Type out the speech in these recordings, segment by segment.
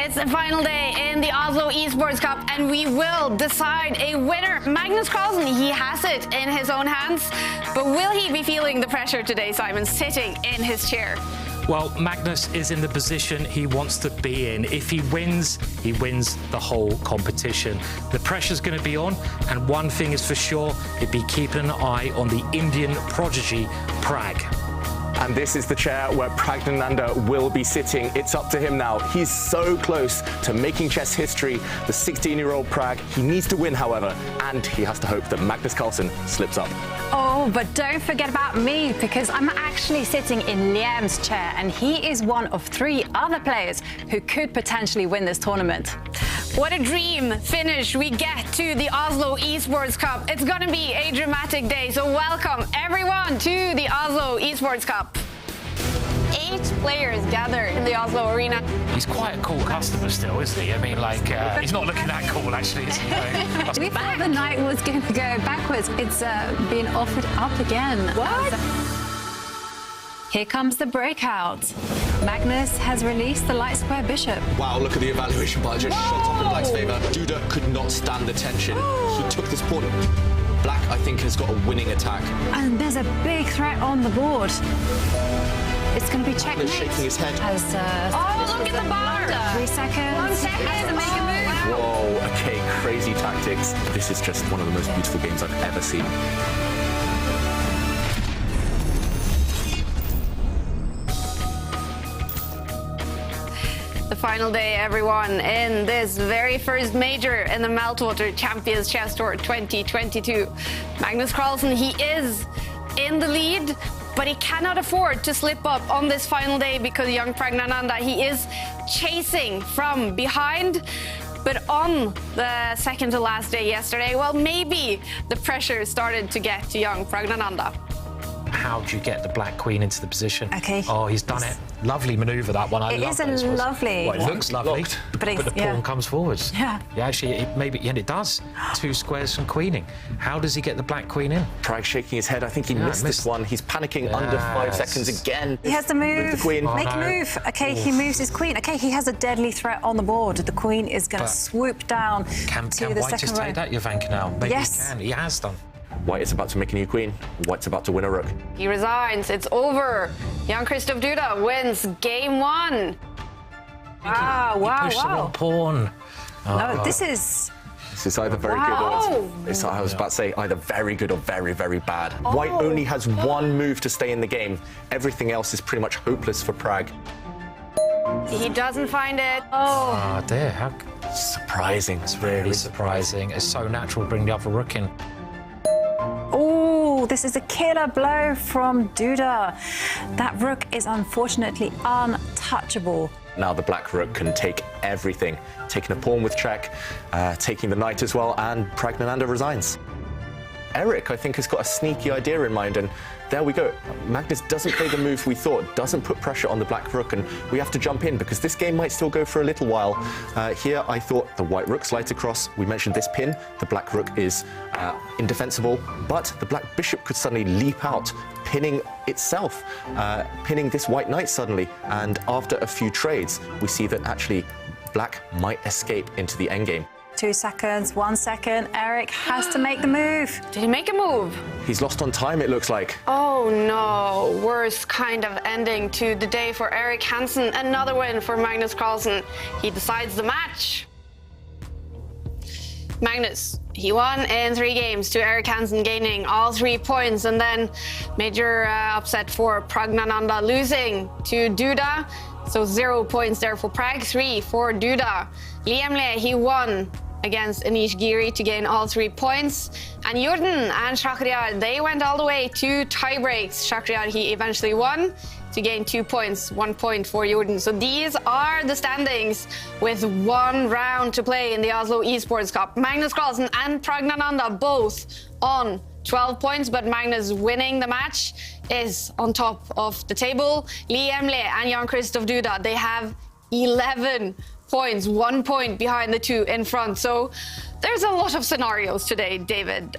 It's the final day in the Oslo Esports Cup and we will decide a winner. Magnus Carlsen, he has it in his own hands, but will he be feeling the pressure today, Simon, sitting in his chair? Well, Magnus is in the position he wants to be in. If he wins the whole competition. The pressure's going to be on, and one thing is for sure, he'd be keeping an eye on the Indian prodigy, Pragg. And this is the chair where Praggnanandhaa will be sitting. It's up to him now. He's so close to making chess history. The 16-year-old Pragg, he needs to win, however, and he has to hope that Magnus Carlsen slips up. Oh, but don't forget about me, because I'm actually sitting in Liam's chair, and he is one of 3 other players who could potentially win this tournament. What a dream finish we get to the Oslo Esports Cup. It's going to be a dramatic day, so welcome everyone to the Oslo Esports Cup. 8 players gathered in the Oslo arena. He's quite a cool customer still, isn't he? I mean, like, he's not looking that cool, actually, is he? We thought the night was going to go backwards. It's been offered up again. What? Here comes the breakout. Magnus has released the light square bishop. Wow, look at the evaluation bar just shot up in Black's favour. Duda could not stand the tension. He took this pawn. Black, I think, has got a winning attack. And there's a big threat on the board. It's going to be checkmate. He's shaking his head. Oh, look at the bar. 3 seconds. 1 second. Has to make a move. Whoa, okay, crazy tactics. This is just one of the most beautiful games I've ever seen. the final day, everyone, in this very first major in the Meltwater Champions Chess Tour 2022. Magnus Carlsen, he is in the lead, but he cannot afford to slip up on this final day because young Praggnanandhaa, he is chasing from behind. But on the second to last day yesterday, well, maybe the pressure started to get to young Praggnanandhaa. How do you get the black queen into the position? Okay. Oh, he's done it. Lovely manoeuvre, that one. I love It is a those. lovely... Well, it looks lovely, But but the pawn comes forwards. Yeah. Yeah, actually, and it does. 2 squares from queening. How does he get the black queen in? Pragg shaking his head. I think he missed this one. He's panicking under 5 seconds again. He has to move. The queen. Make a move. Okay, he moves his queen. Okay, he has a deadly threat on the board. The queen is going to swoop down Can to the White second just row. take that, Jovanka, now? Maybe Yes. he can. He has done. White is about to make a new queen. White's about to win a rook. He resigns. It's over. Jan-Krzysztof Duda wins game 1. Wow, He pushed the wrong pawn. No, this is... This is either very Wow. good or it's, I was about to say, either very good or very, very bad. White only has 1 move to stay in the game. Everything else is pretty much hopeless for Pragg. He doesn't find it. Oh, dear. How Surprising. It's really surprising. It's so natural to bring the other rook in. Oh, this is a killer blow from Duda. That rook is unfortunately untouchable. Now the black rook can take everything. Taking a pawn with check, taking the knight as well, and Praggnanandhaa resigns. Eric, I think, has got a sneaky idea in mind, and there we go. Magnus doesn't play the move we thought, doesn't put pressure on the black rook, and we have to jump in because this game might still go for a little while. Here, I thought the white rook slides across. We mentioned this pin. The black rook is indefensible, but the black bishop could suddenly leap out, pinning itself, pinning this white knight suddenly. And after a few trades, we see that actually black might escape into the endgame. 2 seconds, 1 second. Eric has to make the move. Did he make a move? He's lost on time, it looks like. Oh no, worst kind of ending to the day for Erik Hansen. Another win for Magnus Carlsen. He decides the match. Magnus, he won in 3 games to Erik Hansen, gaining all 3 points, and then major upset for Praggnanandhaa, losing to Duda. So 0 points there for Pragg, 3 for Duda. Liam Le, he won against Mamedyarov-Carlsen to gain all 3 points. And Jordan and Shakhriyar, they went all the way to tiebreaks. Shakhriyar, he eventually won to gain 2 points, 1 point for Jordan. So these are the standings with 1 round to play in the Oslo Esports Cup. Magnus Carlsen and Praggnanandhaa both on 12 points, but Magnus winning the match is on top of the table. Liam Le and Jan-Krzysztof Duda, they have 11 points, 1 point behind the 2 in front. So there's a lot of scenarios today, David.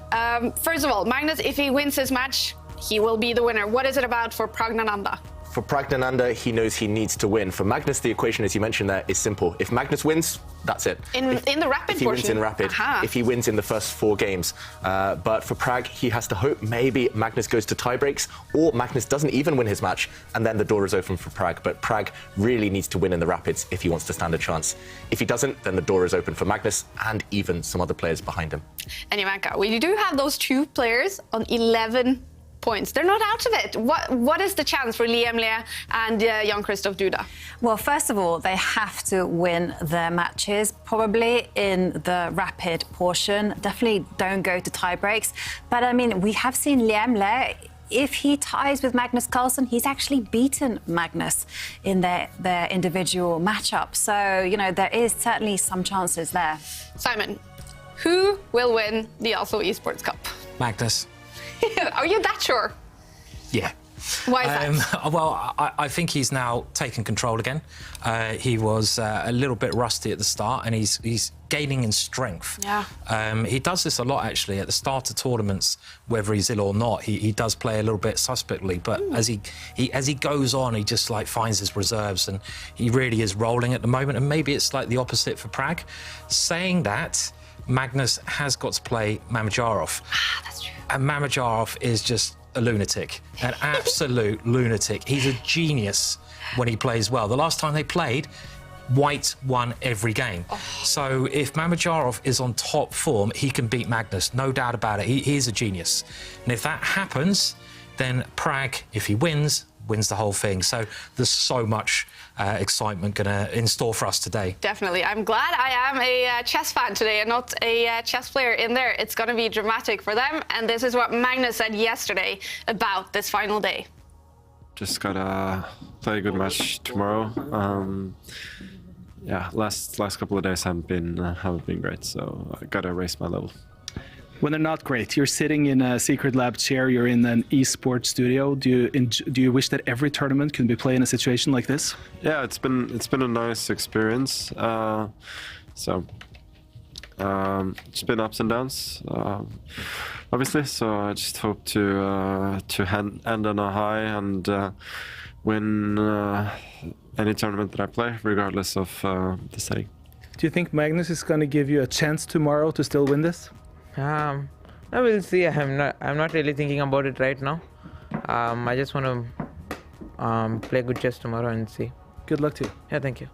First of all, Magnus, if he wins his match, he will be the winner. What is it about for Praggnanandhaa? For Praggnanandhaa, he knows he needs to win. For Magnus, the equation, as you mentioned there, is simple. If Magnus wins, that's it. In the rapid portion? If he wins in rapid. Aha. If he wins in the first 4 games. But for Pragg, he has to hope maybe Magnus goes to tiebreaks, or Magnus doesn't even win his match, and then the door is open for Pragg. But Pragg really needs to win in the rapids if he wants to stand a chance. If he doesn't, then the door is open for Magnus and even some other players behind him. And Jovanka, we do have those 2 players on 11 points. They're not out of it. What is the chance for Liam Le and Jan-Krzysztof Duda? Well, first of all, they have to win their matches, probably in the rapid portion. Definitely don't go to tie breaks. But, I mean, we have seen Liam Le. If he ties with Magnus Carlsen, he's actually beaten Magnus in their individual matchup. So, you know, there is certainly some chances there. Simon, who will win the Oslo Esports Cup? Magnus. Are you that sure? Yeah. Why is that? Well, I think he's now taken control again. He was a little bit rusty at the start, and he's gaining in strength. Yeah. He does this a lot, actually. At the start of tournaments, whether he's ill or not, he does play a little bit suspectly. But as he goes on, he just like finds his reserves, and he really is rolling at the moment. And maybe it's like the opposite for Pragg. Saying that, Magnus has got to play Mamedyarov. Ah, that's true. And Mamedyarov is just a lunatic, an absolute lunatic. He's a genius when he plays well. The last time they played, White won every game. So if Mamedyarov is on top form, he can beat Magnus, no doubt about it. He is a genius. And if that happens, then Pragg, if he wins the whole thing. So there's so much excitement in store for us today. Definitely. I'm glad I am a chess fan today and not a chess player in there. It's going to be dramatic for them. And this is what Magnus said yesterday about this final day. Just gotta play a good match tomorrow. Yeah, last couple of days haven't been great, so I gotta raise my level. When they're not great, you're sitting in a secret lab chair, you're in an esports studio. Do you wish that every tournament can be played in a situation like this? Yeah, it's been a nice experience. It's been ups and downs, obviously. So I just hope to end on a high and win any tournament that I play, regardless of the setting. Do you think Magnus is going to give you a chance tomorrow to still win this? I will see. I'm not really thinking about it right now. I just want to play good chess tomorrow and see. Good luck to you. Yeah, thank you.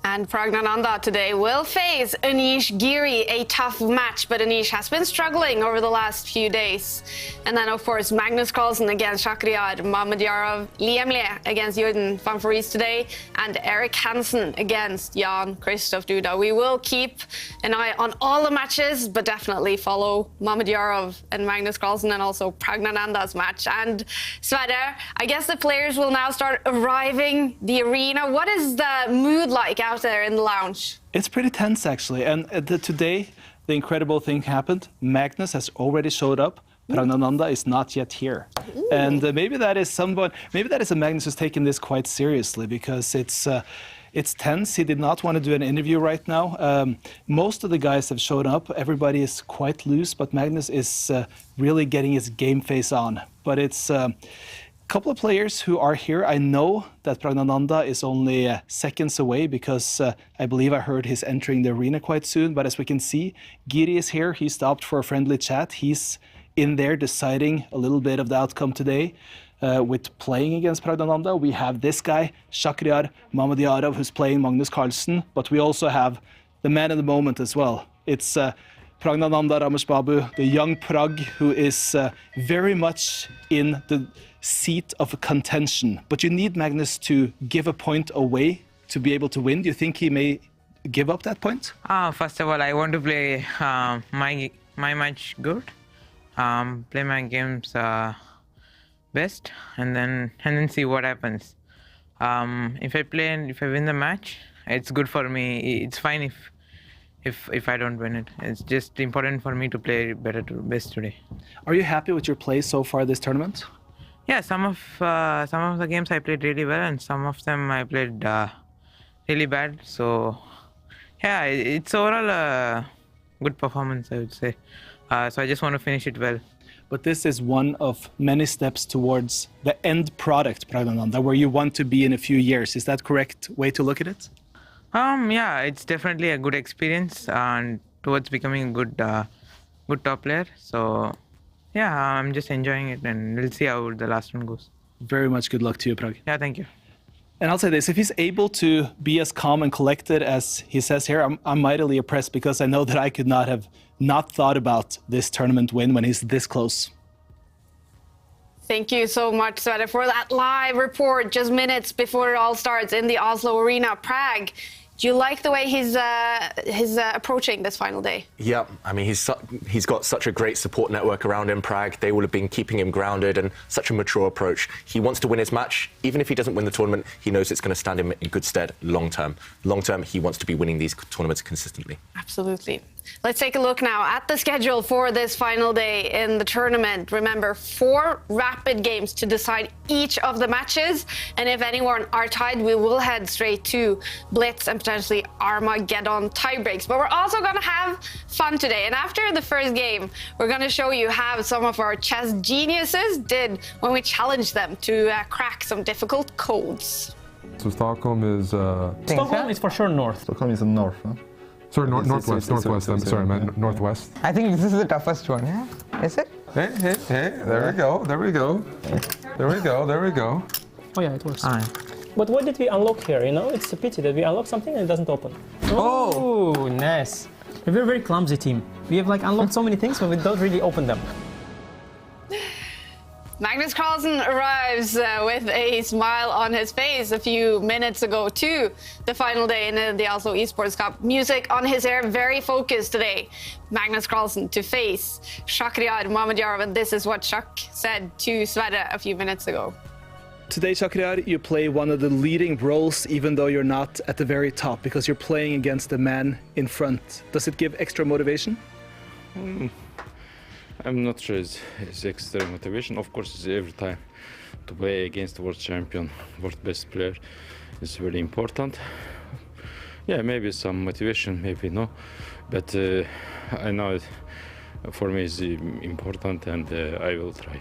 And Praggnanandhaa today will face Jan-Krzysztof, a tough match, but Anish has been struggling over the last few days. And then, of course, Magnus-Carlsen against Shakhriyar, Mamedyarov-Carlsen against Jordan van Vries today, and Erik Hansen against Jan-Krzysztof. We will keep an eye on all the matches, but definitely follow Mamedyarov and Magnus-Carlsen and also Praggnanandha's match. And Sverre, I guess the players will now start arriving the arena. What is the mood like out there in the lounge? It's pretty tense, actually. And today, the incredible thing happened. Magnus has already showed up. Praggnanandhaa is not yet here. Ooh. And maybe that is a Magnus who's taking this quite seriously, because it's tense. He did not want to do an interview right now. Most of the guys have shown up. Everybody is quite loose, but Magnus is really getting his game face on. But it's couple of players who are here. I know that Praggnanandhaa is only seconds away, because I believe I heard he's entering the arena quite soon. But as we can see, Giri is here. He stopped for a friendly chat. He's in there deciding a little bit of the outcome today with playing against Praggnanandhaa. We have this guy, Shakhriyar Mamedyarov, who's playing Magnus-Carlsen. But we also have the man in the moment as well. It's Praggnanandhaa Rameshbabu, the young Pragg, who is very much in the seat of contention. But you need Magnus to give a point away to be able to win. Do you think he may give up that point? First of all, I want to play my match good, play my games best, and then see what happens. If I play and if I win the match, it's good for me. It's fine if I don't win it. It's just important for me to play best today. Are you happy with your play so far this tournament? Yeah, some of the games I played really well, and some of them I played really bad. So yeah, it's overall a good performance, I would say. So I just want to finish it well. But this is one of many steps towards the end product, Praggnanandhaa, where you want to be in a few years. Is that correct way to look at it? Yeah, it's definitely a good experience and towards becoming a good top player. So yeah, I'm just enjoying it, and we'll see how the last one goes. Very much good luck to you, Pragg. Yeah, thank you. And I'll say this, if he's able to be as calm and collected as he says here, I'm mightily impressed, because I know that I could not have not thought about this tournament win when he's this close. Thank you so much, Sverre, for that live report just minutes before it all starts in the Oslo arena. Pragg, do you like the way he's approaching this final day? Yeah, I mean, he's got such a great support network around him, Pragg. They will have been keeping him grounded, and such a mature approach. He wants to win his match. Even if he doesn't win the tournament, he knows it's going to stand him in good stead long term. Long term, he wants to be winning these tournaments consistently. Absolutely. Let's take a look now at the schedule for this final day in the tournament. Remember, 4 rapid games to decide each of the matches. And if anyone are tied, we will head straight to Blitz and potentially Armageddon tiebreaks. But we're also going to have fun today. And after the first game, we're going to show you how some of our chess geniuses did when we challenged them to crack some difficult codes. So Stockholm is... Stockholm is for sure north. Stockholm is in north, huh? Sorry, northwest. I'm sorry, man. Northwest. I think this is the toughest one, yeah? Is it? Hey, there we go. Oh yeah, it works. But what did we unlock here, you know? It's a pity that we unlock something and it doesn't open. Oh, nice. We're a very clumsy team. We have like unlocked so many things, but we don't really open them. Magnus Carlsen arrives with a smile on his face a few minutes ago to the final day in the Oslo Esports Cup. Music on his hair, very focused today. Magnus Carlsen to face Shakhriyar Mamedyarov, and this is what Shak said to Sverre a few minutes ago. Today, Shakhriyar, you play one of the leading roles, even though you're not at the very top, because you're playing against the man in front. Does it give extra motivation? I'm not sure it's extra motivation. Of course, it's every time to play against the world champion, world best player is very important. Yeah, maybe some motivation, maybe no, but I know it, for me it's important, and I will try.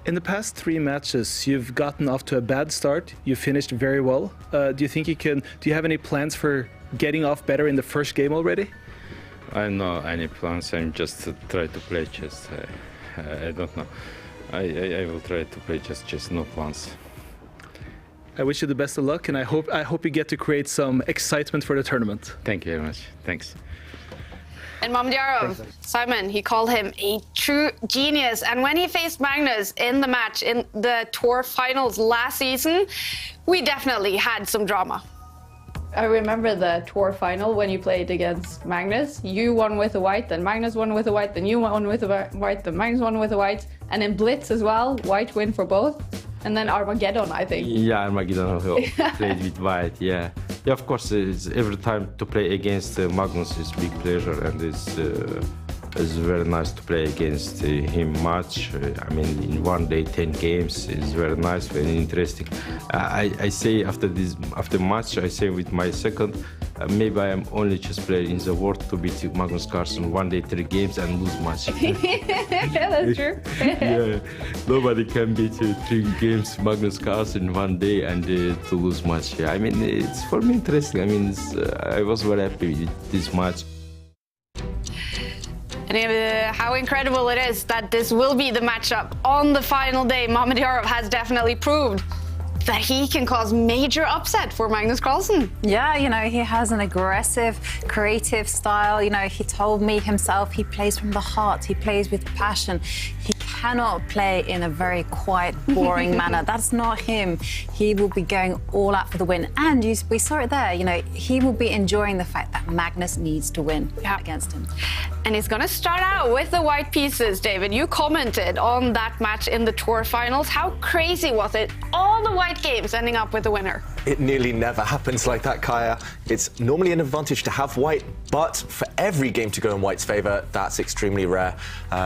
In the past 3 matches, you've gotten off to a bad start. You finished very well. Do you think you can? Do you have any plans for getting off better in the first game already? I don't know any plans. I'm just try to play chess. I don't know. I will try to play chess. No plans. I wish you the best of luck, and I hope you get to create some excitement for the tournament. Thank you very much. Thanks. And Mamedyarov, Simon, he called him a true genius. And when he faced Magnus in the match in the tour finals last season, we definitely had some drama. I remember the tour final when you played against Magnus. You won with a white, then Magnus won with a white, then you won with a white, then Magnus won with a white. And in Blitz as well, white win for both. And then Armageddon, I think. Yeah, Armageddon played with white, yeah. Yeah, of course, it's every time to play against Magnus is big pleasure, and it's very nice to play against him much. I mean, in one day, 10 games is very nice, very interesting. I say after match, I say with my second, maybe I am only chess player in the world to beat Magnus Carlsen one day, 3 games and lose match. Yeah, that's true. Yeah, nobody can beat 3 games Magnus Carlsen one day and to lose match. Yeah, I mean, it's for me interesting. I mean, I was very happy with this match. And how incredible it is that this will be the matchup on the final day. Mamedyarov has definitely proved that he can cause major upset for Magnus Carlsen. Yeah, you know, he has an aggressive, creative style. You know, he told me himself he plays from the heart, he plays with passion. He cannot play in a very quiet, boring manner. That's not him. He will be going all out for the win. And we saw it there, you know, he will be enjoying the fact that Magnus needs to win against him. And he's going to start out with the white pieces, David. You commented on that match in the tour finals. How crazy was it? All the white games ending up with the winner. It nearly never happens like that, Kaja. It's normally an advantage to have white, but for every game to go in white's favour, that's extremely rare.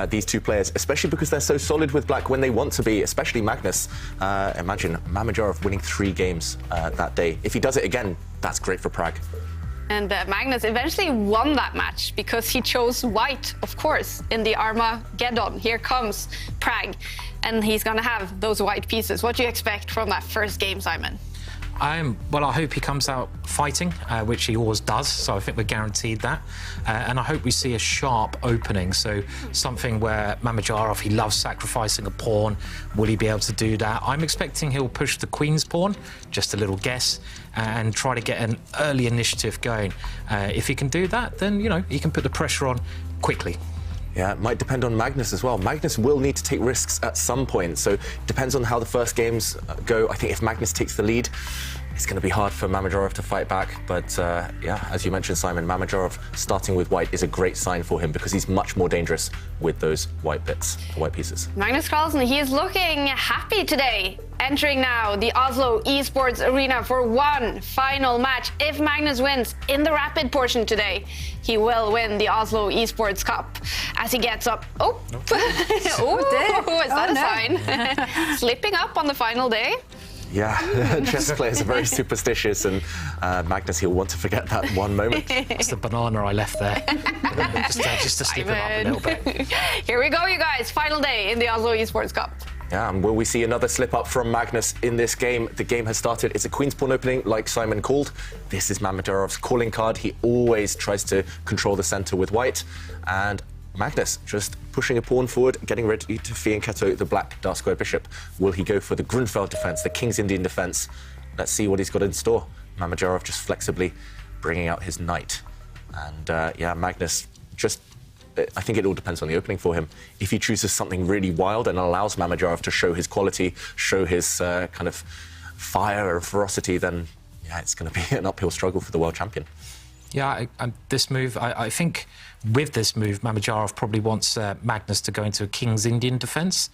These two players, especially because they're so solid with black when they want to be, especially Magnus. Imagine Mamedyarov winning 3 games that day. If he does it again, that's great for Pragg. And Magnus eventually won that match because he chose white, of course, in the Armageddon. Here comes Pragg, and he's going to have those white pieces. What do you expect from that first game, Simon? Well, I hope he comes out fighting, which he always does, so I think we're guaranteed that. And I hope we see a sharp opening, so something where Mamedyarov, he loves sacrificing a pawn. Will he be able to do that? I'm expecting he'll push the queen's pawn, just a little guess, and try to get an early initiative going. If he can do that, then, you know, he can put the pressure on quickly. Yeah, it might depend on Magnus as well. Magnus will need to take risks at some point, so it depends on how the first games go. I think if Magnus takes the lead, it's going to be hard for Mamedyarov to fight back. But yeah, as you mentioned, Simon, Mamedyarov starting with white is a great sign for him because he's much more dangerous with those white bits, white pieces. Magnus Carlsen, he is looking happy today. Entering now the Oslo Esports arena for one final match. If Magnus wins in the rapid portion today, he will win the Oslo Esports Cup. As he gets up, is that a sign? Slipping up on the final day. Yeah, chess players are very superstitious, and Magnus, he'll want to forget that one moment. It's the banana I left there, just to slip him up a little bit. Here we go, you guys. Final day in the Oslo Esports Cup. Yeah, and will we see another slip up from Magnus in this game? The game has started. It's a queen's pawn opening, like Simon called. This is Mamedyarov's calling card. He always tries to control the center with white. And Magnus just pushing a pawn forward, getting ready to fianchetto the black dark square bishop. Will he go for the Grunfeld defense, the King's Indian defense? Let's see what he's got in store. Mamedyarov just flexibly bringing out his knight. And yeah, Magnus just I think it all depends on the opening for him. If he chooses something really wild and allows Mamedyarov to show his quality, show his kind of fire and ferocity, then yeah, it's going to be an uphill struggle for the world champion. Yeah, this move, I think with this move, Mamedyarov probably wants Magnus to go into a King's Indian defence,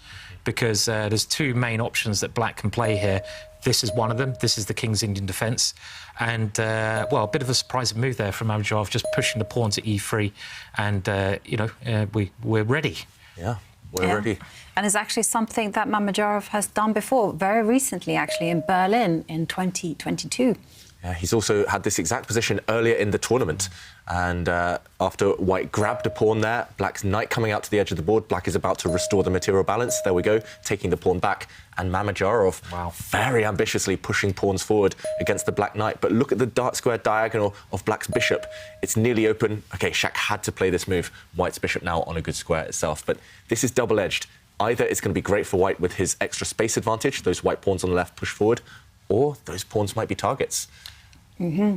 because there's two main options that Black can play here. This is one of them. This is the King's Indian defence. And, well, a bit of a surprising move there from Mamedyarov, just pushing the pawn to e3. And, you know, we're ready. Yeah, we're ready. And it's actually something that Mamedyarov has done before, very recently, actually, in Berlin in 2022. Yeah, he's also had this exact position earlier in the tournament. And after White grabbed a pawn there, Black's knight coming out to the edge of the board. Black is about to restore the material balance. There we go, taking the pawn back. And Mamedyarov, very ambitiously pushing pawns forward against the Black knight. But look at the dark square diagonal of Black's bishop. It's nearly open. OK, Shak had to play this move. White's bishop now on a good square itself. But this is double-edged. Either it's going to be great for White with his extra space advantage, those white pawns on the left push forward, or those pawns might be targets. Yeah.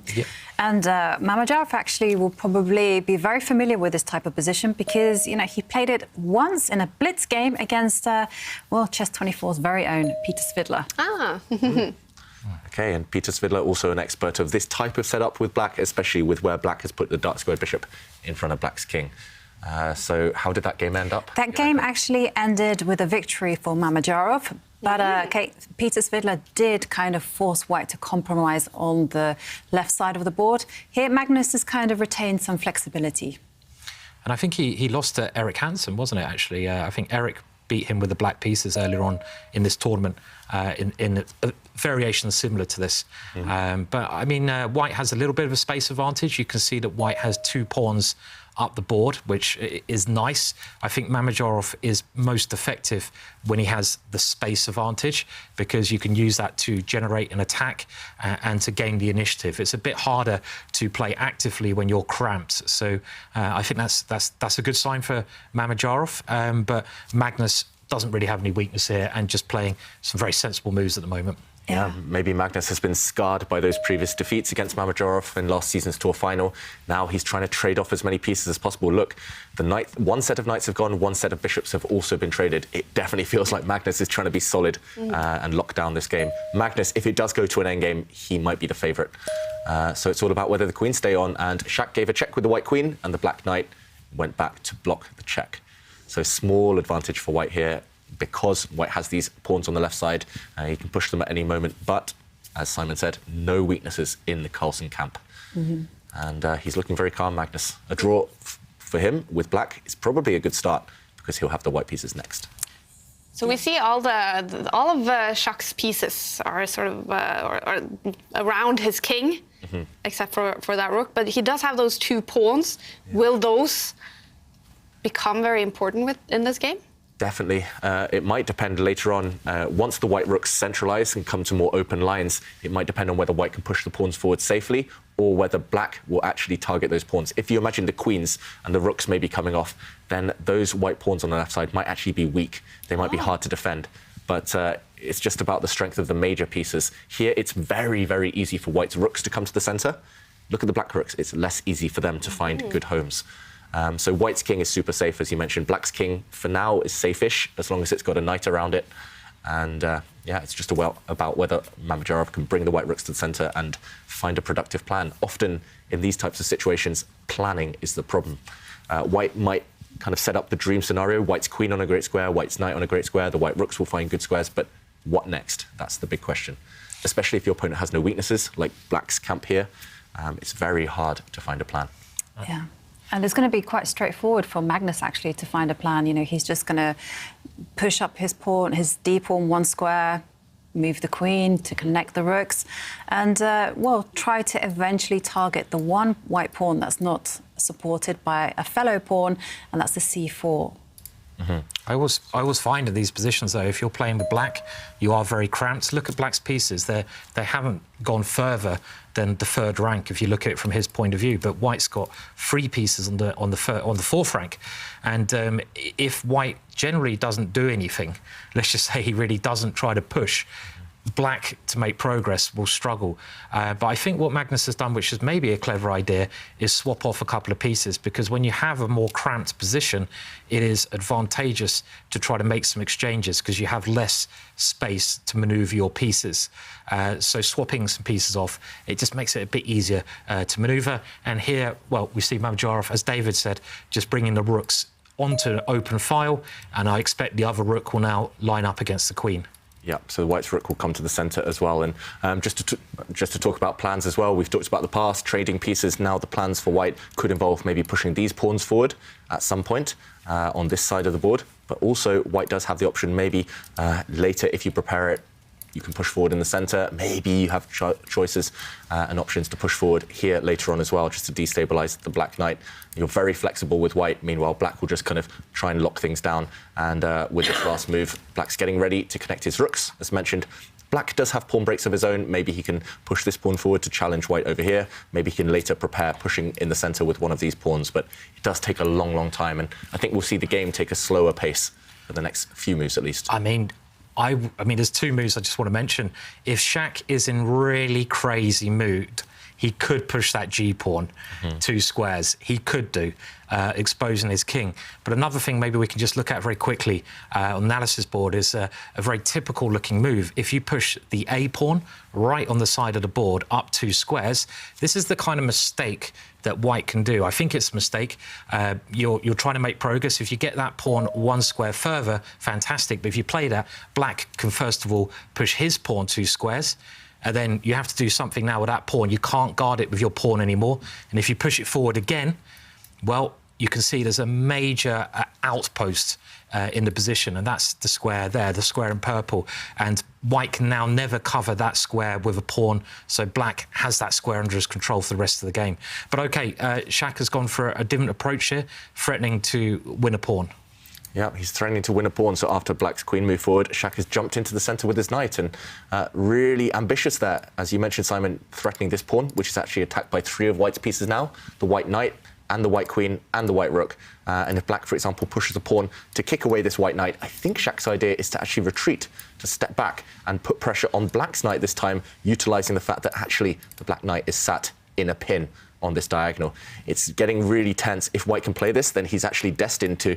And Mamedyarov actually will probably be very familiar with this type of position because, you know, he played it once in a blitz game against, well, Chess24's very own Peter Svidler. Ah. OK, and Peter Svidler, also an expert of this type of setup with Black, especially with where Black has put the dark squared bishop in front of Black's king. So how did that game end up? That game actually ended with a victory for Mamedyarov. But okay, Peter Svidler did kind of force White to compromise on the left side of the board. Here, Magnus has kind of retained some flexibility. And I think he lost to Eric Hansen, wasn't it, actually? I think Eric beat him with the black pieces earlier on in this tournament in a variation similar to this. But, I mean, White has a little bit of a space advantage. You can see that White has two pawns up the board, which is nice. I think Mamedyarov is most effective when he has the space advantage because you can use that to generate an attack and to gain the initiative. It's a bit harder to play actively when you're cramped. So I think that's a good sign for Mamedyarov. But Magnus doesn't really have any weakness here and just playing some very sensible moves at the moment. Yeah, maybe Magnus has been scarred by those previous defeats against Mamedyarov in last season's tour final. Now he's trying to trade off as many pieces as possible. Look, one set of knights have gone, one set of bishops have also been traded. It definitely feels like Magnus is trying to be solid and lock down this game. Magnus, if it does go to an endgame, he might be the favourite. So it's all about whether the queens stay on, and Shak gave a check with the white queen, and the black knight went back to block the check. So small advantage for White here, because White has these pawns on the left side. He can push them at any moment. But, as Simon said, no weaknesses in the Carlsen camp. And he's looking very calm, Magnus. A draw for him with Black is probably a good start because he'll have the white pieces next. So we see all of Shak's pieces are sort of are around his king, except for that rook. But he does have those two pawns. Yeah. Will those become very important in this game? Definitely. It might depend later on. Once the white rooks centralise and come to more open lines, it might depend on whether White can push the pawns forward safely or whether Black will actually target those pawns. If you imagine the queens and the rooks may be coming off, then those white pawns on the left side might actually be weak. They might be hard to defend. But it's just about the strength of the major pieces. Here, it's very, very easy for White's rooks to come to the centre. Look at the Black rooks. It's less easy for them to find good homes. So White's king is super safe, as you mentioned. Black's king, for now, is safe-ish, as long as it's got a knight around it. And, yeah, it's just about whether Mamedyarov can bring the white rooks to the centre and find a productive plan. Often, in these types of situations, planning is the problem. White might kind of set up the dream scenario. White's queen on a great square, White's knight on a great square. The white rooks will find good squares, but what next? That's the big question. Especially if your opponent has no weaknesses, like Black's camp here. It's very hard to find a plan. Yeah. And it's going to be quite straightforward for Magnus, actually, to find a plan. You know, he's just going to push up his pawn, his d pawn one square, move the queen to connect the rooks, and, well, try to eventually target the one white pawn that's not supported by a fellow pawn, and that's the c4. I always find in these positions, though, if you're playing with Black, you are very cramped. Look at Black's pieces. They haven't gone further than the third rank, if you look at it from his point of view. But White's got 3 pieces on the fourth rank. And if White generally doesn't do anything, let's just say he really doesn't try to push, black to make progress will struggle. But I think what Magnus has done, which is maybe a clever idea, is swap off a couple of pieces, because when you have a more cramped position, it is advantageous to try to make some exchanges because you have less space to manoeuvre your pieces. So swapping some pieces off, it just makes it a bit easier to manoeuvre. And here, well, we see Mamedyarov, as David said, just bringing the rooks onto an open file, and I expect the other rook will now line up against the queen. Yeah, so the white's rook will come to the centre as well. And just to talk about plans as well, we've talked about the past, trading pieces. Now the plans for white could involve maybe pushing these pawns forward at some point on this side of the board. But also, white does have the option maybe later, if you prepare it, you can push forward in the centre. Maybe you have choices and options to push forward here later on as well, just to destabilise the black knight. You're very flexible with white. Meanwhile, black will just kind of try and lock things down. And with this last move, black's getting ready to connect his rooks. As mentioned, black does have pawn breaks of his own. Maybe he can push this pawn forward to challenge white over here. Maybe he can later prepare pushing in the centre with one of these pawns. But it does take a long, long time. And I think we'll see the game take a slower pace for the next few moves at least. I mean, there's two moves I just want to mention. If Shaq is in really crazy mood, he could push that G-pawn 2 squares. He could do, exposing his king. But another thing maybe we can just look at very quickly on the analysis board is a very typical-looking move. If you push the A-pawn right on the side of the board up 2 squares, this is the kind of mistake that white can do. I think it's a mistake. You're trying to make progress. If you get that pawn 1 square further, fantastic. But if you play that, black can first of all push his pawn 2 squares, and then you have to do something now with that pawn. You can't guard it with your pawn anymore. And if you push it forward again, well, you can see there's a major outpost in the position, and that's the square there, the square in purple. And white can now never cover that square with a pawn, so black has that square under his control for the rest of the game. But OK, Shaq has gone for a different approach here, threatening to win a pawn. Yeah, he's threatening to win a pawn, so after black's queen moved forward, Shaq has jumped into the centre with his knight, and really ambitious there. As you mentioned, Simon, threatening this pawn, which is actually attacked by 3 of white's pieces now, the white knight and the white queen and the white rook. And if black, for example, pushes a pawn to kick away this white knight, I think Shaq's idea is to actually retreat, to step back and put pressure on black's knight this time, utilising the fact that actually the black knight is sat in a pin on this diagonal. It's getting really tense. If white can play this, then he's actually destined to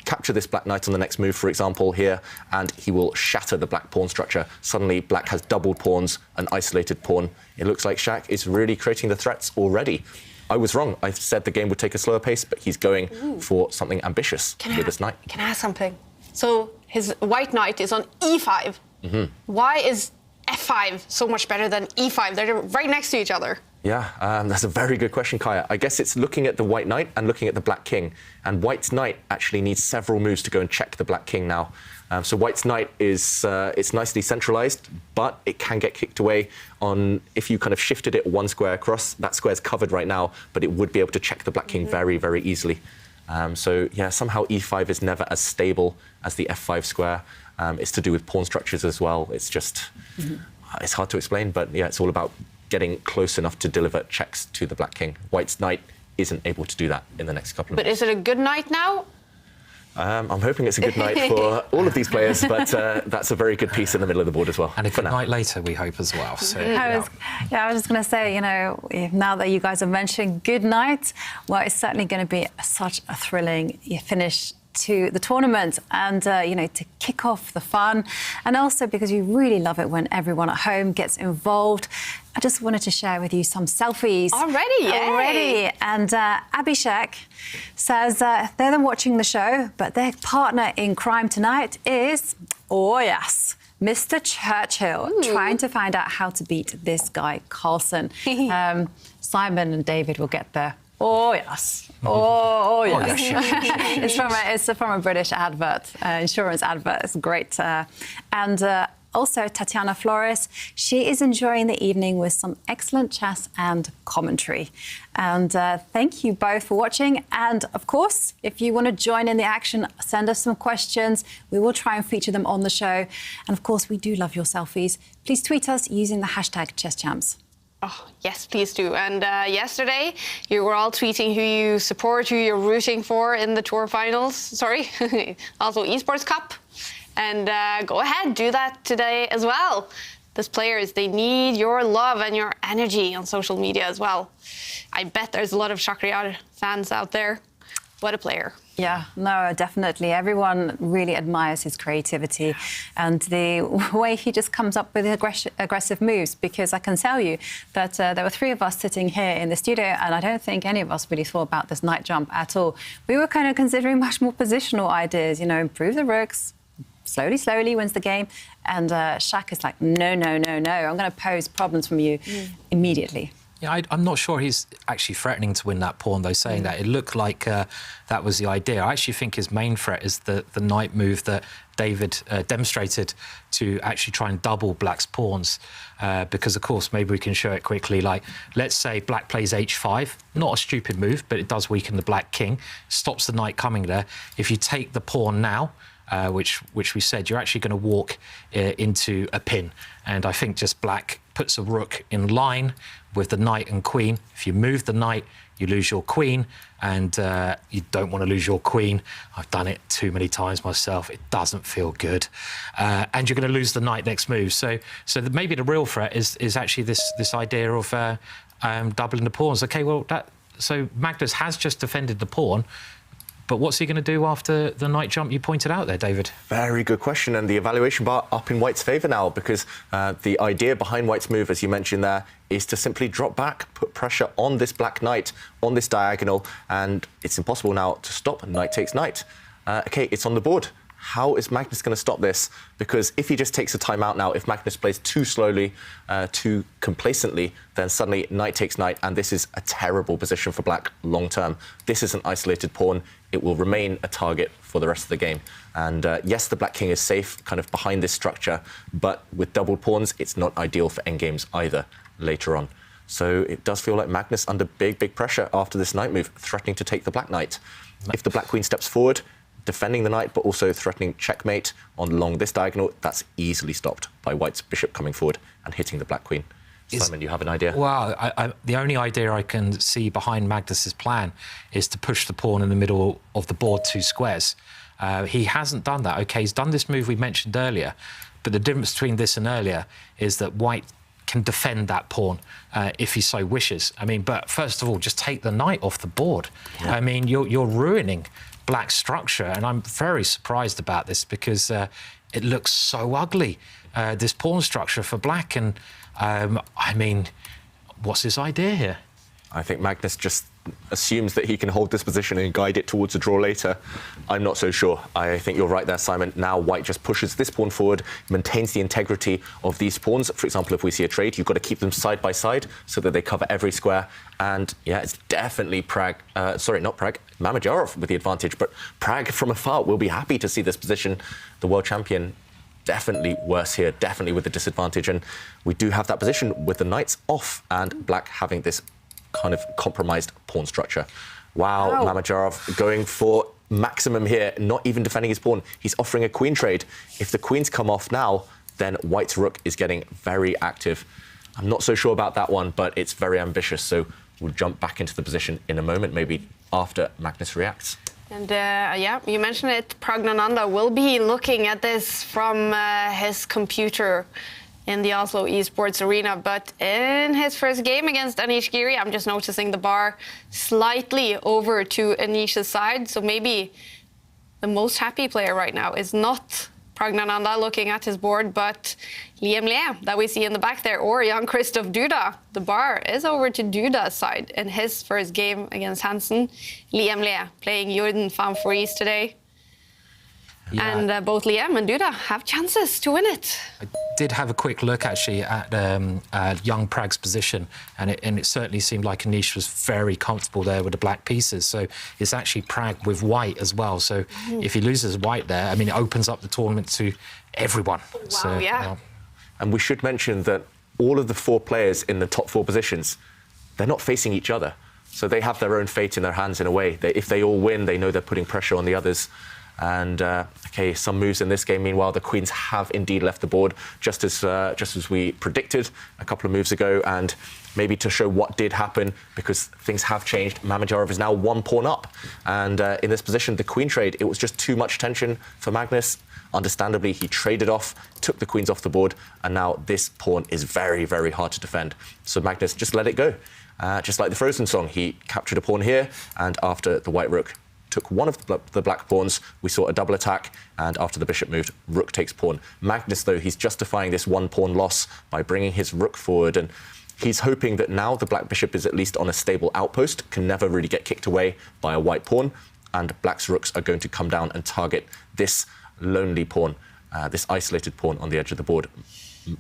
capture this black knight on the next move, for example, here, and he will shatter the black pawn structure. Suddenly, black has doubled pawns, an isolated pawn. It looks like Shaq is really creating the threats already. I was wrong. I said the game would take a slower pace, but he's going for something ambitious with this knight. Can I ask something? So his white knight is on E5. Why is F5 so much better than E5? They're right next to each other. Yeah, that's a very good question, Kaja. I guess it's looking at the white knight and looking at the black king. And white's knight actually needs several moves to go and check the black king now. So white's knight is it's nicely centralised, but it can get kicked away on if you kind of shifted it 1 square across. That square's covered right now, but it would be able to check the black king very, very easily. So yeah, somehow E5 is never as stable as the F5 square. It's to do with pawn structures as well. It's just it's hard to explain, but yeah, it's all about getting close enough to deliver checks to the black king. White's knight isn't able to do that in the next couple of minutes. But is it a good knight now? I'm hoping it's a good night for all of these players, but that's a very good piece in the middle of the board as well. And a good night later, we hope, as well. So, I was just going to say, you know, now that you guys have mentioned good night, well, it's certainly going to be such a thrilling finish to the tournament and, you know, to kick off the fun. And also because we really love it when everyone at home gets involved. I just wanted to share with you some selfies. Already. And Abhishek says they're watching the show, but their partner in crime tonight is, oh yes, Mr. Churchill, trying to find out how to beat this guy, Carlsen. Simon and David will get there. Oh, yes. Oh, yes. It's from a British advert, insurance advert. It's great. And also, Tatiana Flores, she is enjoying the evening with some excellent chess and commentary. And thank you both for watching. And, of course, if you want to join in the action, send us some questions. We will try and feature them on the show. And, of course, we do love your selfies. Please tweet us using the hashtag #ChessChamps. Oh, yes, please do. And yesterday, you were all tweeting who you support, who you're rooting for in the tour finals. Sorry, Oslo Esports Cup. And go ahead, do that today as well. These players, they need your love and your energy on social media as well. I bet there's a lot of Shakhriyar fans out there. What a player. Yeah, no, definitely. Everyone really admires his creativity and the way he just comes up with aggressive moves, because I can tell you that there were 3 of us sitting here in the studio and I don't think any of us really thought about this night jump at all. We were kind of considering much more positional ideas, you know, improve the rooks, slowly wins the game. And Shaq is like, no, I'm going to pose problems from you immediately. Yeah, I'm not sure he's actually threatening to win that pawn, though, saying that. It looked like that was the idea. I actually think his main threat is the knight move that David demonstrated to actually try and double Black's pawns. Because, of course, maybe we can show it quickly. Like, let's say Black plays h5. Not a stupid move, but it does weaken the Black king. Stops the knight coming there. If you take the pawn now, which we said, you're actually going to walk into a pin. And I think just Black puts a rook in line with the knight and queen. If you move the knight, you lose your queen, and you don't want to lose your queen. I've done it too many times myself. It doesn't feel good. And you're going to lose the knight next move. So maybe the real threat is actually this idea of doubling the pawns. OK, well, so Magnus has just defended the pawn. But what's he going to do after the knight jump you pointed out there, David? Very good question, and the evaluation bar up in White's favour now, because the idea behind White's move, as you mentioned there, is to simply drop back, put pressure on this Black knight, on this diagonal, and it's impossible now to stop. Knight takes knight. OK, it's on the board. How is Magnus going to stop this? Because if he just takes a timeout now, if Magnus plays too slowly, too complacently, then suddenly knight takes knight, and this is a terrible position for Black long term. This is an isolated pawn. It will remain a target for the rest of the game. And yes, the Black king is safe kind of behind this structure, but with doubled pawns, it's not ideal for endgames either later on. So it does feel like Magnus under big pressure after this knight move, threatening to take the Black knight. If the Black queen steps forward, defending the knight, but also threatening checkmate along this diagonal, that's easily stopped by White's bishop coming forward and hitting the Black queen. Simon, you have an idea? Well, the only idea I can see behind Magnus's plan is to push the pawn in the middle of the board 2 squares. He hasn't done that. OK, he's done this move we mentioned earlier, but the difference between this and earlier is that White can defend that pawn if he so wishes. I mean, but first of all, just take the knight off the board. Yeah. I mean, you're ruining Black's structure, and I'm very surprised about this because it looks so ugly, this pawn structure for Black. And I mean, what's his idea here? I think Magnus just assumes that he can hold this position and guide it towards a draw later. I'm not so sure. I think you're right there, Simon. Now White just pushes this pawn forward, maintains the integrity of these pawns. For example, if we see a trade, you've got to keep them side by side so that they cover every square. And yeah, it's definitely Mamedyarov with the advantage, but Pragg from afar will be happy to see this position. The world champion definitely worse here, definitely with the disadvantage. And we do have that position with the knights off and Black having this kind of compromised pawn structure. Wow. Mamedyarov going for maximum here, not even defending his pawn. He's offering a queen trade. If the queens come off now, then White's rook is getting very active. I'm not so sure about that one, but it's very ambitious. So we'll jump back into the position in a moment, maybe after Magnus reacts. And yeah, you mentioned it, Praggnanandhaa will be looking at this from his computer in the Oslo Esports arena, but in his first game against Jan-Krzysztof, I'm just noticing the bar slightly over to Anish's side, so maybe the most happy player right now is not Praggnanandhaa looking at his board, but Liam Le that we see in the back there, or Jan-Krzysztof Duda. The bar is over to Duda's side in his first game against Hansen. Liam Le playing Jordan van Vries today. Yeah. And both Liam and Duda have chances to win it. I did have a quick look, actually, at young Pragg's position, and it certainly seemed like Anish was very comfortable there with the black pieces. So it's actually Pragg with white as well. So if he loses white there, I mean, it opens up the tournament to everyone. Wow, so, yeah. And we should mention that all of the 4 players in the top 4 positions, they're not facing each other. So they have their own fate in their hands in a way. If they all win, they know they're putting pressure on the others. And okay, some moves in this game. Meanwhile, the queens have indeed left the board, just as we predicted a couple of moves ago. And maybe to show what did happen, because things have changed, Mamedyarov is now 1 pawn up. And in this position, the queen trade, it was just too much tension for Magnus. Understandably, he traded off, took the queens off the board, and now this pawn is very, very hard to defend. So Magnus just let it go. Just like the Frozen song, he captured a pawn here, and after the white rook took one of the black pawns, we saw a double attack, and after the bishop moved, rook takes pawn. Magnus, though, he's justifying this 1 pawn loss by bringing his rook forward, and he's hoping that now the black bishop is at least on a stable outpost, can never really get kicked away by a white pawn, and black's rooks are going to come down and target this lonely pawn, this isolated pawn on the edge of the board.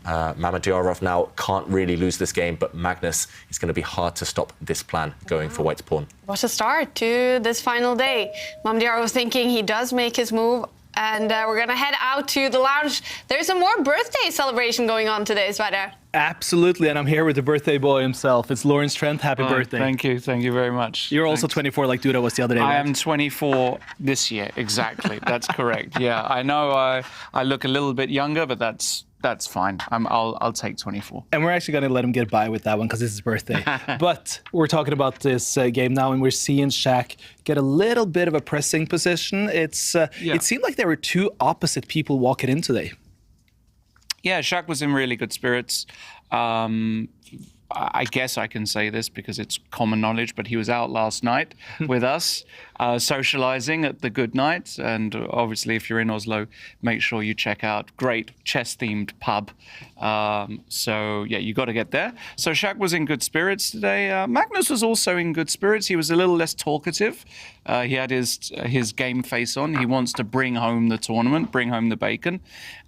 Mamedyarov now can't really lose this game, but Magnus is going to be hard to stop this plan going for white's pawn. What a start to this final day. Mamedyarov thinking he does make his move, and we're going to head out to the lounge. There's a more birthday celebration going on today, Sverre. Absolutely, and I'm here with the birthday boy himself. It's Lawrence Trent. Happy birthday. Thank you very much. You're also 24 like Duda was the other day, I right? am 24 this year, exactly. That's correct. Yeah, I know I look a little bit younger, but that's fine. I'll take 24. And we're actually going to let him get by with that one because it's his birthday. But we're talking about this game now, and we're seeing Shaq get a little bit of a pressing position. It seemed like there were two opposite people walking in today. Yeah, Shaq was in really good spirits. I guess I can say this because it's common knowledge, but he was out last night with us, socializing at the Good Night. And obviously, if you're in Oslo, make sure you check out great chess-themed pub. So, yeah, you got to get there. So Shaq was in good spirits today. Magnus was also in good spirits. He was a little less talkative. He had his game face on. He wants to bring home the tournament, bring home the bacon.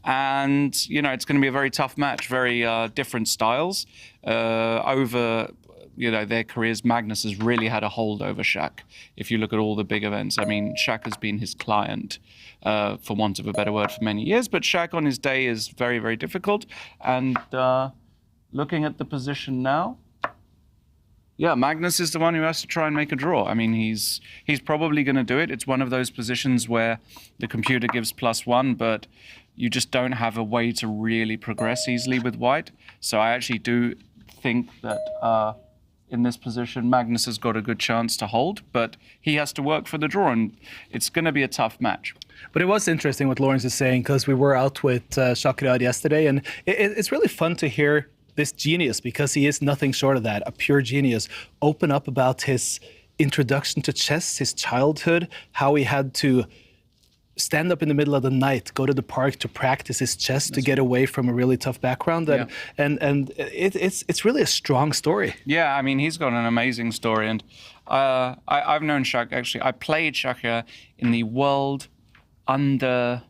And, you know, it's going to be a very tough match, very different styles. Over, you know, their careers, Magnus has really had a hold over Shaq. If you look at all the big events, I mean, Shaq has been his client, for want of a better word, for many years. But Shaq on his day is very, very difficult. And looking at the position now, yeah, Magnus is the one who has to try and make a draw. I mean, he's probably going to do it. It's one of those positions where the computer gives +1, but you just don't have a way to really progress easily with white. So I actually do think that in this position, Magnus has got a good chance to hold, but he has to work for the draw, and it's going to be a tough match. But it was interesting what Lawrence is saying, because we were out with Shakriyad yesterday, and it's really fun to hear this genius, because he is nothing short of that, a pure genius, open up about his introduction to chess, his childhood, how he had to stand up in the middle of the night, go to the park to practice his chess to get away from a really tough background, and it's really a strong story. Yeah, I mean, he's got an amazing story, and I've known Shaq, actually. I played Shaq in the World Under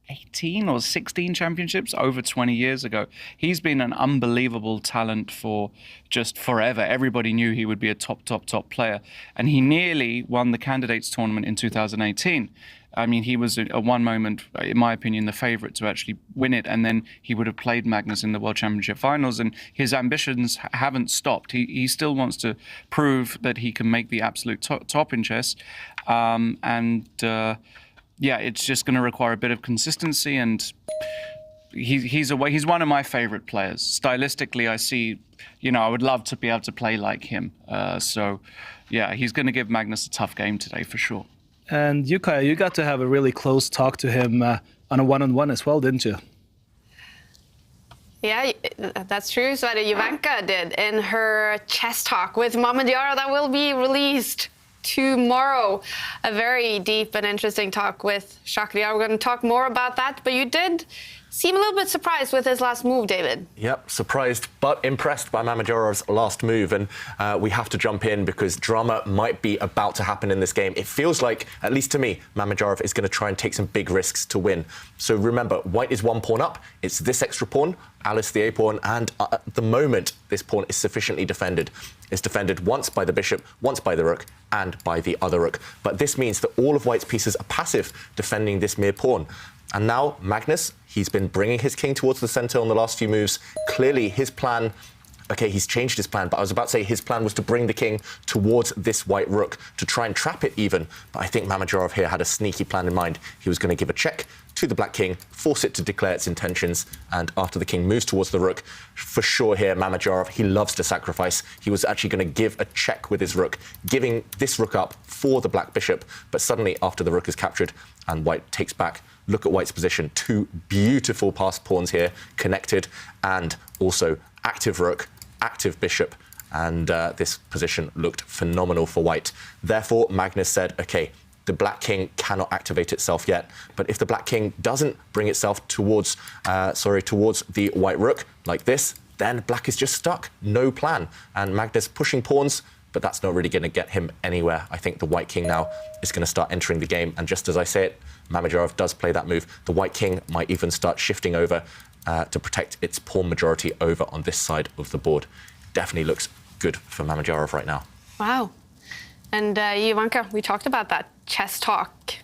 18 or 16 championships over 20 years ago. He's been an unbelievable talent for just forever. Everybody knew he would be a top player, and he nearly won the candidates tournament in 2018. I mean, he was at one moment, in my opinion, the favourite to actually win it, and then he would have played Magnus in the World Championship finals, and his ambitions haven't stopped. He still wants to prove that he can make the absolute top in chess, yeah, it's just going to require a bit of consistency, and he's one of my favourite players. Stylistically, I see, you know, I would love to be able to play like him. So, yeah, he's going to give Magnus a tough game today for sure. And you, Kaja, you got to have a really close talk to him on a one-on-one as well, didn't you? Yeah, that's true. So Jovanka did in her chess talk with Mamedyarov that will be released tomorrow. A very deep and interesting talk with Shakriyad. We're going to talk more about that, but you did seem a little bit surprised with his last move, David. Yep, surprised but impressed by Mamedyarov's last move, and we have to jump in because drama might be about to happen in this game. It feels like, at least to me, Mamedyarov is going to try and take some big risks to win. So remember, white is 1 pawn up. It's this extra pawn, Alice the A-pawn, and at the moment, this pawn is sufficiently defended. It's defended once by the bishop, once by the rook, and by the other rook. But this means that all of white's pieces are passive, defending this mere pawn. And now Magnus, he's been bringing his king towards the centre on the last few moves. Clearly, his plan OK, he's changed his plan, but I was about to say his plan was to bring the king towards this white rook to try and trap it even. But I think Mamedyarov here had a sneaky plan in mind. He was going to give a check to the black king, force it to declare its intentions, and after the king moves towards the rook, for sure here, Mamedyarov, he loves to sacrifice. He was actually going to give a check with his rook, giving this rook up for the black bishop, but suddenly, after the rook is captured and white takes back, look at white's position. Two beautiful passed pawns here, connected, and also active rook, active bishop, and this position looked phenomenal for white. Therefore, Magnus said, OK, the black king cannot activate itself yet, but if the black king doesn't bring itself towards the white rook like this, then black is just stuck, no plan. And Magnus pushing pawns, but that's not really going to get him anywhere. I think the white king now is going to start entering the game, and just as I say it, Mamedyarov does play that move. The white king might even start shifting over to protect its pawn majority over on this side of the board. Definitely looks good for Mamedyarov right now. Wow. And Ivanka, we talked about that chess talk.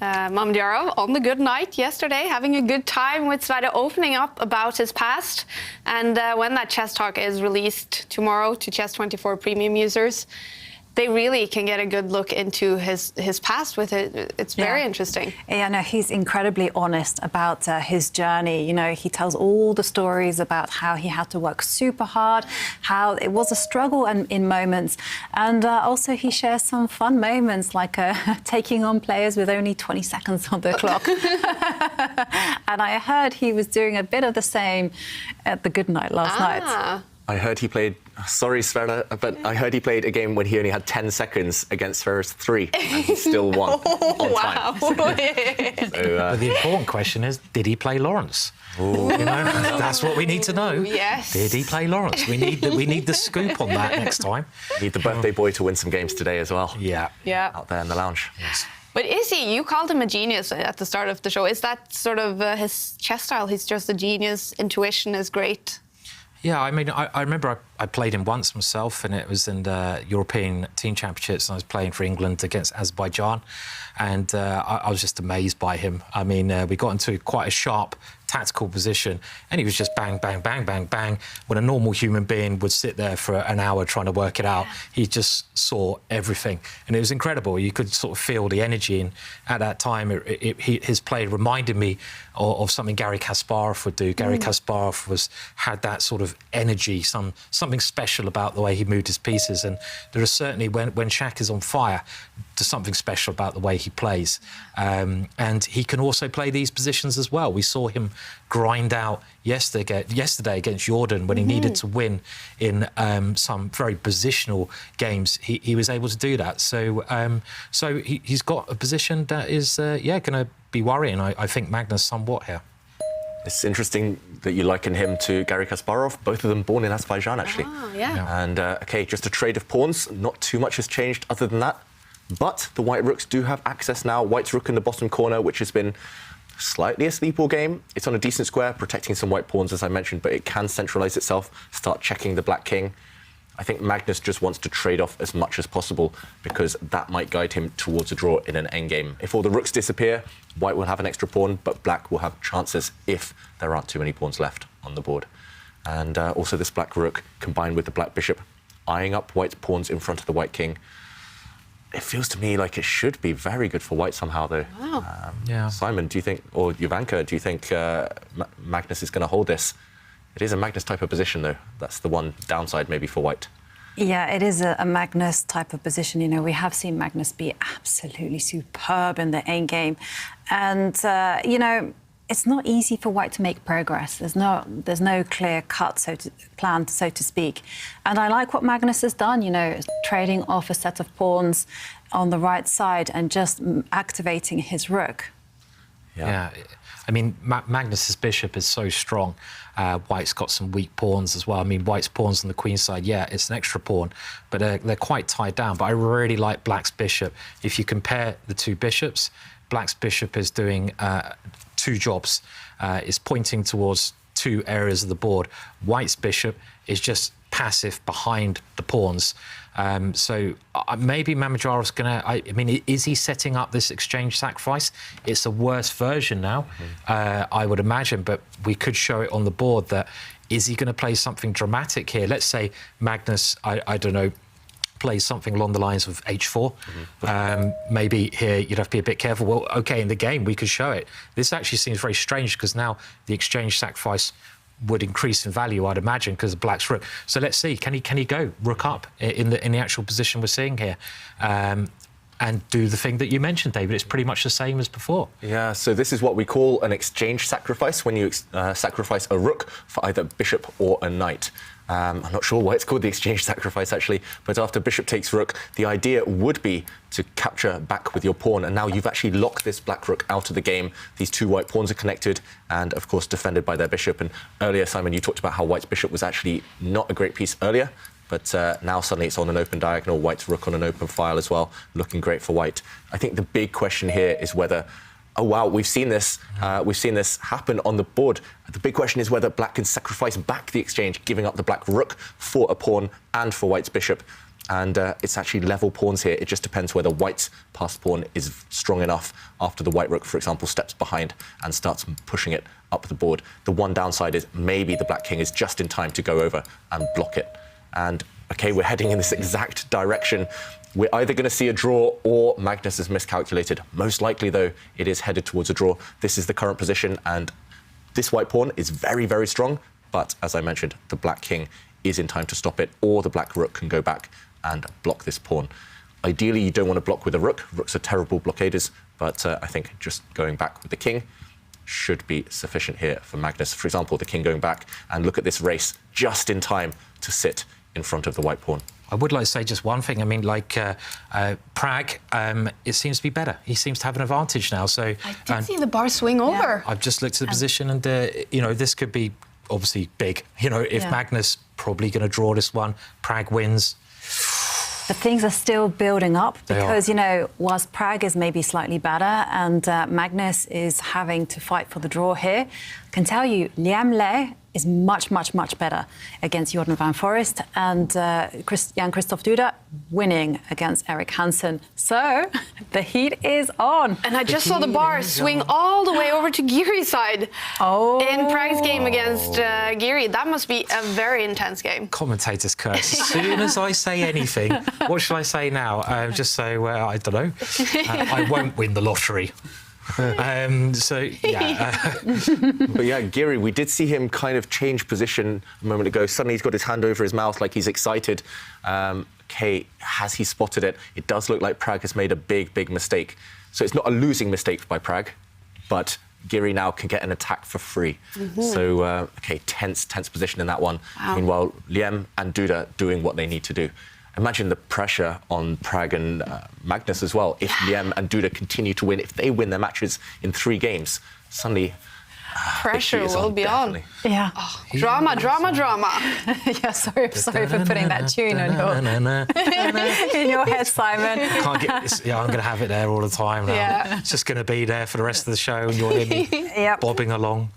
Mamedyarov on the good night yesterday, having a good time with Sverre, opening up about his past. And when that chess talk is released tomorrow to Chess24 premium users, they really can get a good look into his past with it. It's very interesting. Yeah, no, he's incredibly honest about his journey. You know, he tells all the stories about how he had to work super hard, how it was a struggle in moments. And also he shares some fun moments, like taking on players with only 20 seconds on the clock. And I heard he was doing a bit of the same at the good night last night. I heard he played, sorry Sverre, but I heard he played a game when he only had 10 seconds against Sverre's 3, and he still won on time. So, but the important question is, did he play Lawrence? You know, that's what we need to know. Yes. Did he play Lawrence? We need the scoop on that next time. Need the birthday boy to win some games today as well. Yeah. Yeah. Out there in the lounge. Yes. But is he? You called him a genius at the start of the show. Is that sort of his chess style? He's just a genius. Intuition is great. Yeah, I mean, I remember I played him once myself, and it was in the European Team Championships, and I was playing for England against Azerbaijan, and I was just amazed by him. I mean, we got into quite a sharp tactical position, and he was just bang, bang, bang, bang, bang. When a normal human being would sit there for an hour trying to work it out, he just saw everything, and it was incredible. You could sort of feel the energy, and at that time, his play reminded me of something Garry Kasparov would do. Garry Kasparov had that sort of energy, something special about the way he moved his pieces, and there is certainly, when Shaq is on fire, there's something special about the way he plays. And he can also play these positions as well. We saw him grind out yesterday against Jordan when he needed to win in some very positional games. He was able to do that. So he's got a position that is, going to be worrying, I think, Magnus somewhat here. It's interesting that you liken him to Garry Kasparov, both of them born in Azerbaijan, actually. Oh, yeah. And, OK, just a trade of pawns. Not too much has changed other than that. But the white rooks do have access now. White's rook in the bottom corner, which has been slightly a sleep ball game. It's on a decent square, protecting some white pawns, as I mentioned, but it can centralise itself, start checking the black king. I think Magnus just wants to trade off as much as possible because that might guide him towards a draw in an endgame. If all the rooks disappear, white will have an extra pawn, but black will have chances if there aren't too many pawns left on the board. And also this black rook, combined with the black bishop, eyeing up white's pawns in front of the white king. It feels to me like it should be very good for white somehow, though. Wow. Simon, do you think, or Ivanka, do you think Magnus is going to hold this? It is a Magnus type of position, though. That's the one downside maybe for white. Yeah, it is a Magnus type of position. You know, we have seen Magnus be absolutely superb in the endgame. And, you know, it's not easy for white to make progress. There's no clear cut plan, so to speak. And I like what Magnus has done, you know, trading off a set of pawns on the right side and just activating his rook. Yeah. I mean, Magnus's bishop is so strong. White's got some weak pawns as well. I mean, white's pawns on the queen side, yeah, it's an extra pawn, but they're quite tied down. But I really like black's bishop. If you compare the two bishops, black's bishop is doing two jobs. Is pointing towards two areas of the board. White's bishop is just passive behind the pawns. So maybe Mamedyarov's going to... I mean, is he setting up this exchange sacrifice? It's a worse version now, I would imagine, but we could show it on the board that Is he going to play something dramatic here? Let's say Magnus, I don't know, plays something along the lines of h4. Maybe here you'd have to be a bit careful. Well, OK, in the game, we could show it. This actually seems very strange because now the exchange sacrifice would increase in value, I'd imagine, because of black's rook. So let's see, can he go rook up in the actual position we're seeing here? And do the thing that you mentioned, David. It's pretty much the same as before. Yeah, so this is what we call an exchange sacrifice, when you sacrifice a rook for either bishop or a knight. I'm not sure why it's called the exchange sacrifice, actually, but after bishop takes rook, the idea would be to capture back with your pawn, and now you've actually locked this black rook out of the game. These two white pawns are connected and, of course, defended by their bishop. And earlier, Simon, you talked about how white's bishop was actually not a great piece earlier. But now suddenly it's on an open diagonal, white's rook on an open file as well, looking great for white. I think the big question here is whether, oh wow, we've seen this happen on the board. The big question is whether black can sacrifice back the exchange, giving up the black rook for a pawn and for white's bishop. And it's actually level pawns here. It just depends whether white's passed pawn is strong enough after the white rook, for example, steps behind and starts pushing it up the board. The one downside is maybe the black king is just in time to go over and block it. And, OK, we're heading in this exact direction. We're either going to see a draw or Magnus has miscalculated. Most likely, though, it is headed towards a draw. This is the current position, and this white pawn is very, very strong. But, as I mentioned, the black king is in time to stop it, or the black rook can go back and block this pawn. Ideally, you don't want to block with a rook. Rooks are terrible blockaders, but I think just going back with the king should be sufficient here for Magnus. For example, the king going back, and look at this race just in time to sit in front of the white pawn. I would like to say just one thing. I mean, like Pragg, it seems to be better. He seems to have an advantage now. So I did see the bar swing over. I've just looked at the position, and you know, this could be obviously big. You know, if Magnus probably going to draw this one, Pragg wins. But things are still building up because, you know, whilst Pragg is maybe slightly better and Magnus is having to fight for the draw here, I can tell you, Liam Le is much, much, much better against Jordan van Foreest, and Jan-Krzysztof Duda winning against Erik Hansen. So the heat is on. And I just saw the bar swing all the way over to Giri's side in Pragg's game against Giri. That must be a very intense game. Commentators curse. As soon as I say anything, what should I say now? Just say, I don't know, I won't win the lottery. So, yeah. But yeah, Giri, we did see him kind of change position a moment ago. Suddenly he's got his hand over his mouth like he's excited. OK, has he spotted it? It does look like Pragg has made a big, big mistake. So it's not a losing mistake by Pragg, but Giri now can get an attack for free. So, OK, tense position in that one. Wow. Meanwhile, Liam and Duda doing what they need to do. Imagine the pressure on Pragg and Magnus as well. If Liam and Duda continue to win, if they win their matches in 3 games, suddenly pressure will be on. Yeah. Oh, drama. Yeah, sorry for putting that tune on in your head, Simon. Can't get this, yeah, I'm going to have it there all the time now. Yeah. It's just going to be there for the rest of the show, and you'll hear me bobbing along.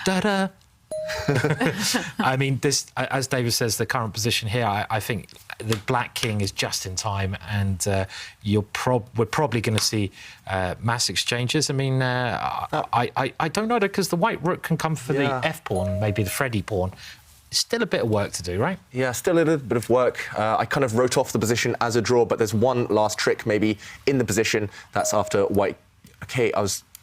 Da-da. I mean, this, as David says, the current position here, I think the black king is just in time, and we're probably going to see mass exchanges. I mean, I don't know, because the white rook can come for the F pawn, maybe the Freddy pawn. Still a bit of work to do, right? Yeah, still a little bit of work. I kind of wrote off the position as a draw, but there's one last trick maybe in the position. That's after white. OK,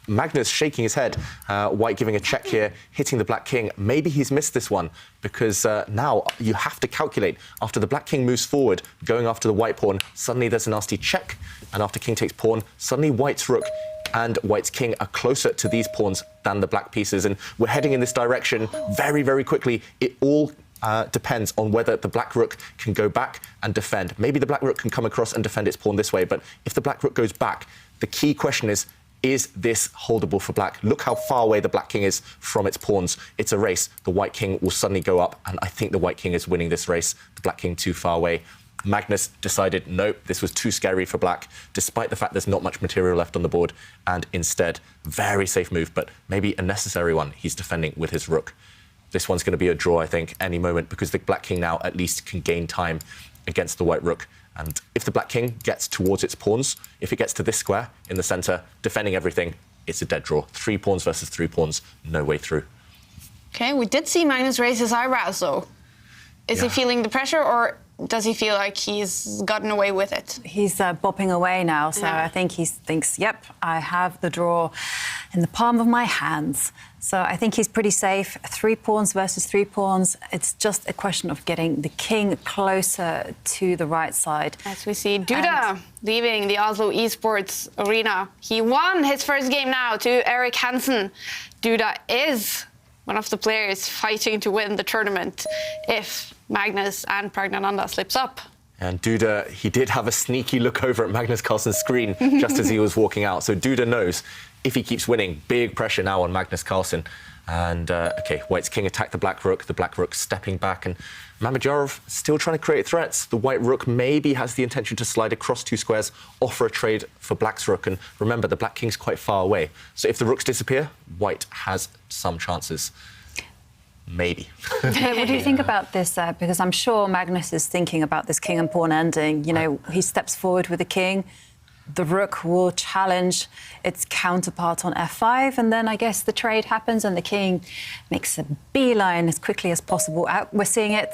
Magnus shaking his head, white giving a check here, hitting the black king. Maybe he's missed this one, because now you have to calculate. After the black king moves forward, going after the white pawn, suddenly there's a nasty check, and after king takes pawn, suddenly white's rook and white's king are closer to these pawns than the black pieces, and we're heading in this direction very, very quickly. It all depends on whether the black rook can go back and defend. Maybe the black rook can come across and defend its pawn this way, but if the black rook goes back, the key question is this holdable for black? Look how far away the black king is from its pawns. It's a race. The white king will suddenly go up, and I think the white king is winning this race. The black king too far away. Magnus decided, nope, this was too scary for black, despite the fact there's not much material left on the board, and instead, very safe move, but maybe a necessary one. He's defending with his rook. This one's going to be a draw, I think, any moment, because the black king now at least can gain time against the white rook. And if the black king gets towards its pawns, if it gets to this square in the centre, defending everything, it's a dead draw. 3 pawns versus 3 pawns, no way through. Okay, we did see Magnus raise his eyebrows, though. Is he feeling the pressure, or does he feel like he's gotten away with it? He's bopping away now, so I think he thinks, yep, I have the draw in the palm of my hands. So I think he's pretty safe. 3 pawns versus 3 pawns. It's just a question of getting the king closer to the right side. As we see Duda leaving the Oslo Esports arena. He won his first game now to Erik Hansen. Duda is one of the players fighting to win the tournament if Magnus and Praggnanandhaa slips up. And Duda, he did have a sneaky look over at Magnus Carlsen's screen just as he was walking out. So Duda knows if he keeps winning, big pressure now on Magnus Carlsen. And, OK, White's king attacked the black rook stepping back. And Mamedyarov still trying to create threats. The white rook maybe has the intention to slide across 2 squares, offer a trade for black's rook. And remember, the black king's quite far away. So if the rooks disappear, White has some chances. Maybe. What do you think about this? Because I'm sure Magnus is thinking about this king and pawn ending. You know, he steps forward with the king. The rook will challenge its counterpart on f5, and then I guess the trade happens and the king makes a beeline as quickly as possible out. We're seeing it.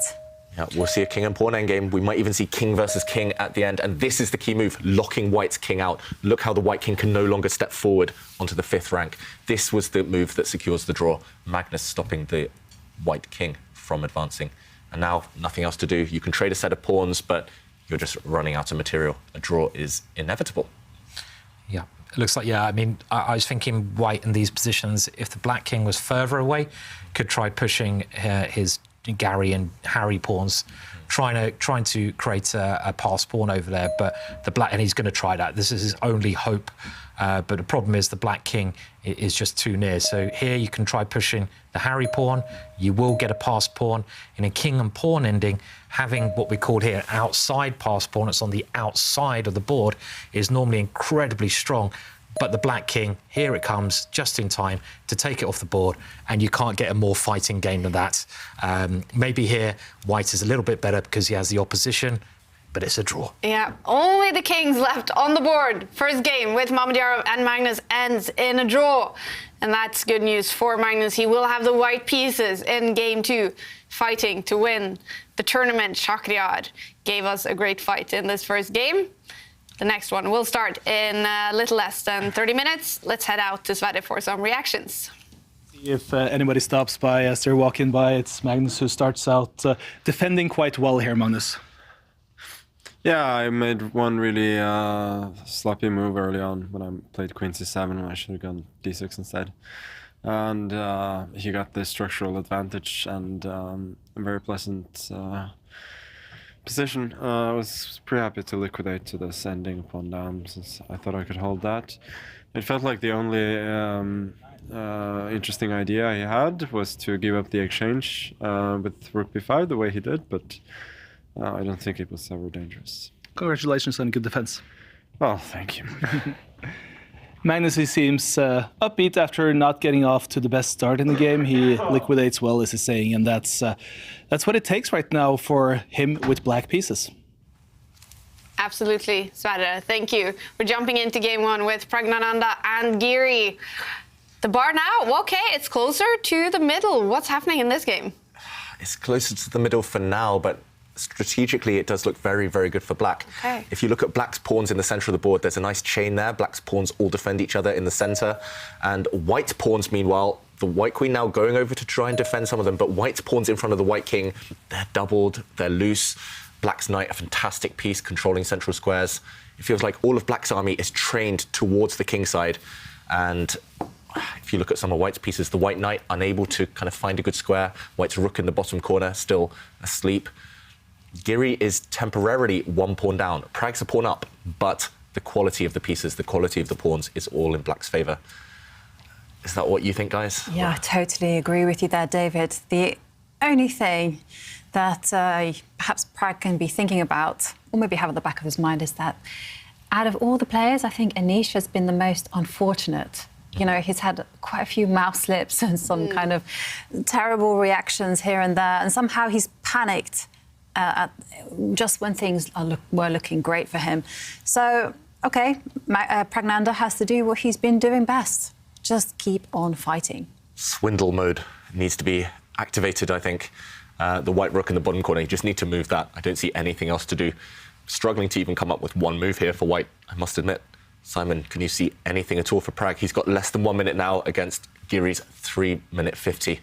Yeah, we'll see a king and pawn endgame. We might even see king versus king at the end. And this is the key move, locking White's king out. Look how the white king can no longer step forward onto the 5th rank. This was the move that secures the draw. Magnus stopping the white king from advancing. And now nothing else to do. You can trade a set of pawns, but you're just running out of material. A draw is inevitable. Yeah, it looks like, I mean, I was thinking White in these positions, if the black king was further away, could try pushing his Gary and Harry pawns, trying to create a pass pawn over there, but the black, and he's going to try that. This is his only hope. But the problem is the black king is just too near. So here you can try pushing the Harry pawn. You will get a pass pawn. In a king and pawn ending, having what we call here outside pass pawn, it's on the outside of the board, is normally incredibly strong. But the black king, here it comes, just in time to take it off the board, and you can't get a more fighting game than that. Maybe here, White is a little bit better because he has the opposition, but it's a draw. Yeah, only the kings left on the board. First game with Mamedyarov and Magnus ends in a draw. And that's good news for Magnus. He will have the white pieces in game 2, fighting to win the tournament. Shakhriyar gave us a great fight in this first game. The next one will start in a little less than 30 minutes. Let's head out to Sverige for some reactions. If anybody stops by as they're walking by, it's Magnus who starts out defending quite well here, Magnus. Yeah, I made one really sloppy move early on when I played queen c7 when I should have gone d6 instead. And he got the structural advantage and a very pleasant position. I was pretty happy to liquidate to this ending pawn down since I thought I could hold that. It felt like the only interesting idea he had was to give up the exchange with rook b5 the way he did, but I don't think it was ever dangerous. Congratulations on good defense. Oh, thank you. Magnus, he seems upbeat after not getting off to the best start in the game. He liquidates well, as he's saying, and that's what it takes right now for him with black pieces. Absolutely, Sverige. Thank you. We're jumping into game 1 with Praggnanandhaa-Giri. The bar now, okay, it's closer to the middle. What's happening in this game? It's closer to the middle for now, but strategically, it does look very, very good for black. Okay. If you look at black's pawns in the center of the board, there's a nice chain there. Black's pawns all defend each other in the center. And white's pawns, meanwhile, the white queen now going over to try and defend some of them, but white's pawns in front of the white king, they're doubled, they're loose. Black's knight, a fantastic piece, controlling central squares. It feels like all of black's army is trained towards the king side. And if you look at some of white's pieces, the white knight unable to kind of find a good square. White's rook in the bottom corner, still asleep. Giri is temporarily 1 pawn down. Prag's a pawn up, but the quality of the pieces, the quality of the pawns is all in black's favour. Is that what you think, guys? Yeah, I totally agree with you there, David. The only thing that perhaps Pragg can be thinking about, or maybe have at the back of his mind, is that out of all the players, I think Anish has been the most unfortunate. You know, he's had quite a few mouse slips and some kind of terrible reactions here and there, and somehow he's panicked just when things were looking great for him. So, OK, Praggnanandhaa has to do what he's been doing best. Just keep on fighting. swindle mode needs to be activated, I think. The white rook in the bottom corner, you just need to move that. I don't see anything else to do. Struggling to even come up with one move here for white, I must admit. Simon, can you see anything at all for Pragg? He's got less than 1 minute now against Giri's 3-minute 50.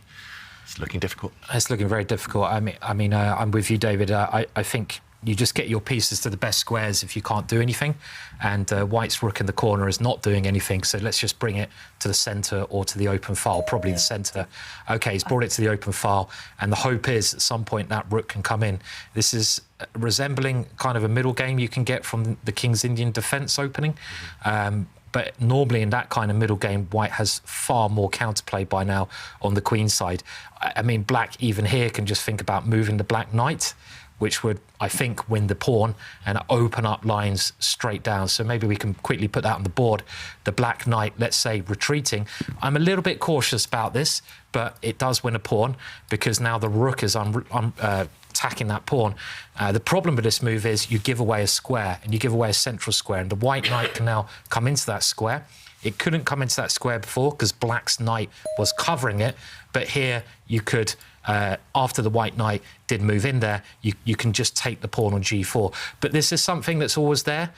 It's looking difficult. It's looking very difficult. I'm with you, David. I think you just get your pieces to the best squares if you can't do anything. And White's rook in the corner is not doing anything, so let's just bring it to the centre or to the open file, probably the centre. OK, he's brought it to the open file, and the hope is at some point that rook can come in. This is resembling kind of a middle game you can get from the King's Indian defence opening. But normally in that kind of middle game, White has far more counterplay by now on the queen side. I mean, Black even here can just think about moving the Black knight, which would, I think, win the pawn and open up lines straight down. So maybe we can quickly put that on the board. The Black knight, let's say, retreating. I'm a little bit cautious about this, but it does win a pawn because now the rook is attacking that pawn. The problem with this move is you give away a square, and you give away a central square, and the white knight can now come into that square. It couldn't come into that square before because Black's knight was covering it, but here you could, after the white knight did move in there, you can just take the pawn on g4. But this is something that's always there.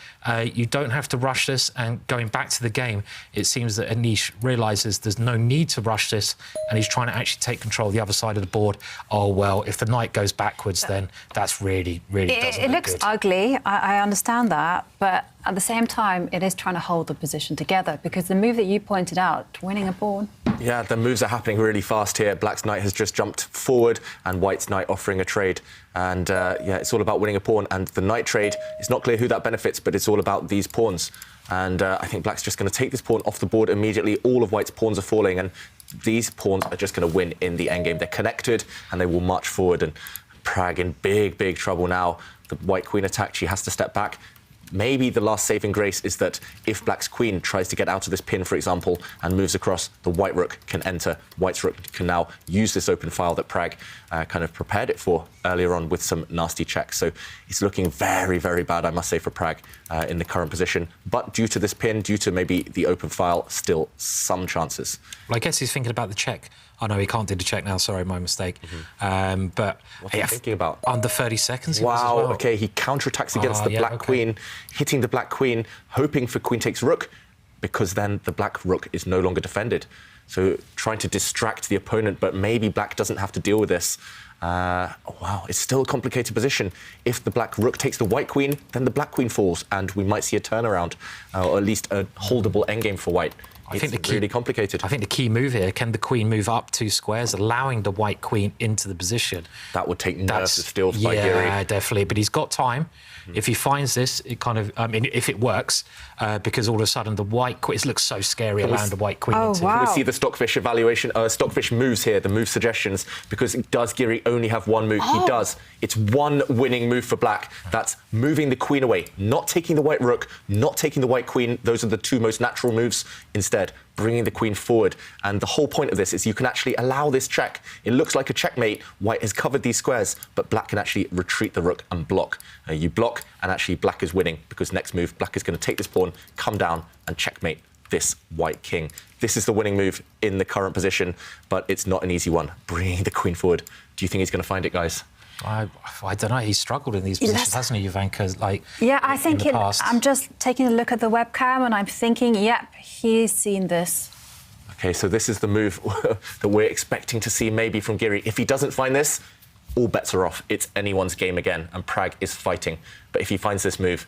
You don't have to rush this, and going back to the game, it seems that Anish realises there's no need to rush this, and he's trying to actually take control of the other side of the board. Oh, well, if the knight goes backwards, then that's really doesn't It look looks good. ugly, I understand that, but at the same time, it is trying to hold the position together, because the move that you pointed out, winning a pawn. Yeah, the moves are happening really fast here. Black's knight has just jumped forward and White's knight offering a trade. And yeah, it's all about winning a pawn. And the knight trade, it's not clear who that benefits, but it's all about these pawns. And I think Black's just going to take this pawn off the board immediately. All of White's pawns are falling, and these pawns are just going to win in the endgame. They're connected and they will march forward. And Pragg in big trouble now. The white queen attack, she has to step back. Maybe the last saving grace is that if Black's queen tries to get out of this pin, for example, and moves across, the white rook can enter. White's rook can now use this open file that Pragg kind of prepared it for earlier on with some nasty checks. So it's looking very bad, I must say, for Pragg in the current position. But due to this pin, due to maybe the open file, still some chances. Well, I guess he's thinking about the check. Oh, no, he can't do the check now. Sorry, my mistake. But what's he thinking about? Under 30 seconds. Wow, well. OK, he counterattacks against the black queen, hitting the black queen, hoping for queen takes rook, because then the black rook is no longer defended. So trying to distract the opponent, but maybe Black doesn't have to deal with this. Wow, it's still a complicated position. If the black rook takes the white queen, then the black queen falls, and we might see a turnaround, or at least a holdable endgame for white. I think it's really complicated. I think the key move here, can the queen move up 2 squares, allowing the white queen into the position? That would take nerves of steel by Giri. Yeah, definitely. But he's got time. If he finds this, it kind of, I mean, if it works, because all of a sudden the white queen, it looks so scary allowing the white queen into. Can we see the Stockfish evaluation, Stockfish moves here, the move suggestions, because does Giri only have one move? He does. It's one winning move for Black. That's moving the queen away, not taking the white rook, not taking the white queen. Those are the 2 most natural moves. Instead, bringing the queen forward. And the whole point of this is you can actually allow this check. It looks like a checkmate. White has covered these squares, but Black can actually retreat the rook and block. You block, and actually Black is winning, because next move, Black is going to take this pawn, come down, and checkmate this white king. This is the winning move in the current position, but it's not an easy one. Bringing the queen forward. Do you think he's going to find it, guys? I don't know. He's struggled in these positions, hasn't he, Ivanka? Like, yeah, I think in the past. I'm just taking a look at the webcam, and I'm thinking, yep, he's seen this. OK, so this is the move that we're expecting to see maybe from Giri. If he doesn't find this, all bets are off. It's anyone's game again, and Pragg is fighting. But if he finds this move,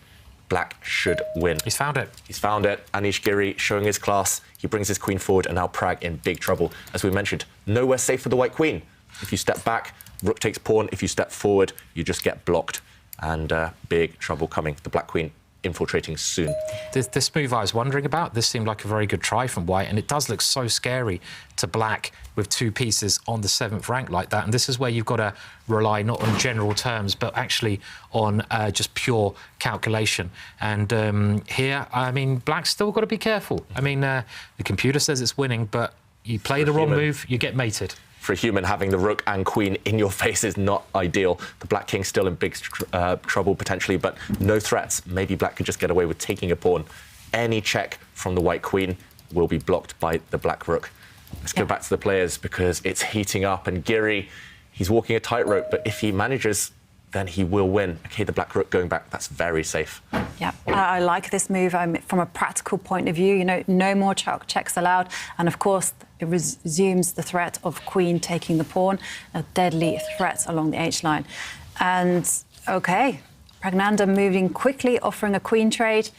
Black should win. He's found it. He's found it. Anish Giri showing his class. He brings his queen forward, and now Pragg in big trouble. As we mentioned, nowhere safe for the white queen. If you step back, rook takes pawn. If you step forward, you just get blocked. And big trouble coming. The black queen infiltrating soon. This move I was wondering about, this seemed like a very good try from White, and it does look so scary to Black with 2 pieces on the 7th rank like that. And this is where you've got to rely not on general terms, but actually on just pure calculation. And here, I mean, Black's still got to be careful. I mean, the computer says it's winning, but you play the wrong move, you get mated. For a human, having the rook and queen in your face is not ideal. The black king's still in big trouble, potentially, but no threats. Maybe Black could just get away with taking a pawn. Any check from the white queen will be blocked by the black rook. Let's go back to the players because it's heating up, and Giri, he's walking a tightrope, but if he manages, then he will win. Okay, the black rook going back, that's very safe. Yeah, I like this move. From a practical point of view, you know, no more checks allowed. And of course, it resumes the threat of queen taking the pawn, a deadly threat along the H-line. And, OK, Praggnanandhaa moving quickly, offering a queen trade.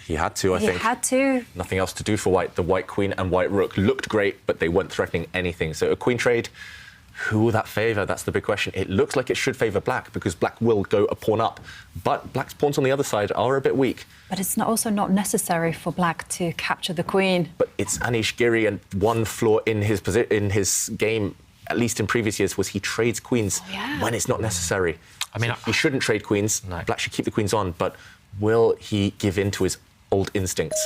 He had to, I think. He had to. Nothing else to do for white. The white queen and white rook looked great, but they weren't threatening anything. So a queen trade, who will that favour? That's the big question. It looks like it should favour black because black will go a pawn up. But black's pawns on the other side are a bit weak. But it's also not necessary for black to capture the queen. But it's Anish Giri, and one flaw in his game, at least in previous years, was he trades queens when it's not necessary. I mean, he shouldn't trade queens. No. Black should keep the queens on, but will he give in to his old instincts?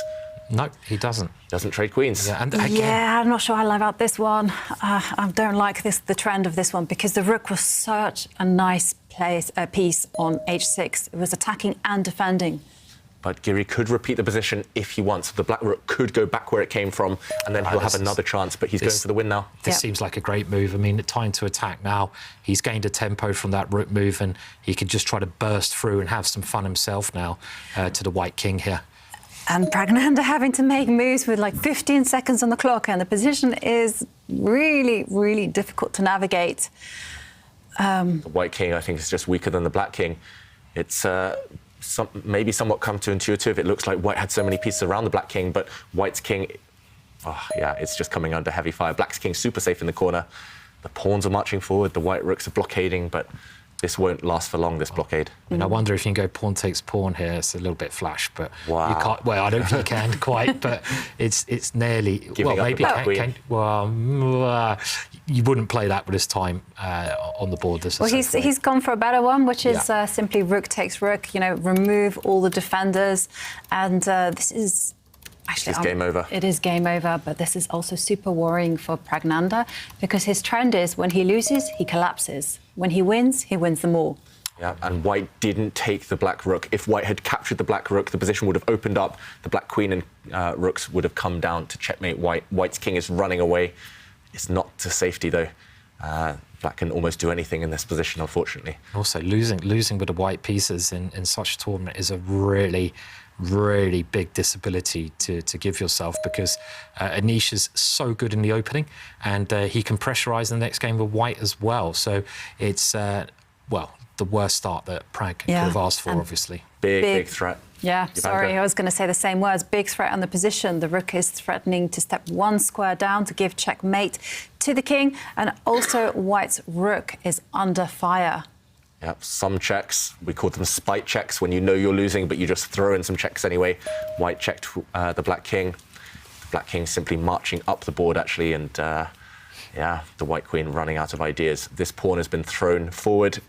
No, he doesn't. He doesn't trade queens. Yeah, and again, yeah, I'm not sure I like about this one. I don't like the trend of this one, because the rook was such a nice piece on h6. It was attacking and defending. But Giri could repeat the position if he wants. The black rook could go back where it came from, and then he'll have another chance, but he's going for the win now. This seems like a great move. I mean, time to attack now. He's gained a tempo from that rook move, and he could just try to burst through and have some fun himself now to the white king here. And Praggnanandhaa having to make moves with like 15 seconds on the clock, and the position is really, really difficult to navigate. The white king, I think, is just weaker than the black king. It's maybe somewhat counterintuitive. It looks like white had so many pieces around the black king, but white's king, it's just coming under heavy fire. Black's king super safe in the corner. The pawns are marching forward. The white rooks are blockading, but this won't last for long, this blockade. I mean, I wonder if you can go pawn takes pawn here. It's a little bit flash, but you can't. Well, I don't think you can quite, but it's nearly. Giving well, up maybe you wouldn't play that with his time on the board. Well, he's gone for a better one, which is simply rook takes rook. You know, remove all the defenders, and this is. Actually, it's game over. It is game over, but this is also super worrying for Praggnanandhaa, because his trend is when he loses, he collapses. When he wins them all. Yeah, and white didn't take the black rook. If white had captured the black rook, the position would have opened up. The black queen and rooks would have come down to checkmate white. White's king is running away. It's not to safety, though. Black can almost do anything in this position, unfortunately. Also, losing with the white pieces in such a tournament is a really big disability to give yourself, because Anish is so good in the opening, and he can pressurise the next game with white as well. So it's, the worst start that Pragg could have asked for, obviously. Big threat. Yeah, sorry, I was going to say the same words. Big threat on the position. The rook is threatening to step one square down to give checkmate to the king, and also white's rook is under fire. Yep, some checks, we call them spite checks, when you know you're losing, but you just throw in some checks anyway. White checked the black king. The black king simply marching up the board, actually, and the white queen running out of ideas. This pawn has been thrown forward,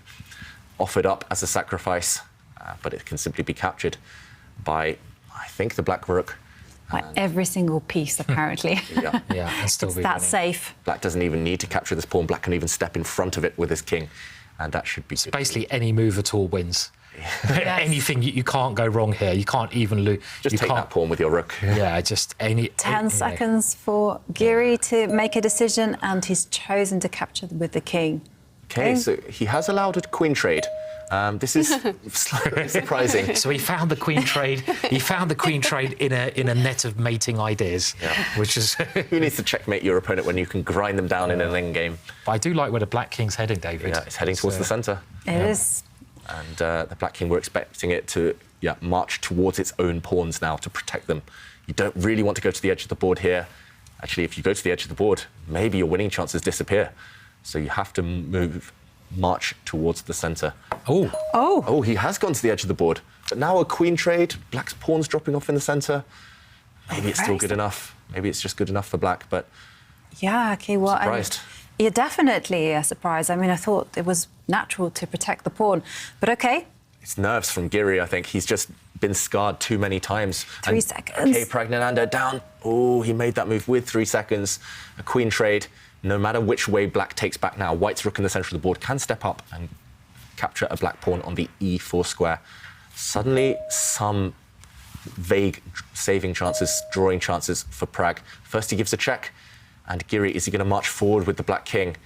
offered up as a sacrifice, but it can simply be captured by, I think, the black rook. By every single piece, apparently. And still it's be that winning. safe. Black doesn't even need to capture this pawn. Black can even step in front of it with his king. And that should be good. Basically, any move at all wins. Anything, you can't go wrong here. You can't even lose. Just take that pawn with your rook. Yeah, just any... 10 seconds for Giri to make a decision, and he's chosen to capture with the king. OK, so he has allowed a queen trade. This is slightly surprising. So he found the queen trade. He found the queen trade in a net of mating ideas, which is who needs to checkmate your opponent when you can grind them down in an end game? But I do like where the black king's heading, David. Yeah, it's heading towards the centre. It is. And the black king, we're expecting it to march towards its own pawns now to protect them. You don't really want to go to the edge of the board here. Actually, if you go to the edge of the board, maybe your winning chances disappear. So you have to march towards the centre. Oh, he has gone to the edge of the board. But now a queen trade, black's pawns dropping off in the centre. Maybe it's still good enough. Maybe it's just good enough for black, but... Yeah, OK, well... Surprised. Yeah, definitely a surprise. I mean, I thought it was natural to protect the pawn, but OK. It's nerves from Giri, I think. He's just been scarred too many times. 3 seconds. OK, Praggnanandhaa down. Oh, he made that move with 3 seconds. A queen trade. No matter which way black takes back now, white's rook in the centre of the board can step up and capture a black pawn on the e4 square. Suddenly, some vague saving chances, drawing chances for Pragg. First, he gives a check. And Giri, is he going to march forward with the Black King?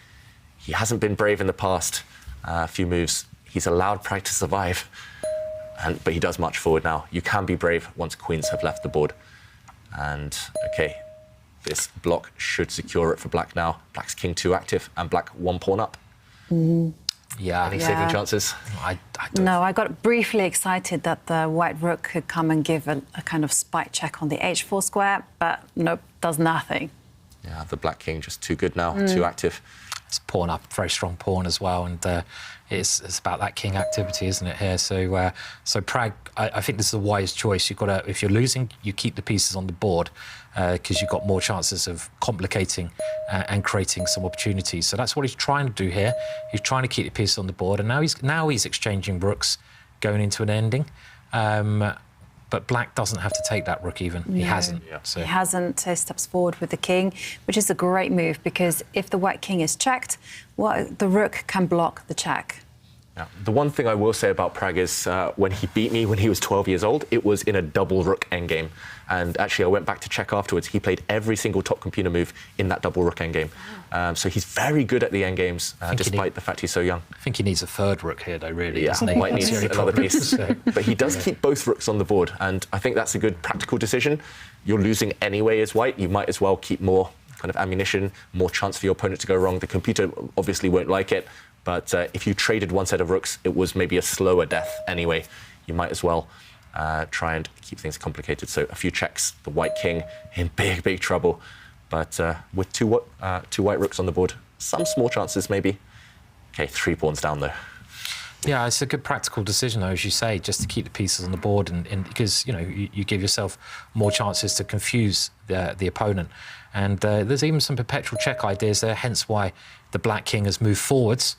He hasn't been brave in the past few moves. He's allowed Pragg to survive, but he does march forward now. You can be brave once queens have left the board. And, OK, this block should secure it for Black now. Black's King 2 active and Black 1 pawn up. Yeah. Any saving chances? I don't. No, I got briefly excited that the white rook could come and give a kind of spike check on the h4 square, but nope, does nothing. Yeah, the Black King just too good now, too active. It's pawn up, very strong pawn as well, and it's about that king activity, isn't it, here? So so Pragg, I think this is a wise choice. You've got to, if you're losing, you keep the pieces on the board because you've got more chances of complicating and creating some opportunities. So that's what he's trying to do here. He's trying to keep the pieces on the board, and now he's exchanging rooks going into an ending. But Black doesn't have to take that rook even. He hasn't. Yeah. So. He hasn't. He steps forward with the king, which is a great move because if the white king is checked, the rook can block the check. Yeah. The one thing I will say about Pragg is when he beat me when he was 12 years old, it was in a double rook endgame. And actually, I went back to check afterwards. He played every single top computer move in that double rook endgame. So he's very good at the endgames, despite the fact he's so young. I think he needs a third rook here, though, really. Yeah, he might need another piece. But he does keep both rooks on the board, and I think that's a good practical decision. You're losing anyway as white. You might as well keep more kind of ammunition, more chance for your opponent to go wrong. The computer obviously won't like it, but if you traded one set of rooks, it was maybe a slower death anyway. You might as well try and keep things complicated. So a few checks, the white king in big, big trouble. But with two white rooks on the board, some small chances maybe. OK, 3 pawns down though. Yeah, it's a good practical decision, though, as you say, just to keep the pieces on the board, and because you give yourself more chances to confuse the opponent. And there's even some perpetual check ideas there, hence why the Black King has moved forwards,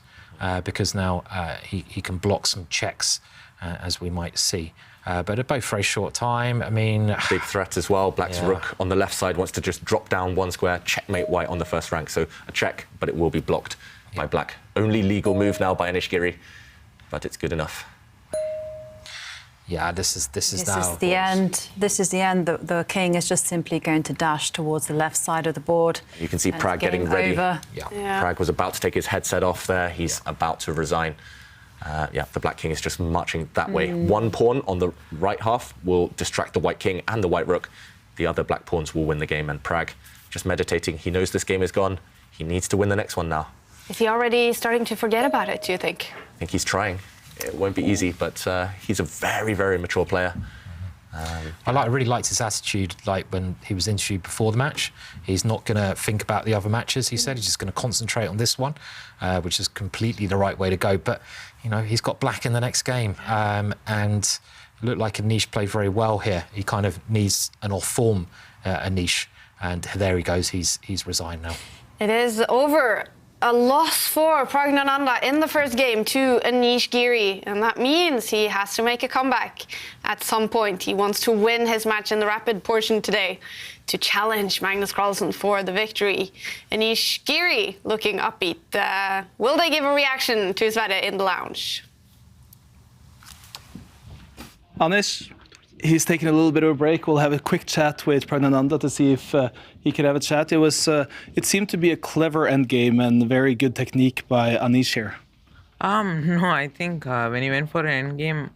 because now he can block some checks, as we might see. But at both very short time, I mean... Big threat as well. Black's rook on the left side wants to just drop down 1 square, checkmate white on the first rank. So a check, but it will be blocked by Black. Only legal move now by Jan-Krzysztof, but it's good enough. Yeah, this is the end. This is the end. The king is just simply going to dash towards the left side of the board. You can see Pragg getting ready. Over. Yeah. Pragg was about to take his headset off there. He's about to resign. The Black King is just marching that way. 1 pawn on the right half will distract the white king and the white rook. The other black pawns will win the game, and Pragg just meditating. He knows this game is gone. He needs to win the next one now. Is he already starting to forget about it, do you think? I think he's trying. It won't be easy, but he's a very, very mature player. I really liked his attitude, like when he was interviewed before the match. He's not going to think about the other matches, he said. He's just going to concentrate on this one, which is completely the right way to go. But, he's got Black in the next game, and it looked like Anish played very well here. He kind of needs an off-form Anish, and there he goes. He's resigned now. It is over. A loss for Praggnanandhaa in the first game to Jan-Krzysztof, and that means he has to make a comeback at some point. He wants to win his match in the rapid portion today to challenge Magnus-Carlsen for the victory. Jan-Krzysztof looking upbeat. Will they give a reaction to Sverre in the lounge? Anish, he's taking a little bit of a break. We'll have a quick chat with Praggnanandhaa to see if he could have a chat. It seemed to be a clever endgame and very good technique by Anish here. No, I think when he went for an endgame,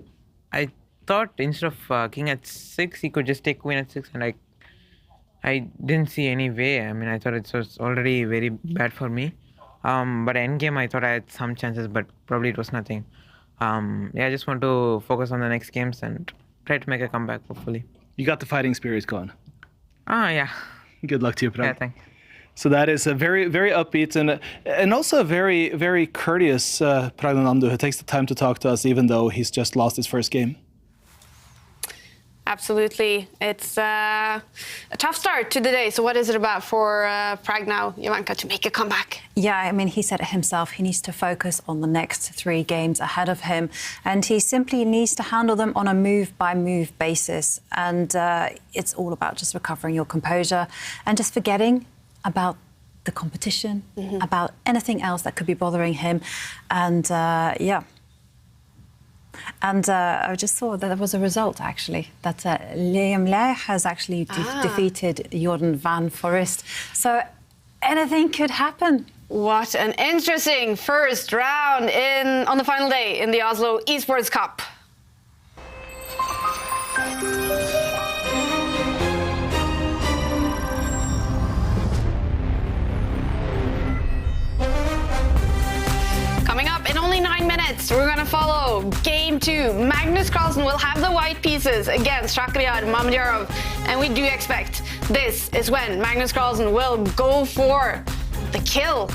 I thought instead of king at 6, he could just take queen at 6, and I didn't see any way. I mean, I thought it was already very bad for me. But endgame, I thought I had some chances, but probably it was nothing. I just want to focus on the next games and try to make a comeback, hopefully. You got the fighting spirit going. Yeah. Good luck to you, Pragg. Yeah, thanks. So that is a very, very upbeat and also a very, very courteous Praggnanandhaa who takes the time to talk to us, even though he's just lost his first game. Absolutely. It's a tough start to the day. So what is it about for Pragg now, Jovanka, to make a comeback? Yeah, I mean, he said it himself. He needs to focus on the next 3 games ahead of him. And he simply needs to handle them on a move-by-move basis. And it's all about just recovering your composure and just forgetting about the competition, about anything else that could be bothering him. And, And I just saw that there was a result, actually, that Liam Le has actually defeated Jordan van Forest. So anything could happen. What an interesting first round on the final day in the Oslo Esports Cup. Coming up in only 9 minutes, we're going to follow Game 2. Magnus-Carlsen will have the white pieces against Mamedyarov, and we do expect this is when Magnus-Carlsen will go for the kill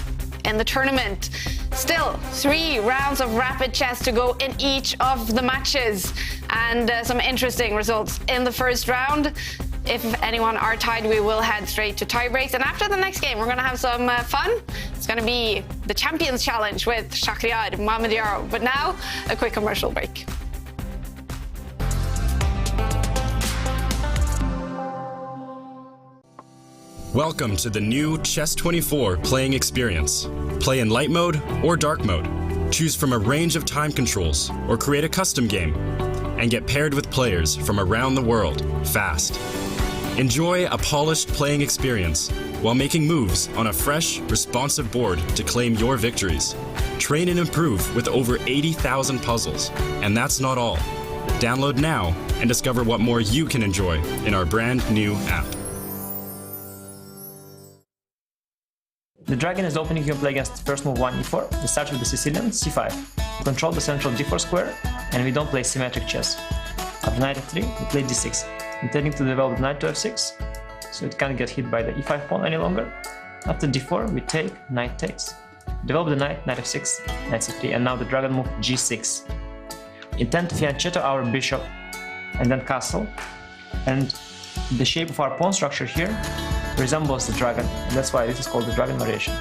in the tournament. Still, 3 rounds of rapid chess to go in each of the matches, and some interesting results in the first round. If anyone are tied, we will head straight to tie breaks. And after the next game, we're going to have some fun. It's going to be the Champions Challenge with Mamedyarov. But now, a quick commercial break. Welcome to the new Chess24 playing experience. Play in light mode or dark mode. Choose from a range of time controls or create a custom game. And get paired with players from around the world fast. Enjoy a polished playing experience while making moves on a fresh, responsive board to claim your victories. Train and improve with over 80,000 puzzles. And that's not all. Download now and discover what more you can enjoy in our brand new app. The dragon is opening. You can play against first move 1 e4. The start with the Sicilian c5. Control the central d4 square, and we don't play symmetric chess. After knight f3, we play d6, intending to develop the knight to f6, so it can't get hit by the e5 pawn any longer. After d4, we take, knight takes. Develop the knight, knight f6, knight c3, and now the dragon move g6. Intend to fianchetto our bishop, and then castle, and the shape of our pawn structure here resembles the dragon, and that's why this is called the dragon variation.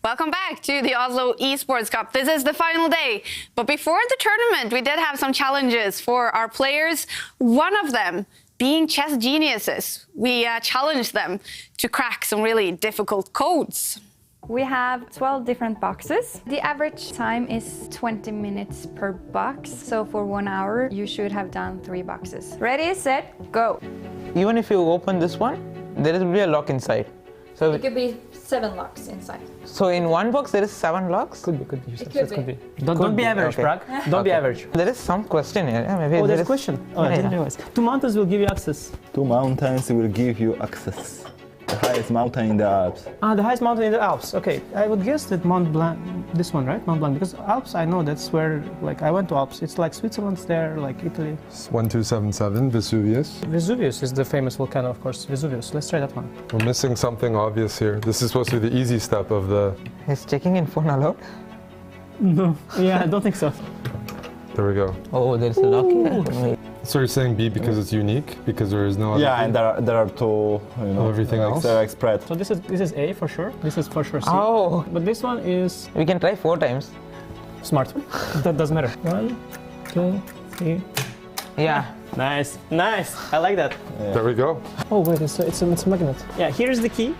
Welcome back to the Oslo Esports Cup. This is the final day. But before the tournament, we did have some challenges for our players. One of them being chess geniuses. We challenged them to crack some really difficult codes. We have 12 different boxes. The average time is 20 minutes per box. So for 1 hour, you should have done 3 boxes. Ready, set, go. Even if you open this one, there will be a lock inside. So It could be 7 locks inside. So in one box there is 7 locks? Could be. It could be. Don't be average, okay. Pragg. Don't be average. There is some question here. Yeah, maybe there's a question. Oh, I didn't realize. 2 mountains will give you access. 2 mountains will give you access. The highest mountain in the Alps. Ah, the highest mountain in the Alps. Okay, I would guess that Mont Blanc, this one, right? Mont Blanc, because Alps, I know that's where, like, I went to Alps. It's like Switzerland's there, like Italy. It's 1277, Vesuvius. Vesuvius is the famous volcano, of course. Vesuvius. Let's try that one. We're missing something obvious here. This is supposed to be the easy step of the... Is checking in phone allowed? No. Yeah, I don't think so. There we go. Oh, there's a lock here. So you're saying B because it's unique, because there is no other. Yeah, and there are 2, everything else. Spread. So this is A for sure. This is for sure C. Oh. But this one is. We can try 4 times. Smart. That doesn't matter. 1, 2, 3. Yeah. Nice. I like that. Yeah. There we go. Oh wait, it's a magnet. Yeah, here's the key.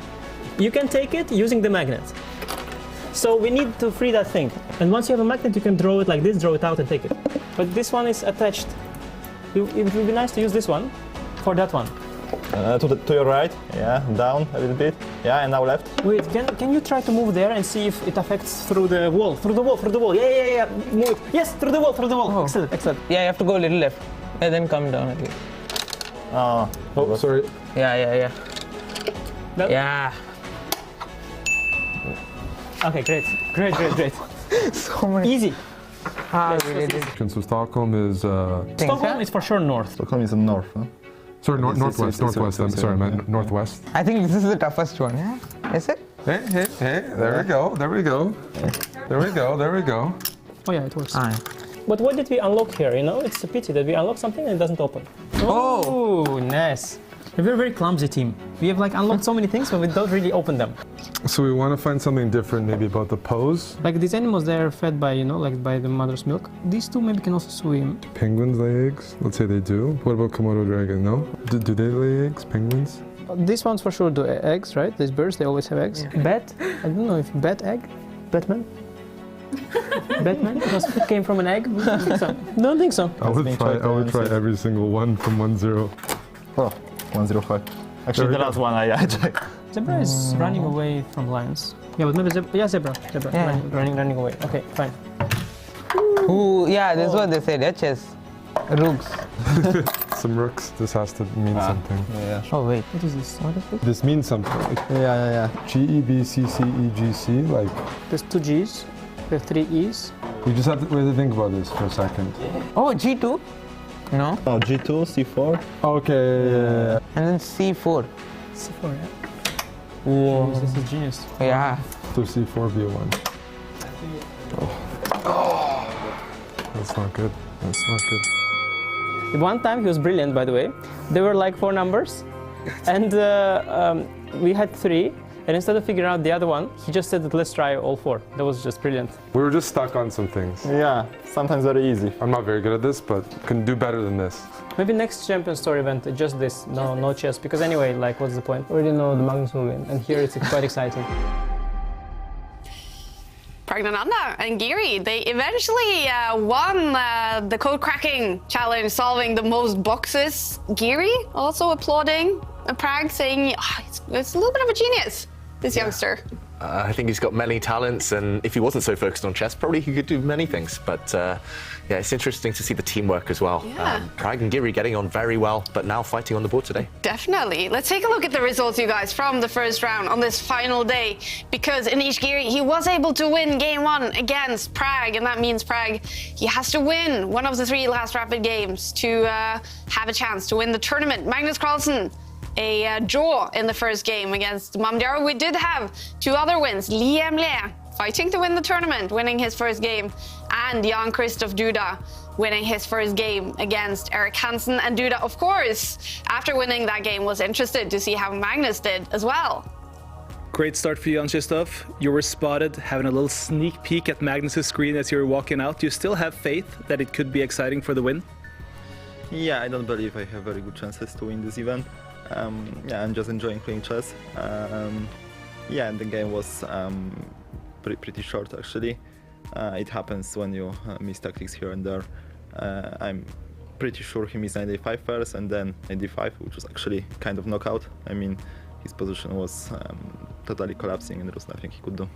You can take it using the magnet. So we need to free that thing. And once you have a magnet, you can draw it like this, draw it out and take it. But this one is attached. It would be nice to use this one for that one. To your right, yeah, down a little bit, yeah, and now left. Wait, can you try to move there and see if it affects through the wall? Through the wall, yeah, move it. Yes, through the wall. Oh. Excellent. Yeah, you have to go a little left, and then come down again. Oh, sorry. Yeah. No? Yeah. Okay, great. So many. Easy. So Stockholm is... Stockholm is for sure north. Stockholm is in north, huh? Sorry, northwest. Sorry, I meant northwest. I think this is the toughest one, yeah? Is it? Hey, there we go. Oh yeah, it works. But what did we unlock here, It's a pity that we unlock something and it doesn't open. Oh, nice. We're a very clumsy team. We have like unlocked so many things, but we don't really open them. So we want to find something different, maybe about the pose. Like these animals, they're fed by, like by the mother's milk. These two maybe can also swim. Penguins lay eggs? Let's say they do. What about Komodo dragon? No? Do they lay eggs? Penguins? These ones for sure do eggs, right? These birds, they always have eggs. Yeah. Bat? I don't know if bat egg? Batman? Batman? Because it came from an egg? Don't think so. Don't think so. I would try every single one from 1-0. Oh, 105. Actually, the last one I checked. Zebra is running away from lions. Yeah, but maybe zebra. Yeah, zebra. Yeah. Running away. Okay, fine. Ooh, yeah, that's what they said. Chess. Rooks. Some rooks. This has to mean something. Yeah. Oh wait. What is this? What is this? This means something. Like Yeah. G-E-B-C-C-E-G-C. Like. There's 2 G's. We have 3 E's. You just have to really think about this for a second. Oh, G2? No. Oh, G2, C4. Okay. Yeah. And then C4. C4, yeah. Whoa. This is genius. Yeah. So C4 V1. Oh. That's not good. That's not good. One time he was brilliant, by the way. There were like 4 numbers, and we had 3. And instead of figuring out the other one, he just said that let's try all 4. That was just brilliant. We were just stuck on some things. Yeah, sometimes very easy. I'm not very good at this, but can do better than this. Maybe next Champions Tour event, just this, no chess, because anyway, like, what's the point? We already know the Magnus will win, and here it's quite exciting. Praggnanandhaa-Giri, they eventually won the code cracking challenge, solving the most boxes. Giri also applauding Pragg, saying it's a little bit of a genius, this youngster. I think he's got many talents, and if he wasn't so focused on chess, probably he could do many things. But yeah, it's interesting to see the teamwork as well. Yeah. Pragg and Giri getting on very well, but now fighting on the board today. Definitely. Let's take a look at the results, you guys, from the first round on this final day, because Anish Giri, he was able to win game 1 against Pragg, and that means Pragg, he has to win one of the 3 last rapid games to have a chance to win the tournament. Magnus-Carlsen, a draw in the first game against Mamedyarov. We did have 2 other wins. Liam Le fighting to win the tournament, winning his first game, and Jan-Krzysztof Duda winning his first game against Erik Hansen. And Duda, of course, after winning that game, was interested to see how Magnus did as well. Great start for you, Jan-Krzysztof. You were spotted having a little sneak peek at Magnus' screen as you were walking out. Do you still have faith that it could be exciting for the win? Yeah, I don't believe I have very good chances to win this event. Yeah, I'm just enjoying playing chess. Yeah, and the game was pretty short actually. It happens when you miss tactics here and there. I'm pretty sure he missed knight a5 first and then knight d5, which was actually kind of knockout. I mean, his position was totally collapsing and there was nothing he could do.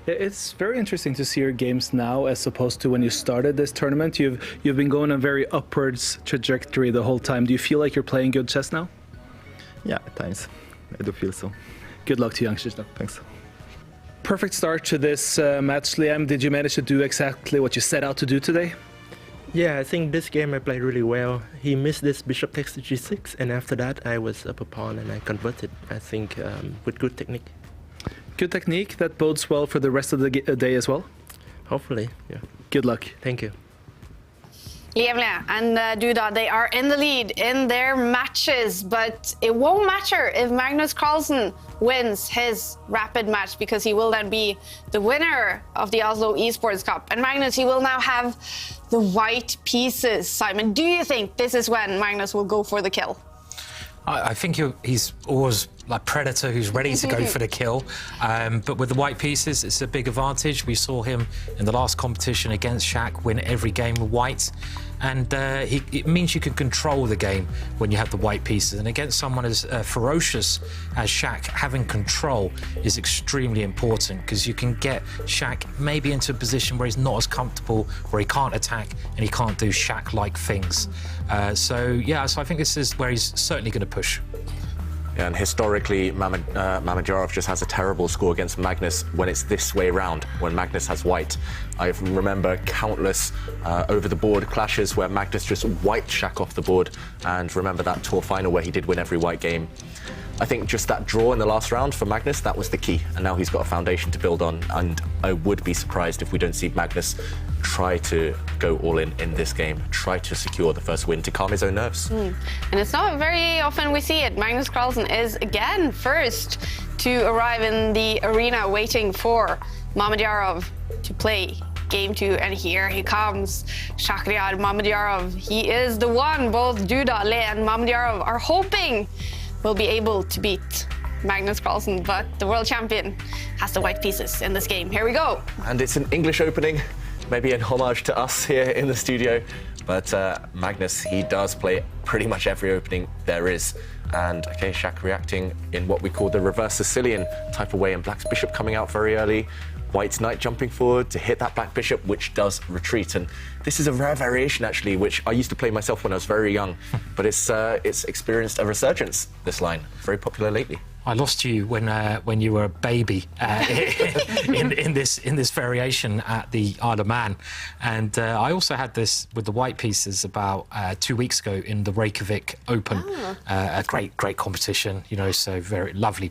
It's very interesting to see your games now as opposed to when you started this tournament. You've been going on a very upwards trajectory the whole time. Do you feel like you're playing good chess now? Yeah, at times. I do feel so. Good luck to you, Jan-Krzysztof. Thanks. Perfect start to this match, Liam. Did you manage to do exactly what you set out to do today? Yeah, I think this game I played really well. He missed this bishop takes to g6, and after that I was up a pawn and I converted, I think, with good technique. Good technique. That bodes well for the rest of the day as well? Hopefully, yeah. Good luck. Thank you. Liam Le and Duda, they are in the lead in their matches, but it won't matter if Magnus Carlsen wins his rapid match, because he will then be the winner of the Oslo Esports Cup. And Magnus, he will now have the white pieces. Simon, do you think this is when Magnus will go for the kill? I think he's always like Predator who's ready to go for the kill. But with the white pieces, it's a big advantage. We saw him in the last competition against Shaq win every game with white. And it means you can control the game when you have the white pieces. And against someone as ferocious as Shaq, having control is extremely important, because you can get Shaq maybe into a position where he's not as comfortable, where he can't attack and he can't do Shaq-like things. So I think this is where he's certainly going to push. Yeah, and historically, Mamedyarov just has a terrible score against Magnus when it's this way around, when Magnus has white. I remember countless over-the-board clashes where Magnus just wiped Shaq off the board, and remember that tour final where he did win every white game. I think just that draw in the last round for Magnus, that was the key. And now he's got a foundation to build on. And I would be surprised if we don't see Magnus try to go all in this game, try to secure the first win to calm his own nerves. And it's not very often we see it. Magnus Carlsen is again first to arrive in the arena, waiting for Mamedyarov to play game 2, and here he comes. Shakhriyar Mamedyarov, he is the one both Duda, Le and Mamedyarov are hoping will be able to beat Magnus Carlsen, but the world champion has the white pieces in this game. Here we go. And it's an English opening, maybe an homage to us here in the studio, but Magnus, he does play pretty much every opening there is. And okay, Shak reacting in what we call the reverse Sicilian type of way, and Black's bishop coming out very early. White's knight jumping forward to hit that black bishop, which does retreat. And this is a rare variation, actually, which I used to play myself when I was very young, but it's experienced a resurgence, this line. Very popular lately. I lost you when you were a baby in this variation at the Isle of Man, and I also had this with the white pieces about 2 weeks ago in the Reykjavik Open. A great competition, you know. So very lovely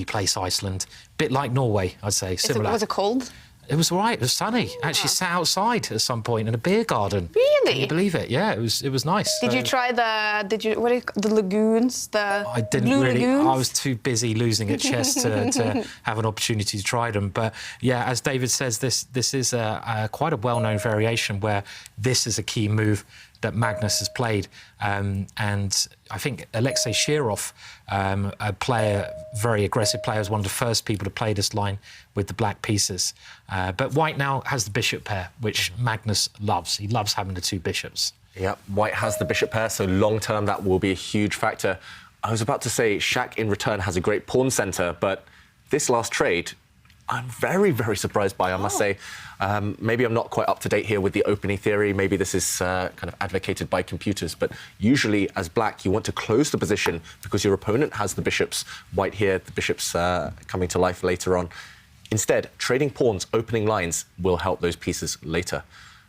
place, Iceland. Bit like Norway, I'd say. Similar. Was it cold? It was all right. It was sunny. Actually sat outside at some point in a beer garden. Really? Can you believe it? Yeah, it was nice. Did you try the lagoons? I didn't blue really. lagoons? I was too busy losing at chess to have an opportunity to try them. But yeah, as David says, this is quite a well-known variation where this is a key move that Magnus has played, and I think Alexei Shirov, a player, very aggressive player, was one of the first people to play this line with the black pieces. But White now has the bishop pair, which Magnus loves. He loves having the two bishops. Yeah, White has the bishop pair, so long-term that will be a huge factor. I was about to say Shak in return has a great pawn centre, but this last trade, I'm very, very surprised by, I must say. Maybe I'm not quite up to date here with the opening theory. Maybe this is kind of advocated by computers. But usually, as Black, you want to close the position because your opponent has the bishops. White here, the bishops coming to life later on. Instead, trading pawns, opening lines will help those pieces later.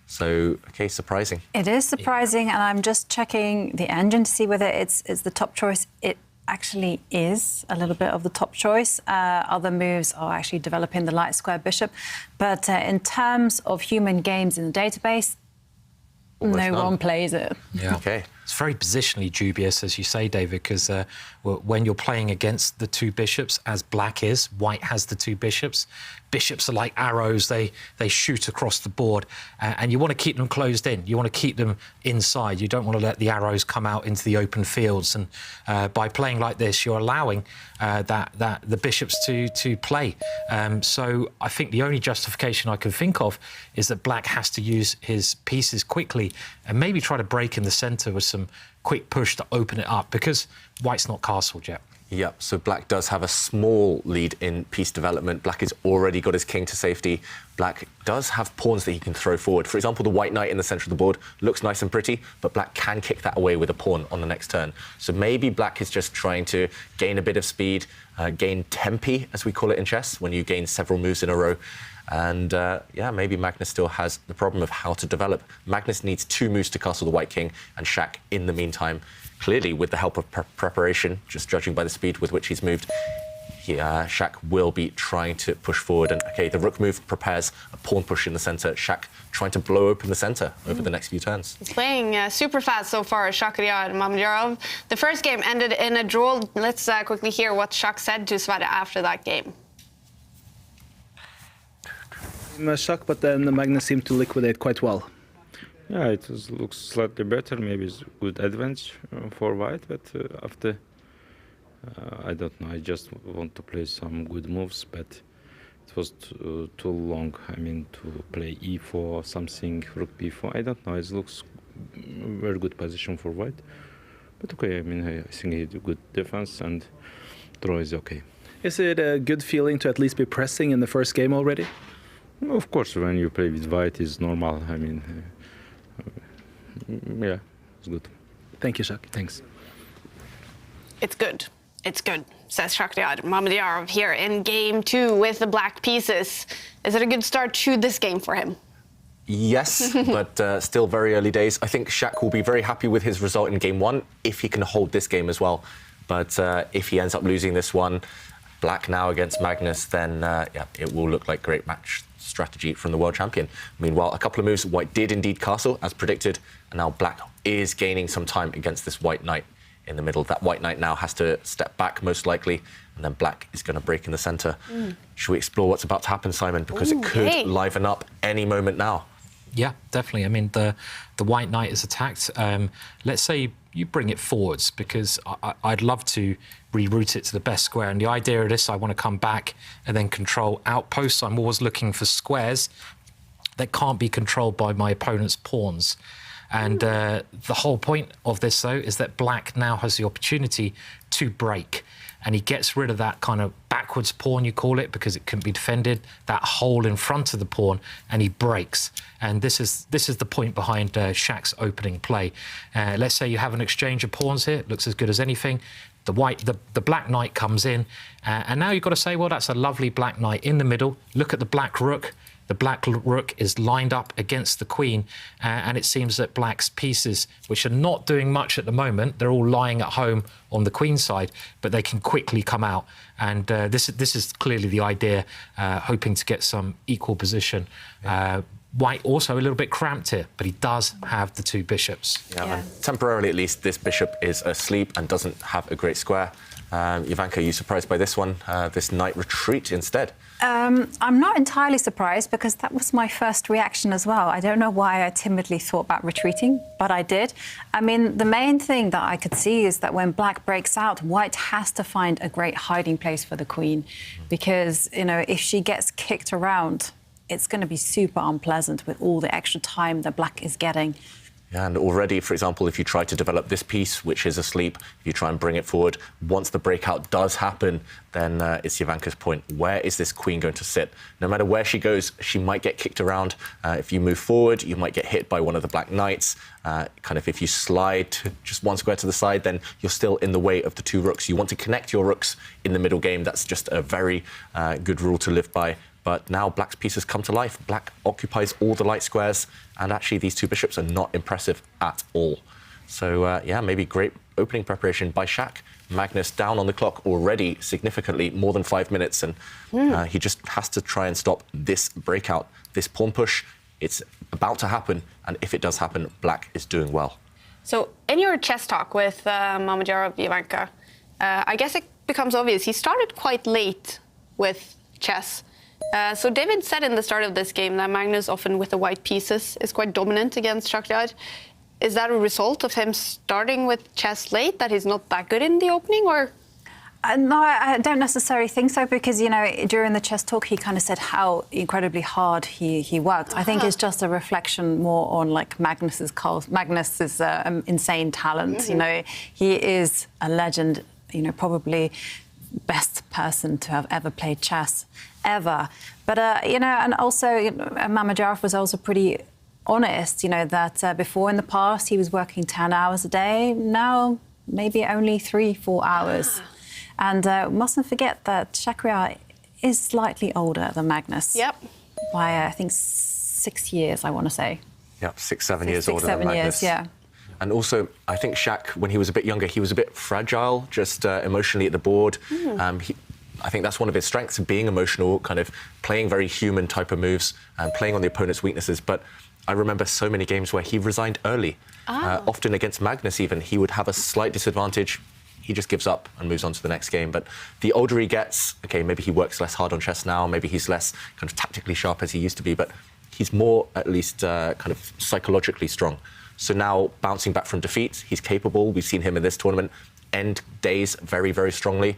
So, okay, surprising. It is surprising, and I'm just checking the engine to see whether it's the top choice. It actually is a little bit of the top choice. Other moves are actually developing the light square bishop. But in terms of human games in the database, no one plays it. Yeah. Okay. It's very positionally dubious, as you say, David, because when you're playing against the two bishops, as Black is, White has the two bishops. Bishops are like arrows. They shoot across the board, and you want to keep them closed in. You want to keep them inside. You don't want to let the arrows come out into the open fields. And by playing like this, you're allowing the bishops to play. So I think the only justification I can think of is that Black has to use his pieces quickly and maybe try to break in the centre with some quick push to open it up, because White's not castled yet. Yep, so Black does have a small lead in piece development. Black has already got his king to safety. Black does have pawns that he can throw forward. For example, the white knight in the centre of the board looks nice and pretty, but Black can kick that away with a pawn on the next turn. So maybe Black is just trying to gain a bit of speed, gain tempi, as we call it in chess, when you gain several moves in a row. And yeah, maybe Magnus still has the problem of how to develop. Magnus needs 2 moves to castle the white king, and Shak, in the meantime, clearly with the help of preparation, just judging by the speed with which he's moved, Shak will be trying to push forward. And okay, the rook move prepares a pawn push in the centre. Shak trying to blow open the centre over the next few turns. He's playing super fast so far, Shakhriyar Mamedyarov. The first game ended in a draw. Let's quickly hear what Shak said to Sverre after that game. Shock, but then Magnus seemed to liquidate quite well. Yeah, it looks slightly better. Maybe it's good advantage for White, but after, I don't know. I just want to play some good moves, but it was too long. I mean, to play e4 or something, rook b4. I don't know. It looks very good position for White, but okay. I mean, I think he did good defense, and draw is okay. Is it a good feeling to at least be pressing in the first game already? Of course, when you play with White, it's normal. I mean, yeah, it's good. Thank you, Shak. Thanks. It's good. It's good, says Shakhriyar Mamedyarov here in game 2 with the black pieces. Is it a good start to this game for him? Yes, but still very early days. I think Shak will be very happy with his result in game 1 if he can hold this game as well. But if he ends up losing this one, black now against Magnus, then yeah, it will look like great match strategy from the world champion. Meanwhile, a couple of moves, white did indeed castle, as predicted, and now black is gaining some time against this white knight in the middle. That white knight now has to step back, most likely, and then black is going to break in the centre. Should we explore what's about to happen, Simon? Because it could liven up any moment now. Yeah, definitely. I mean, the white knight is attacked. Let's say you bring it forwards, because I'd love to reroute it to the best square. And the idea of this, I want to come back and then control outposts. I'm always looking for squares that can't be controlled by my opponent's pawns. And the whole point of this, though, is that black now has the opportunity to break. And he gets rid of that kind of backwards pawn, you call it, because it couldn't be defended, that hole in front of the pawn, and he breaks. And this is the point behind Shaq's opening play. Let's say you have an exchange of pawns here. It looks as good as anything. The black knight comes in, and now you've got to say, well, that's a lovely black knight in the middle. Look at the black rook. The black rook is lined up against the queen, and it seems that black's pieces, which are not doing much at the moment, they're all lying at home on the queen side, but they can quickly come out. And this is clearly the idea, hoping to get some equal position. White also a little bit cramped here, but he does have the two bishops. Yeah. Temporarily, at least, this bishop is asleep and doesn't have a great square. Ivanka, are you surprised by this one? This knight retreat instead? I'm not entirely surprised, because that was my first reaction as well. I don't know why I timidly thought about retreating, but I did. I mean, the main thing that I could see is that when black breaks out, white has to find a great hiding place for the queen, because, you know, if she gets kicked around, it's going to be super unpleasant with all the extra time that black is getting. Yeah, and already, for example, if you try to develop this piece, which is asleep, if you try and bring it forward, once the breakout does happen, then it's Ivanka's point. Where is this queen going to sit? No matter where she goes, she might get kicked around. If you move forward, you might get hit by one of the black knights. Kind of if you slide just one square to the side, then you're still in the way of the two rooks. You want to connect your rooks in the middle game. That's just a very good rule to live by. But now black's pieces come to life. Black occupies all the light squares, and actually these two bishops are not impressive at all. So, yeah, maybe great opening preparation by Shaq. Magnus down on the clock already significantly, more than 5 minutes, and he just has to try and stop this breakout, this pawn push. It's about to happen, and if it does happen, black is doing well. So, in your chess talk with Mamedyarov, Ivanka, I guess it becomes obvious he started quite late with chess. So David said in the start of this game that Magnus, often with the white pieces, is quite dominant against Shaq. Is that a result of him starting with chess late, that he's not that good in the opening, or? No, I don't necessarily think so, because, you know, during the chess talk, he kind of said how incredibly hard he worked. I think it's just a reflection more on, like, Magnus's insane talent. You know, he is a legend, you know, probably best person to have ever played chess, ever. But, you know, and also, Mamedyarov was also pretty honest, you know, that before in the past he was working 10 hours a day, now maybe only 3-4 hours. And mustn't forget that Shaq is slightly older than Magnus. Yep. By, I think, 6 years, I want to say. Yep, 6-7 years older than Magnus. 6-7 years, yeah. And also, I think Shaq, when he was a bit younger, he was a bit fragile, just emotionally at the board. I think that's one of his strengths, being emotional, kind of playing very human type of moves and playing on the opponent's weaknesses. But I remember so many games where he resigned early. Often against Magnus even, he would have a slight disadvantage. He just gives up and moves on to the next game. But the older he gets, okay, maybe he works less hard on chess now, maybe he's less kind of tactically sharp as he used to be, but he's more, at least, kind of psychologically strong. So now, bouncing back from defeat, he's capable. We've seen him in this tournament end days very, very strongly.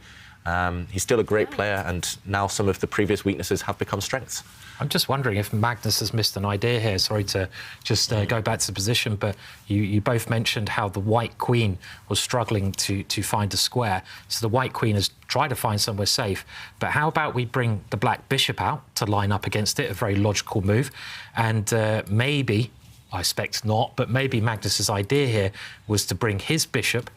He's still a great player, and now some of the previous weaknesses have become strengths. I'm just wondering if Magnus has missed an idea here. Sorry to just go back to the position, but you both mentioned how the white queen was struggling to find a square. So the white queen has tried to find somewhere safe. But how about we bring the black bishop out to line up against it, a very logical move. And maybe, I expect not, but maybe Magnus's idea here was to bring his bishop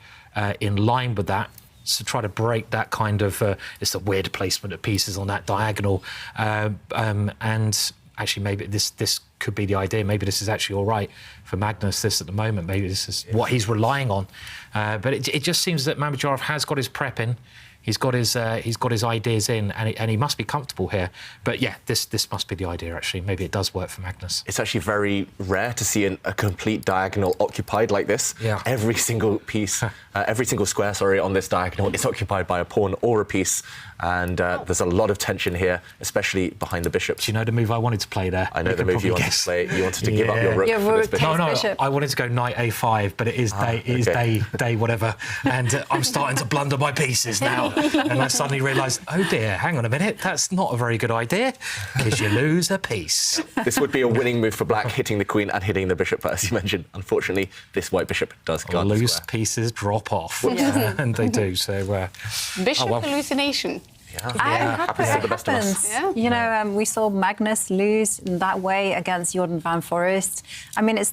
in line with that, to try to break that kind of, it's a weird placement of pieces on that diagonal, and actually, maybe this could be the idea. Maybe this is actually all right for Magnus, this at the moment. Maybe this is what he's relying on. But it just seems that Mamedyarov has got his prep in. He's got his ideas in, and he must be comfortable here. But yeah, this must be the idea, actually. Maybe it does work for Magnus. It's actually very rare to see a complete diagonal occupied like this. Yeah. Every single piece, every single square, sorry, on this diagonal is occupied by a pawn or a piece. And there's a lot of tension here, especially behind the bishops. Do you know the move I wanted to play there? I know the move you wanted to play. You wanted to give up your rook. Your for this rook bishop. takes bishop. I wanted to go knight a5, but it is day whatever, and I'm starting to blunder my pieces now. And I suddenly realised, oh dear, hang on a minute, that's not a very good idea, because you lose a piece. This would be a winning move for black, hitting the queen and hitting the bishop, as you mentioned. Unfortunately, this white bishop does guard the Loose square. pieces drop off, Yeah. and they do. So Bishop hallucination. Happens to the best of us. Yeah. You know, we saw Magnus lose in that way against Jordan van Forest. I mean, it's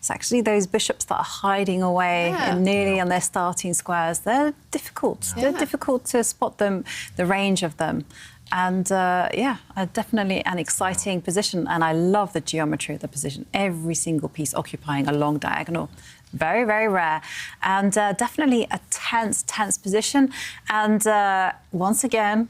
actually those bishops that are hiding away nearly on their starting squares. They're difficult. Yeah. They're difficult to spot them, the range of them. And definitely an exciting position. And I love the geometry of the position. Every single piece occupying a long diagonal. Very, very rare. And definitely a tense position. And once again,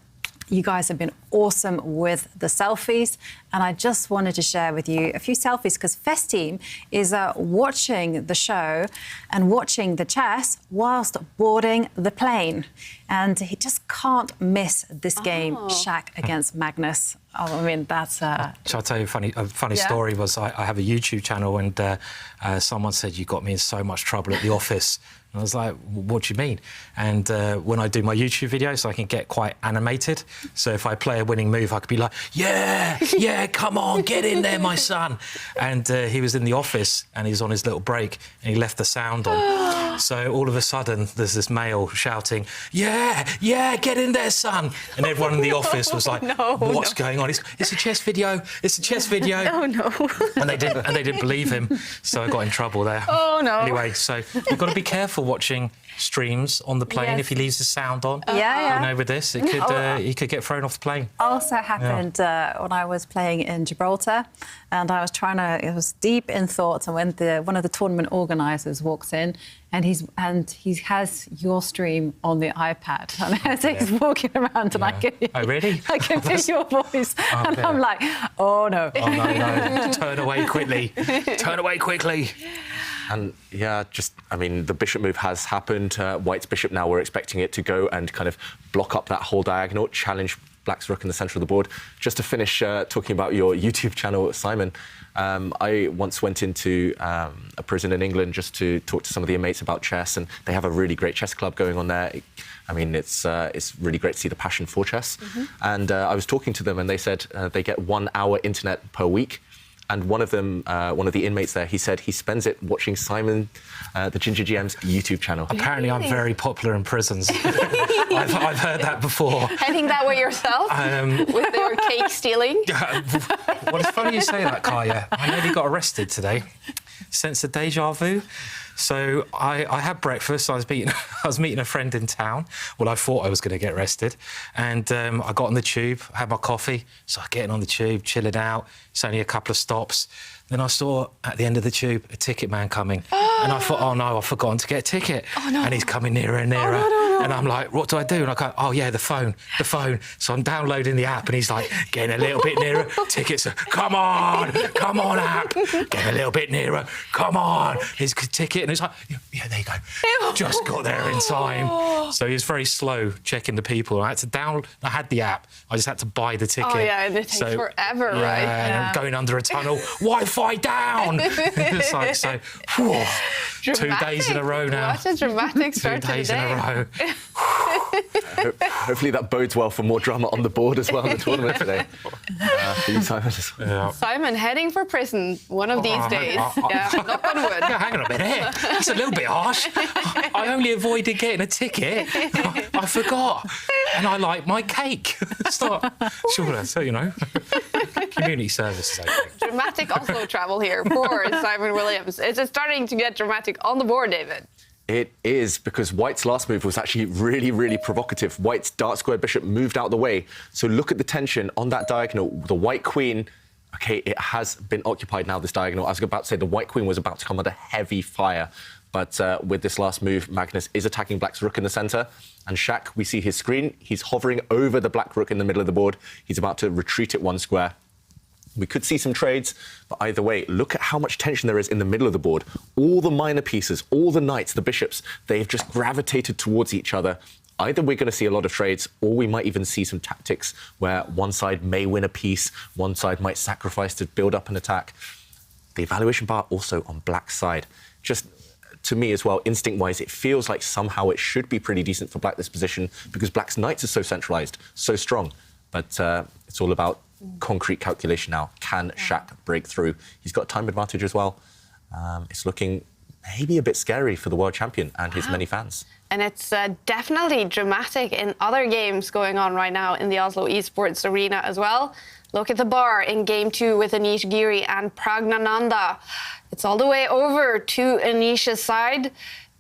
you guys have been awesome with the selfies. And I just wanted to share with you a few selfies because Festim is watching the show and watching the chess whilst boarding the plane. And he just can't miss this game, Shaq against Magnus. Oh, I mean, that's... Shall I tell you a funny story? Was I have a YouTube channel, and someone said, you got me in so much trouble at the office. And I was like, what do you mean? And when I do my YouTube videos, I can get quite animated. So if I play a winning move, I could be like, yeah, come on, get in there, my son. And he was in the office, and he was on his little break, and he left the sound on. So all of a sudden, there's this male shouting, yeah, get in there, son. And everyone in the office was like, what's going on? It's a chess video. It's a chess video. Oh, no. And they didn't believe him. So I got in trouble there. Oh, no. Anyway, so you've got to be careful watching streams on the plane if he leaves the sound on. Yeah. You know, with this, it could he could get thrown off the plane. Also happened when I was playing in Gibraltar, and I was deep in thoughts, and when one of the tournament organisers walks in, and he has your stream on the iPad, and as he's walking around, and I can hear, really? I can hear your voice, and I'm like, oh no. Oh no! Turn away quickly! Turn away quickly! And the bishop move has happened. White's bishop now, we're expecting it to go and kind of block up that whole diagonal, challenge black's rook in the centre of the board. Just to finish talking about your YouTube channel, Simon, I once went into a prison in England just to talk to some of the inmates about chess, and they have a really great chess club going on there. I mean, it's really great to see the passion for chess. Mm-hmm. And I was talking to them, and they said they get 1 hour internet per week. And one of them, one of the inmates there, he said he spends it watching Simon, the Ginger GM's YouTube channel. Apparently, I'm very popular in prisons. I've heard that before. Heading that way yourself? With your cake stealing? Well, it's funny you say that, Kaja. I nearly got arrested today. Sense of deja vu. So I had breakfast. I was meeting a friend in town. Well, I thought I was going to get arrested, and I got on the tube, had my coffee. So I'm getting on the tube, chilling out. It's only a couple of stops. Then I saw at the end of the tube a ticket man coming, and I thought, oh no, I've forgotten to get a ticket. Oh, no. And he's coming nearer and nearer, and I'm like, what do I do? And I go, oh yeah, the phone. So I'm downloading the app, and he's like, getting a little bit nearer. Tickets, come on app, getting a little bit nearer. Come on, his ticket, and it's like, yeah, there you go. Just got there in time. So he was very slow checking the people. I had the app. I just had to buy the ticket. Oh yeah, and it takes forever, right? And I'm going under a tunnel. Wi-Fi down. It's like, so, whew, 2 days in a row now. What a dramatic start to the day. 2 days in a row. Hopefully that bodes well for more drama on the board as well in the tournament today. For you, Simon. Simon heading for prison one of these days. Knock on wood. Yeah, hang on a minute. It's a little bit harsh. I only avoided getting a ticket. I forgot. And I like my cake. It's not... Sure, so, you know. Community service, I think. Dramatic Oslo travel here for Simon Williams. Is it starting to get dramatic on the board, David? It is, because White's last move was actually really, really provocative. White's dark square bishop moved out the way. So look at the tension on that diagonal. The white queen Okay, it has been occupied now, this diagonal. I was about to say the white queen was about to come under heavy fire, but with this last move, Magnus is attacking black's rook in the centre. And Shaq, we see his screen. He's hovering over the black rook in the middle of the board. He's about to retreat it one square. We could see some trades, but either way, look at how much tension there is in the middle of the board. All the minor pieces, all the knights, the bishops, they've just gravitated towards each other. Either we're going to see a lot of trades, or we might even see some tactics where one side may win a piece, one side might sacrifice to build up an attack. The evaluation bar also on black's side. Just to me as well, instinct-wise, it feels like somehow it should be pretty decent for black this position because black's knights are so centralised, so strong. But it's all about concrete calculation now. Can Shaq break through? He's got time advantage as well. It's looking maybe a bit scary for the world champion and his many fans. And it's definitely dramatic in other games going on right now in the Oslo Esports arena as well. Look at the bar in Game 2 with Anish-Giri and Praggnanandhaa. It's all the way over to Anish's side.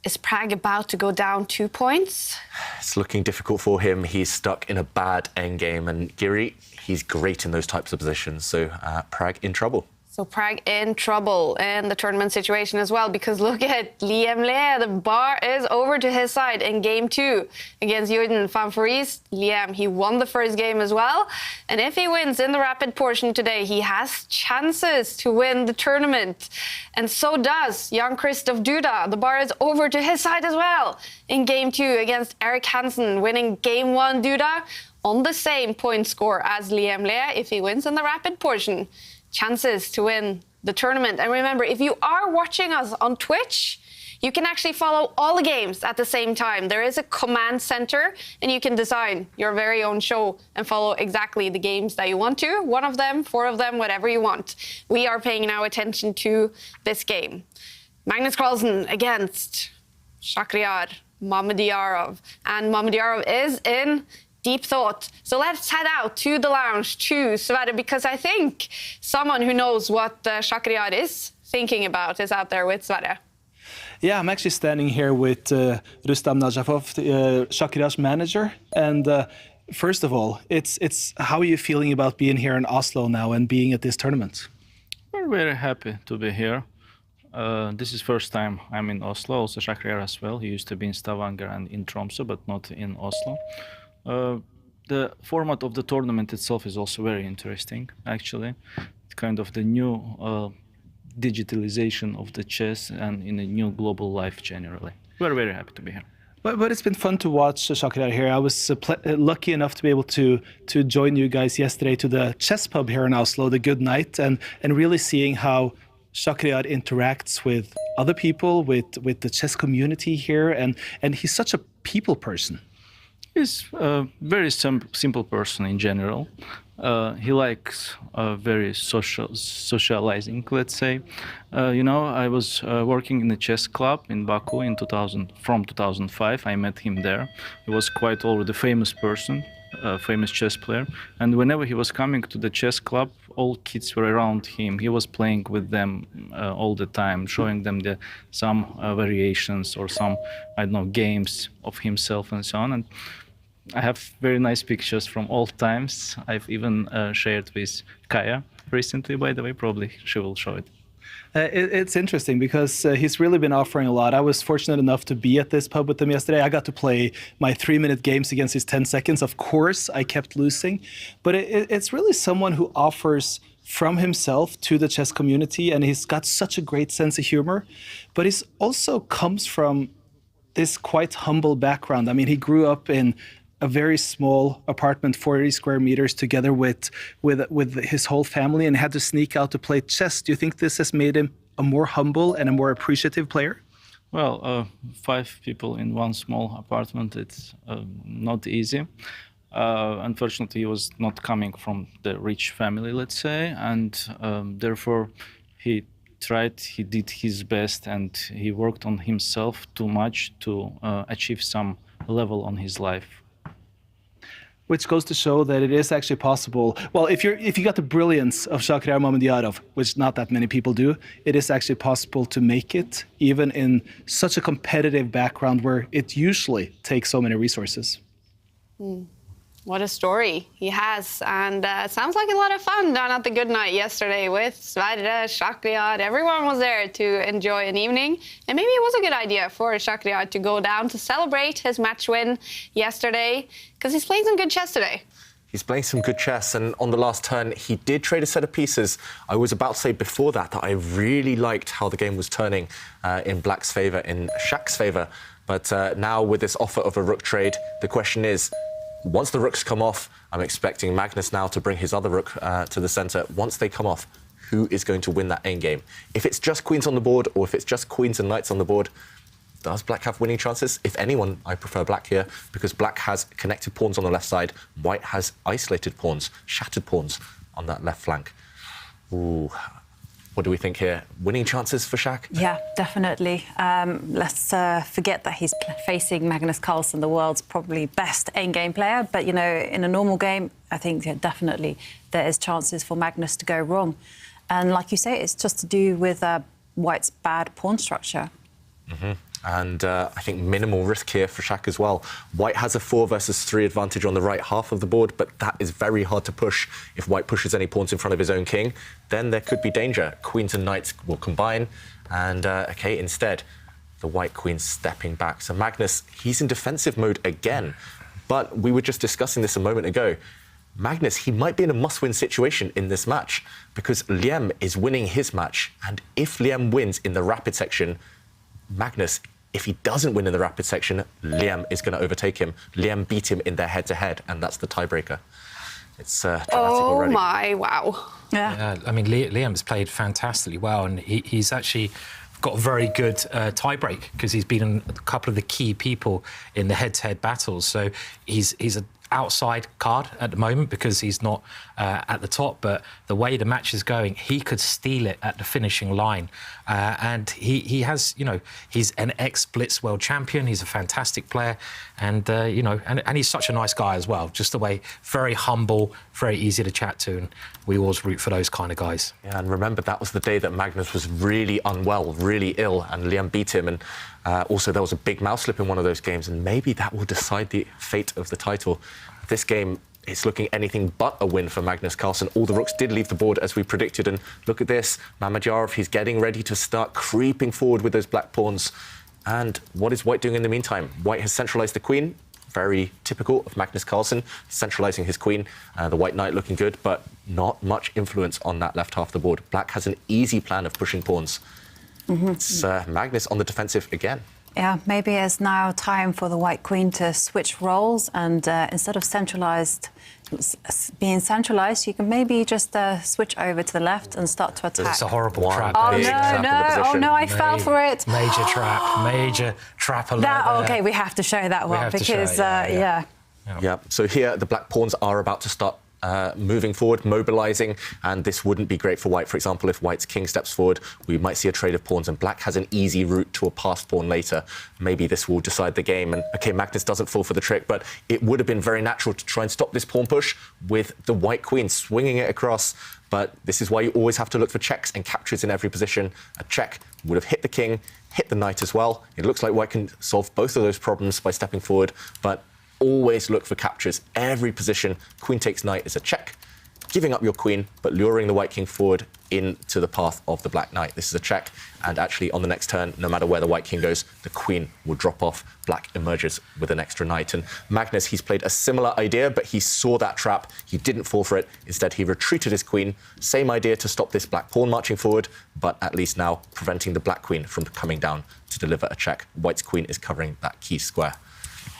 Is Pragg about to go down 2 points? It's looking difficult for him. He's stuck in a bad endgame. And Giri, he's great in those types of positions. So Pragg in trouble. So Pragg in trouble in the tournament situation as well, because look at Liam Le. The bar is over to his side in Game 2 against Jordan van Vries. Liam, he won the first game as well. And if he wins in the rapid portion today, he has chances to win the tournament. And so does Jan-Krzysztof Duda. The bar is over to his side as well in Game 2 against Erik Hansen, winning Game 1. Duda on the same point score as Liam Le if he wins in the rapid portion. Chances to win the tournament. And remember, if you are watching us on Twitch, you can actually follow all the games at the same time. There is a command center, and you can design your very own show and follow exactly the games that you want to. 1 of them, 4 of them, whatever you want. We are paying now attention to this game. Magnus Carlsen against Shakhriyar Mamedyarov. And Mamedyarov is in deep thought. So let's head out to the lounge to Sverre, because I think someone who knows what Shakhriyar is thinking about is out there with Sverre. Yeah, I'm actually standing here with Rustam Najafov, Shakhriyar's manager. And first of all, it's how are you feeling about being here in Oslo now and being at this tournament? We're very happy to be here. This is first time I'm in Oslo, also Shakhriyar as well. He used to be in Stavanger and in Tromsø, but not in Oslo. The format of the tournament itself is also very interesting, actually. It's kind of the new digitalization of the chess and in a new global life generally. We're very happy to be here. But it's been fun to watch Shakhriyar here. I was lucky enough to be able to join you guys yesterday to the chess pub here in Oslo, the Good Night, and really seeing how Shakhriyar interacts with other people, with the chess community here, and he's such a people person. He's a very simple person in general. He likes very socializing, let's say. You know, I was working in a chess club in Baku in from 2005. I met him there. He was quite already a famous person, a famous chess player. And whenever he was coming to the chess club, all kids were around him. He was playing with them all the time, showing them some variations or some, I don't know, games of himself and so on. And I have very nice pictures from all times. I've even shared with Kaja recently, by the way. Probably she will show it. It's interesting because he's really been offering a lot. I was fortunate enough to be at this pub with him yesterday. I got to play my 3-minute games against his 10 seconds. Of course, I kept losing. But it's really someone who offers from himself to the chess community, and he's got such a great sense of humor. But he also comes from this quite humble background. I mean, he grew up in a very small apartment, 40 square meters, together with his whole family, and had to sneak out to play chess. Do you think this has made him a more humble and a more appreciative player? Well, 5 people in one small apartment, it's not easy. Unfortunately, he was not coming from the rich family, let's say, and therefore he did his best, and he worked on himself too much to achieve some level on his life. Which goes to show that it is actually possible. Well, if you got the brilliance of Shakhriyar Mamedyarov, which not that many people do, it is actually possible to make it, even in such a competitive background where it usually takes so many resources. What a story he has. And it sounds like a lot of fun down at the Good Night yesterday with Sverre, Shakhriyad. Everyone was there to enjoy an evening. And maybe it was a good idea for Shakhriyad to go down to celebrate his match win yesterday, because he's playing some good chess today. He's playing some good chess, and on the last turn, he did trade a set of pieces. I was about to say before that I really liked how the game was turning in Black's favour, in Shak's favour. But now with this offer of a rook trade, the question is, once the rooks come off, I'm expecting Magnus now to bring his other rook to the centre. Once they come off, who is going to win that endgame? If it's just queens on the board, or if it's just queens and knights on the board, does Black have winning chances? If anyone, I prefer Black here, because Black has connected pawns on the left side. White has isolated pawns, shattered pawns on that left flank. Ooh. What do we think here? Winning chances for Shak? Yeah, definitely. Let's forget that he's facing Magnus Carlsen, the world's probably best endgame player. But, you know, in a normal game, I think definitely there is chances for Magnus to go wrong. And like you say, it's just to do with White's bad pawn structure. Mm-hmm. And I think minimal risk here for Shak as well. White has a 4 versus 3 advantage on the right half of the board, but that is very hard to push. If White pushes any pawns in front of his own king, then there could be danger. Queens and knights will combine, and OK, instead, the White queen's stepping back. So Magnus, he's in defensive mode again, but we were just discussing this a moment ago. Magnus, he might be in a must-win situation in this match, because Liem is winning his match, and if Liem wins in the rapid section, Magnus, if he doesn't win in the rapid section, Liem is going to overtake him. Liem beat him in their head-to-head, and that's the tiebreaker. It's dramatic already. Oh, my, wow. Yeah, I mean, Liam's played fantastically well, and he's actually got a very good tiebreak, because he's beaten a couple of the key people in the head-to-head battles. So he's an outside card at the moment because he's not at the top, but the way the match is going, he could steal it at the finishing line. And he has, you know, he's an ex-Blitz world champion. He's a fantastic player, and you know, and he's such a nice guy as well. Just the way, very humble, very easy to chat to, and we always root for those kind of guys. Yeah, and remember, that was the day that Magnus was really unwell, really ill, and Liam beat him. And also, there was a big mouse slip in one of those games, and maybe that will decide the fate of the title. This game, it's looking anything but a win for Magnus Carlsen. All the rooks did leave the board as we predicted, and look at this. Mamedyarov, he's getting ready to start creeping forward with those black pawns. And what is White doing in the meantime? White has centralised the queen, very typical of Magnus Carlsen, centralising his queen. The White knight looking good, but not much influence on that left half of the board. Black has an easy plan of pushing pawns. Mm-hmm. It's Magnus on the defensive again. Yeah, maybe it's now time for the White Queen to switch roles, and instead of being centralised, you can maybe just switch over to the left and start to attack. It's a horrible trap. Oh, no, I fell for it. Major trap alert. OK, we have to show that one, because, Yeah, so here the black pawns are about to start moving forward, mobilising, and this wouldn't be great for White. For example, if White's king steps forward, we might see a trade of pawns, and Black has an easy route to a passed pawn later. Maybe this will decide the game. And OK, Magnus doesn't fall for the trick, but it would have been very natural to try and stop this pawn push with the White queen swinging it across. But this is why you always have to look for checks and captures in every position. A check would have hit the king, hit the knight as well. It looks like White can solve both of those problems by stepping forward, but always look for captures. Every position, queen takes knight is a check, giving up your queen, but luring the White king forward into the path of the Black knight. This is a check, and actually on the next turn, no matter where the White king goes, the queen will drop off. Black emerges with an extra knight. And Magnus, he's played a similar idea, but he saw that trap. He didn't fall for it. Instead, he retreated his queen. Same idea to stop this Black pawn marching forward, but at least now preventing the Black queen from coming down to deliver a check. White's queen is covering that key square.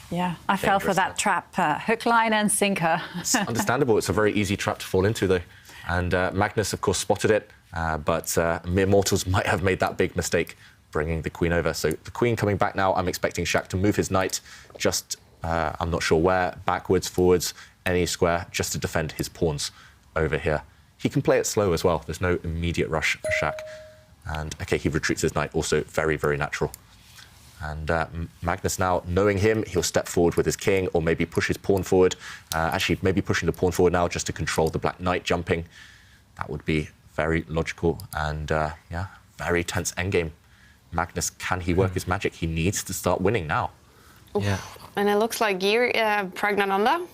Yeah, I fell for that trap. Hook, line and sinker. It's understandable. It's a very easy trap to fall into, though. And Magnus, of course, spotted it, but mere mortals might have made that big mistake, bringing the queen over. So the queen coming back now. I'm expecting Shak to move his knight just, I'm not sure where, backwards, forwards, any square, just to defend his pawns over here. He can play it slow as well. There's no immediate rush for Shak. And, OK, he retreats his knight, also very, very natural. And Magnus now, knowing him, he'll step forward with his king, or maybe push his pawn forward. Actually, maybe pushing the pawn forward now just to control the Black knight jumping. That would be very logical and, yeah, very tense endgame. Magnus, can he work his magic? He needs to start winning now. Yeah. And it looks like Praggnanandhaa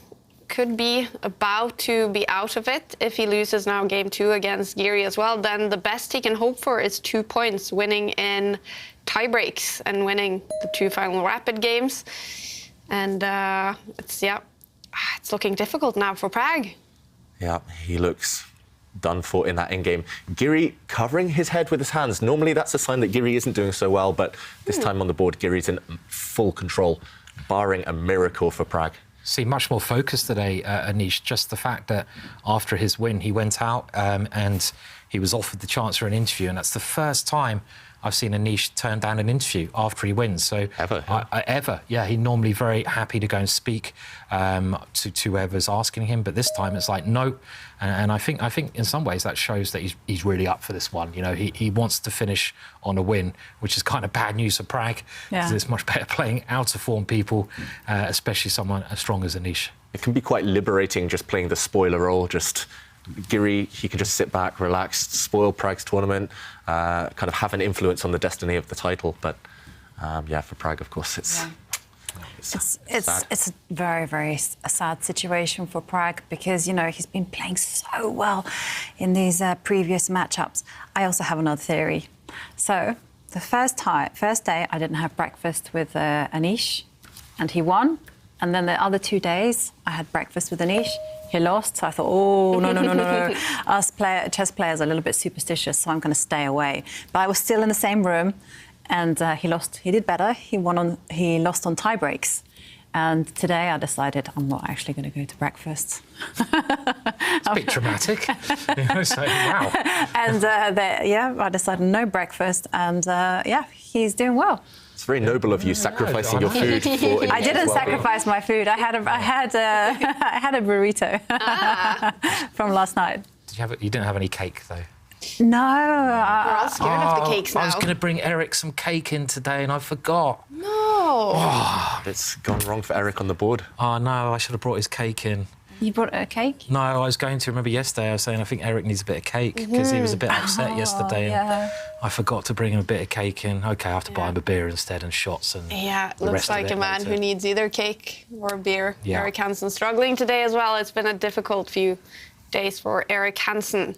could be about to be out of it. If he loses now game 2 against Giri as well, then the best he can hope for is 2 points, winning in tie breaks and winning the 2 final rapid games. And it's looking difficult now for Pragg. Yeah, he looks done for in that endgame. Giri covering his head with his hands. Normally that's a sign that Giri isn't doing so well, but this time on the board, Giri's in full control, barring a miracle for Pragg. See, much more focused today, Anish. Just the fact that after his win, he went out and he was offered the chance for an interview, and that's the first time I've seen Anish turn down an interview after he wins. So ever, yeah. He's normally very happy to go and speak to whoever's asking him, but this time it's like no. And I think in some ways that shows that he's really up for this one. You know, he wants to finish on a win, which is kind of bad news for Pragg, because it's much better playing out of form people, especially someone as strong as Anish. It can be quite liberating just playing the spoiler role. Just Giri, he can just sit back, relax, spoil Pragg's tournament, kind of have an influence on the destiny of the title. But for Pragg, of course, it's a very, very sad situation for Pragg because, you know, he's been playing so well in these previous matchups. I also have another theory. So the first day, I didn't have breakfast with Anish, and he won. And then the other 2 days, I had breakfast with Anish. He lost, so I thought, oh, no. Us chess players are a little bit superstitious, so I'm going to stay away. But I was still in the same room, and he lost. He did better. He lost on tie breaks. And today I decided I'm not actually going to go to breakfast. It's a bit dramatic. So, wow. And I decided no breakfast, and he's doing well. It's very noble of you, sacrificing your food for. I didn't sacrifice my food. I had a burrito from last night. You didn't have any cake though. No. We're all scared of the cakes now. I was going to bring Eric some cake in today, and I forgot. No. Oh, it's gone wrong for Eric on the board. Oh no, I should have brought his cake in. You brought a cake? No, I was going to. Remember yesterday I was saying I think Eric needs a bit of cake because he was a bit upset yesterday. And I forgot to bring him a bit of cake in. OK, I have to buy him a beer instead and shots and looks like a man who needs either cake or beer. Yeah. Erik Hansen struggling today as well. It's been a difficult few days for Erik Hansen.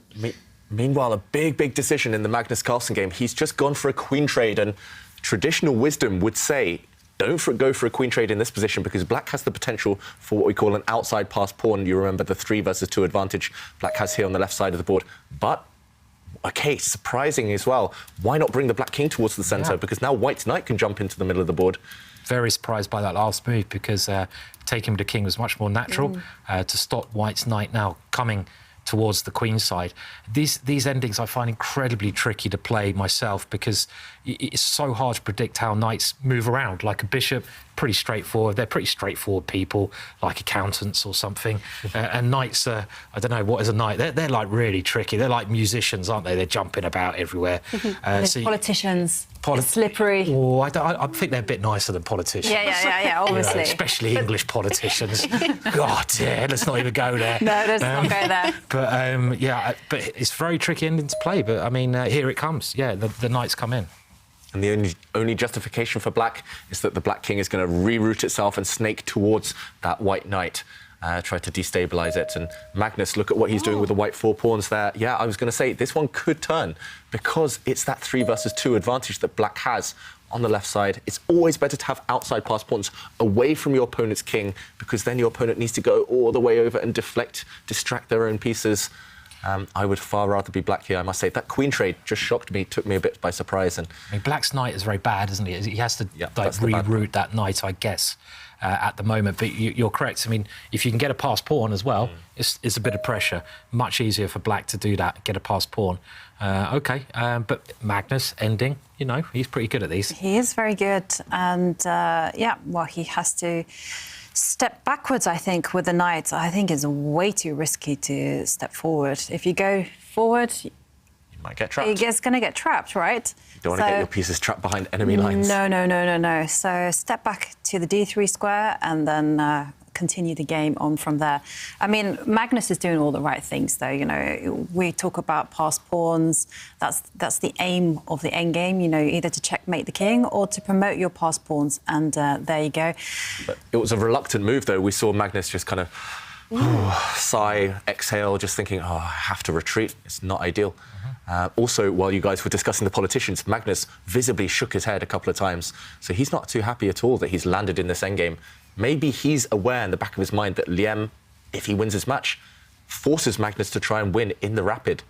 Meanwhile, a big decision in the Magnus Carlsen game. He's just gone for a queen trade, and traditional wisdom would say don't go for a queen trade in this position because Black has the potential for what we call an outside pass pawn. You remember the 3 versus 2 advantage Black has here on the left side of the board. But, OK, surprising as well. Why not bring the Black king towards the centre? Because now White's knight can jump into the middle of the board. Very surprised by that last move because taking him to king was much more natural. To stop White's knight now coming towards the queen side. These endings I find incredibly tricky to play myself because it's so hard to predict how knights move around. Like a bishop, pretty straightforward. They're pretty straightforward people, like accountants or something. And knights are, I don't know, what is a knight? They're like really tricky. They're like musicians, aren't they? They're jumping about everywhere. Politicians. Slippery. Oh, I think they're a bit nicer than politicians. Yeah, obviously. You know, especially English politicians. God, let's not even go there. No, let's not go there. But it's a very tricky ending to play. But I mean, here it comes. Yeah, the knights come in. And the only justification for Black is that the Black king is going to reroute itself and snake towards that white knight, try to destabilise it. And Magnus, look at what he's doing with the white 4 pawns there. Yeah, I was going to say, this one could turn because it's that 3 versus 2 advantage that Black has on the left side. It's always better to have outside pass pawns away from your opponent's king because then your opponent needs to go all the way over and distract their own pieces. I would far rather be Black here, I must say. That queen trade just shocked me, took me a bit by surprise. And I mean, Black's knight is very bad, isn't he? He has to reroute that knight, I guess, at the moment. But you're correct. I mean, if you can get a pass pawn as well, it's a bit of pressure. Much easier for Black to do that, get a pass pawn. But Magnus ending, you know, he's pretty good at these. He is very good. And, he has to step backwards, I think, with the knight. I think it's way too risky to step forward. If you go forward, you might get trapped. You're going to get trapped, right? You don't want to get your pieces trapped behind enemy lines. No. So step back to the d3 square and then continue the game on from there. I mean, Magnus is doing all the right things, though. You know, we talk about pass pawns. That's the aim of the end game. You know, either to checkmate the king or to promote your pass pawns. And there you go. But it was a reluctant move, though. We saw Magnus just kind of Sigh, exhale, just thinking, oh, I have to retreat. It's not ideal. Also, while you guys were discussing the politicians, Magnus visibly shook his head a couple of times. So he's not too happy at all that he's landed in this endgame. Maybe he's aware in the back of his mind that Liem, if he wins this match, forces Magnus to try and win in the rapid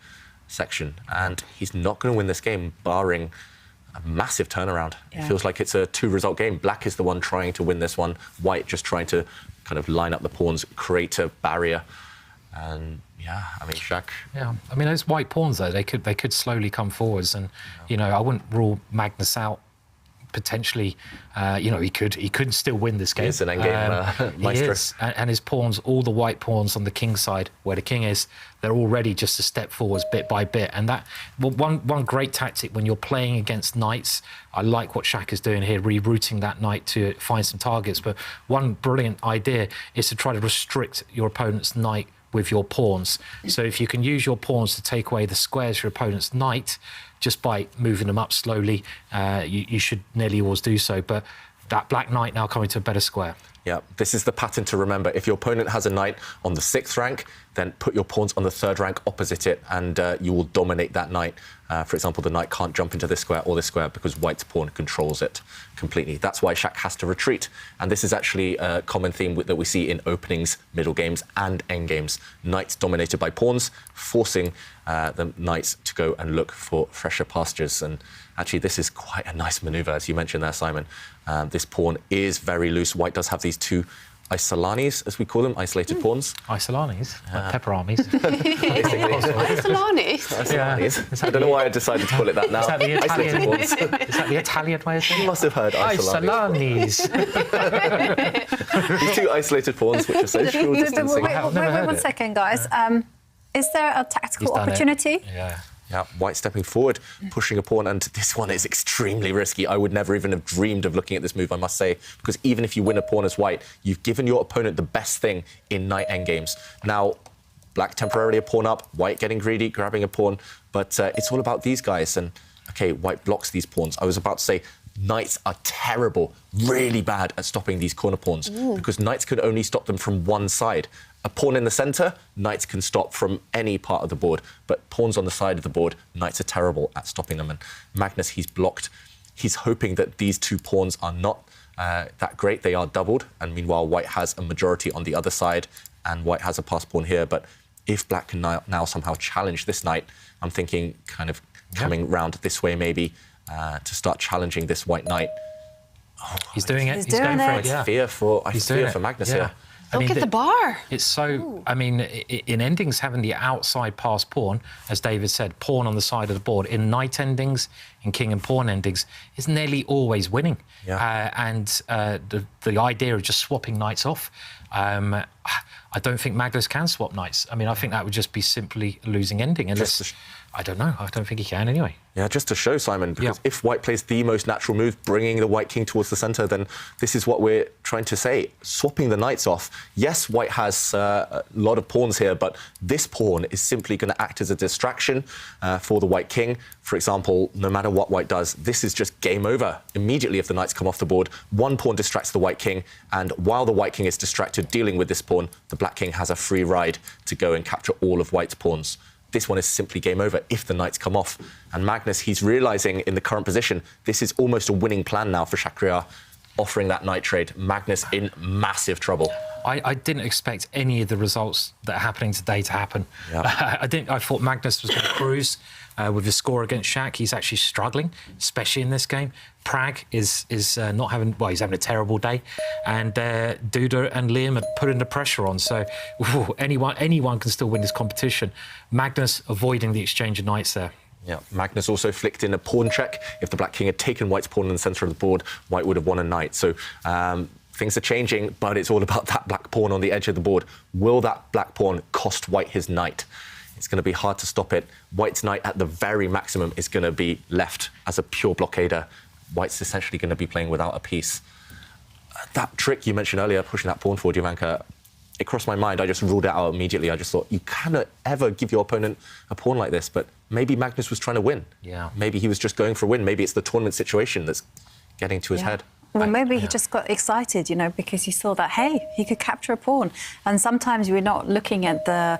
section. And he's not going to win this game, barring a massive turnaround. Yeah. It feels like it's a 2-result game. Black is the one trying to win this one. White just trying to kind of line up the pawns, create a barrier. And yeah, I mean, Shaq. Yeah, I mean, those white pawns though, they could slowly come forwards, and you know, I wouldn't rule Magnus out. Potentially, you know, he could still win this game. It's an endgame maestro. He is, and his pawns, all the white pawns on the king side, where the king is, they're already just a step forwards bit by bit. And that one great tactic when you're playing against knights, I like what Shaq is doing here, rerouting that knight to find some targets. But one brilliant idea is to try to restrict your opponent's knight with your pawns. So if you can use your pawns to take away the squares of your opponent's knight, just by moving them up slowly, you should nearly always do so. But that black knight now coming to a better square. Yeah, this is the pattern to remember. If your opponent has a knight on the 6th rank, then put your pawns on the 3rd rank opposite it, and you will dominate that knight. For example, the knight can't jump into this square or this square because white's pawn controls it completely. That's why Shaq has to retreat. And this is actually a common theme that we see in openings, middle games, and end games. Knights dominated by pawns, forcing the knights to go and look for fresher pastures. And actually, this is quite a nice maneuver, as you mentioned there, Simon. This pawn is very loose. White does have these 2 isolanis, as we call them, isolated pawns. Isolanis? Like pepper armies? Isolanis? Yeah. I don't know why I decided to call it that now. Is that the Italian way of saying it? You must have heard isolanis. These 2 isolated pawns, which are social distancing. Wait 1 second, guys. Is there a tactical opportunity? Yeah, white stepping forward, pushing a pawn, and this one is extremely risky. I would never even have dreamed of looking at this move, I must say, because even if you win a pawn as white, you've given your opponent the best thing in knight endgames. Now, black temporarily a pawn up, white getting greedy, grabbing a pawn, but it's all about these guys. And, OK, white blocks these pawns. I was about to say, knights are terrible, really bad at stopping these corner pawns, because knights could only stop them from one side. A pawn in the centre, knights can stop from any part of the board, but pawns on the side of the board, knights are terrible at stopping them. And Magnus, he's blocked. He's hoping that these 2 pawns are not that great. They are doubled, and meanwhile, white has a majority on the other side, and white has a pass pawn here. But if black can now somehow challenge this knight, I'm thinking kind of coming round this way maybe to start challenging this white knight. Oh, he's doing it. He's going for it. I fear for Magnus here. Look at the bar. It's so, I mean, in endings, having the outside pass pawn, as David said, pawn on the side of the board, in knight endings, in king and pawn endings, is nearly always winning. Yeah. The idea of just swapping knights off, I don't think Magnus can swap knights. I mean, I think that would just be simply a losing ending. Unless, I don't know. I don't think he can anyway. Yeah, just to show, Simon, because if white plays the most natural move, bringing the white king towards the centre, then this is what we're trying to say. Swapping the knights off. Yes, white has a lot of pawns here, but this pawn is simply going to act as a distraction for the white king. For example, no matter what white does, this is just game over immediately if the knights come off the board. One pawn distracts the white king, and while the white king is distracted dealing with this pawn, the black king has a free ride to go and capture all of white's pawns. This one is simply game over if the knights come off. And Magnus, he's realising in the current position, this is almost a winning plan now for Shakhriyar, offering that knight trade. Magnus in massive trouble. I didn't expect any of the results that are happening today to happen. Yeah. I thought Magnus was going to cruise with his score against Shaq. He's actually struggling, especially in this game. Pragg is not having, well, he's having a terrible day. And Duda and Liam are putting the pressure on. So anyone can still win this competition. Magnus avoiding the exchange of knights there. Yeah, Magnus also flicked in a pawn check. If the black king had taken white's pawn in the centre of the board, white would have won a knight. So things are changing, but it's all about that black pawn on the edge of the board. Will that black pawn cost white his knight? It's going to be hard to stop it. White's knight at the very maximum is going to be left as a pure blockader. White's essentially going to be playing without a piece. That trick you mentioned earlier, pushing that pawn forward, Jovanka, it crossed my mind. I just ruled it out immediately. I just thought, you cannot ever give your opponent a pawn like this. But maybe Magnus was trying to win. Yeah. Maybe he was just going for a win. Maybe it's the tournament situation that's getting to his head. Well, maybe he just got excited, you know, because he saw that, hey, he could capture a pawn. And sometimes we're not looking at the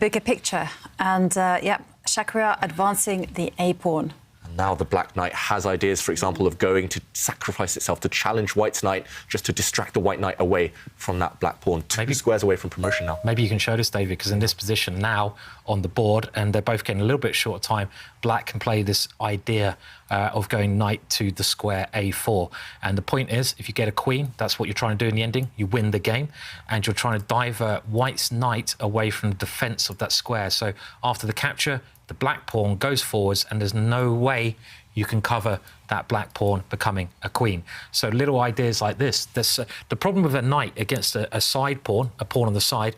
bigger picture. And, yeah, Shakira advancing the A pawn. Now the Black Knight has ideas, for example, of going to sacrifice itself to challenge White's Knight, just to distract the White Knight away from that Black pawn. Two squares away from promotion now. Maybe you can show this, David, because in this position now on the board, and they're both getting a little bit short of time, Black can play this idea of going Knight to the square A4. And the point is, if you get a queen, that's what you're trying to do in the ending, you win the game, and you're trying to divert White's Knight away from the defence of that square. So after the capture, the Black pawn goes forwards, and there's no way you can cover that Black pawn becoming a queen. So little ideas like this. The problem with a Knight against a side pawn, a pawn on the side,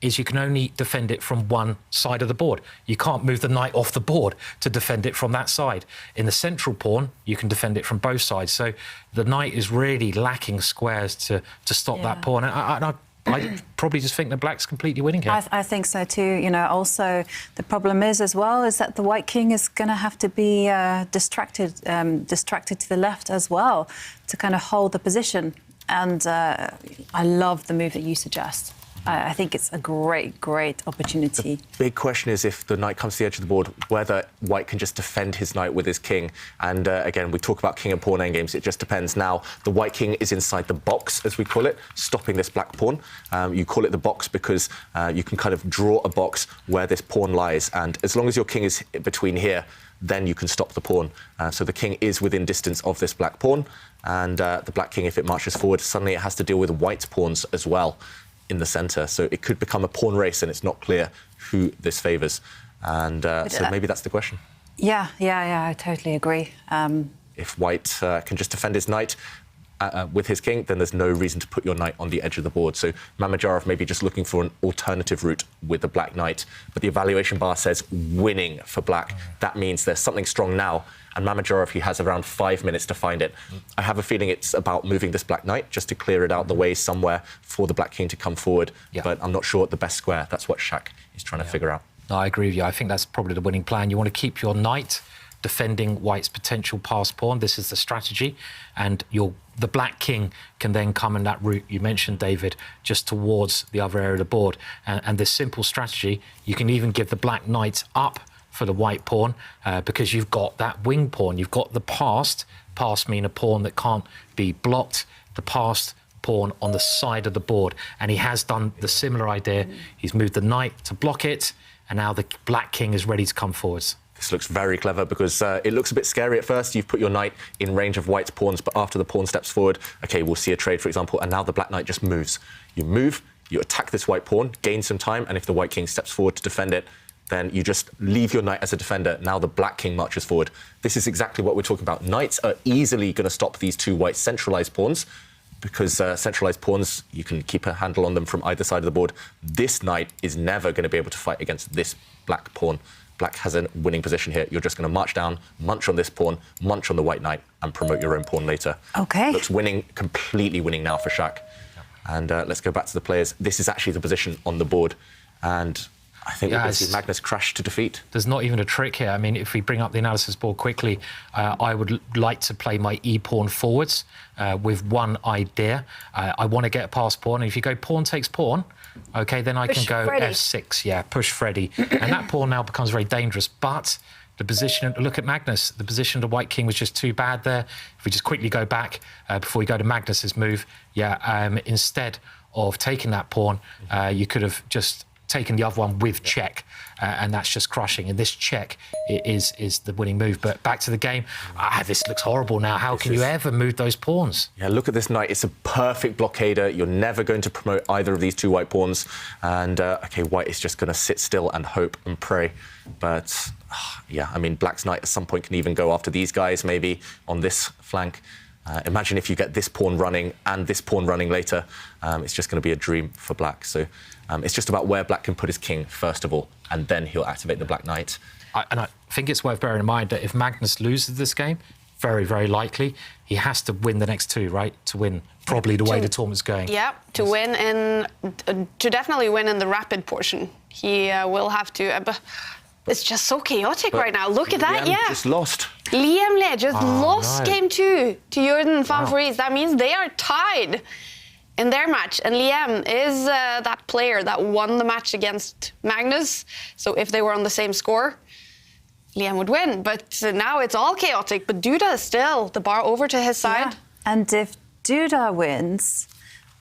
is you can only defend it from one side of the board. You can't move the Knight off the board to defend it from that side. In the central pawn, you can defend it from both sides. So the Knight is really lacking squares to stop that pawn. And I probably just think that Black's completely winning here. I think so too. You know, also the problem is as well is that the White King is going to have to be distracted to the left as well to kind of hold the position. And I love the move that you suggest. I think it's a great opportunity. The big question is if the Knight comes to the edge of the board, whether White can just defend his Knight with his King. And again, we talk about King and Pawn endgames. It just depends. Now, the White King is inside the box, as we call it, stopping this Black pawn. You call it the box because you can kind of draw a box where this pawn lies. And as long as your King is between here, then you can stop the pawn. So the King is within distance of this Black pawn. And the Black King, if it marches forward, suddenly it has to deal with White's pawns as well in the centre, so it could become a pawn race, and it's not clear who this favours. And so maybe that's the question. Yeah, I totally agree. If White can just defend his Knight with his King, then there's no reason to put your Knight on the edge of the board. So Mamedyarov maybe just looking for an alternative route with the Black Knight, but the evaluation bar says winning for Black. That means there's something strong now, and Mamedyarov, he has around 5 minutes to find it. I have a feeling it's about moving this Black Knight just to clear it out the way somewhere for the Black King to come forward, but I'm not sure the best square. That's what Shak is trying to figure out. No, I agree with you. I think that's probably the winning plan. You want to keep your Knight defending White's potential pass pawn. This is the strategy, and the Black King can then come in that route you mentioned, David, just towards the other area of the board. And this simple strategy, you can even give the Black Knight up for the White pawn because you've got that wing pawn. You've got the passed mean a pawn that can't be blocked, the passed pawn on the side of the board. And he has done the similar idea. He's moved the Knight to block it, and now the Black King is ready to come forwards. This looks very clever because it looks a bit scary at first. You've put your Knight in range of White's pawns, but after the pawn steps forward, OK, we'll see a trade, for example, and now the Black Knight just moves. You move, you attack this White pawn, gain some time, and if the White King steps forward to defend it, then you just leave your Knight as a defender. Now the Black King marches forward. This is exactly what we're talking about. Knights are easily going to stop these two White centralised pawns because centralised pawns, you can keep a handle on them from either side of the board. This Knight is never going to be able to fight against this Black pawn. Black has a winning position here. You're just going to march down, munch on this pawn, munch on the White Knight, and promote your own pawn later. OK. Looks winning, completely winning now for Shak. And let's go back to the players. This is actually the position on the board. And I think we're going to see Magnus crash to defeat. There's not even a trick here. I mean, if we bring up the analysis board quickly, I would like to play my e-pawn forwards with one idea. I want to get a pass pawn. And if you go pawn takes pawn, OK, then I can go F6, push Freddy. And that pawn now becomes very dangerous. But the position, look at Magnus, the position of the White King was just too bad there. If we just quickly go back before we go to Magnus's move, instead of taking that pawn, you could have just taken the other one with check, and that's just crushing. And this check is the winning move. But back to the game, this looks horrible now. How can you ever move those pawns? Yeah, look at this Knight. It's a perfect blockader. You're never going to promote either of these two White pawns. And, OK, White is just going to sit still and hope and pray. But, yeah, I mean, Black's Knight at some point can even go after these guys, maybe, on this flank. Imagine if you get this pawn running and this pawn running later. It's just going to be a dream for Black. So it's just about where Black can put his King, first of all, and then he'll activate the Black Knight. And I think it's worth bearing in mind that if Magnus loses this game, very, very likely, he has to win the next two, right? To win probably the way the tournament's going. Yeah, to definitely win in the rapid portion. He will have to... It's just so chaotic right now. Look at that, Liam just lost. Liam Le just lost no. game 2 to Jordan van Vries. That means they are tied in their match. And Liam is that player that won the match against Magnus. So if they were on the same score, Liam would win. But now it's all chaotic. But Duda is still the bar over to his side. Yeah. And if Duda wins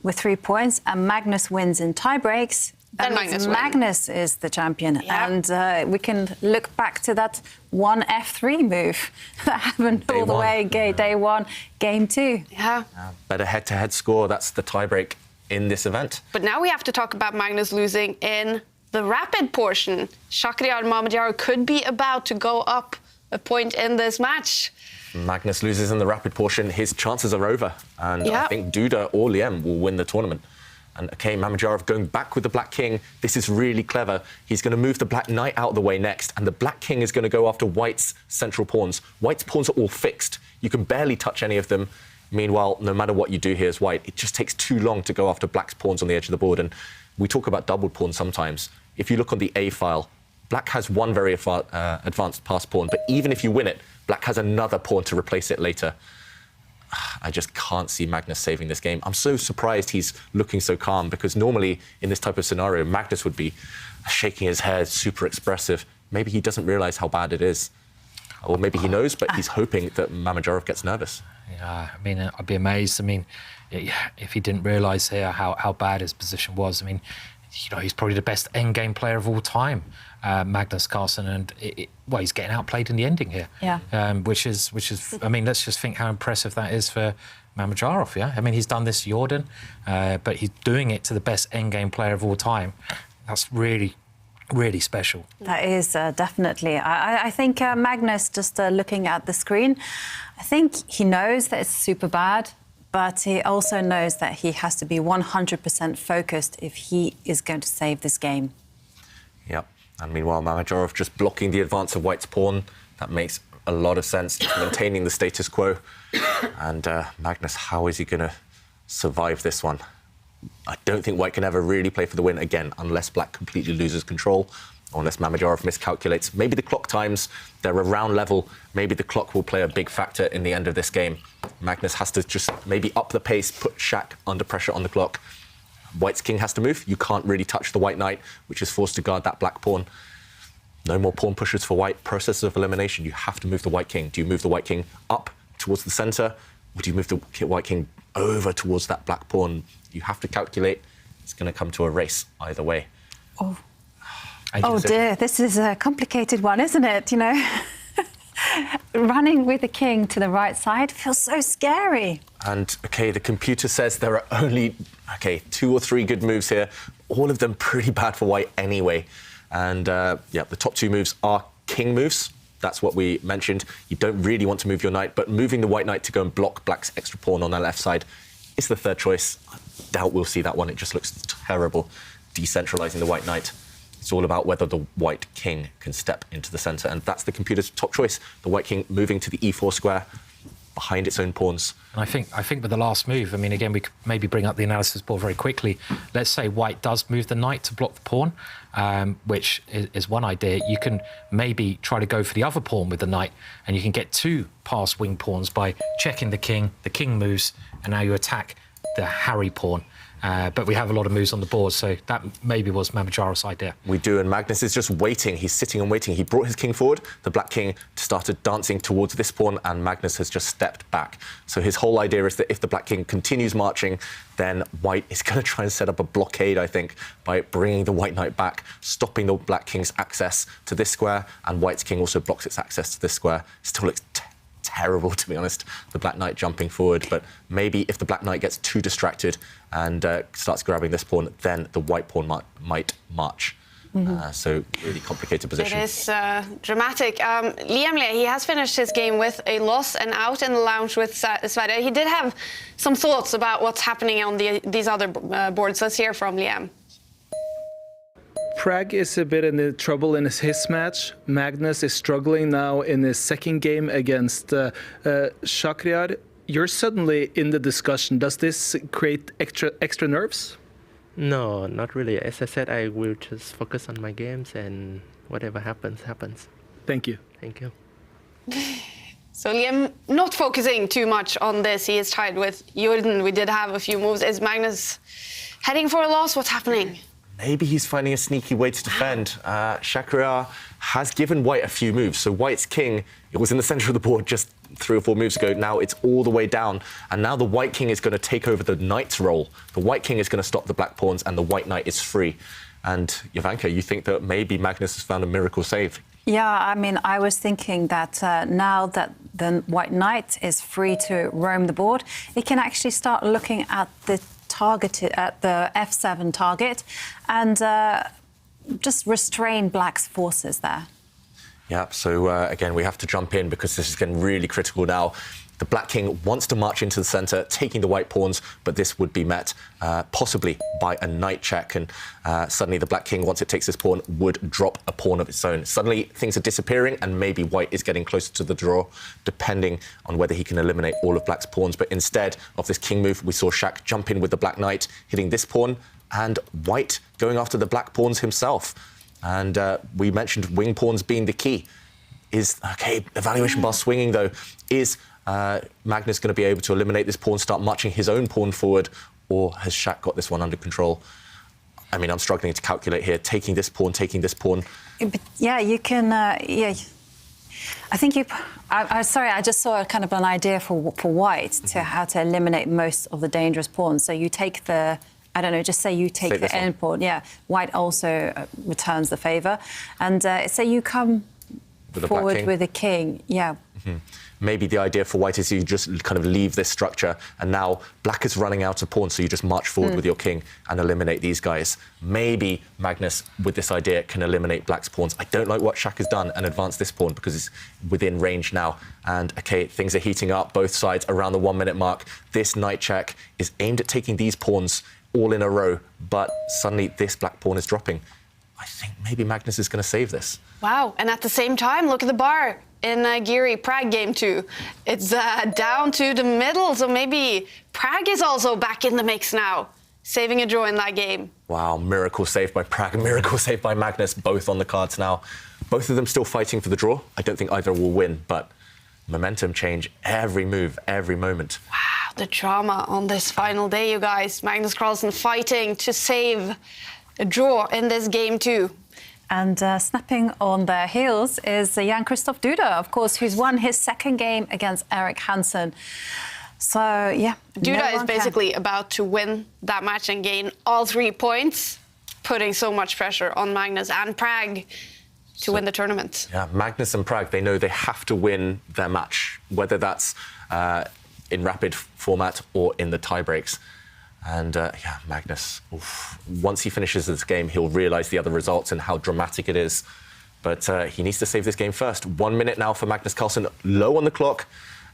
with 3 points and Magnus wins in tie breaks, Then Magnus is the champion. Yeah. And we can look back to that one F3 move that happened all the way day 1, game 2. Yeah. Better head-to-head score. That's the tiebreak in this event. But now we have to talk about Magnus losing in the rapid portion. Shakhriyar Mamedyarov could be about to go up a point in this match. Magnus loses in the rapid portion. His chances are over. And I think Duda or Liam will win the tournament. And okay, Mamedyarov going back with the Black King. This is really clever. He's going to move the Black Knight out of the way next, and the Black King is going to go after White's central pawns. White's pawns are all fixed. You can barely touch any of them. Meanwhile, no matter what you do here as White, it just takes too long to go after Black's pawns on the edge of the board. And we talk about doubled pawns sometimes. If you look on the A file, Black has one very advanced pass pawn, but even if you win it, Black has another pawn to replace it later. I just can't see Magnus saving this game. I'm so surprised he's looking so calm, because normally in this type of scenario, Magnus would be shaking his head, super expressive. Maybe he doesn't realise how bad it is. Or maybe he knows, but he's hoping that Mamedyarov gets nervous. Yeah, I mean, I'd be amazed. I mean, if he didn't realise here how bad his position was. I mean, you know, he's probably the best endgame player of all time, Magnus Carlsen, and well, he's getting outplayed in the ending here. Yeah. Which is, I mean, let's just think how impressive that is for Mamedyarov. Yeah, I mean, he's done this to Jordan, but he's doing it to the best endgame player of all time. That's really special. That is definitely. I think Magnus, just looking at the screen, I think he knows that it's super bad, but he also knows that he has to be 100% focused if he is going to save this game. Yep. And meanwhile, Mamedyarov just blocking the advance of White's pawn. That makes a lot of sense, maintaining the status quo. And Magnus, how is he going to survive this one? I don't think White can ever really play for the win again, unless Black completely loses control, or unless Mamedyarov miscalculates. Maybe the clock times, they're around level. Maybe the clock will play a big factor in the end of this game. Magnus has to just maybe up the pace, put Shaq under pressure on the clock. White's king has to move. You can't really touch the White Knight, which is forced to guard that Black pawn. No more pawn pushes for White. Process of elimination. You have to move the White King. Do you move the White King up towards the centre, or do you move the White King over towards that Black pawn? You have to calculate. It's going to come to a race either way. Oh, oh dear, this is a complicated one, isn't it? You know, running with the king to the right side feels so scary. And, OK, the computer says there are only, 2 or 3 good moves here. All of them pretty bad for White anyway. And, yeah, the top 2 moves are king moves. That's what we mentioned. You don't really want to move your knight, but moving the White Knight to go and block Black's extra pawn on the left side is the third choice. I doubt we'll see that one. It just looks terrible, decentralising the White Knight. It's all about whether the White King can step into the centre, and that's the computer's top choice. The White King moving to the e4 square behind its own pawns. And I think with the last move, I mean, again, we could maybe bring up the analysis board very quickly. Let's say White does move the knight to block the pawn, which is one idea. You can maybe try to go for the other pawn with the knight, and you can get 2 past wing pawns by checking the king moves, and now you attack the Harry pawn. But we have a lot of moves on the board, so that maybe was Mamedyarov's idea. We do, and Magnus is just waiting. He's sitting and waiting. He brought his king forward. The Black King started dancing towards this pawn, and Magnus has just stepped back. So his whole idea is that if the Black King continues marching, then White is going to try and set up a blockade, I think, by bringing the White Knight back, stopping the Black King's access to this square, and White's king also blocks its access to this square. Still looks terrible, to be honest, the Black Knight jumping forward. But maybe if the Black Knight gets too distracted and starts grabbing this pawn, then the White pawn might march. So really complicated position. It is dramatic. Liam Le, he has finished his game with a loss and out in the lounge with Sverre. He did have some thoughts about what's happening on these other boards. Let's hear from Liam. Pragg is a bit in the trouble in his match. Magnus is struggling now in his second game against Shakhriyar. You're suddenly in the discussion. Does this create extra nerves? No, not really. As I said, I will just focus on my games and whatever happens, happens. Thank you. Thank you. So Liam, not focusing too much on this. He is tied with Jordan. We did have a few moves. Is Magnus heading for a loss? What's happening? Maybe he's finding a sneaky way to defend. Shakira has given White a few moves. So White's king, it was in the center of the board just 3 or 4 moves ago. Now it's all the way down. And now the White king is going to take over the knight's role. The White king is going to stop the black pawns and the White knight is free. And Jovanka, you think that maybe Magnus has found a miracle save? Yeah, I mean, I was thinking that now that the White Knight is free to roam the board, it can actually start looking at the F7 target and just restrain Black's forces there. Yeah, so again, we have to jump in because this is getting really critical now. The Black King wants to march into the centre, taking the white pawns, but this would be met possibly by a knight check. And suddenly the Black King, once it takes this pawn, would drop a pawn of its own. Suddenly things are disappearing and maybe White is getting closer to the draw, depending on whether he can eliminate all of Black's pawns. But instead of this king move, we saw Shak jump in with the Black Knight, hitting this pawn, and White going after the black pawns himself. And we mentioned wing pawns being the key. Evaluation bar swinging, though, is Magnus going to be able to eliminate this pawn, start marching his own pawn forward, or has Shak got this one under control? I mean, I'm struggling to calculate here. Taking this pawn. But yeah, you can. Yeah, I think you. Sorry, I just saw kind of an idea for White to how to eliminate most of the dangerous pawns. So you take the. I don't know, just say you take the end pawn. Yeah, White also returns the favour. And say you come forward with a king. Yeah. Mm-hmm. Maybe the idea for White is you just kind of leave this structure and now Black is running out of pawns, so you just march forward with your king and eliminate these guys. Maybe Magnus, with this idea, can eliminate Black's pawns. I don't like what Shak has done and advance this pawn because it's within range now. And, OK, things are heating up, both sides around the 1 minute mark. This knight check is aimed at taking these pawns all in a row, but suddenly this black pawn is dropping. I think maybe Magnus is going to save this. Wow, and at the same time, look at the bar in Giri Pragg game 2. It's down to the middle, so maybe Pragg is also back in the mix now, saving a draw in that game. Wow, miracle save by Pragg, miracle save by Magnus, both on the cards now. Both of them still fighting for the draw. I don't think either will win, but momentum change every move, every moment. Wow, the drama on this final day, you guys. Magnus-Carlsen fighting to save a draw in this game 2. And snapping on their heels is Jan-Krzysztof Duda, of course, who's won his second game against Erik Hansen. So, yeah. Duda is basically about to win that match and gain all 3 points, putting so much pressure on Magnus and Pragg to win the tournament. Yeah, Magnus and Pragg, they know they have to win their match, whether that's in rapid format or in the tie breaks. And yeah, Magnus, once he finishes this game, he'll realise the other results and how dramatic it is. But he needs to save this game first. 1 minute now for Magnus-Carlsen, low on the clock.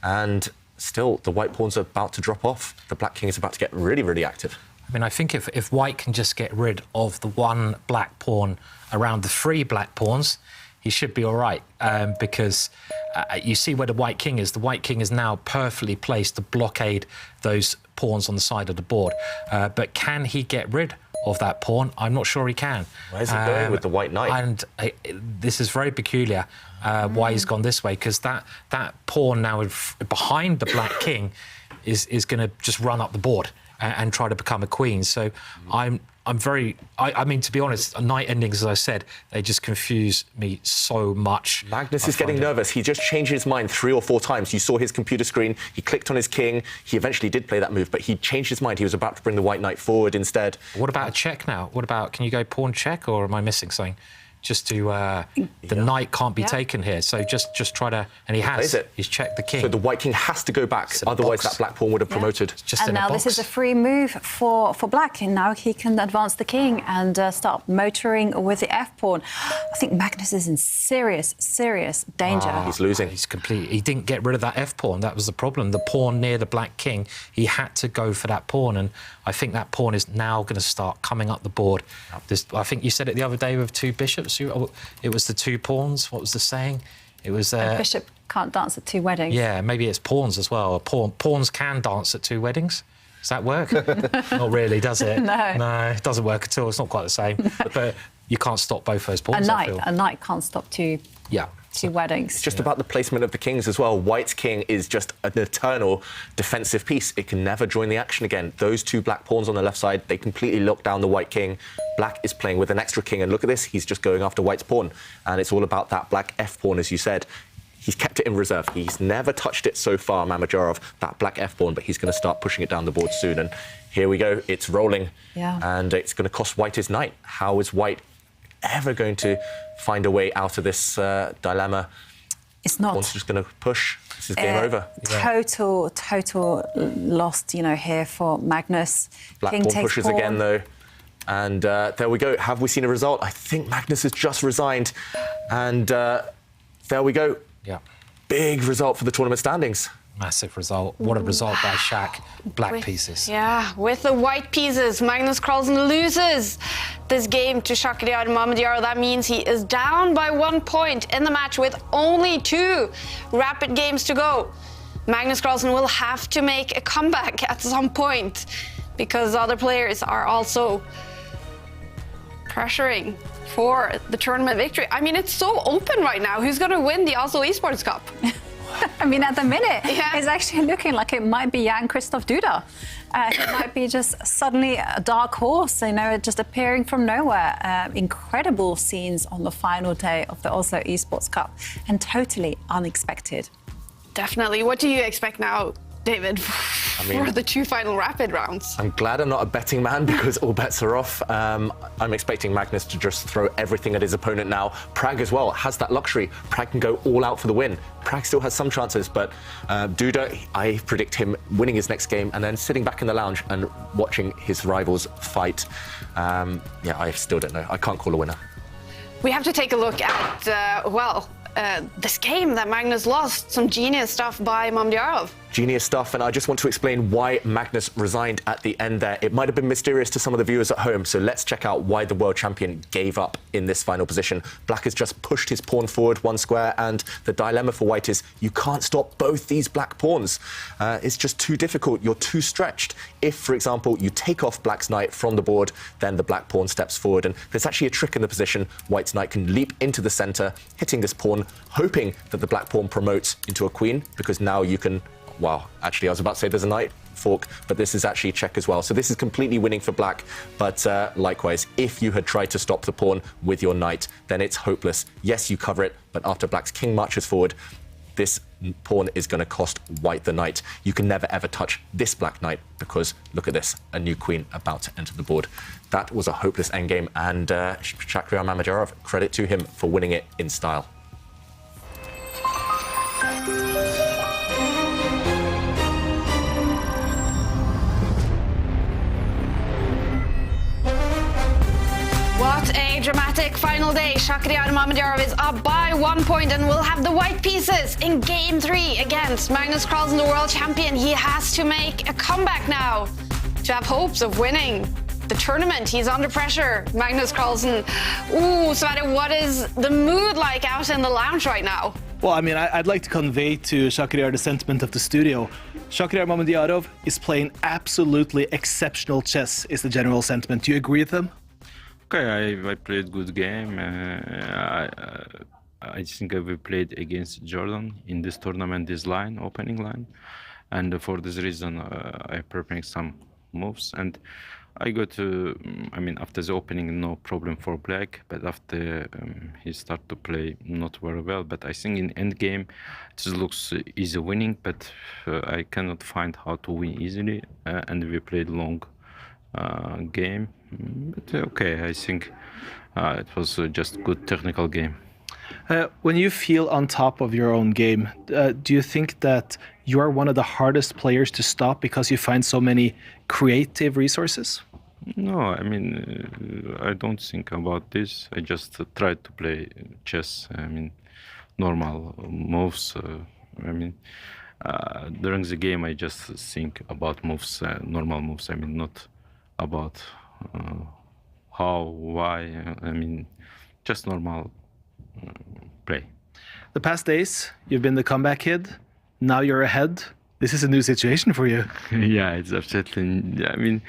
And still, the white pawns are about to drop off. The black king is about to get really, really active. I mean, I think if White can just get rid of the one black pawn around the 3 black pawns, he should be all right, because you see where the White King is. The White King is now perfectly placed to blockade those pawns on the side of the board. But can he get rid of that pawn? I'm not sure he can. Where's he going with the White Knight? And this is very peculiar why he's gone this way, because that pawn now behind the Black King is going to just run up the board and try to become a queen. So I mean, to be honest, night endings, as I said, they just confuse me so much. Magnus is getting nervous. He just changed his mind 3 or 4 times. You saw his computer screen. He clicked on his king. He eventually did play that move, but he changed his mind. He was about to bring the white knight forward instead. What about a check now? What about, can you go pawn check, or am I missing something? Just to, the knight can't be taken here. So just try to, and he has. He's checked the king. So the white king has to go back. Otherwise, that black pawn would have promoted. Just and now this is a free move for black. And now he can advance the king and start motoring with the f pawn. I think Magnus is in serious danger. He's losing. He's he didn't get rid of that f pawn. That was the problem. The pawn near the black king. He had to go for that pawn, and I think that pawn is now going to start coming up the board. I think you said it the other day with 2 bishops. It was the 2 pawns. What was the saying? It was a bishop can't dance at 2 weddings. Yeah, maybe it's pawns as well. Pawns can dance at 2 weddings. Does that work? Not really, does it? No, it doesn't work at all. It's not quite the same. But you can't stop both those pawns. A knight can't stop two weddings. It's just about the placement of the kings as well. White's king is just an eternal defensive piece. It can never join the action again. Those two black pawns on the left side, they completely lock down the white king. Black is playing with an extra king, and look at this, he's just going after white's pawn. And it's all about that black f pawn, as you said. He's kept it in reserve. He's never touched it so far, Mamedyarov, that black f pawn, but he's going to start pushing it down the board soon. And here we go, it's rolling. And it's going to cost white his knight. How is white ever going to find a way out of this dilemma? It's not. Pawn's just going to push. This is game over. Total lost, here for Magnus. Black King pawn takes pushes pawn. again, though. And there we go. Have we seen a result? I think Magnus has just resigned. And there we go. Yeah. Big result for the tournament standings. Massive result. What a result by Shaq. Black pieces. Yeah, with the white pieces, Magnus Carlsen loses this game to Shakhriyar Mamedyarov. That means he is down by 1 point in the match with only 2 rapid games to go. Magnus Carlsen will have to make a comeback at some point because other players are also pressuring for the tournament victory. I mean, it's so open right now. Who's going to win the Oslo Esports Cup? I mean, at the minute, it's actually looking like it might be Jan-Krzysztof Duda. It might be just suddenly a dark horse, just appearing from nowhere. Incredible scenes on the final day of the Oslo Esports Cup, and totally unexpected. Definitely. What do you expect now, David, for the 2 final rapid rounds? I'm glad I'm not a betting man because all bets are off. I'm expecting Magnus to just throw everything at his opponent now. Pragg as well has that luxury. Pragg can go all out for the win. Pragg still has some chances, but Duda, I predict him winning his next game and then sitting back in the lounge and watching his rivals fight. I still don't know. I can't call a winner. We have to take a look at, this game that Magnus lost. Some genius stuff by Mamedyarov. Genius stuff, and I just want to explain why Magnus resigned at the end there. It might have been mysterious to some of the viewers at home, so let's check out why the world champion gave up in this final position. Black has just pushed his pawn forward 1 square, and the dilemma for white is you can't stop both these black pawns. It's just too difficult. You're too stretched. If, for example, you take off black's knight from the board, then the black pawn steps forward, and there's actually a trick in the position. White's knight can leap into the center, hitting this pawn, hoping that the black pawn promotes into a queen, because now you can... Wow, actually, I was about to say there's a knight fork, but this is actually check as well. So this is completely winning for black. But likewise, if you had tried to stop the pawn with your knight, then it's hopeless. Yes, you cover it, but after black's king marches forward, this pawn is going to cost white the knight. You can never, ever touch this black knight because, look at this, a new queen about to enter the board. That was a hopeless endgame, and Shakhriyar Mamedyarov, credit to him for winning it in style. What a dramatic final day. Shakhriyar Mamedyarov is up by 1 point and will have the white pieces in game 3 against Magnus Carlsen, the world champion. He has to make a comeback now to have hopes of winning the tournament. He's under pressure, Magnus Carlsen. Ooh, Sverre, what is the mood like out in the lounge right now? Well, I mean, I'd like to convey to Shakhriyar the sentiment of the studio. Shakhriyar Mamedyarov is playing absolutely exceptional chess, is the general sentiment. Do you agree with him? Okay, I played good game. I think we played against Jordan in this tournament, this line, opening line. And for this reason, I preparing some moves. And I got to, after the opening, no problem for black. But after he started to play not very well. But I think in end game, it looks easy winning. But I cannot find how to win easily. And we played long game. But okay, I think it was just good technical game. When you feel on top of your own game, do you think that you are one of the hardest players to stop because you find so many creative resources? No, I don't think about this. I just try to play chess. Normal moves. During the game, I just think about moves, normal moves. Not about how, why. Just normal play. The past days, you've been the comeback kid. Now you're ahead. This is a new situation for you. Yeah, it's absolutely. In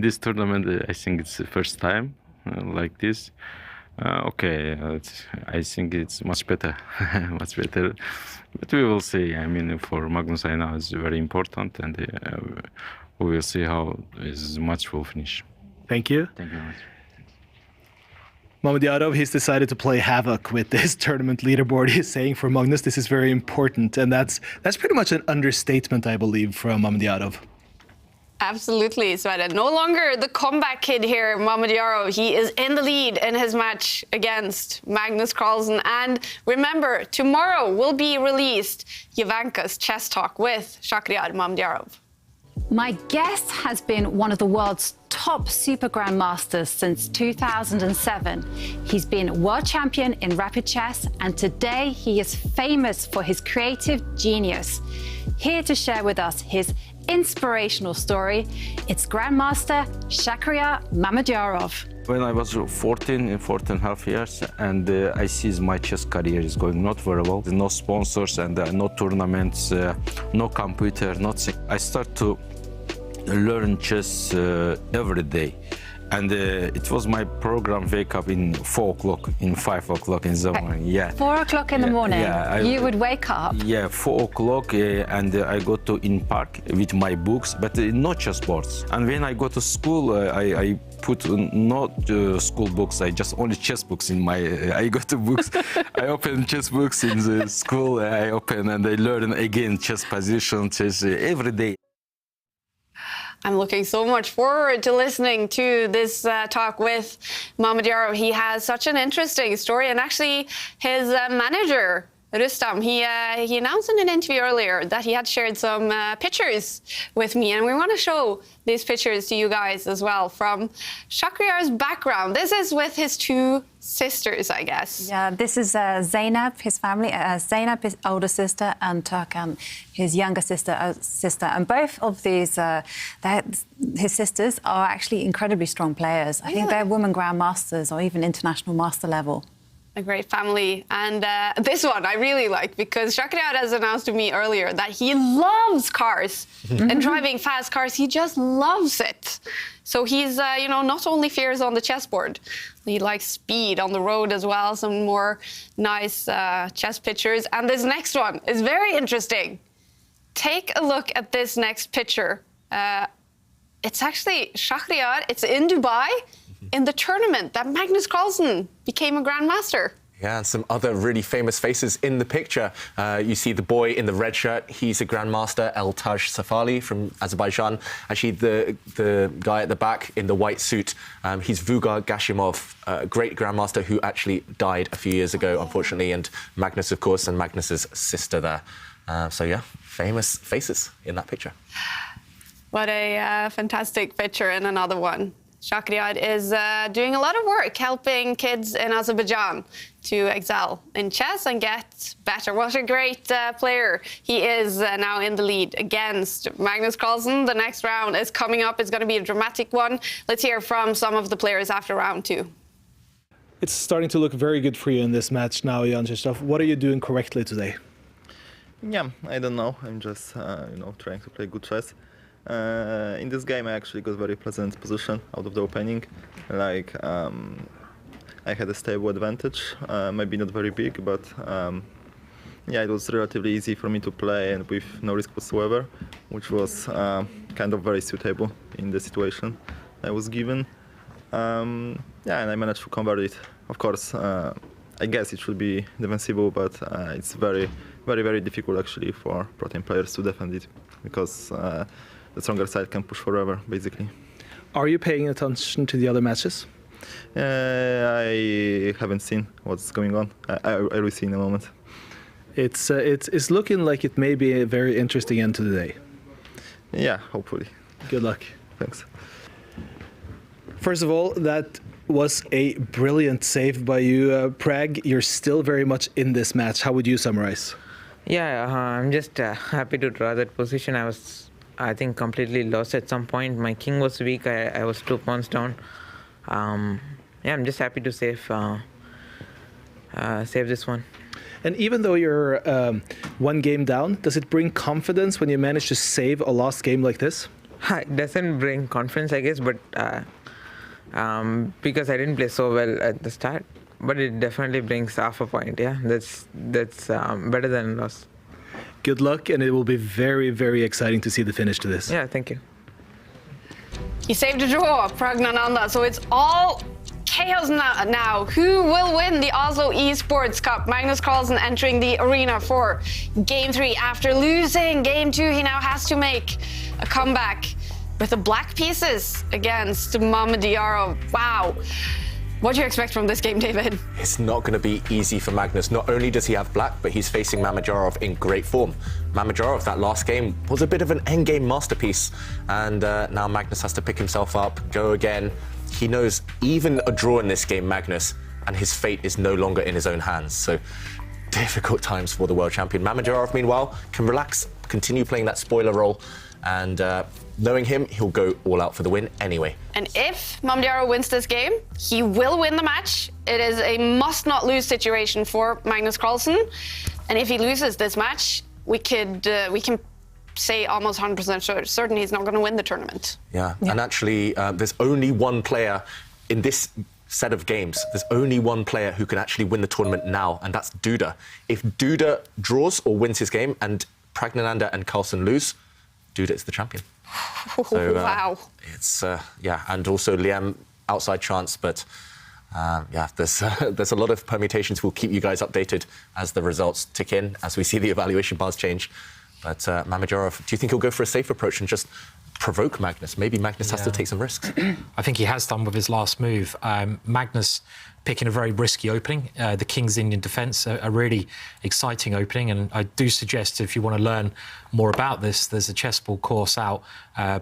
this tournament, I think it's the first time like this. Okay, I think it's much better, much better. But we will see. I mean, for Magnus, I know it's very important, and we will see how his match will finish. Thank you. Thank you very much. Mamedyarov, he's decided to play havoc with this tournament leaderboard. He's saying for Magnus, this is very important, and that's pretty much an understatement, I believe, from Mamedyarov. Absolutely, Sverre. No longer the comeback kid here, Mamedyarov. He is in the lead in his match against Magnus Carlsen. And remember, tomorrow will be released Jovanka's chess talk with Shakhriyar Mamedyarov. My guest has been one of the world's top super grandmasters since 2007. He's been world champion in rapid chess, and today he is famous for his creative genius. Here to share with us his inspirational story, it's Grandmaster Shakhriyar Mamedyarov. When I was 14 and a half years, and I see my chess career is going not very well. No sponsors and no tournaments, no computer, nothing. I start to learn chess every day. And it was my program wake up in 4 o'clock, in 5 o'clock in the morning. Yeah. 4 o'clock in the morning, you would wake up? Yeah, 4 o'clock, and I go to in park with my books, but not chess boards. And when I go to school, I put not school books, I just only chess books in my, I go to books, I open chess books in the school, I open and I learn again chess position, chess every day. I'm looking so much forward to listening to this talk with Mamedyarov. He has such an interesting story, and actually his manager, Rustam, he announced in an interview earlier that he had shared some pictures with me, and we want to show these pictures to you guys as well from Shakhriyar's background. This is with his 2 sisters, I guess. Yeah, this is Zainab, his family. Zainab, his older sister, and Turkan, his younger sister. And both of these, his sisters, are actually incredibly strong players. I think they're women grandmasters or even international master level. A great family. And this one I really like, because Shakhriyar has announced to me earlier that he loves cars and driving fast cars. He just loves it. So he's, you know, not only fierce on the chessboard, he likes speed on the road as well. Some more nice chess pictures. And this next one is very interesting. Take a look at this next picture. It's actually Shakhriyar. It's in Dubai, in the tournament that Magnus Carlsen became a grandmaster. Yeah, and some other really famous faces in the picture. You see the boy in the red shirt. He's a grandmaster, Eltaj Safali from Azerbaijan. Actually, the guy at the back in the white suit, he's Vugar Gashimov, a great grandmaster who actually died a few years ago, unfortunately, and Magnus, of course, and Magnus's sister there. So yeah, famous faces in that picture. What a fantastic picture, and another one. Shakhriyar is doing a lot of work helping kids in Azerbaijan to excel in chess and get better. What a great player he is now in the lead against Magnus Carlsen. The next round is coming up. It's going to be a dramatic one. Let's hear from some of the players after round 2. It's starting to look very good for you in this match now, Jan-Krzysztof. What are you doing correctly today? Yeah, I don't know. I'm just, you know, trying to play good chess. In this game, I actually got very pleasant position out of the opening. Like, I had a stable advantage, maybe not very big, but yeah, it was relatively easy for me to play and with no risk whatsoever, which was kind of very suitable in the situation I was given. Yeah, and I managed to convert it. Of course, I guess it should be defensible, but it's very, very difficult actually for Protein players to defend it, because the stronger side can push forever, basically. Are you paying attention to the other matches? I haven't seen what's going on. I will see in a moment. It's looking like it may be a very interesting end to the day. Yeah, hopefully. Good luck. Thanks. First of all, that was a brilliant save by you. Pragg, you're still very much in this match. How would you summarize? Yeah, I'm just happy to draw that position. I think, completely lost at some point. My king was weak. I was 2 pawns down. Yeah, I'm just happy to save this one. And even though you're 1 game down, does it bring confidence when you manage to save a lost game like this? It doesn't bring confidence, I guess, but because I didn't play so well at the start. But it definitely brings half a point. Yeah, that's better than a loss. Good luck, and it will be very, very exciting to see the finish to this. Yeah, thank you. He saved a draw, Praggnanandhaa, so it's all chaos now. Who will win the Oslo Esports Cup? Magnus Carlsen entering the arena for Game 3 after losing Game 2. He now has to make a comeback with the black pieces against Mamedyarov. Wow. What do you expect from this game, David? It's not going to be easy for Magnus. Not only does he have black, but he's facing Mamedyarov in great form. Mamedyarov, that last game, was a bit of an endgame masterpiece. And now Magnus has to pick himself up, go again. He knows even a draw in this game, Magnus, and his fate is no longer in his own hands. So difficult times for the world champion. Mamedyarov, meanwhile, can relax, continue playing that spoiler role. And knowing him, he'll go all out for the win anyway. And if Mamedyarov wins this game, he will win the match. It is a must-not-lose situation for Magnus Carlsen. And if he loses this match, we can say almost 100% certain he's not going to win the tournament. Yeah. And actually, there's only one player in this set of games. There's only one player who can actually win the tournament now, and that's Duda. If Duda draws or wins his game and Praggnanandhaa and Carlsen lose, Duda is the champion. So, wow. It's, and also Liam, outside chance, but there's a lot of permutations. We'll keep you guys updated as the results tick in, as we see the evaluation bars change. But Mamedyarov, do you think he'll go for a safe approach and just provoke Magnus? Maybe Magnus has to take some risks. I think he has done with his last move. Magnus picking a very risky opening. The King's Indian defence, a really exciting opening. And I do suggest, if you want to learn more about this, there's a chessball course out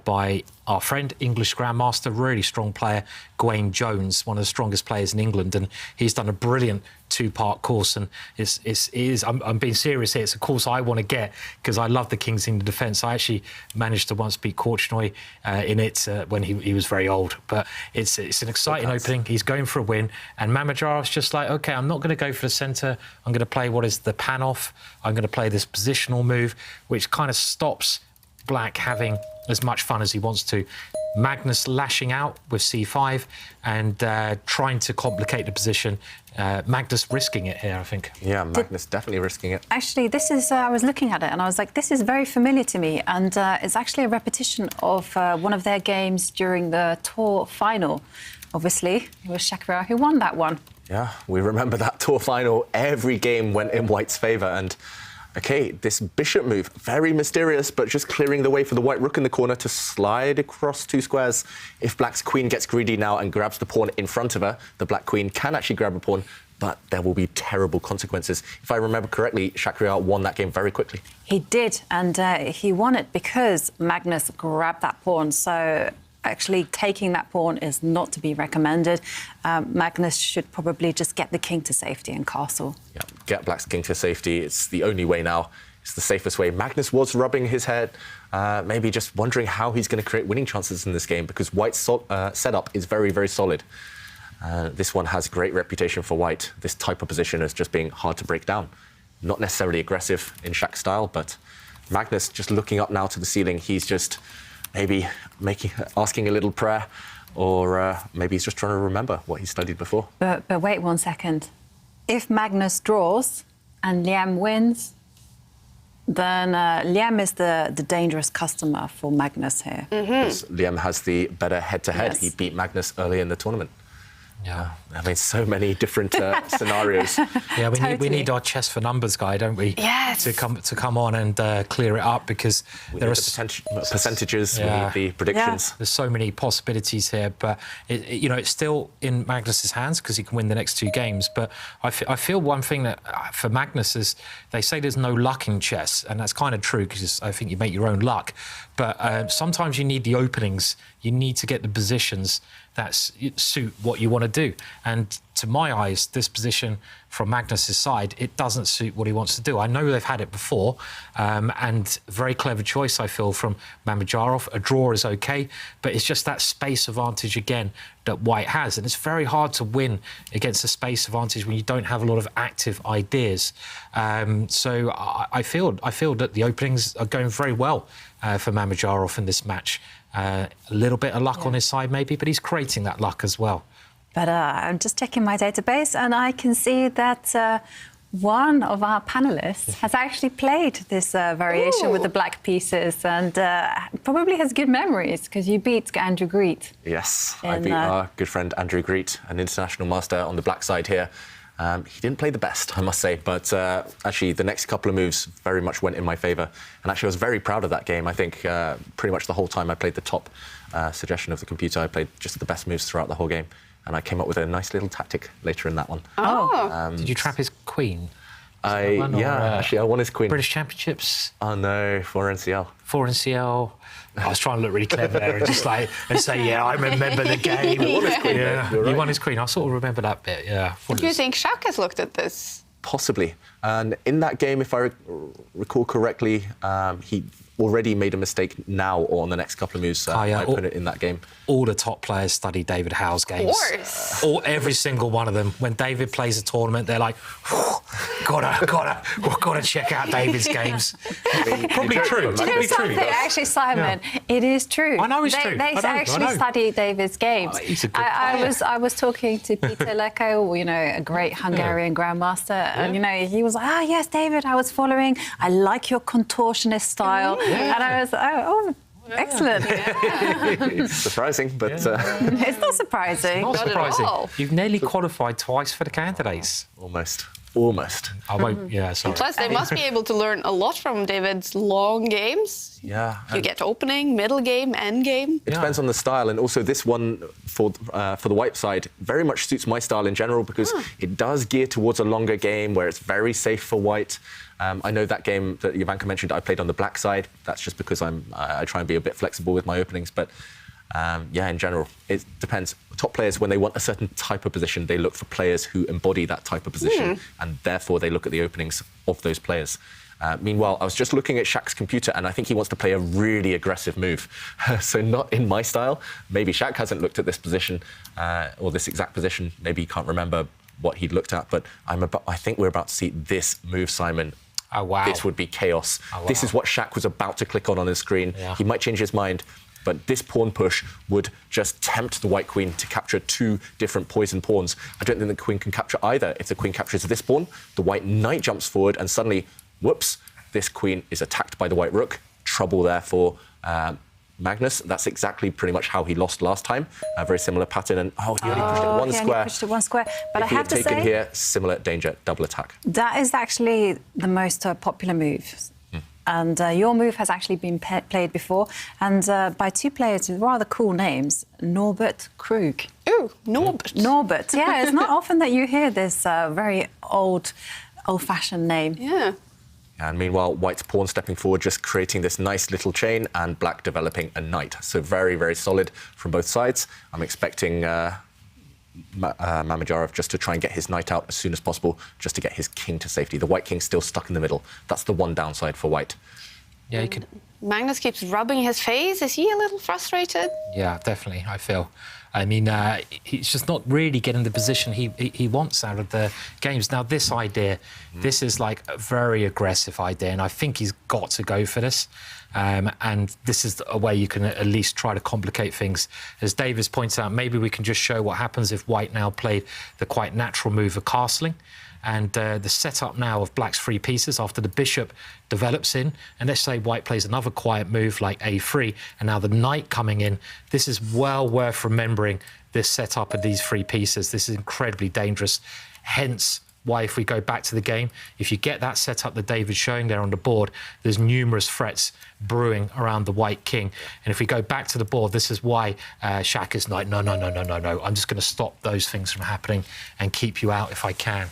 by our friend, English Grandmaster, really strong player, Gawain Jones, one of the strongest players in England. And he's done a brilliant two-part course. And I'm being serious here. It's a course I want to get because I love the King's Indian defence. I actually managed to once beat Korchnoi in it when he was very old. But it's an exciting opening. He's going for a win. And Mamedyarov just like, OK, I'm not going to go for the centre. I'm going to play what is the pan-off. I'm going to play this positional move, which kind of stops Black having as much fun as he wants to. Magnus lashing out with c5 and trying to complicate the position. Magnus risking it here, I think. Yeah, Magnus definitely risking it. Actually, this is, I was looking at it and I was like, this is very familiar to me. And it's actually a repetition of one of their games during the tour final. Obviously, it was Shakira who won that one. Yeah, we remember that tour final. Every game went in White's favour. And OK, this bishop move, very mysterious, but just clearing the way for the white rook in the corner to slide across two squares. If Black's queen gets greedy now and grabs the pawn in front of her, the Black queen can actually grab a pawn, but there will be terrible consequences. If I remember correctly, Shakira won that game very quickly. He did, and he won it because Magnus grabbed that pawn. So actually taking that pawn is not to be recommended. Magnus should probably just get the king to safety and castle. Yeah, get Black's king to safety. It's the only way now. It's the safest way. Magnus was rubbing his head, maybe just wondering how he's going to create winning chances in this game because White's setup is very, very solid. This one has great reputation for White. This type of position as just being hard to break down. Not necessarily aggressive in Shaq style, but Magnus just looking up now to the ceiling. He's just maybe asking a little prayer, or maybe he's just trying to remember what he studied before. But wait 1 second. If Magnus draws and Liam wins, then Liam is the dangerous customer for Magnus here. Liam has the better head-to-head. He beat Magnus early in the tournament. Yeah, I mean, so many different scenarios. Yeah, we need our chess for numbers guy, don't we? Yes. To come on and clear it up because there are percentages, we need the predictions. Yeah. There's so many possibilities here, but it's still in Magnus's hands because he can win the next two games. But I feel one thing that for Magnus is they say there's no luck in chess, and that's kind of true because I think you make your own luck. But sometimes you need the openings. You need to get the positions that suit what you want to do. And to my eyes, this position from Magnus's side, it doesn't suit what he wants to do. I know they've had it before, and very clever choice, I feel, from Mamedyarov. A draw is OK, but it's just that space advantage again that White has. And it's very hard to win against a space advantage when you don't have a lot of active ideas. So I feel that the openings are going very well for Mamedyarov in this match. A little bit of luck on his side maybe, but he's creating that luck as well. But I'm just checking my database, and I can see that one of our panelists has actually played this variation with the black pieces, and probably has good memories because you beat Andrew Greet. Yes, I beat our good friend Andrew Greet, an international master on the black side here. He didn't play the best, I must say, but actually the next couple of moves very much went in my favour. And actually I was very proud of that game. I think pretty much the whole time I played the top suggestion of the computer. I played just the best moves throughout the whole game. And I came up with a nice little tactic later in that one. Oh! Did you trap his queen? Actually I won his queen. British Championships? Oh no, 4 NCL. 4 NCL. I was trying to look really clever there and just like say, yeah, I remember the game. He won his queen. Yeah, Right. he won his queen. I sort of remember that bit. Yeah. Do you think Shaq has looked at this? Possibly. And in that game, if I recall correctly, he already made a mistake now or on the next couple of moves. I put it in that game. All the top players study David Howell's games. Of course. Every single one of them. When David plays a tournament, they're like, gotta check out David's games. Probably true. Do you know something? Actually, Simon, it is true. I know it's true. They actually study David's games. He's a good player. I was talking to Peter Leko, you know, a great Hungarian grandmaster, and you know, he was like, yes, David, I was following. I like your contortionist style, and I was, excellent. Surprising, but it's not surprising. Not surprising. at all. You've nearly qualified twice for the candidates. Almost. I won't. Yeah, sorry. And plus, they must be able to learn a lot from David's long games. Yeah. You get opening, middle game, end game. It depends on the style, and also this one for the white side very much suits my style in general because it does gear towards a longer game where it's very safe for white. I know that game that Jovanka mentioned I played on the black side. That's just because I try and be a bit flexible with my openings, but yeah, in general, it depends. Top players, when they want a certain type of position, they look for players who embody that type of position, and therefore they look at the openings of those players. Meanwhile, I was just looking at Shaq's computer, and I think he wants to play a really aggressive move. So not in my style. Maybe Shaq hasn't looked at this position, or this exact position. Maybe he can't remember what he'd looked at, but I think we're about to see this move, Simon. Oh, wow. This would be chaos. Oh, wow. This is what Shaq was about to click on his screen. Yeah. He might change his mind, but this pawn push would just tempt the white queen to capture 2 different poison pawns. I don't think the queen can capture either. If the queen captures this pawn, the white knight jumps forward, and suddenly, whoops, this queen is attacked by the white rook. Trouble there for Magnus. That's exactly pretty much how he lost last time. A very similar pattern, and he only pushed it one square. Only pushed it 1 square. But if I have to say, taken here, similar danger, double attack. that is actually the most popular move. And your move has actually been played before, and by 2 players with rather cool names, Norbert Krug. Ooh, Norbert. Norbert, yeah, it's not often that you hear this very old-fashioned name. Yeah. And meanwhile, white's pawn stepping forward, just creating this nice little chain, and black developing a knight. So very, very solid from both sides. I'm expecting Mamedyarov just to try and get his knight out as soon as possible, just to get his king to safety. The white king's still stuck in the middle. That's the one downside for white. Yeah, you could. Magnus keeps rubbing his face. Is he a little frustrated? Yeah, definitely, I feel. I mean, he's just not really getting the position he wants out of the games. Now, this idea, this is like a very aggressive idea, and I think he's got to go for this. And this is a way you can at least try to complicate things. As Davis points out, maybe we can just show what happens if white now played the quite natural move of castling. And the setup now of black's 3 pieces after the bishop develops in, and let's say white plays another quiet move like a3, and now the knight coming in. This is well worth remembering, this setup of these 3 pieces. This is incredibly dangerous. Hence why, if we go back to the game, if you get that setup that David's showing there on the board, there's numerous threats brewing around the white king. And if we go back to the board, this is why Shaq is like, no, I'm just going to stop those things from happening and keep you out if I can.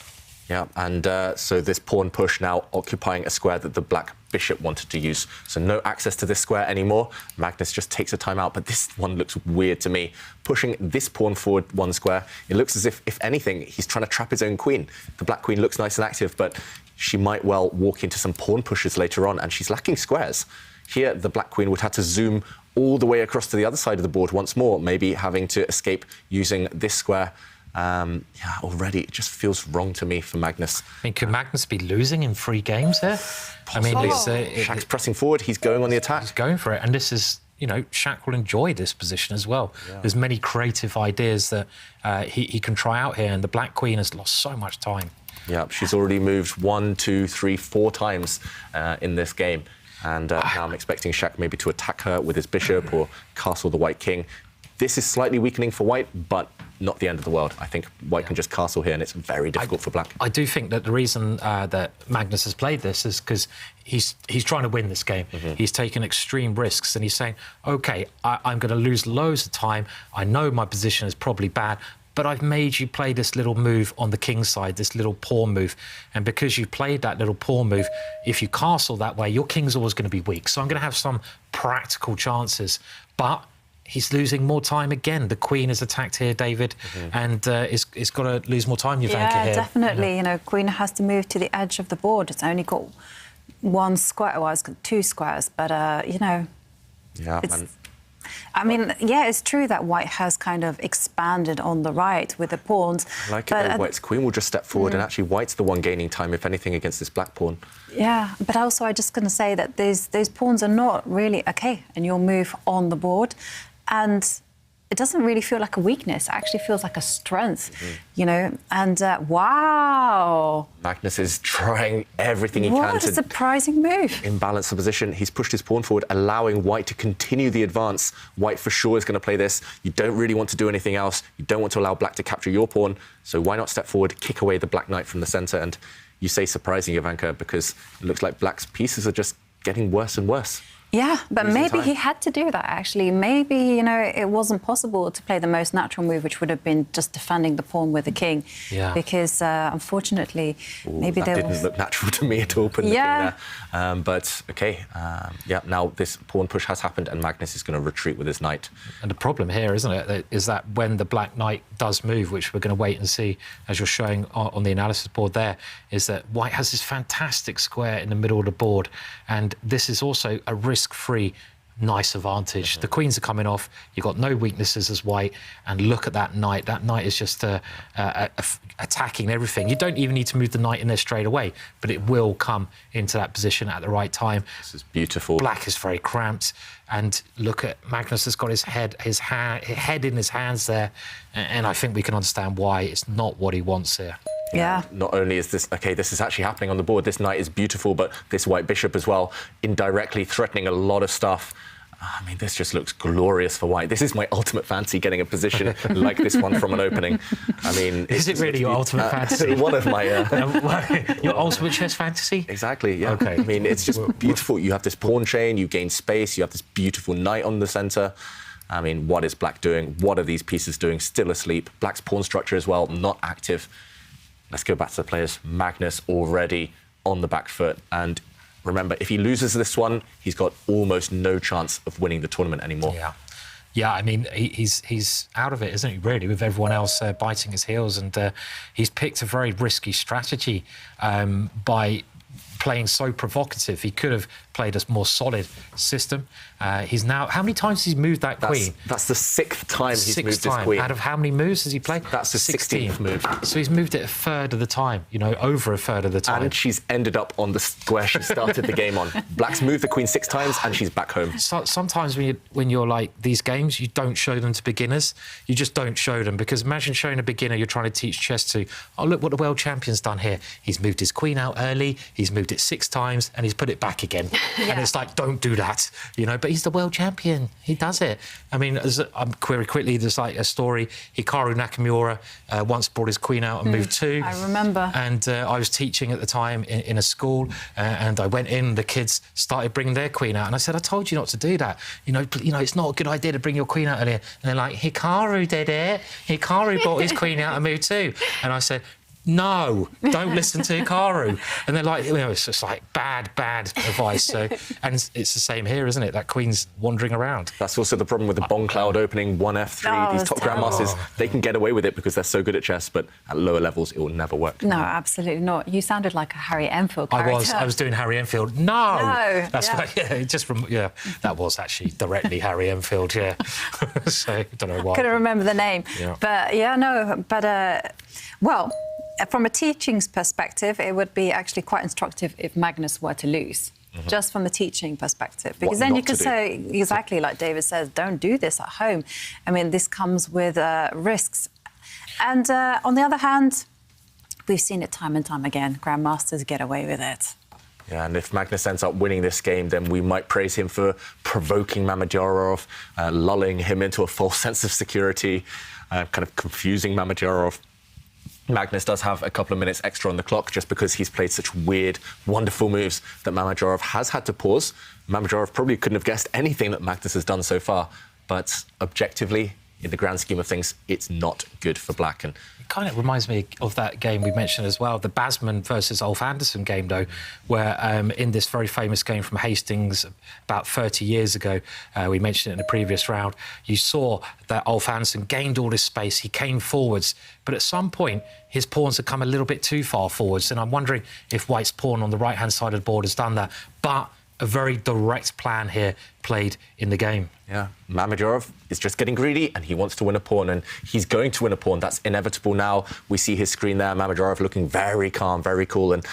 Yeah, and so this pawn push now occupying a square that the black bishop wanted to use. So no access to this square anymore. Magnus just takes a time out, but this one looks weird to me. Pushing this pawn forward 1 square, it looks as if anything, he's trying to trap his own queen. The black queen looks nice and active, but she might well walk into some pawn pushes later on, and she's lacking squares. Here, the black queen would have to zoom all the way across to the other side of the board once more, maybe having to escape using this square. Yeah, already it just feels wrong to me for Magnus. I mean, could Magnus be losing in 3 games there? I mean, Shaq's pressing forward. He's going on the attack. He's going for it, and this is you know, Shaq will enjoy this position as well. Yeah. There's many creative ideas that he can try out here, and the Black Queen has lost so much time. Yeah, she's already moved 1, 2, 3, 4 times in this game. And now I'm expecting Shaq maybe to attack her with his bishop or castle the White King. This is slightly weakening for White, but not the end of the world. I think White can just castle here, and it's very difficult for Black. I do think that the reason that Magnus has played this is because he's trying to win this game. He's taken extreme risks, and he's saying, OK, I'm going to lose loads of time. I know my position is probably bad, but I've made you play this little move on the king's side, this little pawn move. And because you've played that little pawn move, if you castle that way, your king's always going to be weak. So I'm going to have some practical chances. But he's losing more time again. The queen is attacked here, David, and it's got to lose more time, Jovanka, here. Definitely. You know, queen has to move to the edge of the board. It's only got 1 square. Well, it's got 2 squares, but, you know... Yeah, I mean, yeah, it's true that White has kind of expanded on the right with the pawns. I like it, though. White's queen will just step forward, and actually White's the one gaining time, if anything, against this black pawn. Yeah, but also I'm just going to say that those pawns are not really OK in your move on the board. And it doesn't really feel like a weakness. It actually feels like a strength, you know. And, wow. Magnus is trying everything he can to... What a surprising move. Imbalance the position. He's pushed his pawn forward, allowing White to continue the advance. White for sure is going to play this. You don't really want to do anything else. You don't want to allow Black to capture your pawn. So why not step forward, kick away the Black Knight from the centre? And you say surprising, Jovanka, because it looks like Black's pieces are just getting worse and worse. Yeah, but maybe he had to do that, actually. Maybe, you know, it wasn't possible to play the most natural move, which would have been just defending the pawn with the king. Yeah. Because, unfortunately, maybe there didn't look natural to me at all, putting the king there. But, OK, yeah, now this pawn push has happened, and Magnus is going to retreat with his knight. And the problem here, isn't it, is that when the Black Knight does move, which we're going to wait and see, as you're showing on the analysis board there, is that White has this fantastic square in the middle of the board, and this is also a risk-free, nice advantage. The queens are coming off, you've got no weaknesses as White, and look at that knight. That knight is just attacking everything. You don't even need to move the knight in there straight away, but it will come into that position at the right time. This is beautiful. Black is very cramped, and look at Magnus has got his head in his hands there, and I think we can understand why it's not what he wants here. Yeah. Not only is this, OK, this is actually happening on the board, this knight is beautiful, but this white bishop as well, indirectly threatening a lot of stuff. I mean, this just looks glorious for White. This is my ultimate fantasy, getting a position like this one from an opening. I mean... Is it really your ultimate fantasy? One of my... Your ultimate chess fantasy? Exactly, yeah. OK. I mean, it's just beautiful. You have this pawn chain, you gain space, you have this beautiful knight on the centre. I mean, what is Black doing? What are these pieces doing? Still asleep. Black's pawn structure as well, not active. Let's go back to the players. Magnus already on the back foot. And remember, if he loses this one, he's got almost no chance of winning the tournament anymore. Yeah. Yeah, I mean, he's out of it, isn't he, really, with everyone else biting his heels. And he's picked a very risky strategy by playing so provocative. He could have played a more solid system. He's now... How many times has he moved that queen? That's the 6th time he's moved this queen. Out of how many moves has he played? That's the 16th move. So he's moved it a third of the time, you know, over a third of the time. And she's ended up on the square she started the game on. Black's moved the queen 6 times and she's back home. So, sometimes when you're like these games, you don't show them to beginners. You just don't show them, because imagine showing a beginner you're trying to teach chess to, oh, look what the world champion's done here. He's moved his queen out early, he's moved it 6 times, and he's put it back again. And it's like, don't do that, you know, but he's the world champion. He does it. I mean, very quickly, there's like a story. Hikaru Nakamura once brought his queen out and moved 2. I remember. And I was teaching at the time in a school, and I went in, the kids started bringing their queen out, and I said, I told you not to do that. You know, it's not a good idea to bring your queen out earlier. And they're like, Hikaru did it. Hikaru brought his queen out and moved 2. And I said, no, don't listen to Hikaru. And they're like, you know, it's just like bad advice. So, and it's the same here, isn't it? That queen's wandering around. That's also the problem with the Bong Cloud opening 1F3. These top grandmasters, they can get away with it because they're so good at chess, but at lower levels, it will never work. No, absolutely not. You sounded like a Harry Enfield character. I was doing Harry Enfield. No. That's what, that was actually directly Harry Enfield, yeah. So, I don't know why. Couldn't remember the name. Yeah. But, well, from a teaching's perspective, it would be actually quite instructive if Magnus were to lose. just from a teaching perspective. Because then you could say, exactly like David says, don't do this at home. I mean, this comes with risks. And on the other hand, we've seen it time and time again. Grandmasters get away with it. Yeah, and if Magnus ends up winning this game, then we might praise him for provoking Mamedyarov, lulling him into a false sense of security, kind of confusing Mamedyarov. Magnus does have a couple of minutes extra on the clock just because he's played such weird, wonderful moves that Mamedyarov has had to pause. Mamedyarov probably couldn't have guessed anything that Magnus has done so far, but objectively, in the grand scheme of things, it's not good for Black. And it kind of reminds me of that game we mentioned as well, the Basman versus Ulf Andersson game, though, where in this very famous game from Hastings about 30 years ago, we mentioned it in the previous round, you saw that Ulf Andersson gained all this space, he came forwards, but at some point, his pawns had come a little bit too far forwards, and I'm wondering if White's pawn on the right-hand side of the board has done that. But a very direct plan here played in the game. Yeah, Mamedyarov is just getting greedy and he wants to win a pawn, and he's going to win a pawn. That's inevitable now. We see his screen there, Mamedyarov looking very calm, very cool, and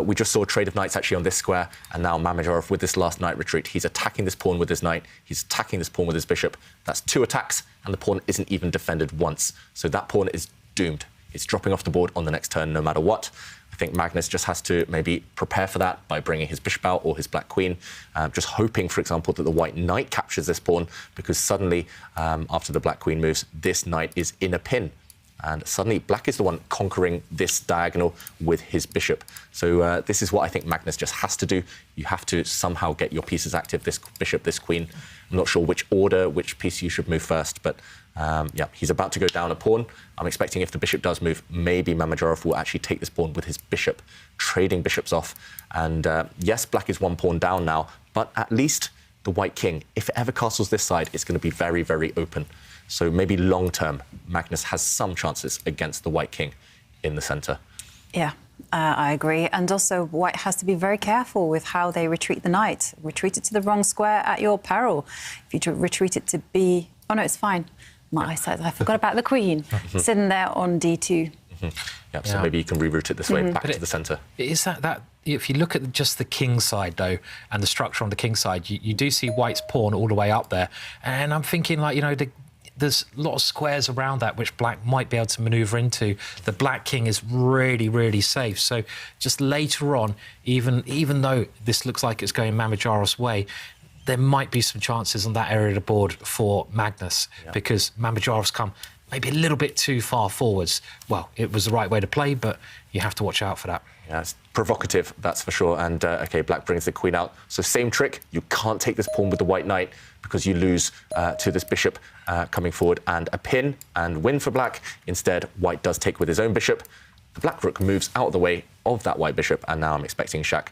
we just saw a trade of knights actually on this square, and now Mamedyarov with this last knight retreat, he's attacking this pawn with his knight, he's attacking this pawn with his bishop. That's 2 attacks, and the pawn isn't even defended once. So that pawn is doomed. It's dropping off the board on the next turn no matter what. I think Magnus just has to maybe prepare for that by bringing his bishop out or his black queen, just hoping, for example, that the white knight captures this pawn, because suddenly, after the black queen moves, this knight is in a pin. And suddenly, Black is the one conquering this diagonal with his bishop. So this is what I think Magnus just has to do. You have to somehow get your pieces active, this bishop, this queen. I'm not sure which order, which piece you should move first, but yeah, he's about to go down a pawn. I'm expecting if the bishop does move, maybe Mamedyarov will actually take this pawn with his bishop, trading bishops off. And yes, Black is 1 pawn down now, but at least the white king, if it ever castles this side, it's going to be very, very open. So maybe long-term, Magnus has some chances against the white king in the centre. Yeah, I agree. And also, White has to be very careful with how they retreat the knight. Retreat it to the wrong square at your peril. If you retreat it to B... Oh, no, it's fine. My eyesight, I forgot about the queen. Sitting there on D2. Yeah, so maybe you can reroute it this way, back to the centre. Is that if you look at just the king side, though, and the structure on the king side, you do see White's pawn all the way up there. And I'm thinking, like, you know, there's a lot of squares around that which Black might be able to manoeuvre into. The black king is really, really safe. So just later on, even though this looks like it's going Mamedyarov's way, there might be some chances on that area of the board for Magnus, because Mamedyarov's come maybe a little bit too far forwards. Well, it was the right way to play, but you have to watch out for that. Yeah, it's provocative, that's for sure. And, OK, Black brings the queen out. So same trick, you can't take this pawn with the white knight because you lose to this bishop coming forward, and a pin and win for Black. Instead, White does take with his own bishop. The black rook moves out of the way of that white bishop, and now I'm expecting Shaq.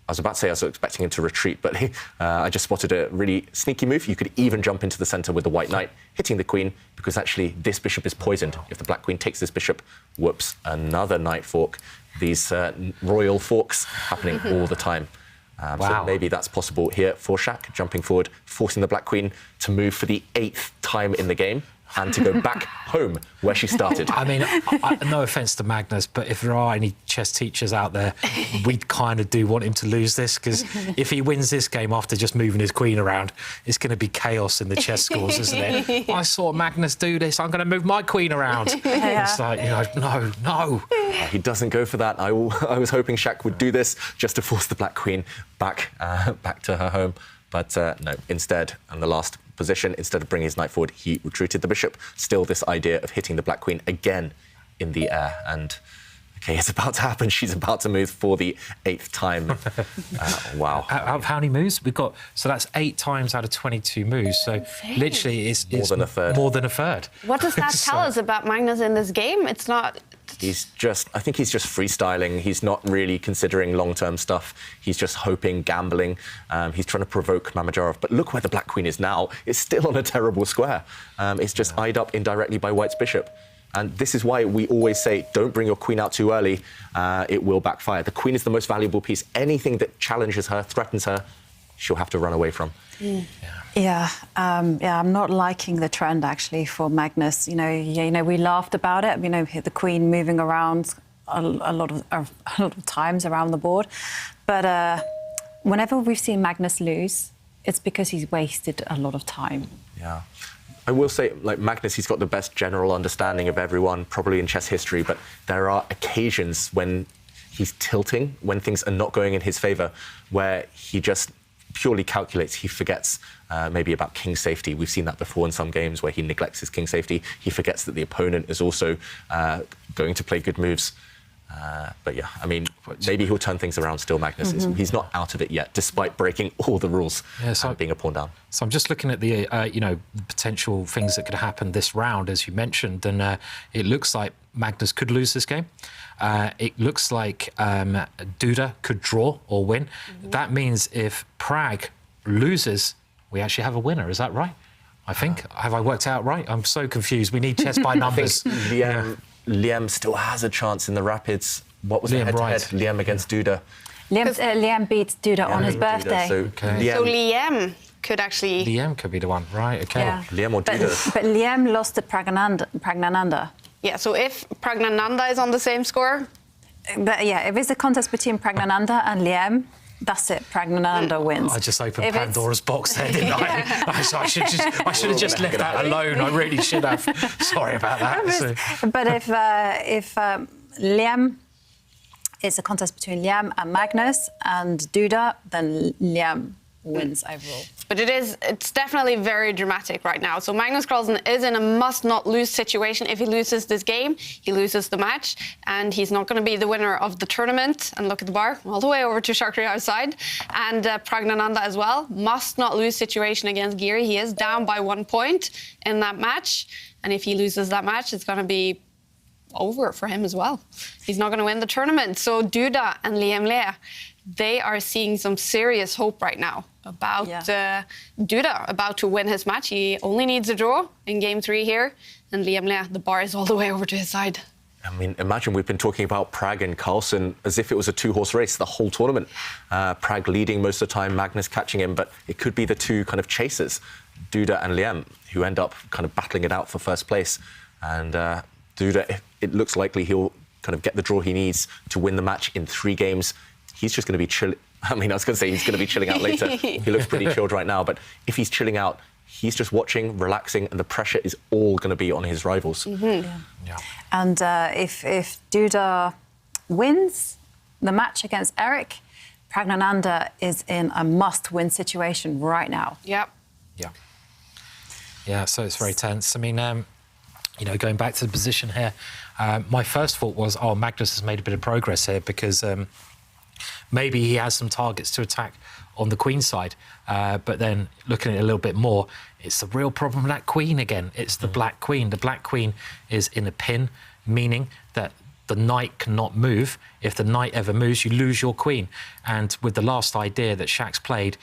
I was about to say I was expecting him to retreat, but I just spotted a really sneaky move. You could even jump into the centre with the white knight, hitting the queen, because actually this bishop is poisoned. If the black queen takes this bishop, whoops, another knight fork. These royal forks happening all the time. So maybe that's possible here for Shaq, jumping forward, forcing the black queen to move for the 8th time in the game and to go back home where she started. I mean, no offence to Magnus, but if there are any chess teachers out there, we kind of do want him to lose this, because if he wins this game after just moving his queen around, it's going to be chaos in the chess schools, isn't it? I saw Magnus do this, I'm going to move my queen around. It's like, you know, no. He doesn't go for that. I was hoping Shaq would do this just to force the black queen back to her home. But no, instead, in the last position, instead of bringing his knight forward, he retreated the bishop. Still this idea of hitting the black queen again in the air. And, OK, it's about to happen. She's about to move for the 8th time. Wow. Out of how many moves? We've got, so that's 8 times out of 22 moves. So literally it's more than a third. More than a third. What does that tell us about Magnus in this game? It's not... I think he's just freestyling. He's not really considering long-term stuff. He's just hoping, gambling. He's trying to provoke Mamedyarov. But look where the black queen is now. It's still on a terrible square. It's just eyed up indirectly by White's bishop. And this is why we always say, don't bring your queen out too early. It will backfire. The queen is the most valuable piece. Anything that challenges her, threatens her, she'll have to run away from. Yeah, I'm not liking the trend actually for Magnus. You know, we laughed about it. You know, the queen moving around a lot of times around the board, but whenever we've seen Magnus lose, it's because he's wasted a lot of time. Yeah. I will say, like Magnus, he's got the best general understanding of everyone, probably in chess history, but there are occasions when he's tilting, when things are not going in his favour, where he just purely calculates. He forgets maybe about king safety. We've seen that before in some games where he neglects his king safety. He forgets that the opponent is also going to play good moves. But yeah, I mean, maybe he'll turn things around still, Magnus. He's not out of it yet, despite breaking all the rules and being a pawn down. So I'm just looking at the, potential things that could happen this round, as you mentioned, and it looks like Magnus could lose this game. It looks like Duda could draw or win. That means if Pragg loses, we actually have a winner. Is that right? I think. Have I worked out right? I'm so confused. We need chess by numbers. Liam still has a chance in the Rapids. What was the head-to-head? Liam against Duda. Liam beats Duda on his birthday. So Liam could actually... Liam could be the one, right? Okay. Yeah. Liam or Duda. But Liam lost to Praggnanandhaa. Yeah, so if Praggnanandhaa is on the same score... But yeah, if it's a contest between Praggnanandhaa and Liam, that's it. Praggnanandhaa wins. I just opened Pandora's box there, didn't I? I should have just left that alone. I really should have. Sorry about that. But if Liam, it's a contest between Liam and Magnus and Duda, then Liam wins overall. But it's definitely very dramatic right now. So Magnus Carlsen is in a must-not-lose situation. If he loses this game, he loses the match, and he's not going to be the winner of the tournament. And look at the bar, all the way over to Shakriar's side. And Praggnanandhaa as well. Must-not-lose situation against Giri. He is down by 1 point in that match. And if he loses that match, it's going to be over for him as well. He's not going to win the tournament. So Duda and Liam Le, they are seeing some serious hope right now about Duda about to win his match. He only needs a draw in game 3 here, and Liam Le, the bar is all the way over to his side. I mean, imagine we've been talking about Pragg and Carlsen as if it was a 2-horse race the whole tournament. Pragg leading most of the time, Magnus catching him, but it could be the two kind of chasers, Duda and Liam, who end up kind of battling it out for first place. And Duda, it looks likely he'll kind of get the draw he needs to win the match in 3 games. He's just going to be chilling. I mean, I was going to say he's going to be chilling out later. He looks pretty chilled right now. But if he's chilling out, he's just watching, relaxing, and the pressure is all going to be on his rivals. And if Duda wins the match against Eric, Praggnanandhaa is in a must-win situation right now. Yep. Yeah, so it's very tense. I mean, going back to the position here, my first thought was, Magnus has made a bit of progress here because maybe he has some targets to attack on the queen side. But then looking at it a little bit more, it's the real problem with that queen again. It's the black queen. The black queen is in a pin, meaning that the knight cannot move. If the knight ever moves, you lose your queen. And with the last idea that Shaq's played,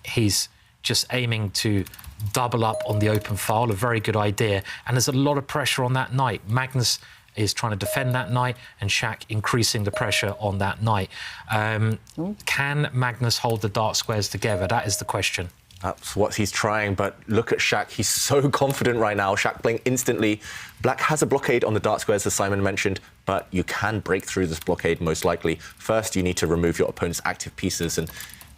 he's just aiming to double up on the open file, a very good idea. And there's a lot of pressure on that knight. Magnus is trying to defend that knight, and Shaq increasing the pressure on that knight. Can Magnus hold the dark squares together? That is the question. That's what he's trying, but look at Shaq. He's so confident right now. Shaq playing instantly. Black has a blockade on the dark squares, as Simon mentioned, but you can break through this blockade most likely. First, you need to remove your opponent's active pieces, and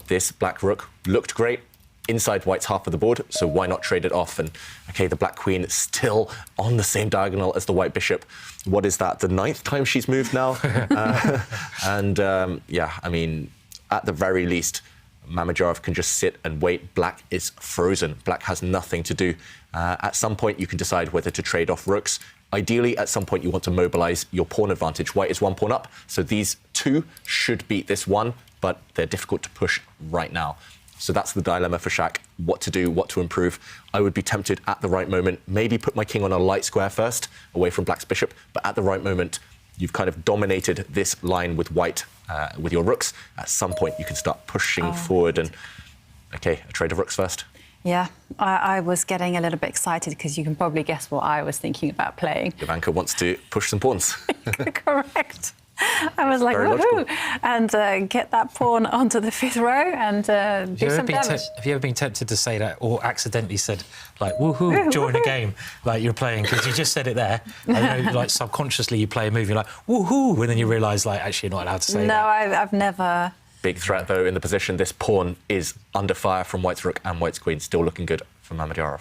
this black rook looked great inside white's half of the board, so why not trade it off? And okay, the black queen is still on the same diagonal as the white bishop. What is that, the 9th time she's moved now? Yeah, I mean, at the very least, Mamedyarov can just sit and wait. Black is frozen. Black has nothing to do. At some point, you can decide whether to trade off rooks. Ideally, at some point, you want to mobilize your pawn advantage. White is 1 pawn up, so these 2 should beat this 1, but they're difficult to push right now. So that's the dilemma for Shaq, what to do, what to improve. I would be tempted at the right moment, maybe put my king on a light square first, away from black's bishop, but at the right moment, you've kind of dominated this line with white, with your rooks. At some point, you can start pushing forward and, okay, a trade of rooks first. Yeah, I was getting a little bit excited because you can probably guess what I was thinking about playing. Jovanka wants to push some pawns. Correct. I was like, woohoo! And get that pawn onto the 5th row and do some damage. Have you ever been tempted to say that or accidentally said, like, woohoo, during a game, like you're playing, because you just said it there. And, like, subconsciously you play a move, you're like, woohoo, and then you realise, like, actually you're not allowed to say that. No, I've never Big threat, though, in the position. This pawn is under fire from White's rook and White's queen. Still looking good for Mamedyarov.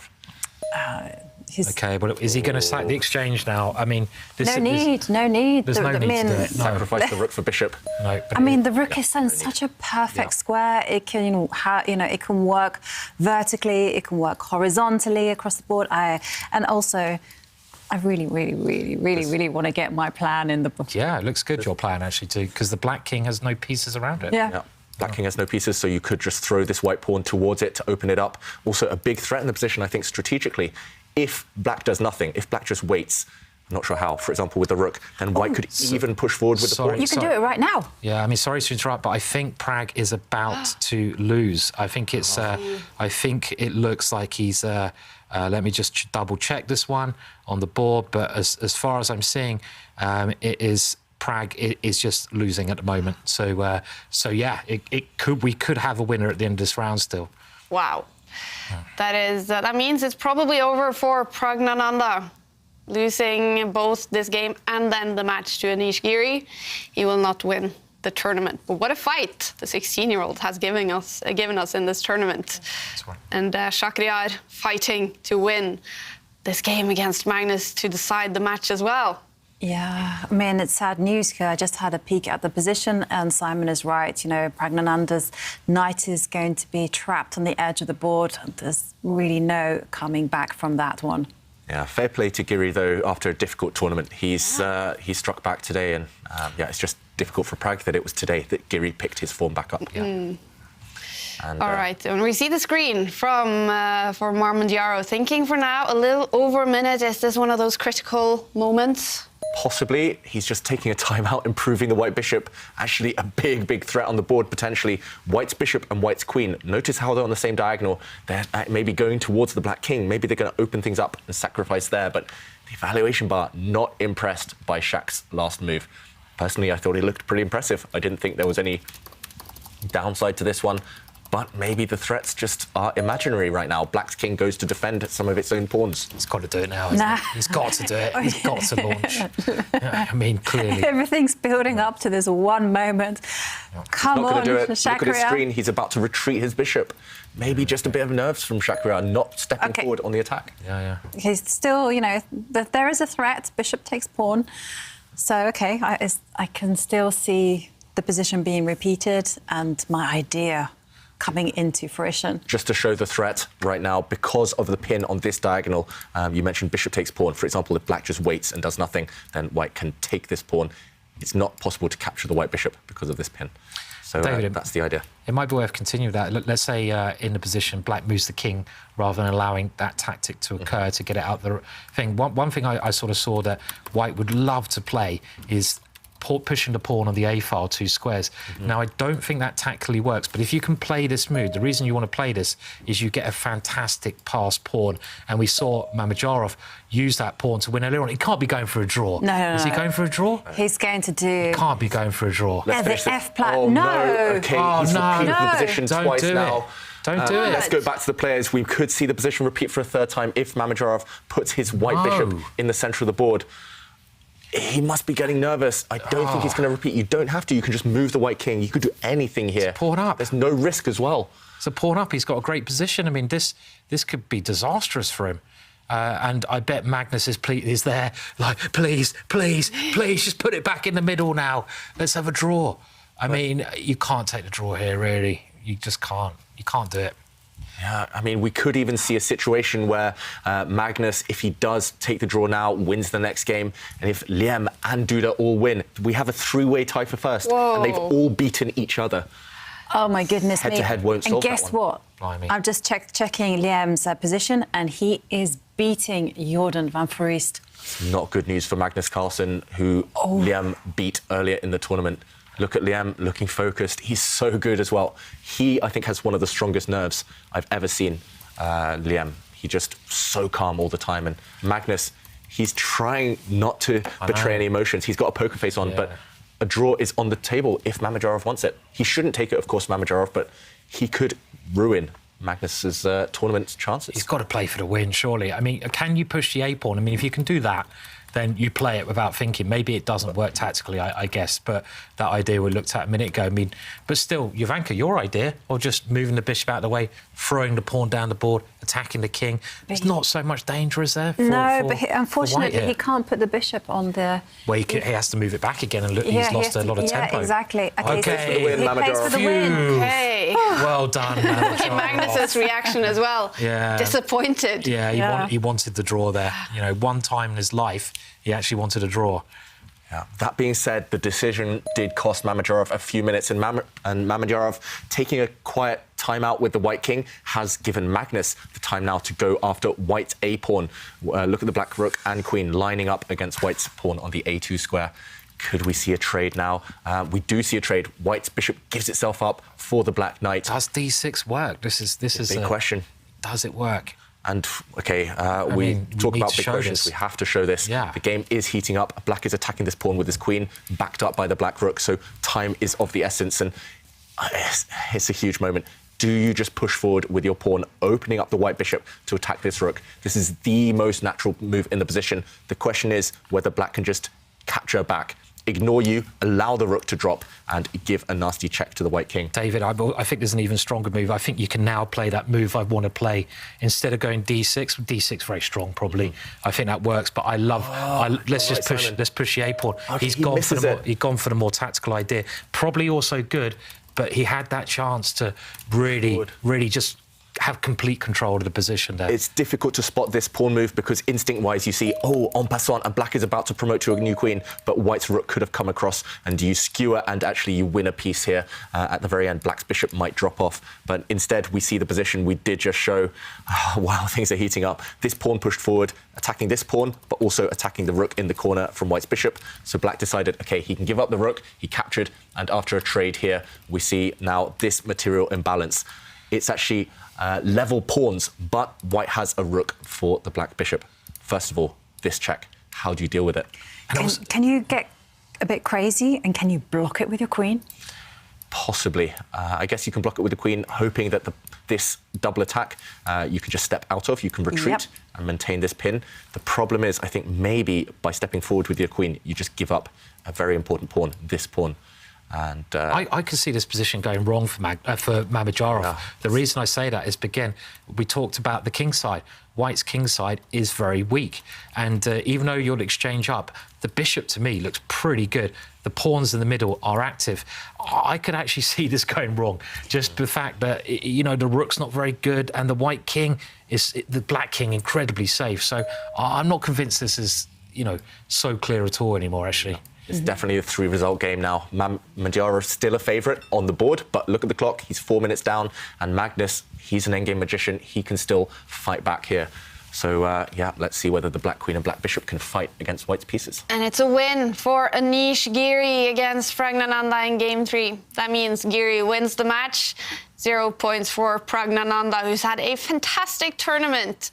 Okay, but is he going to sack the exchange now? I mean, no need. There's no need to do it. No. Sacrifice the rook for bishop. No, I mean, the rook is in such a perfect square. It can, it can work vertically. It can work horizontally across the board. And also, I really want to get my plan in the book. Yeah, it looks good, your plan, actually, too, because the black king has no pieces around it. Yeah. Black king has no pieces, so you could just throw this white pawn towards it to open it up. Also, a big threat in the position, I think, strategically. If black does nothing, if black just waits, I'm not sure how, for example, with the rook, then white could even push forward with the pawn. You can do it right now. Yeah, I mean, sorry to interrupt, but I think Pragg is about to lose. I think it's. I think it looks like he's. Let me just double check this one on the board, but as far as I'm seeing, it is. Pragg is just losing at the moment. So yeah, we could have a winner at the end of this round still. Wow. That means it's probably over for Praggnanandhaa, losing both this game and then the match to Jan-Krzysztof. He will not win the tournament. But what a fight the 16-year-old has given us in this tournament. That's right. And Shakhriyar fighting to win this game against Magnus to decide the match as well. Yeah, I mean, it's sad news. I just had a peek at the position, and Simon is right. Praggnanandhaa's knight is going to be trapped on the edge of the board. There's really no coming back from that one. Yeah, fair play to Giri, though, after a difficult tournament. He struck back today, and yeah, it's just difficult for Pragg that it was today that Giri picked his form back up. Yeah. And, all right, and we see the screen from for Mamedyarov, thinking for now a little over a minute. Is this one of those critical moments? Possibly. He's just taking a time out, improving the white bishop. Actually, a big threat on the board, potentially. White's bishop and white's queen. Notice how they're on the same diagonal. They're maybe going towards the black king. Maybe they're going to open things up and sacrifice there. But the evaluation bar, not impressed by Shak's last move. Personally, I thought he looked pretty impressive. I didn't think there was any downside to this one. But maybe the threats just are imaginary right now. Black's king goes to defend some of its own pawns. He's got to do it now, hasn't he? He's got to do it. He's got to launch. Yeah, I mean, clearly. Everything's building up to this one moment. Come on, do it. Shakhriyar. Look at his screen. He's about to retreat his bishop. Maybe just a bit of nerves from Shakhriyar, not stepping forward on the attack. Yeah. He's still, there is a threat. Bishop takes pawn. So, OK, I can still see the position being repeated and my idea coming into fruition. Just to show the threat right now, because of the pin on this diagonal, you mentioned bishop takes pawn. For example, if black just waits and does nothing, then white can take this pawn. It's not possible to capture the white bishop because of this pin. So David, that's the idea. It might be worth continuing that. Let's say in the position, black moves the king rather than allowing that tactic to occur to get it out the thing. One thing I sort of saw that white would love to play is pushing the pawn on the A file 2 squares. Now, I don't think that tactically works, but if you can play this move, the reason you want to play this is you get a fantastic passed pawn, and we saw Mamedyarov use that pawn to win earlier on. He can't be going for a draw. No. Is he going for a draw? He's going to do... He can't be going for a draw. Yeah, the F plat. Oh, no. OK, he's repeated the position Don't twice do now. It. Don't do it. Let's go back to the players. We could see the position repeat for a third time if Mamedyarov puts his white bishop in the centre of the board. He must be getting nervous. I don't think he's going to repeat. You don't have to. You can just move the white king. You could do anything here. It's pawn up. There's no risk as well. It's a pawn up. He's got a great position. I mean, this could be disastrous for him. And I bet Magnus is there, like, please, just put it back in the middle now. Let's have a draw. I mean, you can't take the draw here, really. You just can't. You can't do it. Yeah, I mean, we could even see a situation where Magnus, if he does take the draw now, wins the next game. And if Liam and Duda all win, we have a 3-way tie for first. Whoa. And they've all beaten each other. Oh, my goodness me. Head-to-head won't solve that one. And guess what? Blimey. I'm just checking Liam's position, and he is beating Jordan van Foreest. It's not good news for Magnus Carlsen, who Liam beat earlier in the tournament. Look at Liam looking focused. He's so good as well. He, I think, has one of the strongest nerves I've ever seen, Liam. He's just so calm all the time. And Magnus, he's trying not to betray any emotions. He's got a poker face on, but a draw is on the table if Mamedyarov wants it. He shouldn't take it, of course, Mamedyarov, but he could ruin Magnus's tournament chances. He's got to play for the win, surely. I mean, can you push the A pawn? I mean, if you can do that, then you play it without thinking. Maybe it doesn't work tactically, I guess, but that idea we looked at a minute ago, I mean, but still, Jovanka, your idea of just moving the bishop out of the way, throwing the pawn down the board, attacking the king, there's not so much danger, is there? But unfortunately, he can't put the bishop on the... Well, he has to move it back again, and look, he's lost a lot of tempo. Yeah, exactly. Okay. He plays for the win. Okay. Well done, Mamedyarov. Magnus's reaction as well. Yeah. Disappointed. Yeah, he wanted the draw there. You know, one time in his life, he actually wanted a draw. Yeah. That being said, the decision did cost Mamedyarov a few minutes, and Mamedyarov, taking a quiet timeout with the white king, has given Magnus the time now to go after white a-pawn. Look at the black rook and queen lining up against white's pawn on the a2 square. Could we see a trade now? We do see a trade. White's bishop gives itself up for the black knight. Does d6 work? This is a big question. Does it work? And, OK, we talk about big questions. We have to show this. Yeah. The game is heating up. Black is attacking this pawn with his queen, backed up by the black rook, so time is of the essence, and it's a huge moment. Do you just push forward with your pawn, opening up the white bishop to attack this rook? This is the most natural move in the position. The question is whether black can just capture back, ignore you, allow the rook to drop, and give a nasty check to the white king. David, I think there's an even stronger move. I think you can now play that move I want to play. Instead of going d6, d6 very strong probably. I think that works, but I love... let's push the a-pawn. Okay, He's gone for the more tactical idea. Probably also good, but he had that chance to really just have complete control of the position there. It's difficult to spot this pawn move because instinct-wise you see, oh, en passant, and black is about to promote to a new queen, but white's rook could have come across, and you skewer and actually you win a piece here. At the very end, black's bishop might drop off, but instead we see the position we did just show. Wow, things are heating up. This pawn pushed forward, attacking this pawn, but also attacking the rook in the corner from white's bishop. So black decided, OK, he can give up the rook, he captured, and after a trade here, we see now this material imbalance. It's actually level pawns, but white has a rook for the black bishop. First of all, this check. How do you deal with it? Can you get a bit crazy and can you block it with your queen? Possibly. I guess you can block it with the queen, hoping that this double attack you can just step out of. You can retreat and maintain this pin. The problem is, I think maybe by stepping forward with your queen, you just give up a very important pawn, this pawn. And I can see this position going wrong for Mamedyarov. Yeah. The reason I say that is, again, we talked about the king side. White's king side is very weak. And even though you'll exchange up, the bishop, to me, looks pretty good. The pawns in the middle are active. I could actually see this going wrong. Just the fact that, you know, the rook's not very good and the white king the black king incredibly safe. So I'm not convinced this is, you know, so clear at all anymore, actually. It's definitely a 3-result game now. Mamedyarov still a favourite on the board, but look at the clock. He's 4 minutes down. And Magnus, he's an endgame magician. He can still fight back here. So, yeah, let's see whether the black queen and black bishop can fight against white's pieces. And it's a win for Jan-Krzysztof against Praggnanandhaa in Game 3. That means Giri wins the match. 0 points for Praggnanandhaa, who's had a fantastic tournament.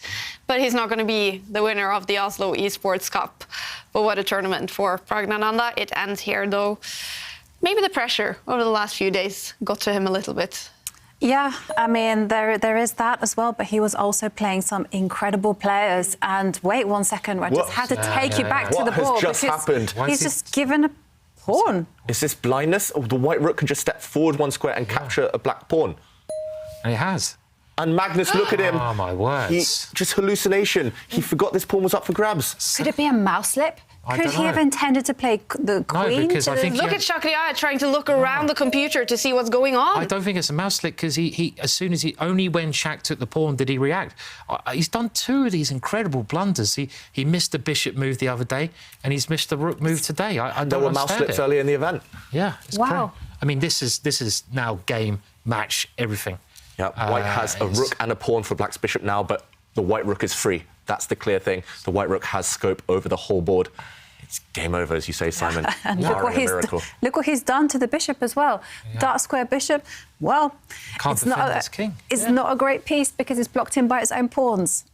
But he's not going to be the winner of the Oslo Esports Cup. But what a tournament for Praggnanandhaa. It ends here, though. Maybe the pressure over the last few days got to him a little bit. Yeah, I mean, there is that as well, but he was also playing some incredible players. And wait 1 second, I just had to take you back to the board. What has just happened? He's just given a pawn. Is this blindness? Oh, the white rook can just step forward 1 square and capture a black pawn. And he has. And Magnus, look at him. Oh, my words. Just hallucination. He forgot this pawn was up for grabs. Could it be a mouse slip? Could he have intended to play the queen? No, because I think look at Shakriya trying to look around the computer to see what's going on. I don't think it's a mouse slip because only when Shaq took the pawn did he react. He's done 2 of these incredible blunders. He missed the bishop move the other day and he's missed the rook move today. I don't There were mouse slips earlier in the event. Yeah. It's wow. Great. I mean, this is now game, match, everything. Yeah, white has a rook and a pawn for black's bishop now, but the white rook is free. That's the clear thing. The white rook has scope over the whole board. It's game over, as you say, Simon. And look what he's done to the bishop as well. Yeah. Dark square bishop. Well, it's not a great piece because it's blocked in by its own pawns.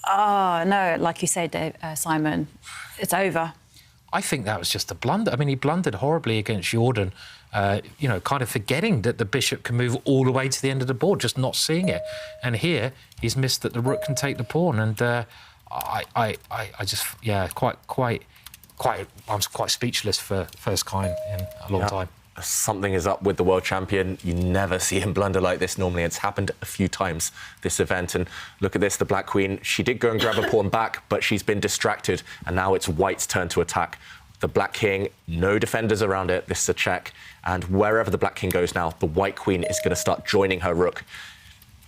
Oh, no, like you say, Dave, Simon, it's over. I think that was just a blunder. I mean, he blundered horribly against Jordan, you know, kind of forgetting that the bishop can move all the way to the end of the board, just not seeing it. And here, he's missed that the rook can take the pawn. And I just, yeah, I'm quite speechless for first time in a long time. Something is up with the world champion. You never see him blunder like this normally. It's happened a few times this event. And look at this, the Black Queen. She did go and grab a pawn back, but she's been distracted. And now it's White's turn to attack. The Black King, no defenders around it. This is a check. And wherever the Black King goes now, the White Queen is going to start joining her rook.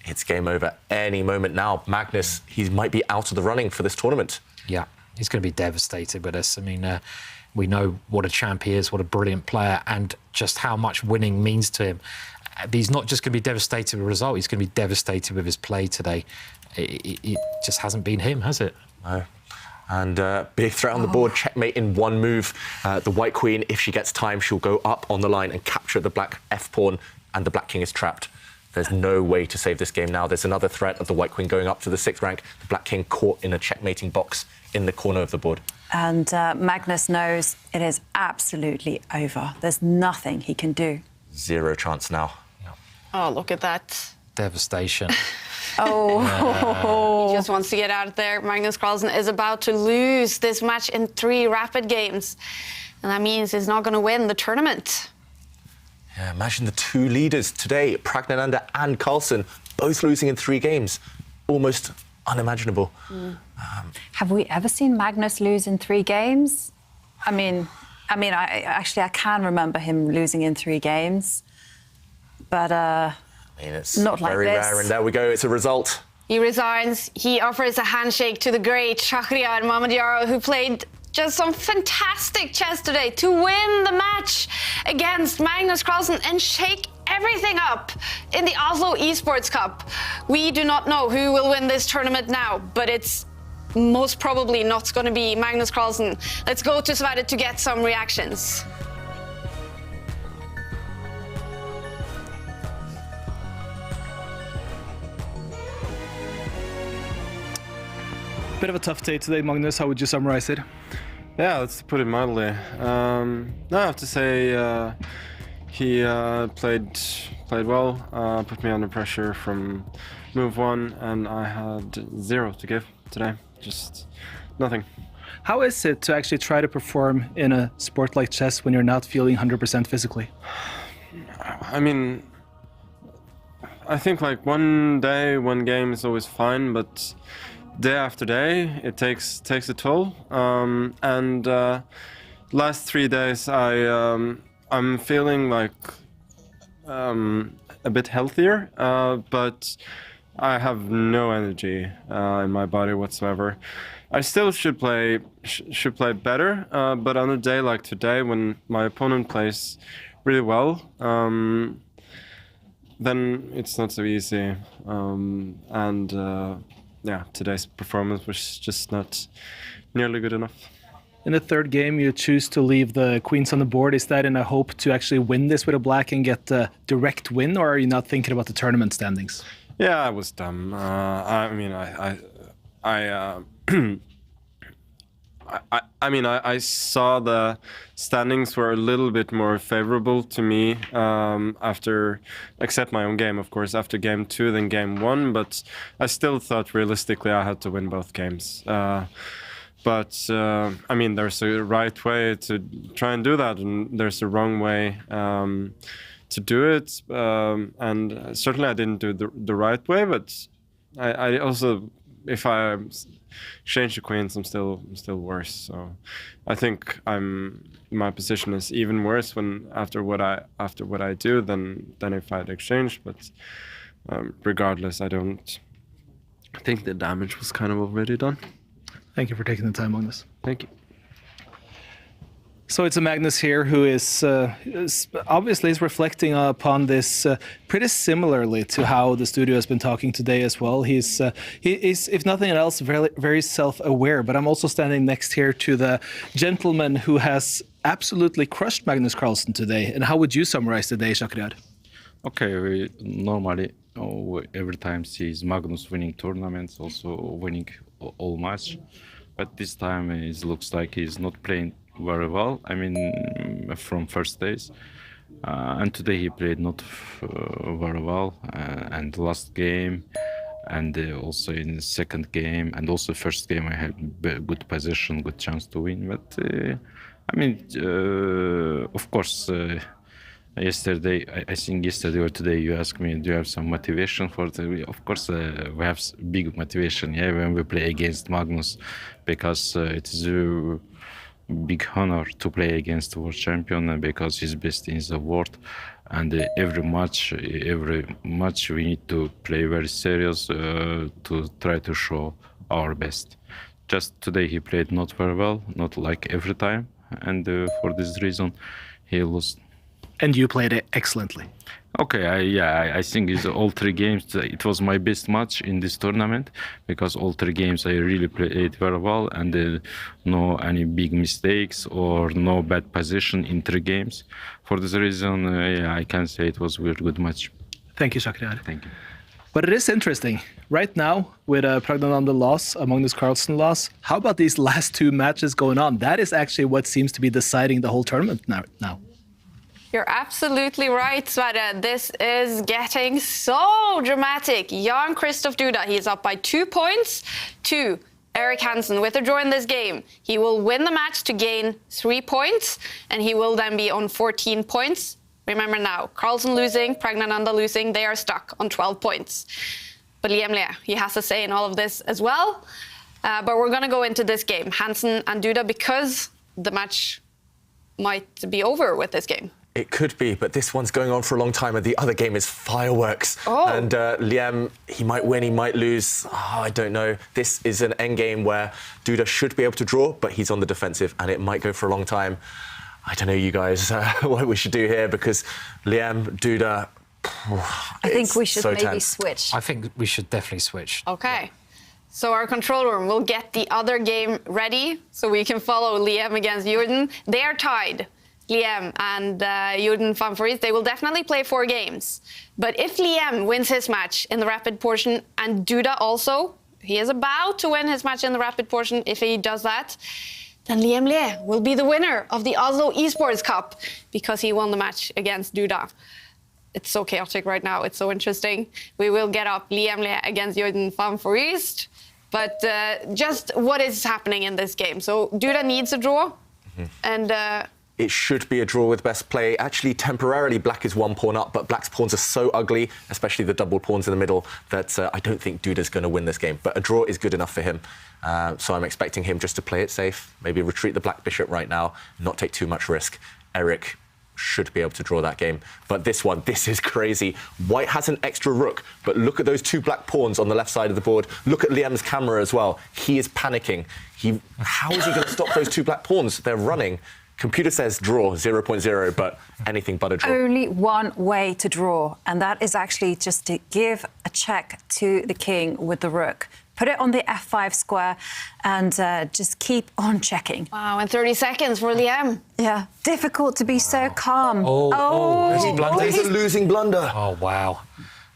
It's game over any moment now. Magnus, he might be out of the running for this tournament. Yeah, he's going to be devastated with us. I mean, we know what a champ he is, what a brilliant player, and just how much winning means to him. But he's not just going to be devastated with the result, he's going to be devastated with his play today. It just hasn't been him, has it? No. And big threat on the board, checkmate in one move. The White Queen, if she gets time, she'll go up on the line and capture the Black F-pawn, and the Black King is trapped. There's no way to save this game now. There's another threat of the White Queen going up to the 6th rank. The Black King caught in a checkmating box in the corner of the board. And Magnus knows it is absolutely over. There's nothing he can do. Zero chance now. Oh, look at that. Devastation. He just wants to get out there. Magnus Carlsen is about to lose this match in 3 rapid games. And that means he's not going to win the tournament. Yeah, imagine the 2 leaders today, Praggnanandhaa and Carlsen, both losing in 3 games. Almost unimaginable. Have we ever seen Magnus lose in 3 games? I can remember him losing in 3 games, but it's not like very this. rare. And there we go. It's a result. He resigns. He offers a handshake to the great Shahryar Mamedyarov, who played just some fantastic chess today to win the match against Magnus Carlsen and shake everything up in the Oslo Esports Cup. We do not know who will win this tournament now, but it's most probably not going to be Magnus Carlsen. Let's go to Sverige to get some reactions. Bit of a tough day today, Magnus. How would you summarize it? Yeah, let's put it mildly. I have to say he played well, put me under pressure from move 1, and I had 0 to give today. Just nothing. How is it to actually try to perform in a sport like chess when you're not feeling 100% physically? I mean, I think like one day, one game is always fine, but day after day, it takes a toll. Last 3 days, I'm feeling like a bit healthier, but I have no energy in my body whatsoever. I still should play better, but on a day like today, when my opponent plays really well, then it's not so easy. Yeah, today's performance was just not nearly good enough. In the 3rd game, you choose to leave the queens on the board. Is that in a hope to actually win this with a black and get a direct win, or are you not thinking about the tournament standings? Yeah, I was dumb. I saw the standings were a little bit more favorable to me after, except my own game, of course, after game 2 than game 1. But I still thought realistically I had to win both games. There's a right way to try and do that, and there's a wrong way to do it. And certainly I didn't do the right way, but I also, if I change the queens, I'm still worse. So I think my position is even worse after what I do than if I'd exchanged. But regardless, I think the damage was kind of already done. Thank you for taking the time on this. Thank you. So it's a Magnus here who is obviously reflecting upon this pretty similarly to how the studio has been talking today as well. He is, if nothing else, very, very self-aware. But I'm also standing next here to the gentleman who has absolutely crushed Magnus Carlsen today. And how would you summarize the day, Shahryar? Okay, we normally every time sees Magnus winning tournaments, also winning all match. But this time it looks like he's not playing very well. I mean, from first days, and today he played not very well. And the last game, and also in the second game and also first game I had good position, good chance to win. But I mean, of course, yesterday, I think yesterday or today, you asked me, do you have some motivation for the? Of course, we have big motivation, yeah, when we play against Magnus, because it is a big honor to play against the world champion, and because he's best in the world. And every match we need to play very serious to try to show our best. Just today he played not very well, not like every time, and for this reason he lost. And you played it excellently. Okay, I think it's all three games. It was my best match in this tournament because all three games I really played very well, and no any big mistakes or no bad position in three games. For this reason, I can say it was a very good match. Thank you, Sakriar. Thank you. But it is interesting. Right now, with a Praggnanandhaa loss, a Magnus-Carlsen loss, how about these last two matches going on? That is actually what seems to be deciding the whole tournament now. You're absolutely right, Sverre. This is getting so dramatic. Jan-Krzysztof Duda, he's up by 2 points to Erik Hansen. With a draw in this game, he will win the match to gain 3 points, and he will then be on 14 points. Remember now, Carlsen losing, Praggnanandhaa losing, they are stuck on 12 points. But Liam Le, he has a say in all of this as well. But we're going to go into this game, Hansen and Duda, because the match might be over with this game. It could be, but this one's going on for a long time, and the other game is fireworks. Oh. And Liam, he might win, he might lose. Oh, I don't know. This is an end game where Duda should be able to draw, but he's on the defensive, and it might go for a long time. I don't know, you guys, what we should do here, because Liam, Duda... I think we should maybe switch. I think we should definitely switch. Okay. So our control room will get the other game ready so we can follow Liam against Jordan. They are tied. Liam and Jordan van Vries, they will definitely play 4 games. But if Liam wins his match in the rapid portion and Duda also, he is about to win his match in the rapid portion. If he does that, then Liam Le will be the winner of the Oslo Esports Cup because he won the match against Duda. It's so chaotic right now. It's so interesting. We will get up Liam Le against Jordan van Vries. But just what is happening in this game? So Duda needs a draw, and... It should be a draw with best play. Actually, temporarily, Black is 1 pawn up, but Black's pawns are so ugly, especially the double pawns in the middle, that I don't think Duda's going to win this game. But a draw is good enough for him. So I'm expecting him just to play it safe, maybe retreat the Black bishop right now, not take too much risk. Erik should be able to draw that game. But this one, this is crazy. White has an extra rook, but look at those 2 black pawns on the left side of the board. Look at Liam's camera as well. He is panicking. How is he going to stop those 2 black pawns? They're running. Computer says draw, 0.0, but anything but a draw. Only one way to draw, and that is actually just to give a check to the king with the rook. Put it on the f5 square and just keep on checking. Wow, and 30 seconds for Liam. Yeah, difficult to be so calm. Is he blunder? He's a losing blunder. Oh, wow.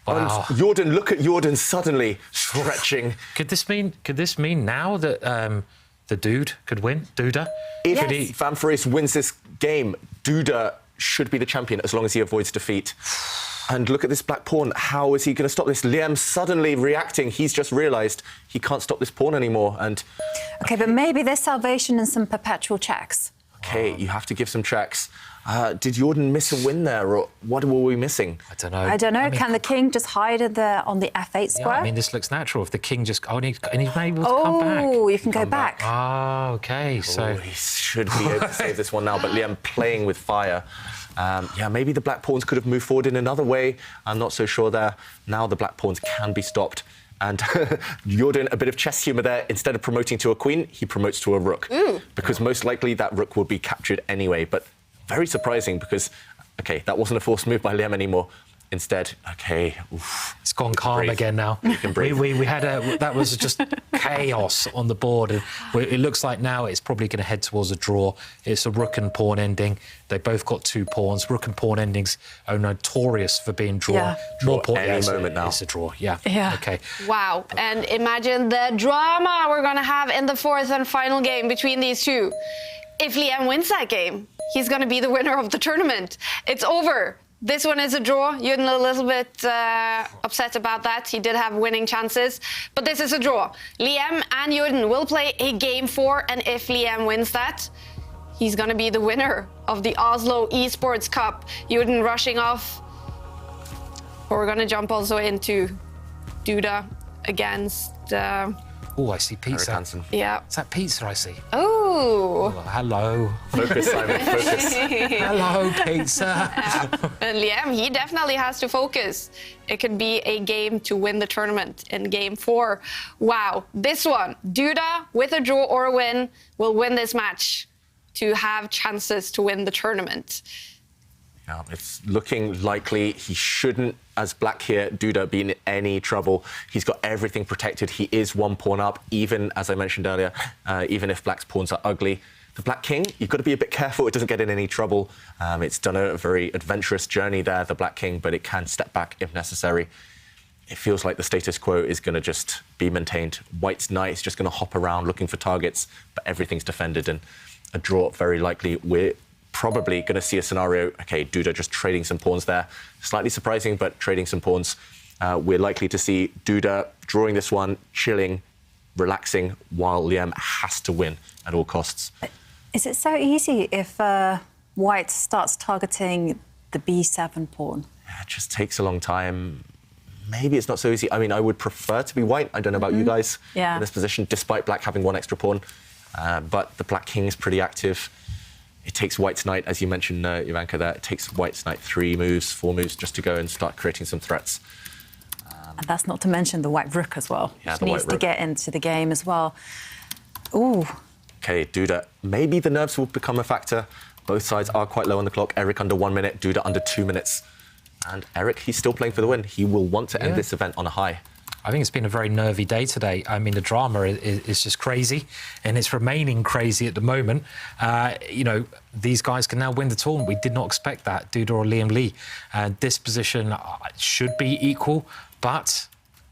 Wow. And Jordan, look at Jordan suddenly stretching. Could this mean now that the dude could win? Duda? If Van Vries wins this game, Duda should be the champion as long as he avoids defeat. And look at this black pawn. How is he going to stop this? Liam suddenly reacting. He's just realised he can't stop this pawn anymore. And OK, but maybe there's salvation in some perpetual checks. OK, you have to give some checks. Did Jordan miss a win there, or what were we missing? I don't know. I don't know. I mean, can the king just hide it there on the f8 square? Yeah, I mean, this looks natural. If the king just... and he's able to come back. Oh, you can go back. Oh, OK, so... he should be able to save this one now, but Liam playing with fire. Yeah, maybe the black pawns could have moved forward in another way. I'm not so sure there. Now the black pawns can be stopped. And Jordan, a bit of chess humour there. Instead of promoting to a queen, he promotes to a rook. Because most likely that rook will be captured anyway. But very surprising because, OK, that wasn't a forced move by Liam anymore. Instead, OK, it's gone calm again now. You can breathe. We had that was just chaos on the board. And it looks like now it's probably going to head towards a draw. It's a rook and pawn ending. They both got 2 pawns. Rook and pawn endings are notorious for being drawn. Yeah. Draw any moment now. It's a draw, yeah. OK. Wow, and imagine the drama we're going to have in the 4th and final game between these two. If Liam wins that game, he's going to be the winner of the tournament. It's over. This one is a draw. Jürgen a little bit upset about that. He did have winning chances, but this is a draw. Liam and Jürgen will play a game 4, and if Liam wins that, he's going to be the winner of the Oslo Esports Cup. Jürgen rushing off. But we're going to jump also into Duda against... Oh, I see pizza. Yeah. Is that pizza I see? Oh. Hello. Focus, Simon, focus. Hello, pizza. And Liam, he definitely has to focus. It could be a game to win the tournament in game 4. Wow, this one, Duda with a draw or a win will win this match to have chances to win the tournament. Yeah, it's looking likely. He shouldn't, as black here, Duda, be in any trouble. He's got everything protected. He is 1 pawn up, even, as I mentioned earlier, even if black's pawns are ugly. The black king, you've got to be a bit careful it doesn't get in any trouble. It's done a very adventurous journey there, the black king, but it can step back if necessary. It feels like the status quo is going to just be maintained. White's knight is just going to hop around looking for targets, but everything's defended, and a draw very likely. We're probably going to see a scenario, OK, Duda just trading some pawns there. Slightly surprising, but trading some pawns. We're likely to see Duda drawing this one, chilling, relaxing, while Liam has to win at all costs. Is it so easy if White starts targeting the b7 pawn? Yeah, it just takes a long time. Maybe it's not so easy. I mean, I would prefer to be White. I don't know about you guys in this position, despite black having 1 extra pawn. But the black king is pretty active. It takes White's knight, as you mentioned, Ivanka, there. It takes White's knight 3 moves, 4 moves, just to go and start creating some threats. And that's not to mention the white rook as well. Yeah, which needs to get into the game as well. Ooh. OK, Duda, maybe the nerves will become a factor. Both sides are quite low on the clock. Eric under 1 minute, Duda under 2 minutes. And Eric, he's still playing for the win. He will want to end this event on a high. I think it's been a very nervy day today. I mean, the drama is just crazy, and it's remaining crazy at the moment. You know, these guys can now win the tournament. We did not expect that, Duda or Liam Lee. This position should be equal, but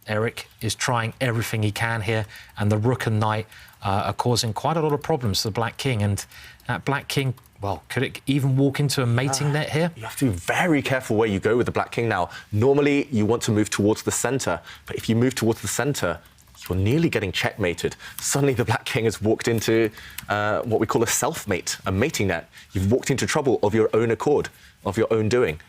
Eric is trying everything he can here, and the rook and knight are causing quite a lot of problems to the black king. And that black king, well, could it even walk into a mating net here? You have to be very careful where you go with the black king now. Normally, you want to move towards the centre, but if you move towards the centre, you're nearly getting checkmated. Suddenly, the black king has walked into what we call a self-mate, a mating net. You've walked into trouble of your own accord, of your own doing.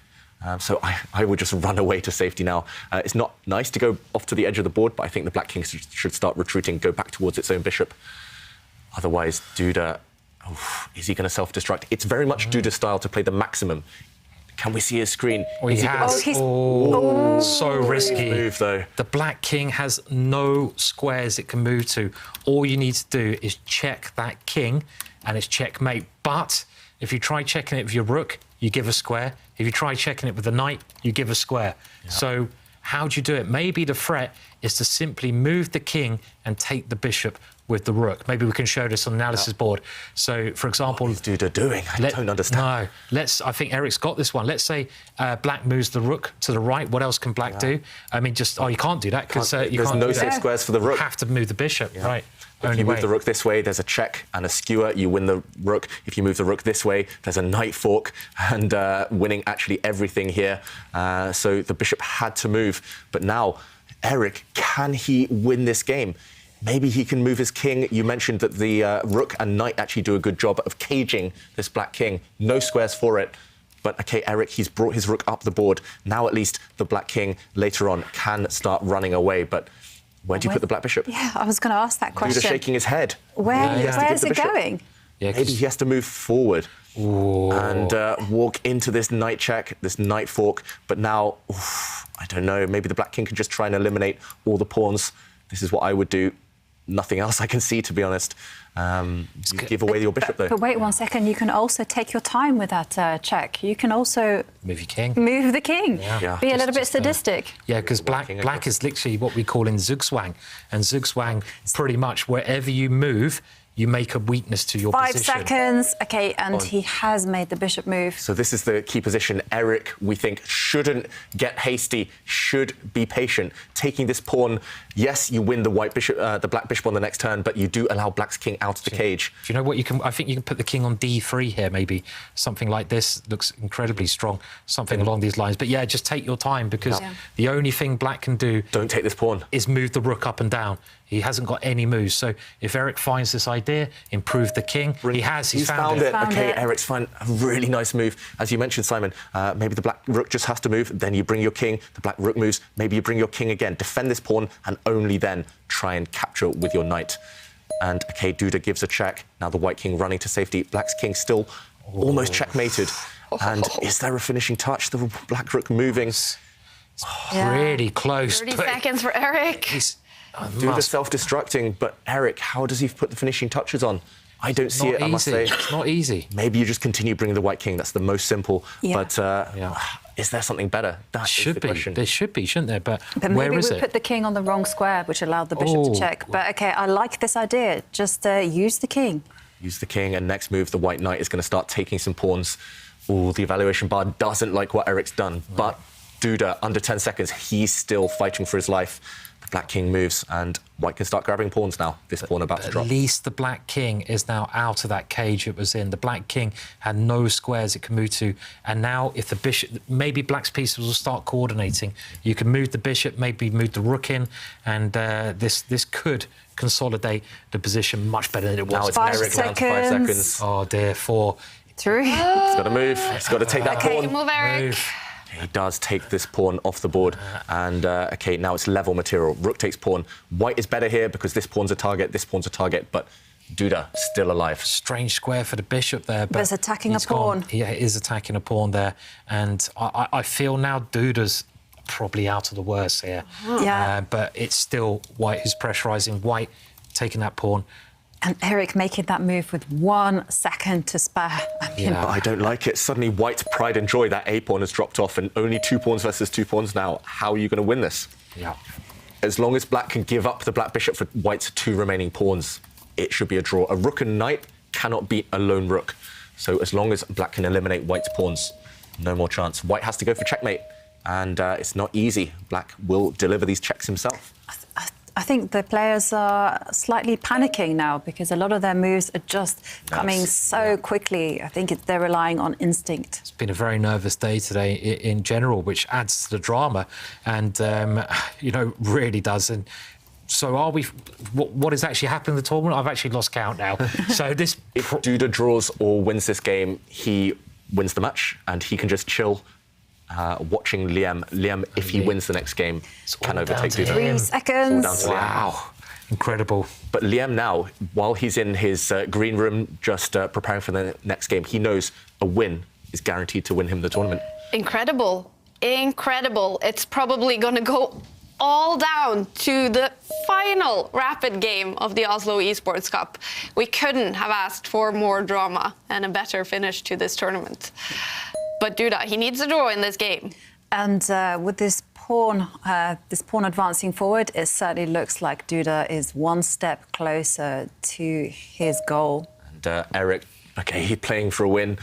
So I would just run away to safety now. It's not nice to go off to the edge of the board, but I think the black king should start retreating, go back towards its own bishop. Otherwise, Duda... Oh, is he going to self-destruct? It's very much Duda style to play the maximum. Can we see his screen? Oh, he has. So risky. Move, though. The black king has no squares it can move to. All you need to do is check that king, and it's checkmate. But if you try checking it with your rook, you give a square. If you try checking it with the knight, you give a square. Yeah. So how do you do it? Maybe the threat is to simply move the king and take the bishop with the rook. Maybe we can show this on the analysis board. So, for example... What is Duda doing? I don't understand. No. I think Eric's got this one. Let's say black moves the rook to the right. What else can black do? I mean, you can't do that because you there's can't no safe squares for the rook. You have to move the bishop, right? If you move the rook this way, there's a check and a skewer. You win the rook. If you move the rook this way, there's a knight fork and winning actually everything here. So the bishop had to move. But now, Eric, can he win this game? Maybe he can move his king. You mentioned that the rook and knight actually do a good job of caging this black king. No squares for it. But, OK, Eric, he's brought his rook up the board. Now, at least, the black king later on can start running away. But where do you put the black bishop? Yeah, I was going to ask that question. Duda shaking his head. Where is it going? Yeah, maybe he has to move forward and walk into this knight check, this knight fork. But now, I don't know, maybe the black king can just try and eliminate all the pawns. This is what I would do. Nothing else I can see, to be honest. You give away your bishop, though. But wait 1 second. You can also take your time with that check. You can also... Move your king. Move the king. Yeah. Be a little bit sadistic. Yeah, because black is literally what we call in Zugzwang. And Zugzwang, pretty much wherever you move, you make a weakness to your 5 position. seconds. OK, and he has made the bishop move. So this is the key position. Eric, we think, shouldn't get hasty, should be patient. Taking this pawn, yes, you win the white bishop, the black bishop on the next turn, but you do allow black's king out of the cage. Do you know what you can? I think you can put the king on d3 here, maybe. Something like this looks incredibly strong. Something along these lines. But yeah, just take your time, because the only thing black can do... Don't take this pawn. ...is move the rook up and down. He hasn't got any moves. So if Eric finds this idea, improve the king, he's found it. OK, Eric's found a really nice move. As you mentioned, Simon, maybe the black rook just has to move, then you bring your king, the black rook moves, maybe you bring your king again, defend this pawn, and only then try and capture it with your knight. And, OK, Duda gives a check. Now the white king running to safety. Black's king still almost checkmated. And is there a finishing touch? The black rook moving. It's really close. 30 seconds for Eric. Duda self-destructing, but Eric, how does he put the finishing touches on? I don't see it, I must say. It's not easy. Maybe you just continue bringing the white king. That's the most simple. But is there something better? That should be. There should be, shouldn't there? But maybe where is we it? put the king on the wrong square, which allowed the bishop to check. But OK, I like this idea. Just use the king. Use the king, and next move, the white knight is going to start taking some pawns. Oh, the evaluation bar doesn't like what Eric's done. But Duda, under 10 seconds, he's still fighting for his life. The black king moves, and white can start grabbing pawns now. This pawn about to drop. At least the black king is now out of that cage it was in. The black king had no squares it can move to. And now if the bishop... Maybe black's pieces will start coordinating. You can move the bishop, maybe move the rook in, and this could consolidate the position much better than it was. Now it's Eric down to 5 seconds. Oh, dear, 4. 3. He's got to move. He's got to take that pawn. Move, Eric. He does take this pawn off the board, and OK, now it's level material. Rook takes pawn. White is better here because this pawn's a target, this pawn's a target, but Duda still alive. Strange square for the bishop there, but he's attacking a pawn. He is attacking a pawn there, and I feel now Duda's probably out of the worst here. But it's still White who's pressurising. White taking that pawn. And Eric making that move with 1 second to spare. But I don't like it. Suddenly, White's pride and joy, that A pawn has dropped off, and only 2 pawns versus 2 pawns now. How are you going to win this? As long as black can give up the black bishop for White's 2 remaining pawns, it should be a draw. A rook and knight cannot beat a lone rook. So as long as black can eliminate White's pawns, no more chance. White has to go for checkmate, and it's not easy. Black will deliver these checks himself. I think the players are slightly panicking now because a lot of their moves are just coming so quickly. I think they're relying on instinct. It's been a very nervous day today in general, which adds to the drama and, you know, really does. And so are we... What is actually happening in the tournament? I've actually lost count now. So this... If Duda draws or wins this game, he wins the match and he can just chill watching Liam. Liam, if he wins the next game, can overtake Duda. 3 seconds. It's all down to Liam. Wow. Incredible. But Liam now, while he's in his green room just preparing for the next game, he knows a win is guaranteed to win him the tournament. Incredible. Incredible. It's probably going to go all down to the final rapid game of the Oslo Esports Cup. We couldn't have asked for more drama and a better finish to this tournament. But Duda, he needs a draw in this game. And with this pawn advancing forward, it certainly looks like Duda is 1 step closer to his goal. And Eric, OK, he's playing for a win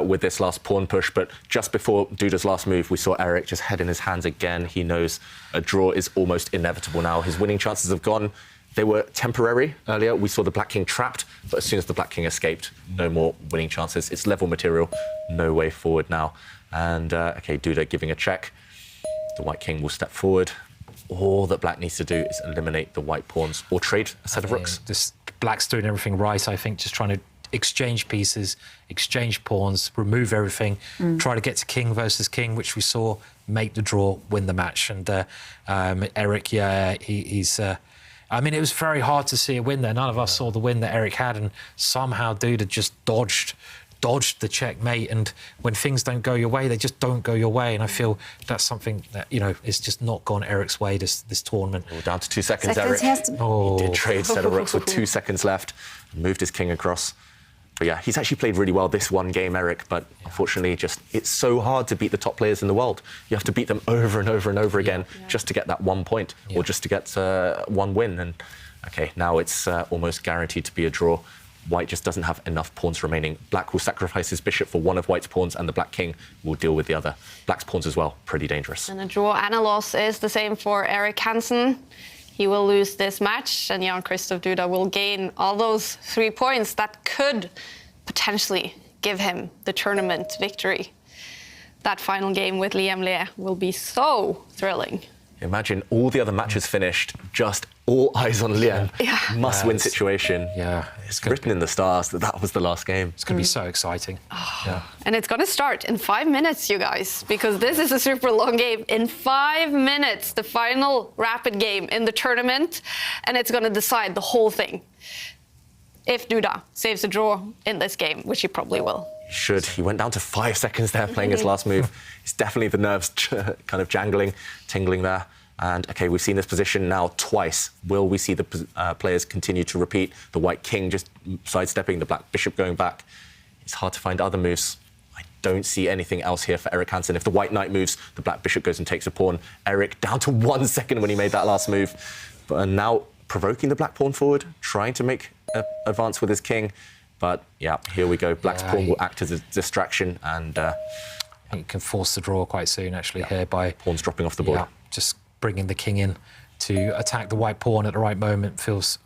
with this last pawn push, but just before Duda's last move, we saw Eric just head in his hands again. He knows a draw is almost inevitable now. His winning chances have gone. They were temporary earlier. We saw the black king trapped, but as soon as the black king escaped, no more winning chances. It's level material, no way forward now. And, OK, Duda giving a check. The white king will step forward. All that black needs to do is eliminate the white pawns or trade a set of rooks. This black's doing everything right, I think, just trying to exchange pieces, exchange pawns, remove everything, try to get to king versus king, which we saw make the draw, win the match. And Eric, he's... I mean, it was very hard to see a win there. None of us saw the win that Eric had, and somehow Duda just dodged the checkmate. And when things don't go your way, they just don't go your way. And I feel that's something that, you know, is just not gone Eric's way this tournament. Oh, down to 2 seconds, Eric. He did trade set of rooks with 2 seconds left and moved his king across. But yeah, he's actually played really well this one game, Eric, but unfortunately it's so hard to beat the top players in the world. You have to beat them over and over and over again just to get that 1 point or just to get 1 win. And OK, now it's almost guaranteed to be a draw. White just doesn't have enough pawns remaining. Black will sacrifice his bishop for one of White's pawns, and the Black king will deal with the other. Black's pawns as well, pretty dangerous. And a draw and a loss is the same for Erik Hansen. He will lose this match, and Jan-Krzysztof Duda will gain all those 3 points that could potentially give him the tournament victory. That final game with Liam Le will be so thrilling. Imagine all the other matches finished, just all eyes on Liam. Yeah. Must-win situation. Yeah. It's written in the stars that that was the last game. It's going to be so exciting. Yeah. And it's going to start in 5 minutes, you guys, because this is a super long game. In 5 minutes, the final rapid game in the tournament, and it's going to decide the whole thing. If Duda saves a draw in this game, which he probably will. He should. He went down to 5 seconds there playing his last move. It's definitely the nerves kind of jangling, tingling there. And, OK, we've seen this position now twice. Will we see the players continue to repeat? The White king just sidestepping, the Black bishop going back. It's hard to find other moves. I don't see anything else here for Erik Hansen. If the White knight moves, the Black bishop goes and takes a pawn. Erik down to 1 second when he made that last move. But now provoking the Black pawn forward, trying to make an advance with his king. But, yeah, here we go. Black's pawn will act as a distraction, and he can force the draw quite soon, actually, here by... Pawns dropping off the board. Yeah, just bringing the king in to attack the white pawn at the right moment feels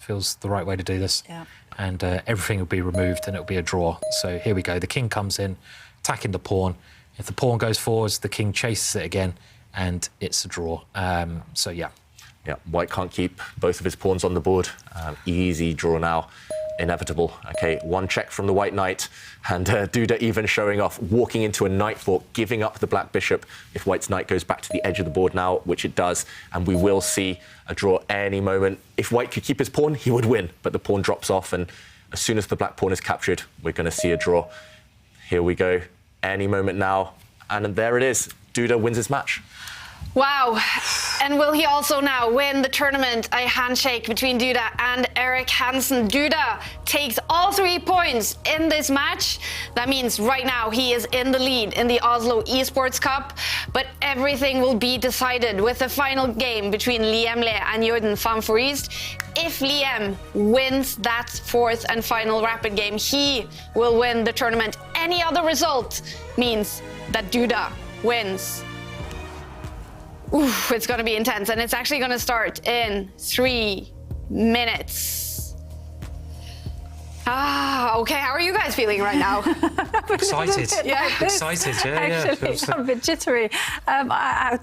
the right way to do this. Yeah. And everything will be removed and it'll be a draw. So here we go. The king comes in, attacking the pawn. If the pawn goes forwards, the king chases it again, and it's a draw. So, yeah. Yeah, White can't keep both of his pawns on the board. Easy draw now. Inevitable. OK, 1 check from the White knight, and Duda even showing off, walking into a knight fort, giving up the Black bishop. If White's knight goes back to the edge of the board now, which it does, and we will see a draw any moment. If White could keep his pawn, he would win, but the pawn drops off, and as soon as the Black pawn is captured, we're going to see a draw. Here we go. Any moment now, and there it is. Duda wins his match. Wow. And will he also now win the tournament? A handshake between Duda and Erik Hansen. Duda takes all 3 points in this match. That means right now he is in the lead in the Oslo Esports Cup. But everything will be decided with the final game between Liam Le and Jordan van Foreest. If Liam wins that 4th and final rapid game, he will win the tournament. Any other result means that Duda wins. Oof, it's going to be intense, and it's actually going to start in 3 minutes. Okay, how are you guys feeling right now? Excited. Yeah, excited. Actually, I'm a bit jittery.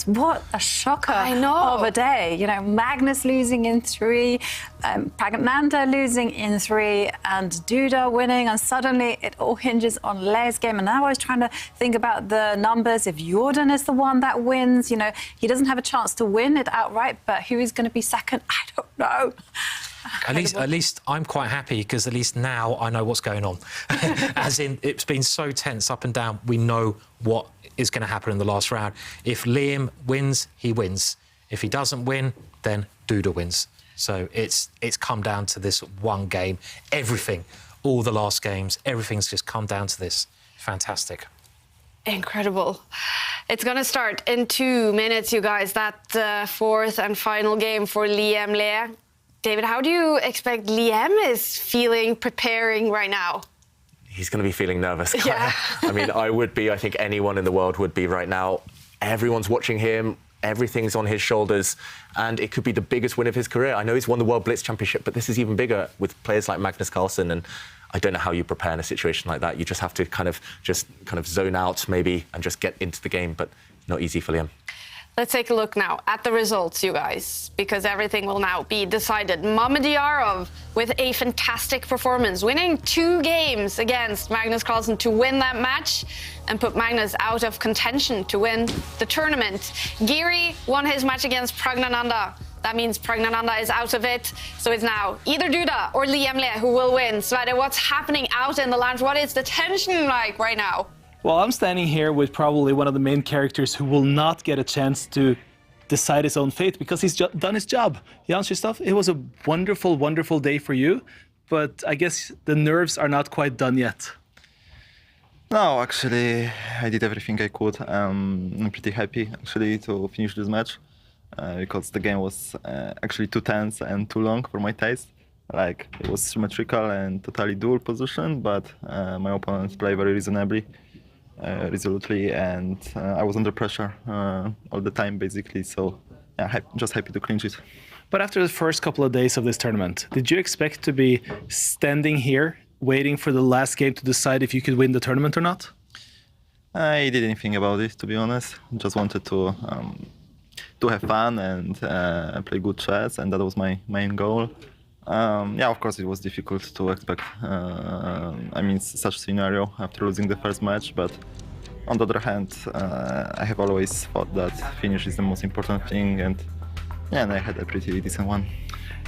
What a shocker of a day. You know, Magnus losing in 3, Praggnanandhaa losing in 3, and Duda winning, and suddenly it all hinges on Le's game. And now I was trying to think about the numbers. If Jordan is the one that wins, you know, he doesn't have a chance to win it outright, but who is going to be second? I don't know. At least I'm quite happy, because at least now I know what's going on. As in, it's been so tense up and down. We know what is going to happen in the last round. If Liam wins, he wins. If he doesn't win, then Duda wins. So it's come down to this one game. Everything, all the last games, everything's just come down to this. Fantastic. Incredible. It's going to start in 2 minutes, you guys. That 4th and final game for Liam Le. David, how do you expect Liam is feeling, preparing right now? He's going to be feeling nervous. Yeah. I mean, I would be. I think anyone in the world would be right now. Everyone's watching him. Everything's on his shoulders. And it could be the biggest win of his career. I know he's won the World Blitz Championship, but this is even bigger with players like Magnus Carlsen. And I don't know how you prepare in a situation like that. You just have to kind of zone out maybe and just get into the game. But not easy for Liam. Let's take a look now at the results, you guys, because everything will now be decided. Mamedyarov with a fantastic performance, winning 2 games against Magnus Carlsen to win that match and put Magnus out of contention to win the tournament. Giri won his match against Praggnanandhaa. That means Praggnanandhaa is out of it. So it's now either Duda or Liam Le who will win. Sverre, what's happening out in the lounge? What is the tension like right now? Well, I'm standing here with probably one of the main characters who will not get a chance to decide his own fate because he's done his job. Jan-Krzysztof, it was a wonderful, wonderful day for you, but I guess the nerves are not quite done yet. No, actually, I did everything I could. I'm pretty happy, actually, to finish this match because the game was actually too tense and too long for my taste. Like it was symmetrical and totally dual position, but my opponents play very reasonably, resolutely, and I was under pressure all the time basically. So yeah, just happy to clinch it. But after the first couple of days of this tournament, did you expect to be standing here waiting for the last game to decide if you could win the tournament or not? I didn't think about it, to be honest. Just wanted to have fun and play good chess, and that was my main goal. Yeah, of course, it was difficult to expect. I mean, such a scenario after losing the first match, but on the other hand, I have always thought that finish is the most important thing, and yeah, and I had a pretty decent one.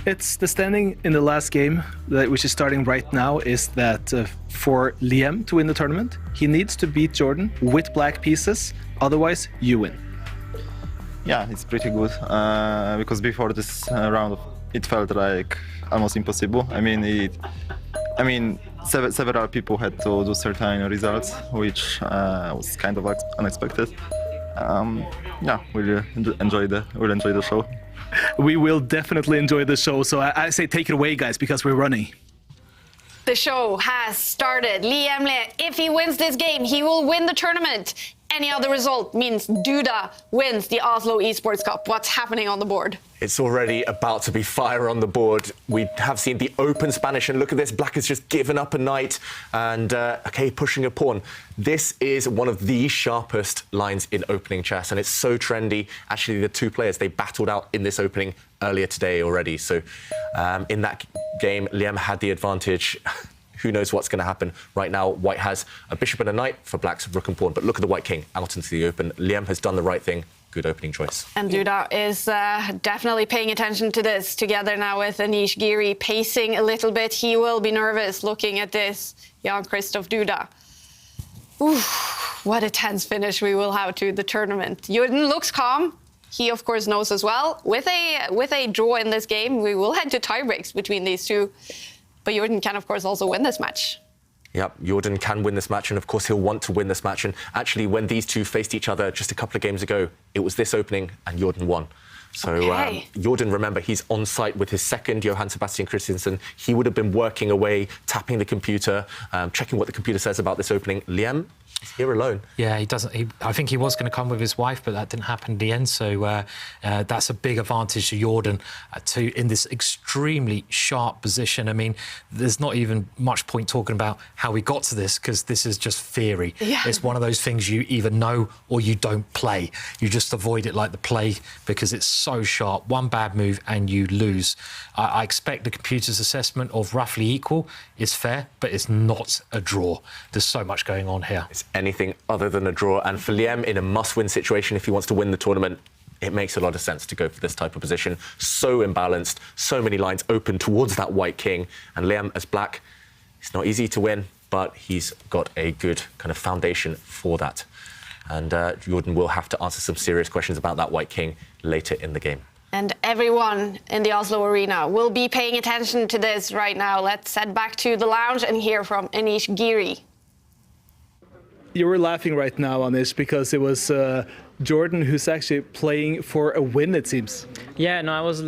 It's the standing in the last game, which is starting right now, is that for Liam to win the tournament, he needs to beat Jordan with black pieces, otherwise you win. Yeah, it's pretty good, because before this round, it felt like almost impossible. I mean, several people had to do certain results, which was kind of unexpected. Yeah, we'll enjoy the show. We will definitely enjoy the show, so I say take it away, guys, because we're running. The show has started. Liam Le, if he wins this game, he will win the tournament. Any other result means Duda wins the Oslo Esports Cup. What's happening on the board? It's already about to be fire on the board. We have seen the open Spanish, and look at this. Black has just given up a knight and, okay, pushing a pawn. This is one of the sharpest lines in opening chess, and it's so trendy. Actually, the two players, they battled out in this opening earlier today already. So in that game, Liam had the advantage. Who knows what's going to happen right now? White has a bishop and a knight for Black's rook and pawn. But look at the white king out into the open. Liam has done the right thing. Good opening choice. And Duda is definitely paying attention to this together now with Jan-Krzysztof pacing a little bit. He will be nervous looking at this. Jan-Krzysztof Duda. Oof, what a tense finish we will have to the tournament. Jordan looks calm. He, of course, knows as well. With a draw in this game, we will head to tiebreaks between these two. But Jordan can, of course, also win this match. Yep, Jordan can win this match, and of course he'll want to win this match. And actually, when these two faced each other just a couple of games ago, it was this opening, and Jordan won. So okay. Jordan, remember, he's on site with his second, Johann Sebastian Christensen. He would have been working away, tapping the computer, checking what the computer says about this opening. Liam is here alone. Yeah, he doesn't. I think he was going to come with his wife, but that didn't happen in the end. So that's a big advantage to Jordan in this extremely sharp position. I mean, there's not even much point talking about how we got to this, because this is just theory. Yeah. It's one of those things you either know or you don't play. You just avoid it like the plague because it's so sharp. One bad move and you lose. I expect the computer's assessment of roughly equal is fair, but it's not a draw. There's so much going on here. It's anything other than a draw. And for Liam, in a must-win situation, if he wants to win the tournament, it makes a lot of sense to go for this type of position. So imbalanced, so many lines open towards that white king. And Liam, as Black, it's not easy to win, but he's got a good kind of foundation for that. And Jordan will have to answer some serious questions about that white king later in the game. And everyone in the Oslo arena will be paying attention to this right now. Let's head back to the lounge and hear from Jan-Krzysztof. You were laughing right now on this because it was Jordan who's actually playing for a win, it seems. Yeah, no, I was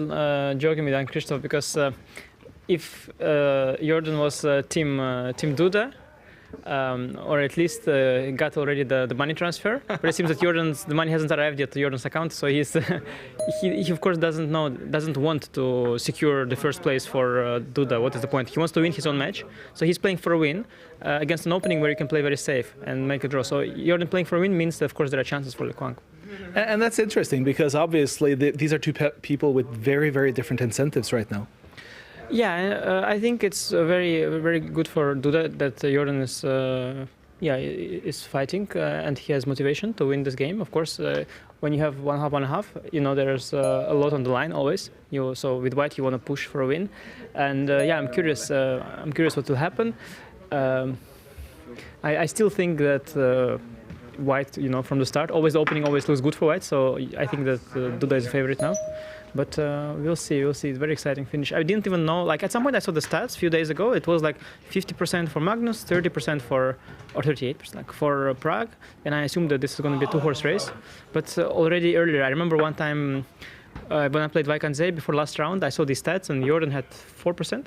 joking with Jan-Krzysztof because if Jordan was team Duda, or at least got already the money transfer, but it seems that the money hasn't arrived yet to Jordan's account, so he's he of course doesn't want to secure the first place for Duda. What is the point? He wants to win his own match, so he's playing for a win against an opening where you can play very safe and make a draw. So Jordan playing for a win means that of course there are chances for Lequang. And that's interesting because obviously these are two people with very, very different incentives right now. Yeah, I think it's very, very good for Duda that Jordan is fighting and he has motivation to win this game. Of course, when you have 1.5, you know there's a lot on the line always. So with White, you want to push for a win, and yeah, I'm curious. I'm curious what will happen. I still think that White, from the start, always the opening always looks good for White. So I think that Duda is a favorite now. But we'll see. It's a very exciting finish. I didn't even know, like at some point I saw the stats a few days ago. It was like 50% for Magnus, 30% or 38% for Prague. And I assumed that this is going to be a two-horse race. But already earlier, I remember one time when I played Vaikanze before last round, I saw these stats and Jordan had 4%.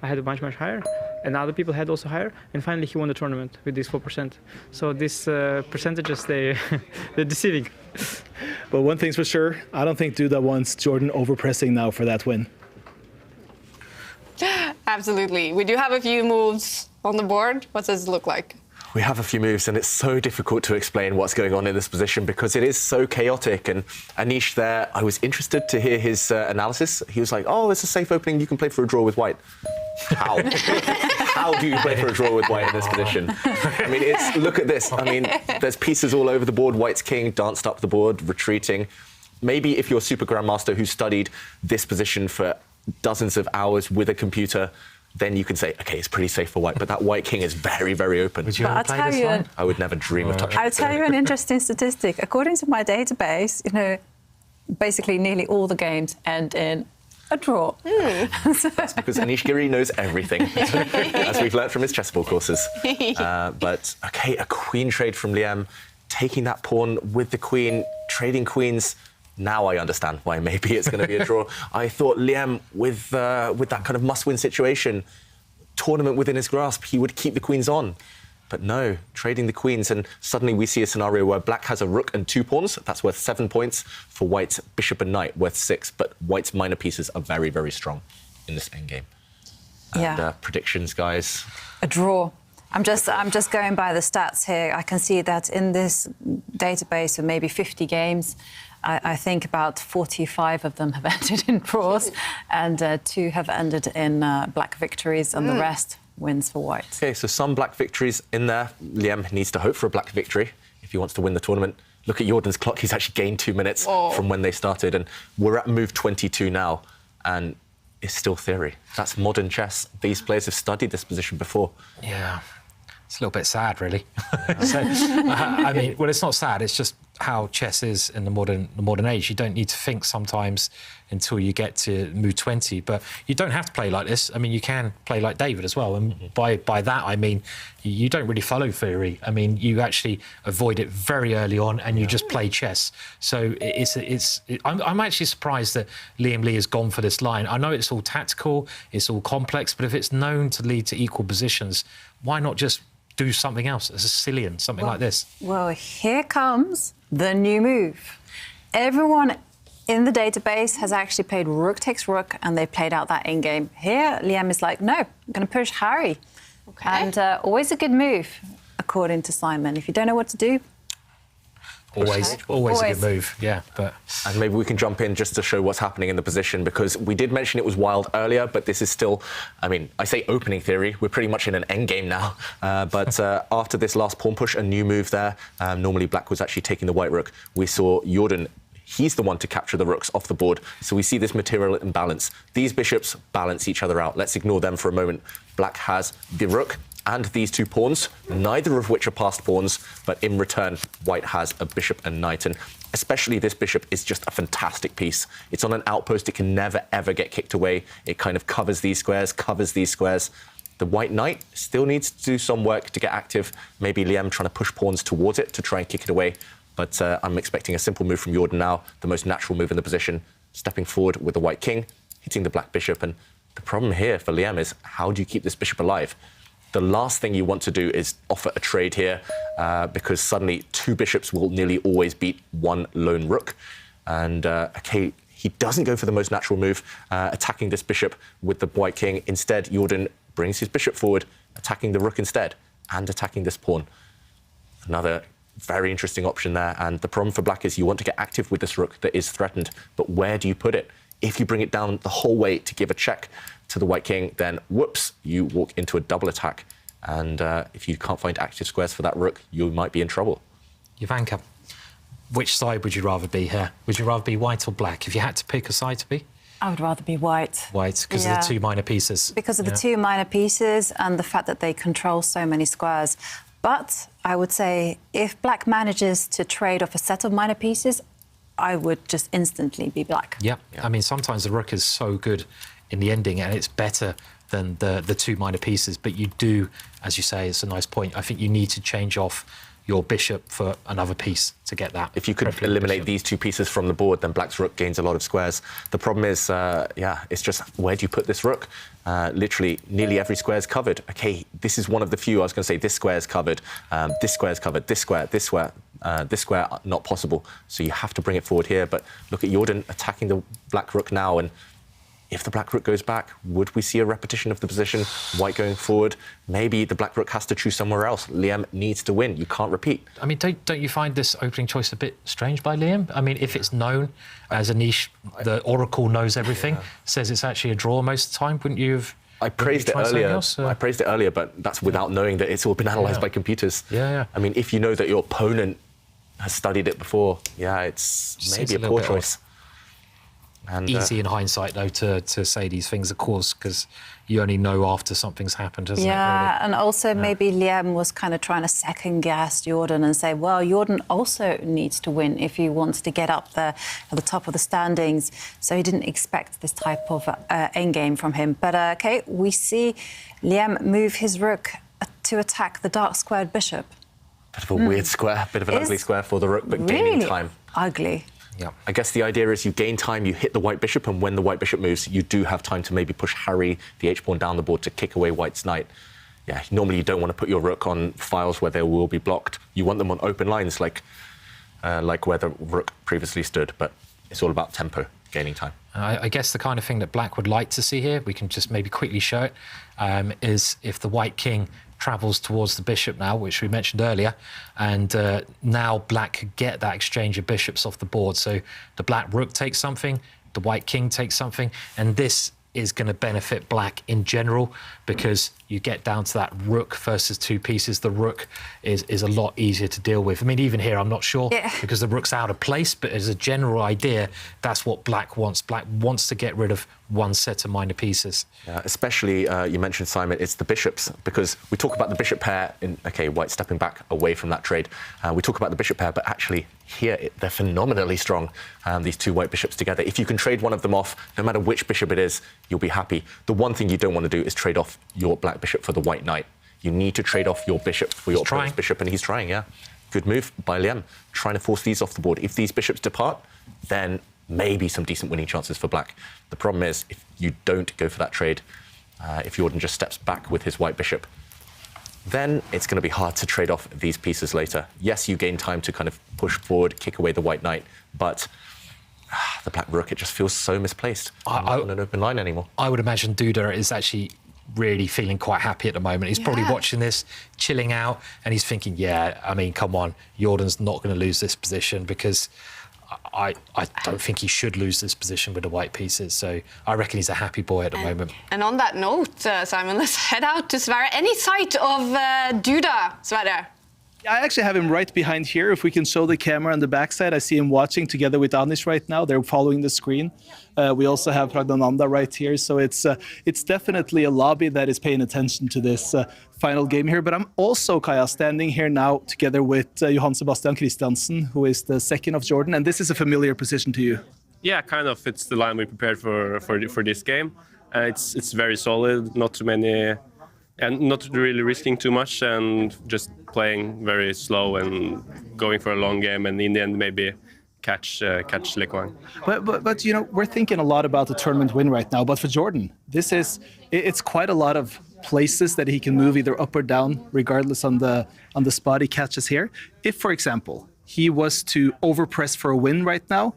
I had much higher, and other people had also higher. And finally, he won the tournament with these 4%. So these percentages, they're deceiving. But one thing's for sure, I don't think Duda wants Jordan overpressing now for that win. Absolutely. We do have a few moves on the board. What does it look like? We have a few moves, and it's so difficult to explain what's going on in this position because it is so chaotic. And Anish there, I was interested to hear his analysis. He was like, oh, it's a safe opening. You can play for a draw with white. How? How do you play for a draw with white in this position? I mean, look at this. I mean, there's pieces all over the board. White's king danced up the board, retreating. Maybe if you're a super grandmaster who studied this position for dozens of hours with a computer, then you can say, OK, it's pretty safe for white. But that white king is very, very open. Would you ever play this line? I would never dream of touching it. I'll tell you an interesting statistic. According to my database, basically nearly all the games end in a draw. That's because Jan-Krzysztof knows everything, as we've learned from his chessboard courses. But, OK, a queen trade from Liam, taking that pawn with the queen, trading queens. Now I understand why maybe it's going to be a draw. I thought Liam, with that kind of must-win situation, tournament within his grasp, he would keep the queens on. But no, trading the queens, and suddenly we see a scenario where black has a rook and 2 pawns. That's worth 7 points. For white's bishop and knight, worth 6. But white's minor pieces are very, very strong in this endgame. And predictions, guys? A draw. I'm just going by the stats here. I can see that in this database of maybe 50 games, I think about 45 of them have ended in draws, and 2 have ended in black victories, and the rest wins for white. OK, so some black victories in there. Liam needs to hope for a black victory if he wants to win the tournament. Look at Jordan's clock. He's actually gained 2 minutes from when they started, and we're at move 22 now, and it's still theory. That's modern chess. These players have studied this position before. Yeah. It's a little bit sad, really. So, I mean, well, it's not sad. It's just how chess is in the modern age. You don't need to think sometimes until you get to move 20. But you don't have to play like this. I mean, you can play like David as well. And by that, I mean, you don't really follow theory. I mean, you actually avoid it very early on, and you just play chess. So I'm actually surprised that Liam Lee has gone for this line. I know it's all tactical, it's all complex, but if it's known to lead to equal positions, why not just do something else, as a Sicilian, something like this? Well, here comes the new move. Everyone in the database has actually played rook takes rook, and they played out that endgame. Here, Liam is like, no, I'm going to push Harry. Okay. And always a good move, according to Simon. If you don't know what to do, Always a good move, yeah. And maybe we can jump in just to show what's happening in the position, because we did mention it was wild earlier, but this is still, I mean, I say opening theory. We're pretty much in an endgame now. But after this last pawn push, a new move there. Normally black was actually taking the white rook. We saw Jordan. He's the one to capture the rooks off the board. So we see this material imbalance. These bishops balance each other out. Let's ignore them for a moment. Black has the rook and these 2 pawns, neither of which are passed pawns, but in return, white has a bishop and knight. And especially this bishop is just a fantastic piece. It's on an outpost. It can never, ever get kicked away. It kind of covers these squares. The white knight still needs to do some work to get active. Maybe Liam trying to push pawns towards it to try and kick it away. But I'm expecting a simple move from Jordan now, the most natural move in the position, stepping forward with the white king, hitting the black bishop. And the problem here for Liam is, how do you keep this bishop alive? The last thing you want to do is offer a trade here, because suddenly 2 bishops will nearly always beat 1 lone rook. And, OK, he doesn't go for the most natural move, attacking this bishop with the white king. Instead, Jordan brings his bishop forward, attacking the rook instead, and attacking this pawn. Another very interesting option there. And the problem for black is you want to get active with this rook that is threatened, but where do you put it? If you bring it down the whole way to give a check to the white king, then whoops, you walk into a double attack. And if you can't find active squares for that rook, you might be in trouble. Ivanka, which side would you rather be here? Would you rather be white or black? If you had to pick a side to be? I would rather be white. White, because of the 2 minor pieces. Because of the 2 minor pieces and the fact that they control so many squares. But I would say if black manages to trade off a set of minor pieces, I would just instantly be black. Yeah. I mean, sometimes the rook is so good in the ending, and it's better than the 2 minor pieces. But you do, as you say, it's a nice point. I think you need to change off your bishop for another piece to get that. If you could eliminate these 2 pieces from the board, then black's rook gains a lot of squares. The problem is, it's just, where do you put this rook? Literally, nearly every square is covered. Okay, this is one of the few. I was going to say this square is covered, this square is covered, this square, not possible. So you have to bring it forward here. But look at Jordan attacking the black rook now, and if the black rook goes back, would we see a repetition of the position? White going forward. Maybe the black rook has to choose somewhere else. Liam needs to win. You can't repeat. I mean, don't you find this opening choice a bit strange by Liam? I mean, if it's known as a niche, the Oracle knows everything, says it's actually a draw most of the time, wouldn't you have... I praised it earlier, but that's without knowing that it's all been analysed by computers. Yeah. I mean, if you know that your opponent has studied it before, it's maybe a poor choice. And, easy in hindsight, though, to say these things, of course, because you only know after something's happened, isn't it? Yeah, really? and also maybe Liam was kind of trying to second-guess Jordan and say, well, Jordan also needs to win if he wants to get up there at the top of the standings. So he didn't expect this type of endgame from him. But, OK, we see Liam move his rook to attack the dark-squared bishop. Bit of a weird square, bit of an ugly square for the rook, but really gaining time. Ugly. Yeah, I guess the idea is you gain time, you hit the white bishop, and when the white bishop moves, you do have time to maybe push Harry, the h-pawn, down the board to kick away white's knight. Yeah, normally you don't want to put your rook on files where they will be blocked. You want them on open lines, like where the rook previously stood, but it's all about tempo, gaining time. I guess the kind of thing that black would like to see here, we can just maybe quickly show it, is if the white king travels towards the bishop now, which we mentioned earlier, and now black could get that exchange of bishops off the board. So the black rook takes something, the white king takes something, and this is going to benefit black in general because you get down to that rook versus two pieces. The rook is a lot easier to deal with. I mean, even here, I'm not sure because the rook's out of place, but as a general idea, that's what black wants. Black wants to get rid of one set of minor pieces. Yeah, especially, you mentioned, Simon, it's the bishops, because we talk about the bishop pair in, OK, white stepping back away from that trade. We talk about the bishop pair, but actually here, they're phenomenally strong, these two white bishops together. If you can trade one of them off, no matter which bishop it is, you'll be happy. The one thing you don't want to do is trade off your black bishop for the white knight. You need to trade off your bishop for your opponent's bishop, and he's trying, yeah. Good move by Liam, trying to force these off the board. If these bishops depart, then maybe some decent winning chances for black. The problem is, if you don't go for that trade, if Jordan just steps back with his white bishop, then it's going to be hard to trade off these pieces later. Yes, you gain time to kind of push forward, kick away the white knight, but the black rook, it just feels so misplaced. Not on an open line anymore. I would imagine Duda is actually really feeling quite happy at the moment. He's probably watching this, chilling out, and he's thinking, yeah, I mean, come on, Jordan's not going to lose this position because I don't think he should lose this position with the white pieces. So I reckon he's a happy boy at the moment. And on that note, Simon, let's head out to Sverre. Any sight of Duda, Sverre? I actually have him right behind here. If we can show the camera on the backside, I see him watching together with Anish right now. They're following the screen. We also have Praggnanandhaa right here. So it's definitely a lobby that is paying attention to this final game here. But I'm also, Kaja, standing here now together with Johan Sebastian Christiansen, who is the second of Jordan. And this is a familiar position to you. Yeah, kind of. It's the line we prepared for this game. It's very solid, not too many... And not really risking too much and just playing very slow and going for a long game, and in the end maybe catch Lekwang. But you know, we're thinking a lot about the tournament win right now. But for Jordan, it's quite a lot of places that he can move either up or down, regardless on the spot he catches here. If, for example, he was to overpress for a win right now,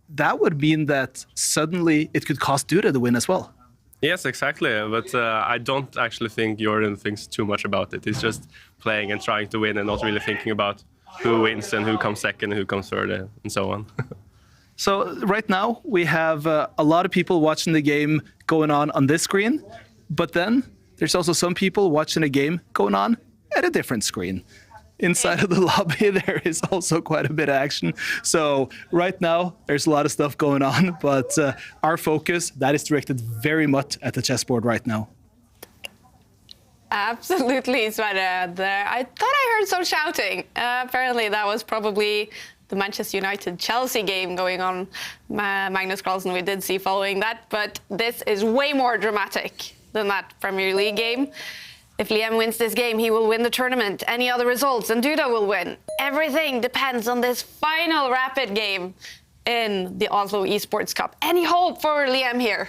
that would mean that suddenly it could cost Duda the win as well. Yes, exactly. But I don't actually think Jordan thinks too much about it. He's just playing and trying to win and not really thinking about who wins and who comes second and who comes third and so on. So right now we have a lot of people watching the game going on this screen, but then there's also some people watching a game going on at a different screen. Inside of the lobby, there is also quite a bit of action. So right now, there's a lot of stuff going on, but our focus, that is directed very much at the chessboard right now. Absolutely, Sverre. I thought I heard some shouting. Apparently, that was probably the Manchester United-Chelsea game going on. Magnus Carlsen, we did see following that, but this is way more dramatic than that Premier League game. If Liam wins this game, he will win the tournament. Any other results, and Duda will win. Everything depends on this final rapid game in the Oslo Esports Cup. Any hope for Liam here?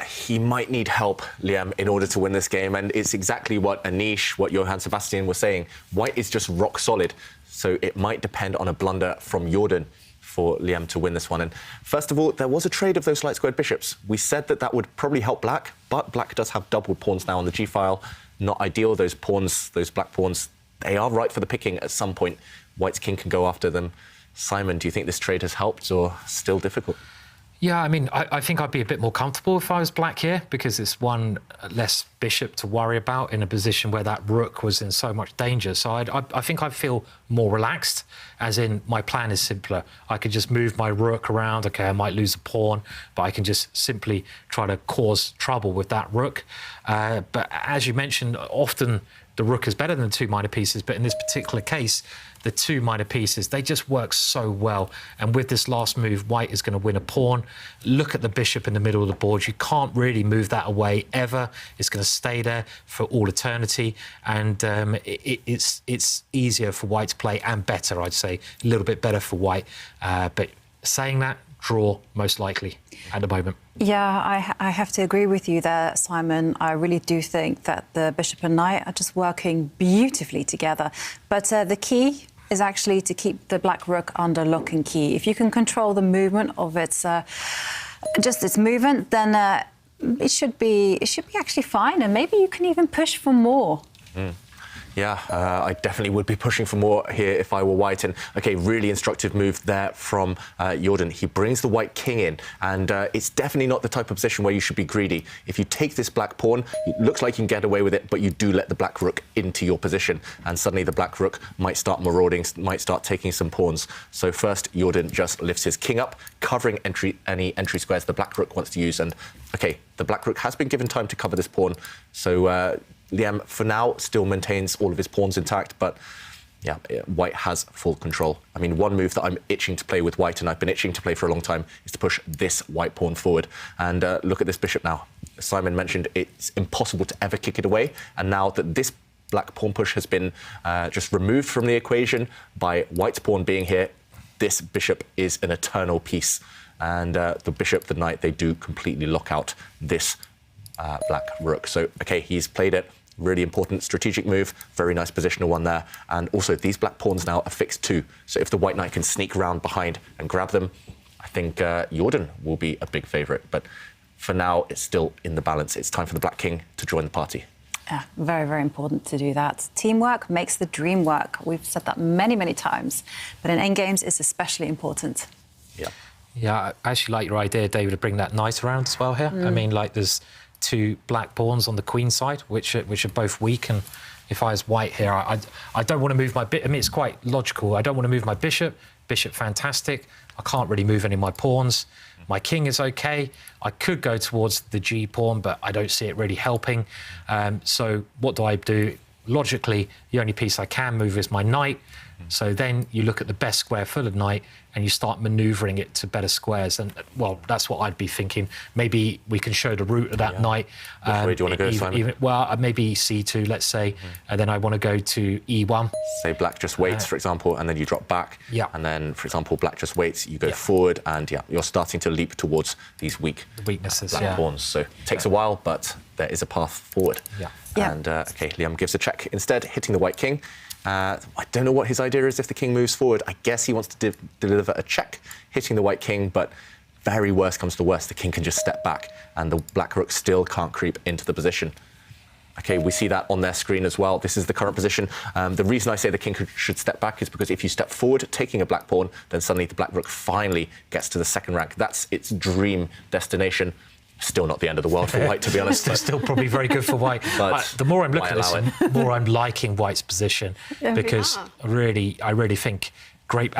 he might need help, Liam, in order to win this game. And it's exactly what Anish, what Johan Sebastian was saying. White is just rock solid. So it might depend on a blunder from Jordan for Liam to win this one. And first of all, there was a trade of those light squared bishops. We said that that would probably help black, but black does have doubled pawns now on the g-file. Not ideal. Those pawns, those black pawns, they are right for the picking at some point. White's king can go after them. Simon, do you think this trade has helped or still difficult? Yeah, I mean, I think I'd be a bit more comfortable if I was black here because it's one less bishop to worry about in a position where that rook was in so much danger. So I think I'd feel more relaxed, as in my plan is simpler. I could just move my rook around. OK, I might lose a pawn, but I can just simply try to cause trouble with that rook. But as you mentioned, often the rook is better than the two minor pieces. But in this particular case, the two minor pieces, they just work so well. And with this last move, white is going to win a pawn. Look at the bishop in the middle of the board. You can't really move that away ever. It's going to stay there for all eternity. And it's easier for white to play and better, I'd say. A little bit better for white. But saying that, draw most likely at the moment. Yeah, I have to agree with you there, Simon. I really do think that the bishop and knight are just working beautifully together. But the key is actually to keep the black rook under lock and key. If you can control the movement of its movement, then it should be actually fine, and maybe you can even push for more. Yeah, I definitely would be pushing for more here if I were white. And, OK, really instructive move there from Jordan. He brings the white king in, and it's definitely not the type of position where you should be greedy. If you take this black pawn, it looks like you can get away with it, but you do let the black rook into your position, and suddenly the black rook might start marauding, might start taking some pawns. So first, Jordan just lifts his king up, covering any entry squares the black rook wants to use. And, OK, the black rook has been given time to cover this pawn, so Liam, for now, still maintains all of his pawns intact, but yeah, white has full control. I mean, one move that I'm itching to play with white, and I've been itching to play for a long time, is to push this white pawn forward. And look at this bishop now. Simon mentioned it's impossible to ever kick it away, and now that this black pawn push has been just removed from the equation by white's pawn being here, this bishop is an eternal piece. And the bishop, the knight, they do completely lock out this black rook. So, OK, he's played it. Really important strategic move, very nice positional one there. And also, these black pawns now are fixed too. So if the white knight can sneak around behind and grab them, I think Jordan will be a big favourite. But for now, it's still in the balance. It's time for the black king to join the party. Yeah, very, very important to do that. Teamwork makes the dream work. We've said that many, many times. But in endgames, it's especially important. Yeah, I actually like your idea, David, to bring that knight around as well here. I mean, like, there's two black pawns on the queen side, which are both weak, and if I was white here, I don't want to move my bit. I mean, it's quite logical. I don't want to move my bishop. Bishop, fantastic. I can't really move any of my pawns. My king is OK. I could go towards the G pawn, but I don't see it really helping. So what do I do? Logically, the only piece I can move is my knight. So then you look at the best square full of knight and you start manoeuvring it to better squares. And, well, that's what I'd be thinking. Maybe we can show the route of that knight. Which way do you want to go, Simon? Well, maybe C2, let's say, and then I want to go to E1. Say black just waits, for example, and then you drop back. Yeah. And then, for example, black just waits, you go forward, and, you're starting to leap towards these weaknesses, black pawns. So it takes a while, but there is a path forward. And, OK, Liam gives a check instead, hitting the white king. I don't know what his idea is if the king moves forward. I guess he wants to deliver a check, hitting the white king, but very worst comes to worst, the king can just step back and the black rook still can't creep into the position. OK, we see that on their screen as well. This is the current position. The reason I say the king should step back is because if you step forward, taking a black pawn, then suddenly the black rook finally gets to the second rank. That's its dream destination. Still not the end of the world for white, to be honest. It's still probably very good for white. But the more I'm looking at this, the more I'm liking white's position, because I really think great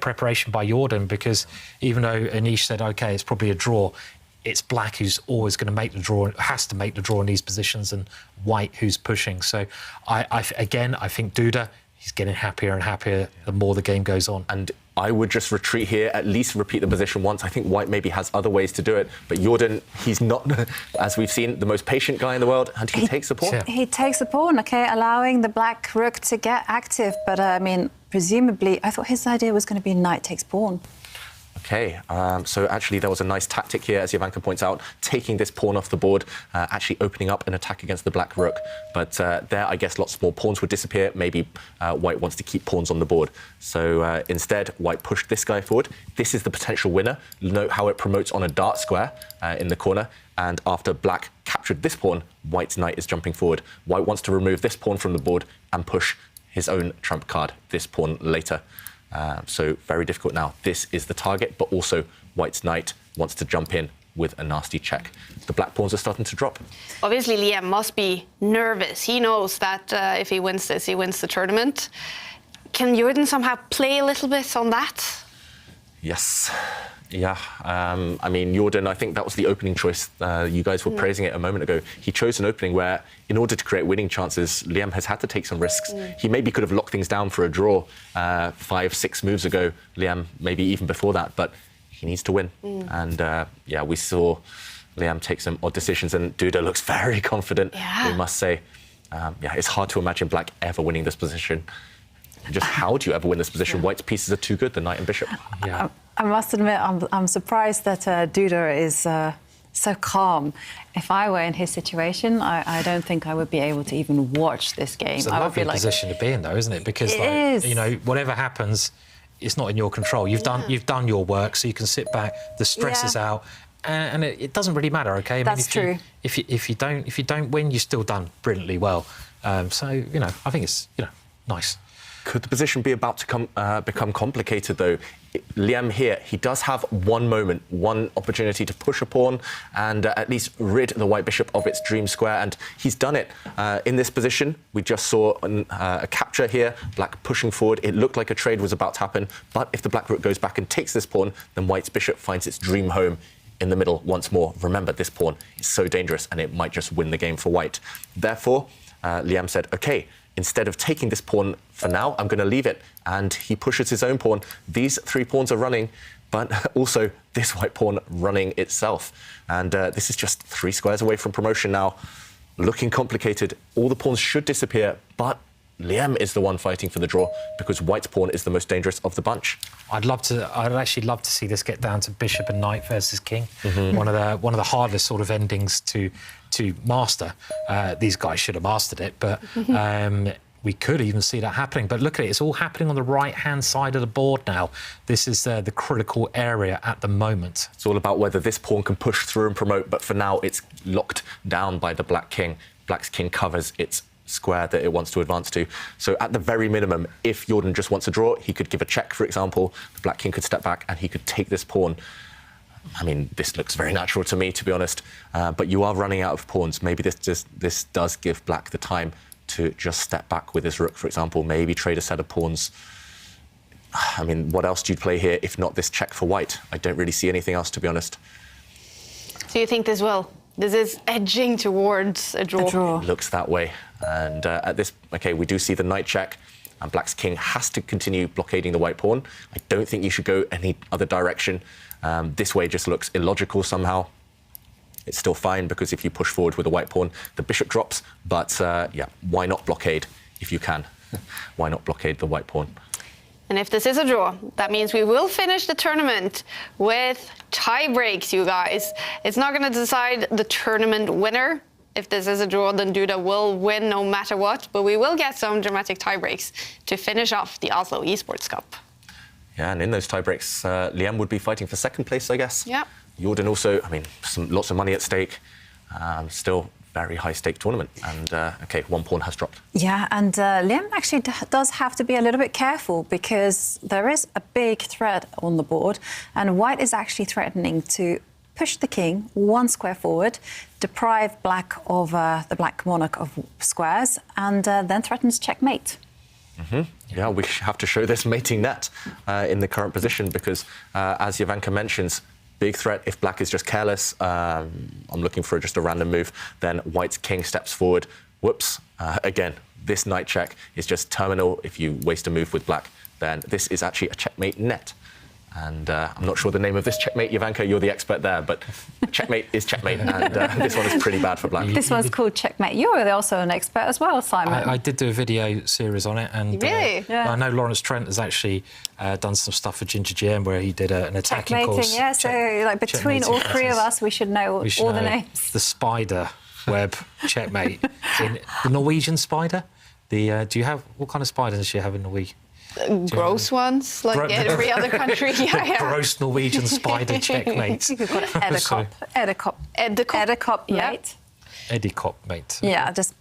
preparation by Jordan, because even though Anish said, OK, it's probably a draw, it's black who's always going to make the draw, has to make the draw in these positions, and white who's pushing. So, I think Duda, he's getting happier and happier the more the game goes on. And I would just retreat here, at least repeat the position once. I think white maybe has other ways to do it, but Jordan, he's not, as we've seen, the most patient guy in the world, and he takes the pawn. He takes the pawn, OK, allowing the black rook to get active. But, I mean, presumably, I thought his idea was going to be knight takes pawn. Okay, so actually there was a nice tactic here, as Jovanka points out, taking this pawn off the board, actually opening up an attack against the black rook. But there, I guess, lots more pawns would disappear. Maybe white wants to keep pawns on the board. So instead, white pushed this guy forward. This is the potential winner. Note how it promotes on a dart square in the corner. And after black captured this pawn, white's knight is jumping forward. White wants to remove this pawn from the board and push his own trump card, this pawn later. So very difficult now. This is the target, but also white's knight wants to jump in with a nasty check. The black pawns are starting to drop. Obviously, Liam must be nervous. He knows that if he wins this, he wins the tournament. Can Jordan somehow play a little bit on that? Yes. Yeah, I mean, Jordan, I think that was the opening choice. You guys were praising it a moment ago. He chose an opening where, in order to create winning chances, Liam has had to take some risks. He maybe could have locked things down for a draw 5-6 moves ago, Liam, maybe even before that, but he needs to win. And yeah, we saw Liam take some odd decisions, and Duda looks very confident, we must say. Yeah, it's hard to imagine black ever winning this position. Just how do you ever win this position? White's pieces are too good, the knight and bishop. Yeah. I must admit, I'm surprised that Duda is so calm. If I were in his situation, I don't think I would be able to even watch this game. It's a I would lovely be like, position to be in, though, isn't it? Because, It like, is. you know, whatever happens, it's not in your control. You've done your work, so you can sit back. The stress is out, and it doesn't really matter. Okay, I That's true. If you don't win, you've still done brilliantly well. So you know, I think it's nice. Could the position be about to become complicated, though? Liam here, he does have one moment, one opportunity to push a pawn and at least rid the white bishop of its dream square, and he's done it. In this position, we just saw a capture here, black pushing forward. It looked like a trade was about to happen, but if the black rook goes back and takes this pawn, then white's bishop finds its dream home in the middle once more. Remember, this pawn is so dangerous, and it might just win the game for white. Therefore, Liam said, OK, instead of taking this pawn for now, I'm going to leave it. And he pushes his own pawn. These 3 pawns are running, but also this white pawn running itself. And this is just 3 squares away from promotion now. Looking complicated. All the pawns should disappear, but Liam is the one fighting for the draw because white's pawn is the most dangerous of the bunch. I'd actually love to see this get down to bishop and knight versus king. One of the hardest sort of endings to master. These guys should have mastered it, but we could even see that happening. But look at it, it's all happening on the right-hand side of the board now. This is the critical area at the moment. It's all about whether this pawn can push through and promote, but for now it's locked down by the black king. Black's king covers its square that it wants to advance to. So at the very minimum, if Jordan just wants a draw, he could give a check, for example. The black king could step back and he could take this pawn. I mean, this looks very natural to me, to be honest. But you are running out of pawns. Maybe this does give black the time to just step back with his rook, for example. Maybe trade a set of pawns. I mean, what else do you play here if not this check for white? I don't really see anything else, to be honest. Do you think this will? This is edging towards a draw. It looks that way. And at this, OK, we do see the knight check. And black's king has to continue blockading the white pawn. I don't think you should go any other direction. This way just looks illogical somehow. It's still fine because if you push forward with a white pawn, the bishop drops. But yeah, why not blockade if you can? Why not blockade the white pawn? And if this is a draw, that means we will finish the tournament with tie breaks, you guys. It's not going to decide the tournament winner. If this is a draw, then Duda will win no matter what. But we will get some dramatic tie breaks to finish off the Oslo Esports Cup. Yeah, and in those tie breaks, Liam would be fighting for second place, I guess. Yeah. Jordan also, I mean, lots of money at stake. Still very high-stake tournament. And, OK, 1 pawn has dropped. Yeah, and Liam actually does have to be a little bit careful because there is a big threat on the board, and white is actually threatening to push the king 1 square forward, deprive black of the black monarch of squares, and then threatens checkmate. Yeah, we have to show this mating net in the current position because, as Jovanka mentions, big threat if black is just careless. I'm looking for just a random move. Then white's king steps forward. Whoops. Again, this knight check is just terminal. If you waste a move with black, then this is actually a checkmate net. And I'm not sure the name of this checkmate, Jovanka, you're the expert there, but checkmate is checkmate, and this one is pretty bad for black. This one's called checkmate. You're also an expert as well, Simon. I did do a video series on it, and Really? Yeah. I know Lawrence Trent has actually done some stuff for Ginger GM where he did an attacking Checkmating, course. yeah. So, like, between all three of us, we should know We should all the know names. The spider web checkmate. In the Norwegian spider. Do you have, what kind of spider does she have in Norway? Gross ones, like every other country. The gross Norwegian spider checkmate. You could call it Edderkopp. Edderkopp. Edderkopp, mate. Edderkopp, mate. Yeah, just...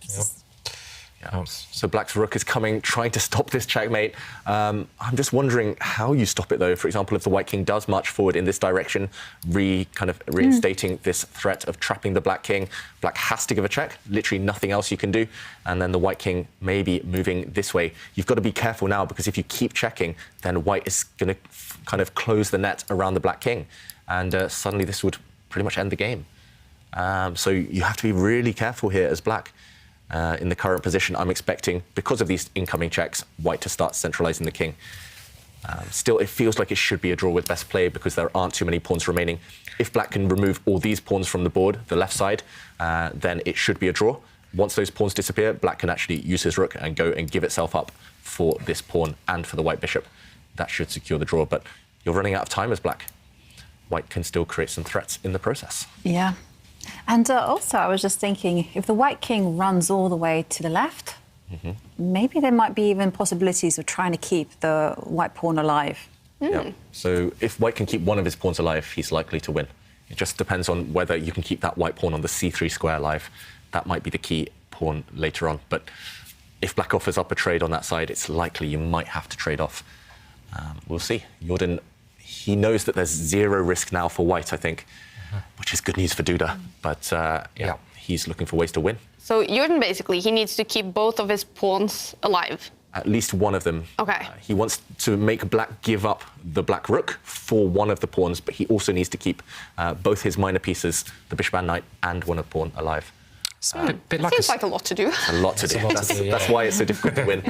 Yeah. So black's rook is coming, trying to stop this checkmate. I'm just wondering how you stop it, though. For example, if the white king does march forward in this direction, reinstating this threat of trapping the black king, black has to give a check, literally nothing else you can do. And then the white king maybe moving this way. You've got to be careful now, because if you keep checking, then white is going to kind of close the net around the black king. And suddenly this would pretty much end the game. So you have to be really careful here as black. In the current position, I'm expecting, because of these incoming checks, white to start centralising the king. Still, it feels like it should be a draw with best play because there aren't too many pawns remaining. If black can remove all these pawns from the board, the left side, then it should be a draw. Once those pawns disappear, black can actually use his rook and go and give itself up for this pawn and for the white bishop. That should secure the draw, but you're running out of time as black. White can still create some threats in the process. Yeah. And also, I was just thinking, if the white king runs all the way to the left, maybe there might be even possibilities of trying to keep the white pawn alive. Yeah. So if white can keep one of his pawns alive, he's likely to win. It just depends on whether you can keep that white pawn on the c3 square alive. That might be the key pawn later on. But if black offers up a trade on that side, it's likely you might have to trade off. We'll see. Jordan, he knows that there's zero risk now for white, I think, which is good news for Duda. But yeah, he's looking for ways to win. So Jordan, basically, he needs to keep both of his pawns alive. At least one of them. Okay. He wants to make black give up the black rook for one of the pawns, but he also needs to keep both his minor pieces, the bishop and knight, and one of the pawn alive. Seems like a lot to do. A lot to do. That's why it's so difficult to win.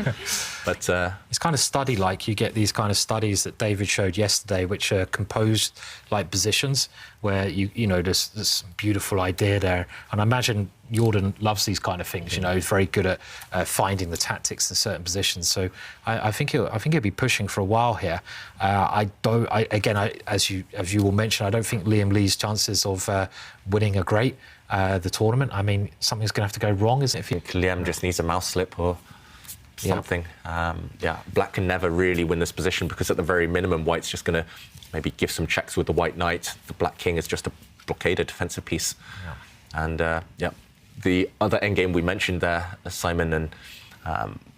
But it's kind of study-like. You get these kind of studies that David showed yesterday, which are composed like positions, where you know there's this beautiful idea there. And I imagine Jordan loves these kind of things. You know, he's very good at finding the tactics in certain positions. So I think he'll be pushing for a while here. As you will mention, I don't think Liam Lee's chances of winning are great. The tournament. I mean, something's going to have to go wrong, isn't it? I think Liam just needs a mouse slip or something. Yeah, black can never really win this position because at the very minimum, white's just going to maybe give some checks with the white knight. The black king is just a blockaded defensive piece. Yeah. And the other endgame we mentioned there, Simon, and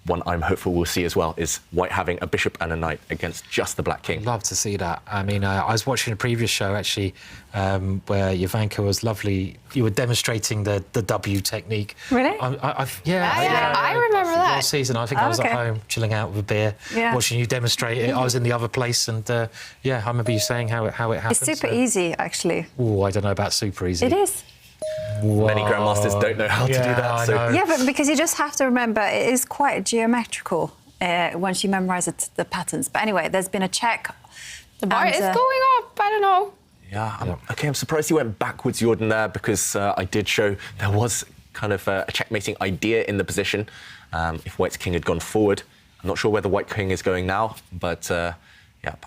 one I'm hopeful we'll see as well, is white having a bishop and a knight against just the black king. I'd love to see that. I mean, I was watching a previous show, actually, where Jovanka was lovely. You were demonstrating the W technique. Really? I remember that. Last season, I think I was at home, chilling out with a beer, watching you demonstrate it. I was in the other place, and I remember you saying how it happens. It's super easy, actually. Oh, I don't know about super easy. It is. Whoa. Many grandmasters don't know how to do that. So. Yeah, but because you just have to remember, it is quite geometrical once you memorise the patterns. But anyway, there's been a check. The bar is going up. I don't know. Yeah, I'm surprised he went backwards, Jordan, there, because I did show there was kind of a checkmating idea in the position. If white's king had gone forward, I'm not sure where the white king is going now, but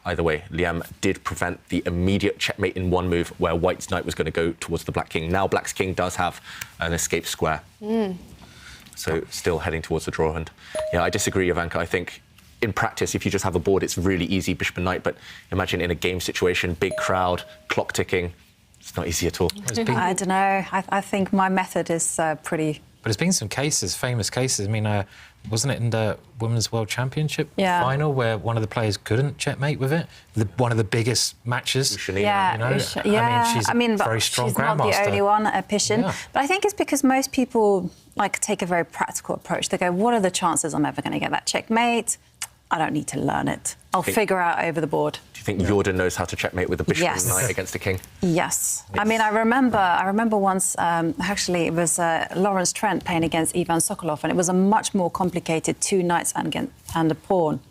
either way, Liam did prevent the immediate checkmate in one move where white's knight was going to go towards the black king. Now black's king does have an escape square. So still heading towards the draw. And I disagree, Jovanka. I think in practice, if you just have a board, it's really easy, bishop and knight. But imagine in a game situation, big crowd, clock ticking, it's not easy at all. I don't know. I think my method is pretty... But there's been some cases, famous cases. I mean, wasn't it in the Women's World Championship final where one of the players couldn't checkmate with it? One of the biggest matches. I mean, she's very strong she's grandmaster. not the only one, Pishin. Yeah. But I think it's because most people take a very practical approach. They go, what are the chances I'm ever going to get that checkmate? I don't need to learn it. I'll figure out over the board. Do you think Jordan knows how to checkmate with the bishop and knight against the king? Yes. I mean, I remember once, actually, it was Lawrence Trent playing against Ivan Sokolov, and it was a much more complicated two knights and a pawn.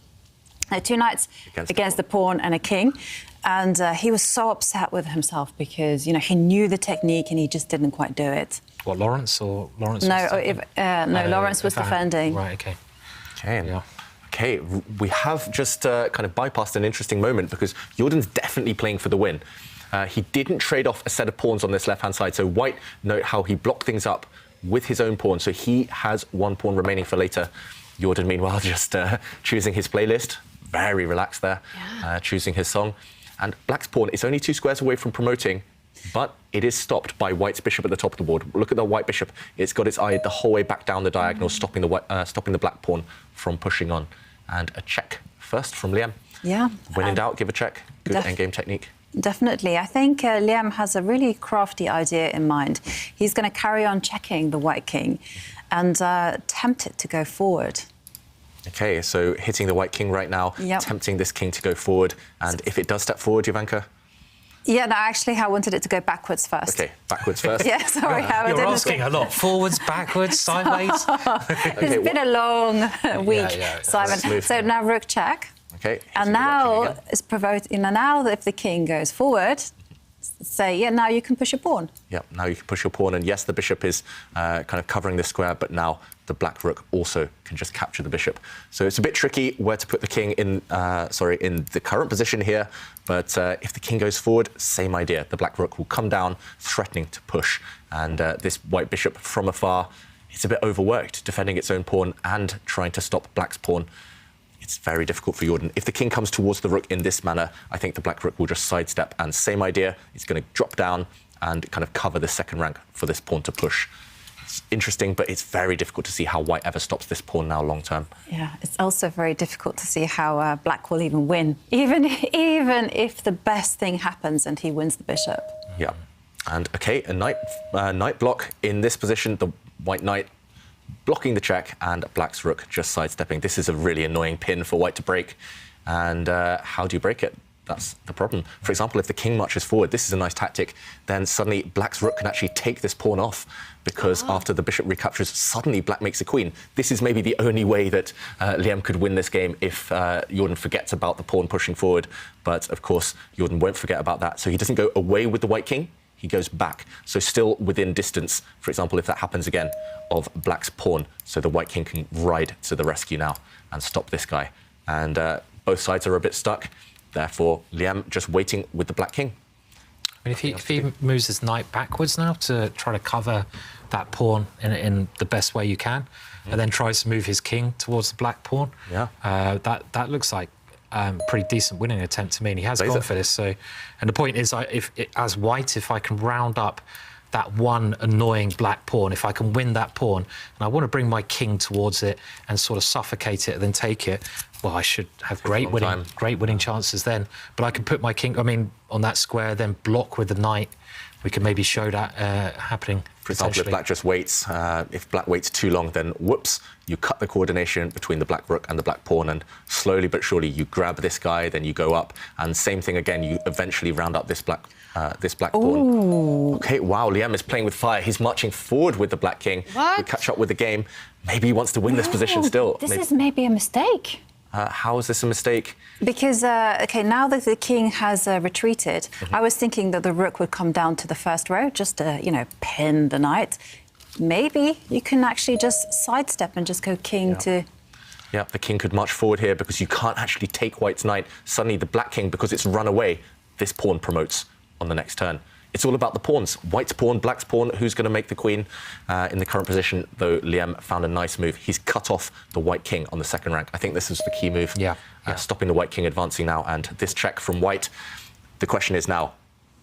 2 knights against the pawn and a king. And he was so upset with himself because, he knew the technique and he just didn't quite do it. What, Lawrence or Lawrence? No, Lawrence was defending. Right, okay. Okay, we have just kind of bypassed an interesting moment because Jordan's definitely playing for the win. He didn't trade off a set of pawns on this left-hand side, so white, note how he blocked things up with his own pawn, so he has 1 pawn remaining for later. Jordan, meanwhile, just choosing his playlist, very relaxed there, choosing his song. And black's pawn is only 2 squares away from promoting, but it is stopped by white's bishop at the top of the board. Look at the white bishop. It's got its eye the whole way back down the diagonal, stopping the black pawn from pushing on. And a check first from Liam. Yeah. When in doubt, give a check. Good endgame technique. Definitely. I think Liam has a really crafty idea in mind. He's going to carry on checking the white king and tempt it to go forward. OK, so hitting the white king right now, tempting this king to go forward. And if it does step forward, Jovanka? Yeah, no, actually, I wanted it to go backwards first. OK, backwards first. Yeah, sorry, Howard. You're asking a lot. Forwards, backwards, sideways. It's been a long week, Simon. So now rook check. OK. And now it's provoking. Now, if the king goes forward, say, now you can push your pawn. Yeah, now you can push your pawn. And yes, the bishop is kind of covering the square, but now the black rook also can just capture the bishop. So it's a bit tricky where to put the king in, in the current position here. But if the king goes forward, same idea. The black rook will come down, threatening to push. And this white bishop from afar, it's a bit overworked, defending its own pawn and trying to stop black's pawn. It's very difficult for Jordan. If the king comes towards the rook in this manner, I think the black rook will just sidestep. And same idea, it's going to drop down and kind of cover the second rank for this pawn to push. It's interesting, but it's very difficult to see how white ever stops this pawn now long term. Yeah, it's also very difficult to see how black will even win, even if the best thing happens and he wins the bishop. Yeah. And OK, a knight block in this position, the white knight blocking the check and black's rook just sidestepping. This is a really annoying pin for white to break. And how do you break it? That's the problem. For example, if the king marches forward, this is a nice tactic, then suddenly black's rook can actually take this pawn off because after the bishop recaptures, suddenly black makes a queen. This is maybe the only way that Liam could win this game if Jordan forgets about the pawn pushing forward. But of course, Jordan won't forget about that. So he doesn't go away with the white king. He goes back, so still within distance, for example, if that happens again, of black's pawn. So the white king can ride to the rescue now and stop this guy. And both sides are a bit stuck. Therefore, Liam just waiting with the black king. I mean, if he moves his knight backwards now to try to cover that pawn in the best way you can, and then tries to move his king towards the black pawn, that looks like pretty decent winning attempt to me, and he has gone for this. So, and the point is, as white, if I can round up that one annoying black pawn, if I can win that pawn, and I want to bring my king towards it and sort of suffocate it and then take it, well, I should have great winning chances then. But I can put my king, on that square, then block with the knight. We can maybe show that happening. For example, if black just waits, if black waits too long, then whoops, you cut the coordination between the black rook and the black pawn, and slowly but surely you grab this guy, then you go up, and same thing again, you eventually round up this black pawn. OK, wow, Liam is playing with fire. He's marching forward with the black king. We catch up with the game. Maybe he wants to win this position still. This is maybe a mistake. How is this a mistake? Because, OK, now that the king has retreated, I was thinking that the rook would come down to the first row, just to, pin the knight. Maybe you can actually just sidestep and just go king to... Yeah, the king could march forward here because you can't actually take white's knight. Suddenly the black king, because it's run away, this pawn promotes on the next turn. It's all about the pawns. White's pawn, black's pawn, who's going to make the queen in the current position, though Liam found a nice move. He's cut off the white king on the second rank. I think this is the key move, stopping the white king advancing now. And this check from white, the question is now,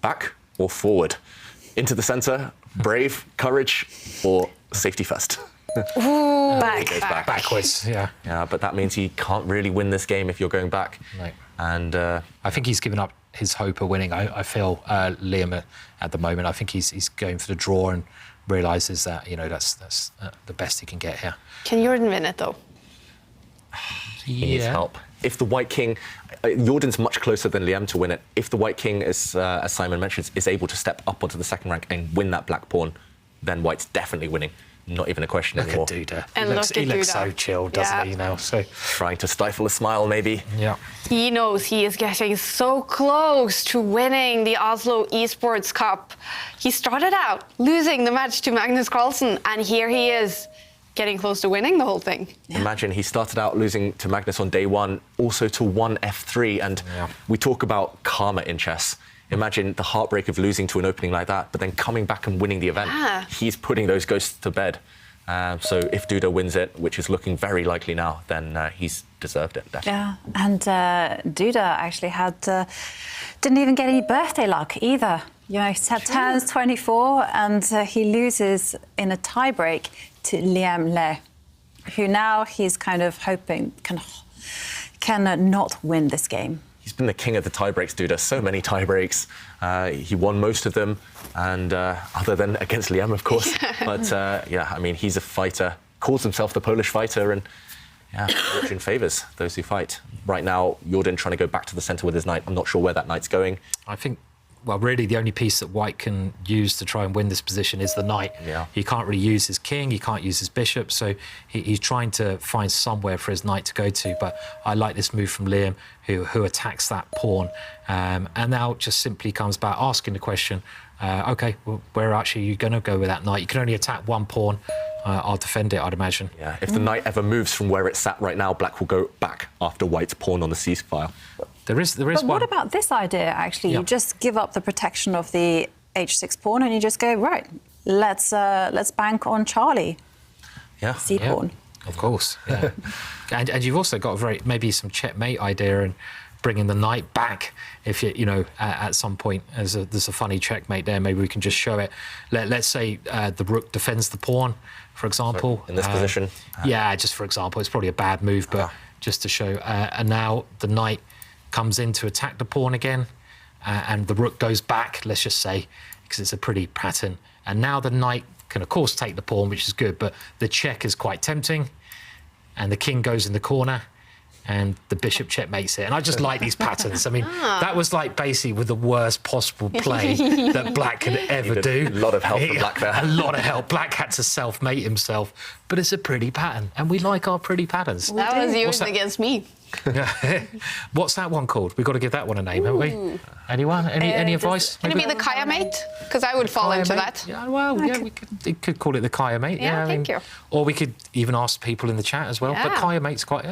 back or forward? Into the centre, brave, courage, or safety first? Backwards, yeah. Yeah, but that means he can't really win this game if you're going back. No. And I think he's given up his hope of winning. I feel Liam at the moment. I think he's going for the draw and realises that that's the best he can get here. Can Jordan win it though? He needs help. If the white king, Jordan's much closer than Liam to win it. If the white king, as Simon mentions, is able to step up onto the second rank and win that black pawn, then white's definitely winning. not even a question Look anymore. at Duda. And He looks so Duda. chilled, doesn't he, now? So trying to stifle a smile, maybe. Yeah. He knows he is getting so close to winning the Oslo Esports Cup. He started out losing the match to Magnus Carlsen, and here he is getting close to winning the whole thing. Imagine he started out losing to Magnus on day one, also to 1F3, and we talk about karma in chess. Imagine the heartbreak of losing to an opening like that, but then coming back and winning the event. Yeah. He's putting those ghosts to bed. So if Duda wins it, which is looking very likely now, then he's deserved it, definitely. Yeah, and Duda actually didn't even get any birthday luck either. You know, he turns 24 and he loses in a tiebreak to Liam Le, who now he's kind of hoping can not win this game. He's been the king of the tiebreaks, Duda. So many tiebreaks. He won most of them, and other than against Liam, of course. But yeah, I mean, he's a fighter, calls himself the Polish fighter, and yeah, fortune favours those who fight. Right now, Jordan trying to go back to the centre with his knight. I'm not sure where that knight's going. I think, well, really the only piece that White can use to try and win this position is the knight. Yeah. He can't really use his king, he can't use his bishop, so he's trying to find somewhere for his knight to go to. But I like this move from Liam, who attacks that pawn, and now just simply comes back asking the question, OK, well, where actually are you going to go with that knight? You can only attack one pawn. I'll defend it, I'd imagine. Yeah, if the knight ever moves from where it's sat right now, Black will go back after White's pawn on the c-file. There is But one. what about this idea, actually? Yeah. You just give up the protection of the h6 pawn and you just go, right, let's bank on Charlie. Yeah. C-pawn. Yeah, of course, yeah. and you've also got maybe some checkmate idea and bringing the knight back. If you know, at some point, there's a funny checkmate there. Maybe we can just show it. Let's say the rook defends the pawn, for example. So in this position. Yeah, just for example, it's probably a bad move, but just to show. And now the knight comes in to attack the pawn again, and the rook goes back. Let's just say, because it's a pretty pattern. And now the knight can, of course, take the pawn, which is good, but the check is quite tempting. And the king goes in the corner, and the bishop checkmates it. And I just like these patterns. I mean, that was like basically with the worst possible play that Black could ever do. A lot of help from Black there. A lot of help. Black had to self-mate himself, but it's a pretty pattern, and we like our pretty patterns. That was yours against me. What's that one called? We've got to give that one a name, haven't we? Anyone? Any advice? Can it be the Kaja mate? Because I would fall Kaja into mate? that. Yeah, well, yeah, we could call it the Kaja mate. Yeah, I thank mean, you. Or we could even ask people in the chat as well. But Yeah. Kaja mate's quite.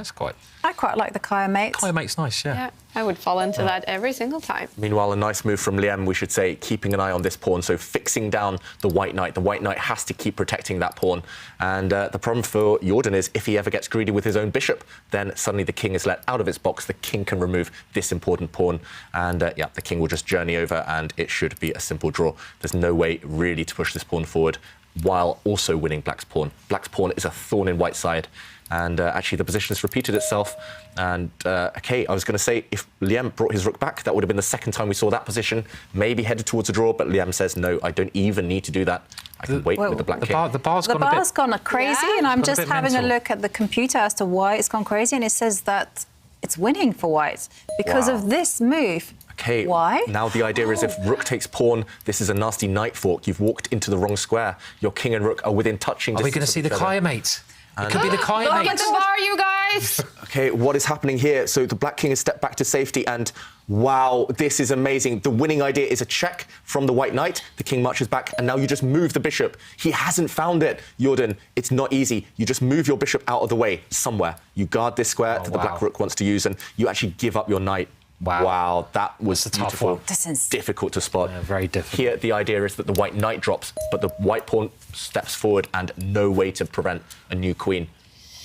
I quite like the Kaja mate. Kaja mate's nice, yeah. Yeah, I would fall into that every single time. Meanwhile, a nice move from Liam, we should say, keeping an eye on this pawn, so fixing down the white knight. The white knight has to keep protecting that pawn. And the problem for Jordan is if he ever gets greedy with his own bishop, then suddenly the king is let out of its box. The king can remove this important pawn. And yeah, the king will just journey over, and it should be a simple draw. There's no way really to push this pawn forward while also winning Black's pawn. Black's pawn is a thorn in White's side. And actually, the position has repeated itself. And, OK, I was going to say, if Liam brought his rook back, that would have been the second time we saw that position, maybe headed towards a draw. But Liam says, no, I don't even need to do that. I can wait with the Black king. The bar's gone crazy, and I'm just having a mental. look at the computer as to why it's gone crazy, and it says that it's winning for White because of this move. OK, why? Now the idea is if rook takes pawn, this is a nasty knight fork. You've walked into the wrong square. Your king and rook are within touching Are we distance. going to see the Kaja mate? It could be the Kaja Look mate. at the bar, you guys! OK, what is happening here? So the Black king has stepped back to safety, and wow, this is amazing. The winning idea is a check from the white knight. The king marches back, and now you just move the bishop. He hasn't found it, Jordan. It's not easy. You just move your bishop out of the way somewhere. You guard this square that the Black rook wants to use, and you actually give up your knight. Wow, that was beautiful. This is difficult to spot. Yeah, very difficult. Here, the idea is that the white knight drops, but the white pawn steps forward, and no way to prevent a new queen.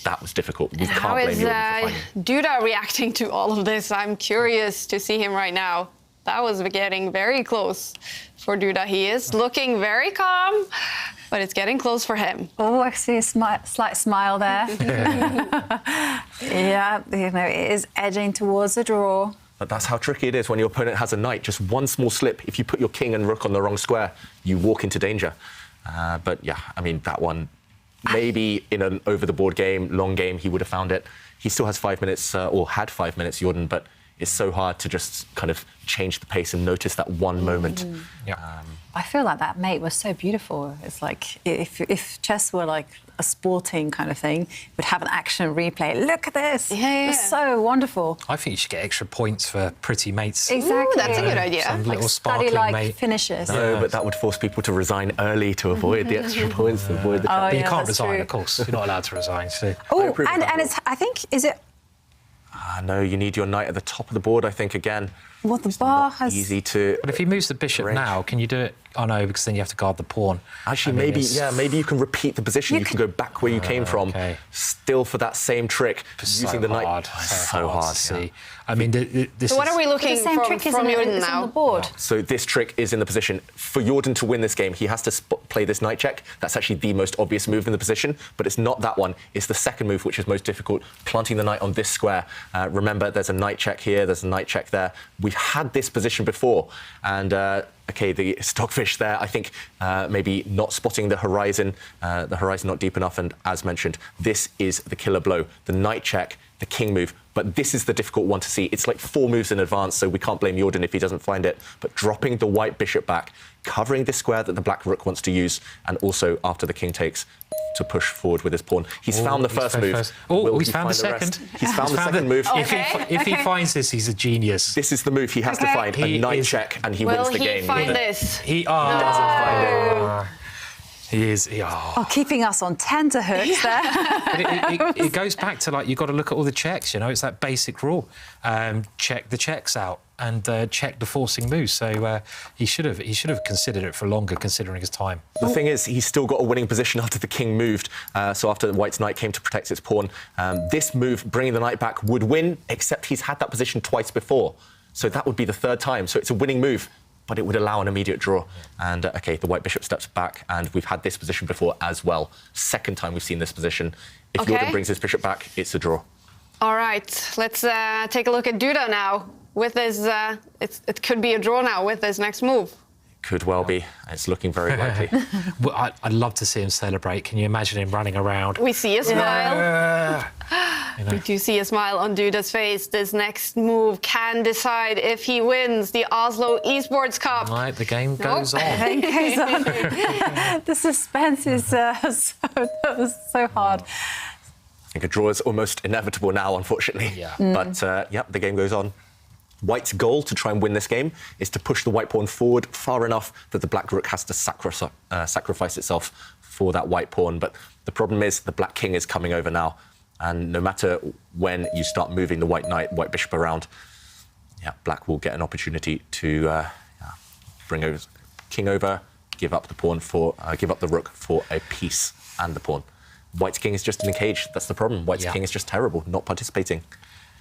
That was difficult. We can't How blame is Jordan for finding. Duda reacting to all of this? I'm curious to see him right now. That was getting very close for Duda. He is looking very calm, but it's getting close for him. Oh, I see a slight smile there. Yeah, you know, it is edging towards a draw. But that's how tricky it is when your opponent has a knight. Just one small slip. If you put your king and rook on the wrong square, you walk into danger. But yeah, I mean, that one, maybe in an over-the-board game, long game, he would have found it. He still has 5 minutes, or had 5 minutes, Jordan, but it's so hard to just kind of change the pace and notice that one moment. I feel like that mate was so beautiful. It's like if chess were like a sporting kind of thing, we'd have an action replay. Look at this. It was so wonderful. I think you should get extra points for pretty mates. Exactly. Ooh, that's a good idea. Some Like little sparkling study-like mate. finishes. No, but that would force people to resign early to avoid the extra points, to avoid the... But you yeah, can't that's resign, true. of course. You're not allowed to resign. So. Oh, and it's, I think, is it, No, you need your knight at the top of the board, I think, again. what the bar has... Easy to... But if he moves the bishop now, can you do it? Oh, no, because then you have to guard the pawn. Actually, maybe you can repeat the position. You can go back where you came from, still for that same trick, using the knight. So hard to see. I mean, this So what are we looking The same from trick is Jordan on now? the board. So this trick is in the position. For Jordan to win this game, he has to play this knight check. That's actually the most obvious move in the position, but it's not that one. It's the second move, which is most difficult, planting the knight on this square. Remember, there's a knight check here, there's a knight check there. We've had this position before, and OK, the stockfish there, I think maybe not spotting the horizon not deep enough, and as mentioned, this is the killer blow. The knight check, the king move, but this is the difficult one to see. It's like 4 moves in advance, so we can't blame Jordan if he doesn't find it, but dropping the white bishop back, covering the square that the black rook wants to use, and also after the king takes, to push forward with his pawn. He's found the first move. Oh, he's found the second. He's found the second move. If he finds this, he's a genius. This is the move he has to find, a knight check, and he wins the game. Will he find this? He doesn't find it. He is. Keeping us on tenterhooks there. But it goes back to, like, you've got to look at all the checks, you know, it's that basic rule. Check the checks out and check the forcing moves. So he should have considered it for longer, considering his time. The thing is, he's still got a winning position after the king moved. So after White's knight came to protect its pawn, this move, bringing the knight back, would win, except he's had that position twice before. So that would be the third time. So it's a winning move, but it would allow an immediate draw. And, OK, the white bishop steps back, and we've had this position before as well. Second time we've seen this position. If Jordan brings his bishop back, it's a draw. All right, let's take a look at Duda now. With this, it could be a draw now with this next move. Could well be. It's looking very likely. Well, I'd love to see him celebrate. Can you imagine him running around? We see a smile. We do see a smile on Duda's face. This next move can decide if he wins the Oslo Esports Cup. Right, the game goes on. The game goes on. The suspense is so hard. I think a draw is almost inevitable now, unfortunately. Yeah. But, the game goes on. White's goal to try and win this game is to push the white pawn forward far enough that the black rook has to sacrifice itself for that white pawn. But the problem is the black king is coming over now. And no matter when you start moving the white knight, white bishop around, black will get an opportunity to bring king over, give up the pawn give up the rook for a piece and the pawn. White's king is just in a cage. That's the problem. White's king is just terrible, not participating.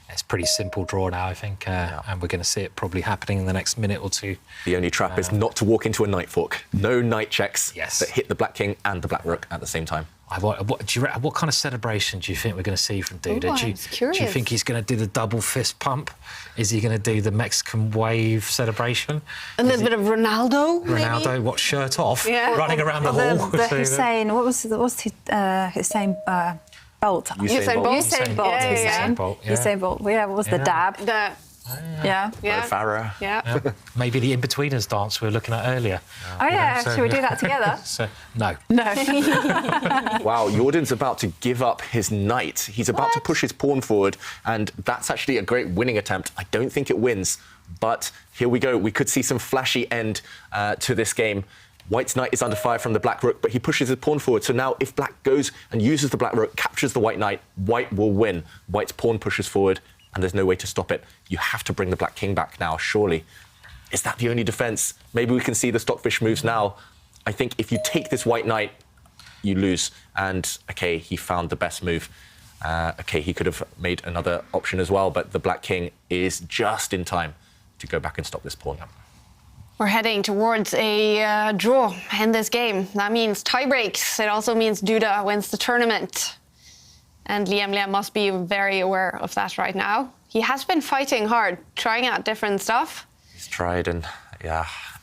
It's a pretty simple draw now, I think, and we're going to see it probably happening in the next minute or two. The only trap is not to walk into a knight fork. No knight checks that hit the black king and the black rook at the same time. What kind of celebration do you think we're going to see from Duda? Do you think he's going to do the double fist pump? Is he going to do the Mexican wave celebration? A little bit of Ronaldo, maybe? What, shirt off, running around the hall? The Hussein, what's Hussein Bolt? Usain Bolt. Usain Bolt. Usain Bolt. Yeah, what was the dab? Yeah. Farah. Maybe the in-betweeners dance we were looking at earlier. Oh, yeah. Should we do that together? No. Wow, Jordan's about to give up his knight. He's about to push his pawn forward, and that's actually a great winning attempt. I don't think it wins, but here we go. We could see some flashy end to this game. White's knight is under fire from the black rook, but he pushes his pawn forward. So now if black goes and uses the black rook, captures the white knight, white will win. White's pawn pushes forward, and there's no way to stop it. You have to bring the black king back now, surely. Is that the only defence? Maybe we can see the stockfish moves now. I think if you take this white knight, you lose. And, OK, he found the best move. OK, he could have made another option as well, but the black king is just in time to go back and stop this pawn. We're heading towards a draw in this game. That means tie breaks. It also means Duda wins the tournament. And Liam must be very aware of that right now. He has been fighting hard, trying out different stuff. He's tried, and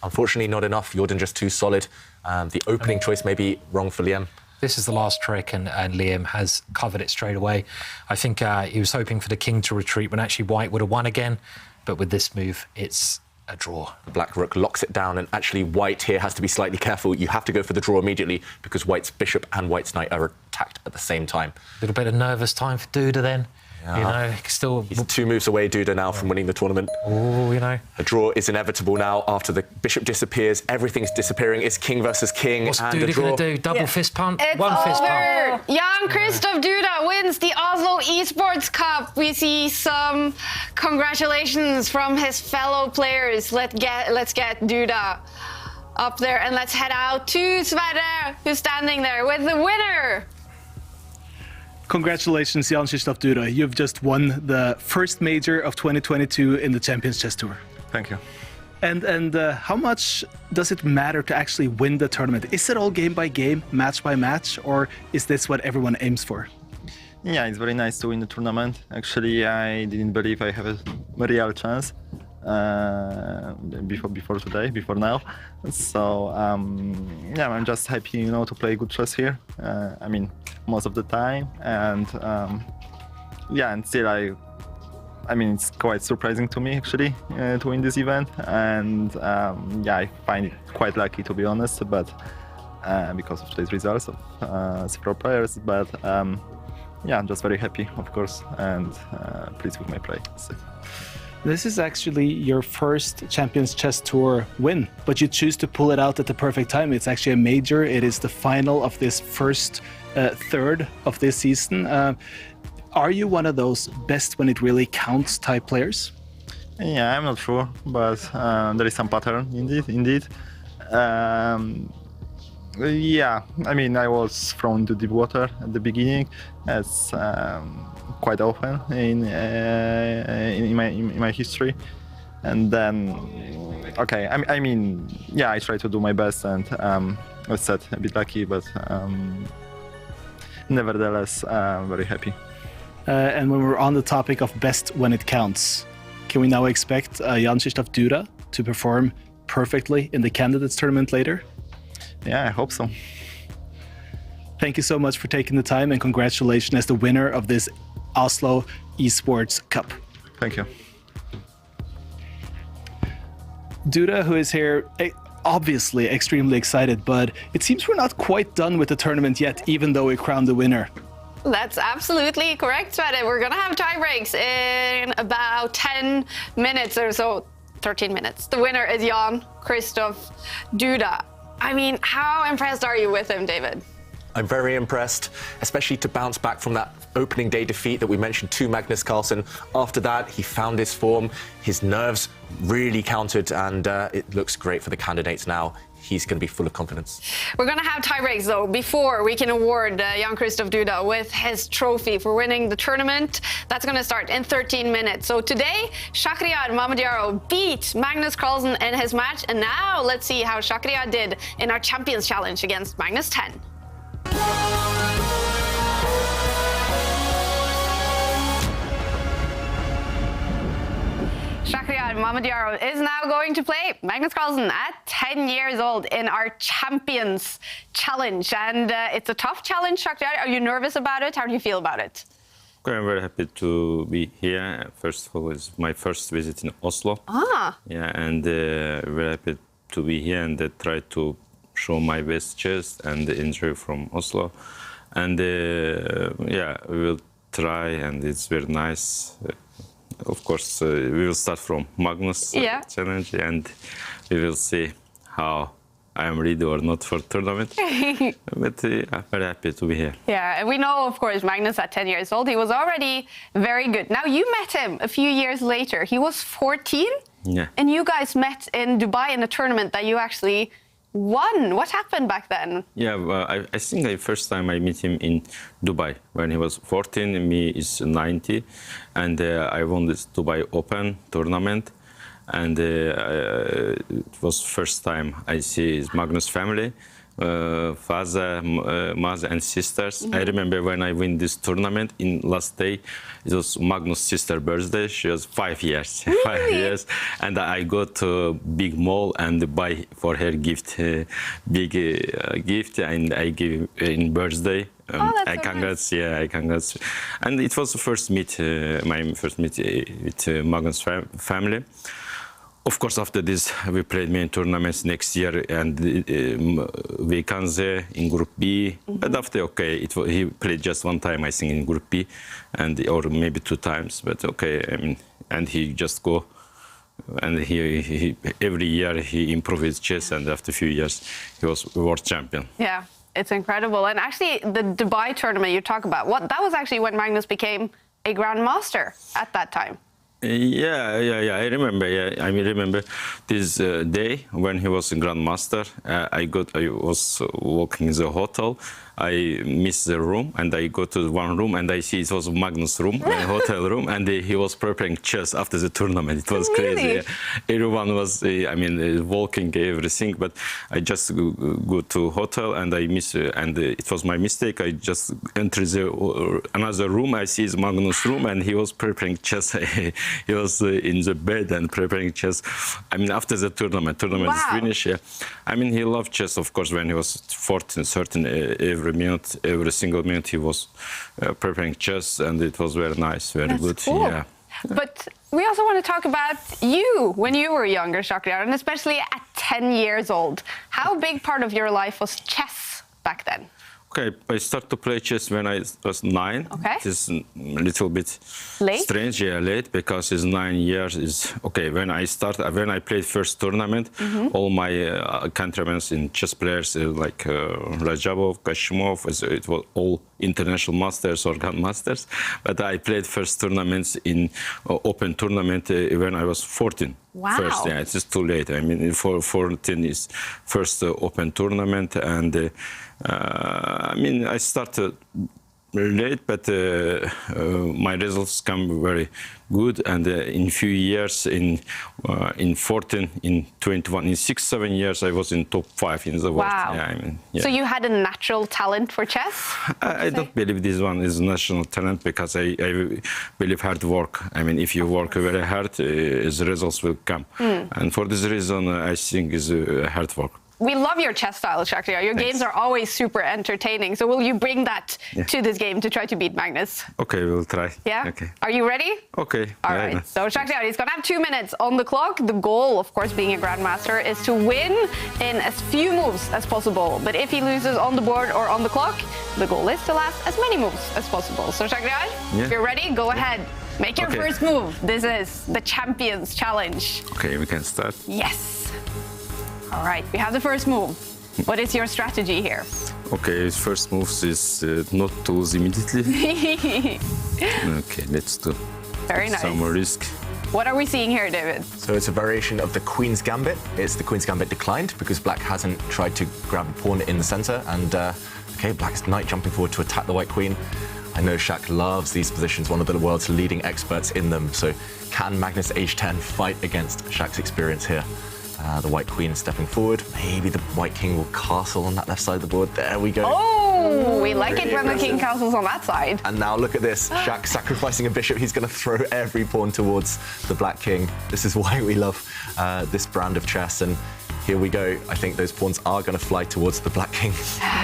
unfortunately not enough. Jordan just too solid. The opening choice may be wrong for Liam. This is the last trick, and Liam has covered it straight away. I think he was hoping for the king to retreat when actually white would have won again. But with this move, it's a draw. The black rook locks it down, and actually white here has to be slightly careful. You have to go for the draw immediately because white's bishop and white's knight are attacked at the same time. A little bit of nervous time for Duda then. Yeah. You know, still... He's 2 moves away, Duda, now from winning the tournament. Oh, you know. A draw is inevitable now after the bishop disappears. Everything's disappearing. It's king versus king. What's and Duda going to do? Double fist pump? It's One over. fist pump. Jan-Krzysztof Duda wins the Oslo Esports Cup. We see some congratulations from his fellow players. Let's get Duda up there, and let's head out to Sverre, who's standing there with the winner. Congratulations, Jan-Krzysztof Duda. You've just won the first major of 2022 in the Champions Chess Tour. Thank you. And how much does it matter to actually win the tournament? Is it all game by game, match by match, or is this what everyone aims for? Yeah, it's very nice to win the tournament. Actually, I didn't believe I have a real chance before now. So yeah, I'm just happy, you know, to play good chess here. I mean, most of the time, and yeah, and still I mean, it's quite surprising to me actually to win this event, and yeah, I find it quite lucky, to be honest, but because of today's results of several players, but yeah, I'm just very happy, of course, and pleased with my play. So. This is actually your first Champions Chess Tour win, but you choose to pull it out at the perfect time. It's actually a major. It is the final of this first third of this season. Are you one of those best when it really counts type players? Yeah, I'm not sure, but there is some pattern indeed. Yeah, I mean, I was thrown into deep water at the beginning, as quite often in my history, and then okay, I mean, yeah, I try to do my best, and as said, a bit lucky, but nevertheless, very happy. And when we're on the topic of best when it counts, can we now expect Jan-Krzysztof Duda to perform perfectly in the candidates tournament later? Yeah, I hope so. Thank you so much for taking the time, and congratulations as the winner of this Oslo Esports Cup. Thank you. Duda, who is here, obviously extremely excited, but it seems we're not quite done with the tournament yet, even though we crowned the winner. That's absolutely correct, Sverre. We're going to have tie breaks in about 10 minutes or so, 13 minutes. The winner is Jan-Krzysztof Duda. I mean, how impressed are you with him, David? I'm very impressed, especially to bounce back from that opening day defeat that we mentioned to Magnus Carlsen. After that, he found his form, his nerves really counted, and it looks great for the candidates now. He's going to be full of confidence. We're going to have tie breaks, though, before we can award Jan-Krzysztof Duda with his trophy for winning the tournament. That's going to start in 13 minutes. So today, Shahryar Mamedyarov beat Magnus Carlsen in his match. And now let's see how Shahryar did in our Champions Challenge against Magnus 10. Shahryar Mamedyarov is now going to play Magnus Carlsen at 10 years old in our Champions Challenge. And it's a tough challenge, Shahryar. Are you nervous about it? How do you feel about it? I'm very happy to be here. First of all, it's my first visit in Oslo. Ah. Yeah, and very happy to be here and try to show my best chess and enjoy from Oslo. And yeah, we will try, and it's very nice. Of course, we will start from Magnus challenge, and we will see how I am ready or not for tournament. But I'm very happy to be here. Yeah, and we know, of course, Magnus at 10 years old, he was already very good. Now, you met him a few years later. He was 14, and you guys met in Dubai in a tournament that you actually won. What happened back then? Yeah, well, I think the first time I met him in Dubai when he was 14, me is 90, and I won this Dubai Open tournament, and it was first time I see his Magnus family, father, mother, and sisters. I remember when I win this tournament in last day, it was Magnus' sister's birthday. She was 5 years, Really? 5 years, and I go to big mall and buy for her gift, big gift, and I give in birthday. I congrats, yeah, I congrats, and it was the first meet, my first meet with Magnus' family. Of course, after this, we played many tournaments next year, and we can there in Group B. But after, okay, he played just one time, I think, in Group B, or maybe 2 times. But okay, I mean, and he just go, and he every year he improved his chess, and after a few years, he was world champion. Yeah, it's incredible. And actually, the Dubai tournament you talk about, that was actually when Magnus became a grandmaster at that time. Yeah, I remember. Yeah, I remember this day when he was a grandmaster. I was walking in the hotel. I missed the room, and I go to one room, and I see it was Magnus' room, my hotel room, and he was preparing chess after the tournament. It was crazy. Yeah. Everyone was, walking, everything, but I just go to hotel, and I miss, and it was my mistake. I just entered another room. I see his Magnus' room, and he was preparing chess. He was in the bed and preparing chess. I mean, after the tournament is finished. Yeah. I mean, he loved chess, of course, when he was 14, 13. Every single minute he was preparing chess, and it was very nice, very good. Cool. Yeah. But we also want to talk about you when you were younger, Shakhriyar, and especially at 10 years old. How big part of your life was chess back then? Okay, I started to play chess when I was 9. Okay. It's a little bit late? Strange, yeah, late, because it's 9 years. Is okay. When I played first tournament, all my countrymen in chess players like Rajabov, Kashimov, it was all international masters or grandmasters. But I played first tournaments in open tournament when I was 14. Wow. First, yeah, it's just too late. I mean, 14 is first open tournament, and I mean, I started late, but my results come very good. And in few years, in 14, in 21, in 6-7 years, I was in top 5 in the world. Wow. Yeah, I mean, yeah. So you had a natural talent for chess? I don't believe this one is national talent, because I believe hard work. I mean, if you work very hard, the results will come. And for this reason, I think is hard work. We love your chess style, Shakhriyar. Your games are always super entertaining. So will you bring that to this game to try to beat Magnus? Okay, we'll try. Yeah? Okay. Are you ready? Okay. All right. So Shakhriyar, he's going to have 2 minutes on the clock. The goal, of course, being a grandmaster, is to win in as few moves as possible. But if he loses on the board or on the clock, the goal is to last as many moves as possible. So Shakhriyar, if you're ready, go ahead. Make your first move. This is the Champions Challenge. Okay, we can start. Yes. All right, we have the first move. What is your strategy here? Okay, his first move is not to lose immediately. Okay, let's do Very nice. some risk. What are we seeing here, David? So it's a variation of the Queen's Gambit. It's the Queen's Gambit declined because Black hasn't tried to grab a pawn in the center. And okay, Black's knight jumping forward to attack the White Queen. I know Shak loves these positions, one of the world's leading experts in them. So can Magnus H10 fight against Shak's experience here? The White Queen stepping forward. Maybe the White King will castle on that left side of the board. There we go. Oh, we like it when the King castles on that side. And now look at this. Shak sacrificing a bishop. He's going to throw every pawn towards the Black King. This is why we love this brand of chess. And here we go. I think those pawns are going to fly towards the Black King.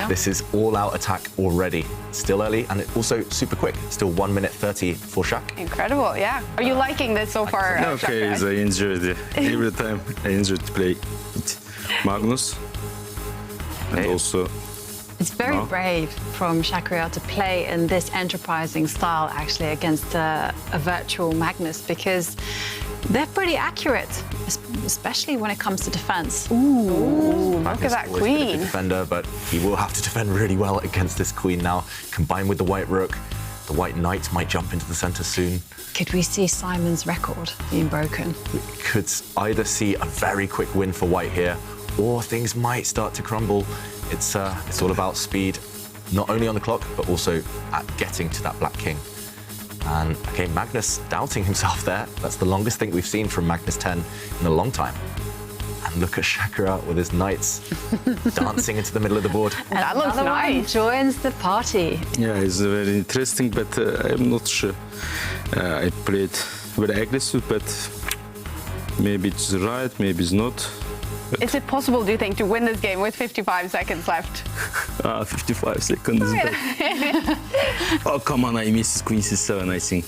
This is all-out attack already. Still early, and also super quick. Still 1 minute 30 for Shak. Incredible, yeah. Are you liking this so far? Okay, I enjoyed it. Every time I enjoyed to play with Magnus. And also... It's very brave from Shakhriyar to play in this enterprising style, actually, against a virtual Magnus, because they're pretty accurate, especially when it comes to defense. Ooh, look at that queen. A defender, but he will have to defend really well against this queen now. Combined with the white rook, the white knight might jump into the center soon. Could we see Simon's record being broken? We could either see a very quick win for white here, or things might start to crumble. It's all about speed, not only on the clock, but also at getting to that Black King. And okay, Magnus doubting himself there. That's the longest thing we've seen from Magnus 10 in a long time. And look at Shakira with his knights dancing into the middle of the board. And that looks nice. Joins the party. Yeah, it's very interesting, but I'm not sure. I played very aggressive, but maybe it's right, maybe it's not. But Is it possible, do you think, to win this game with 55 seconds left? 55 seconds. Oh, come on, I missed Queen C7, I think.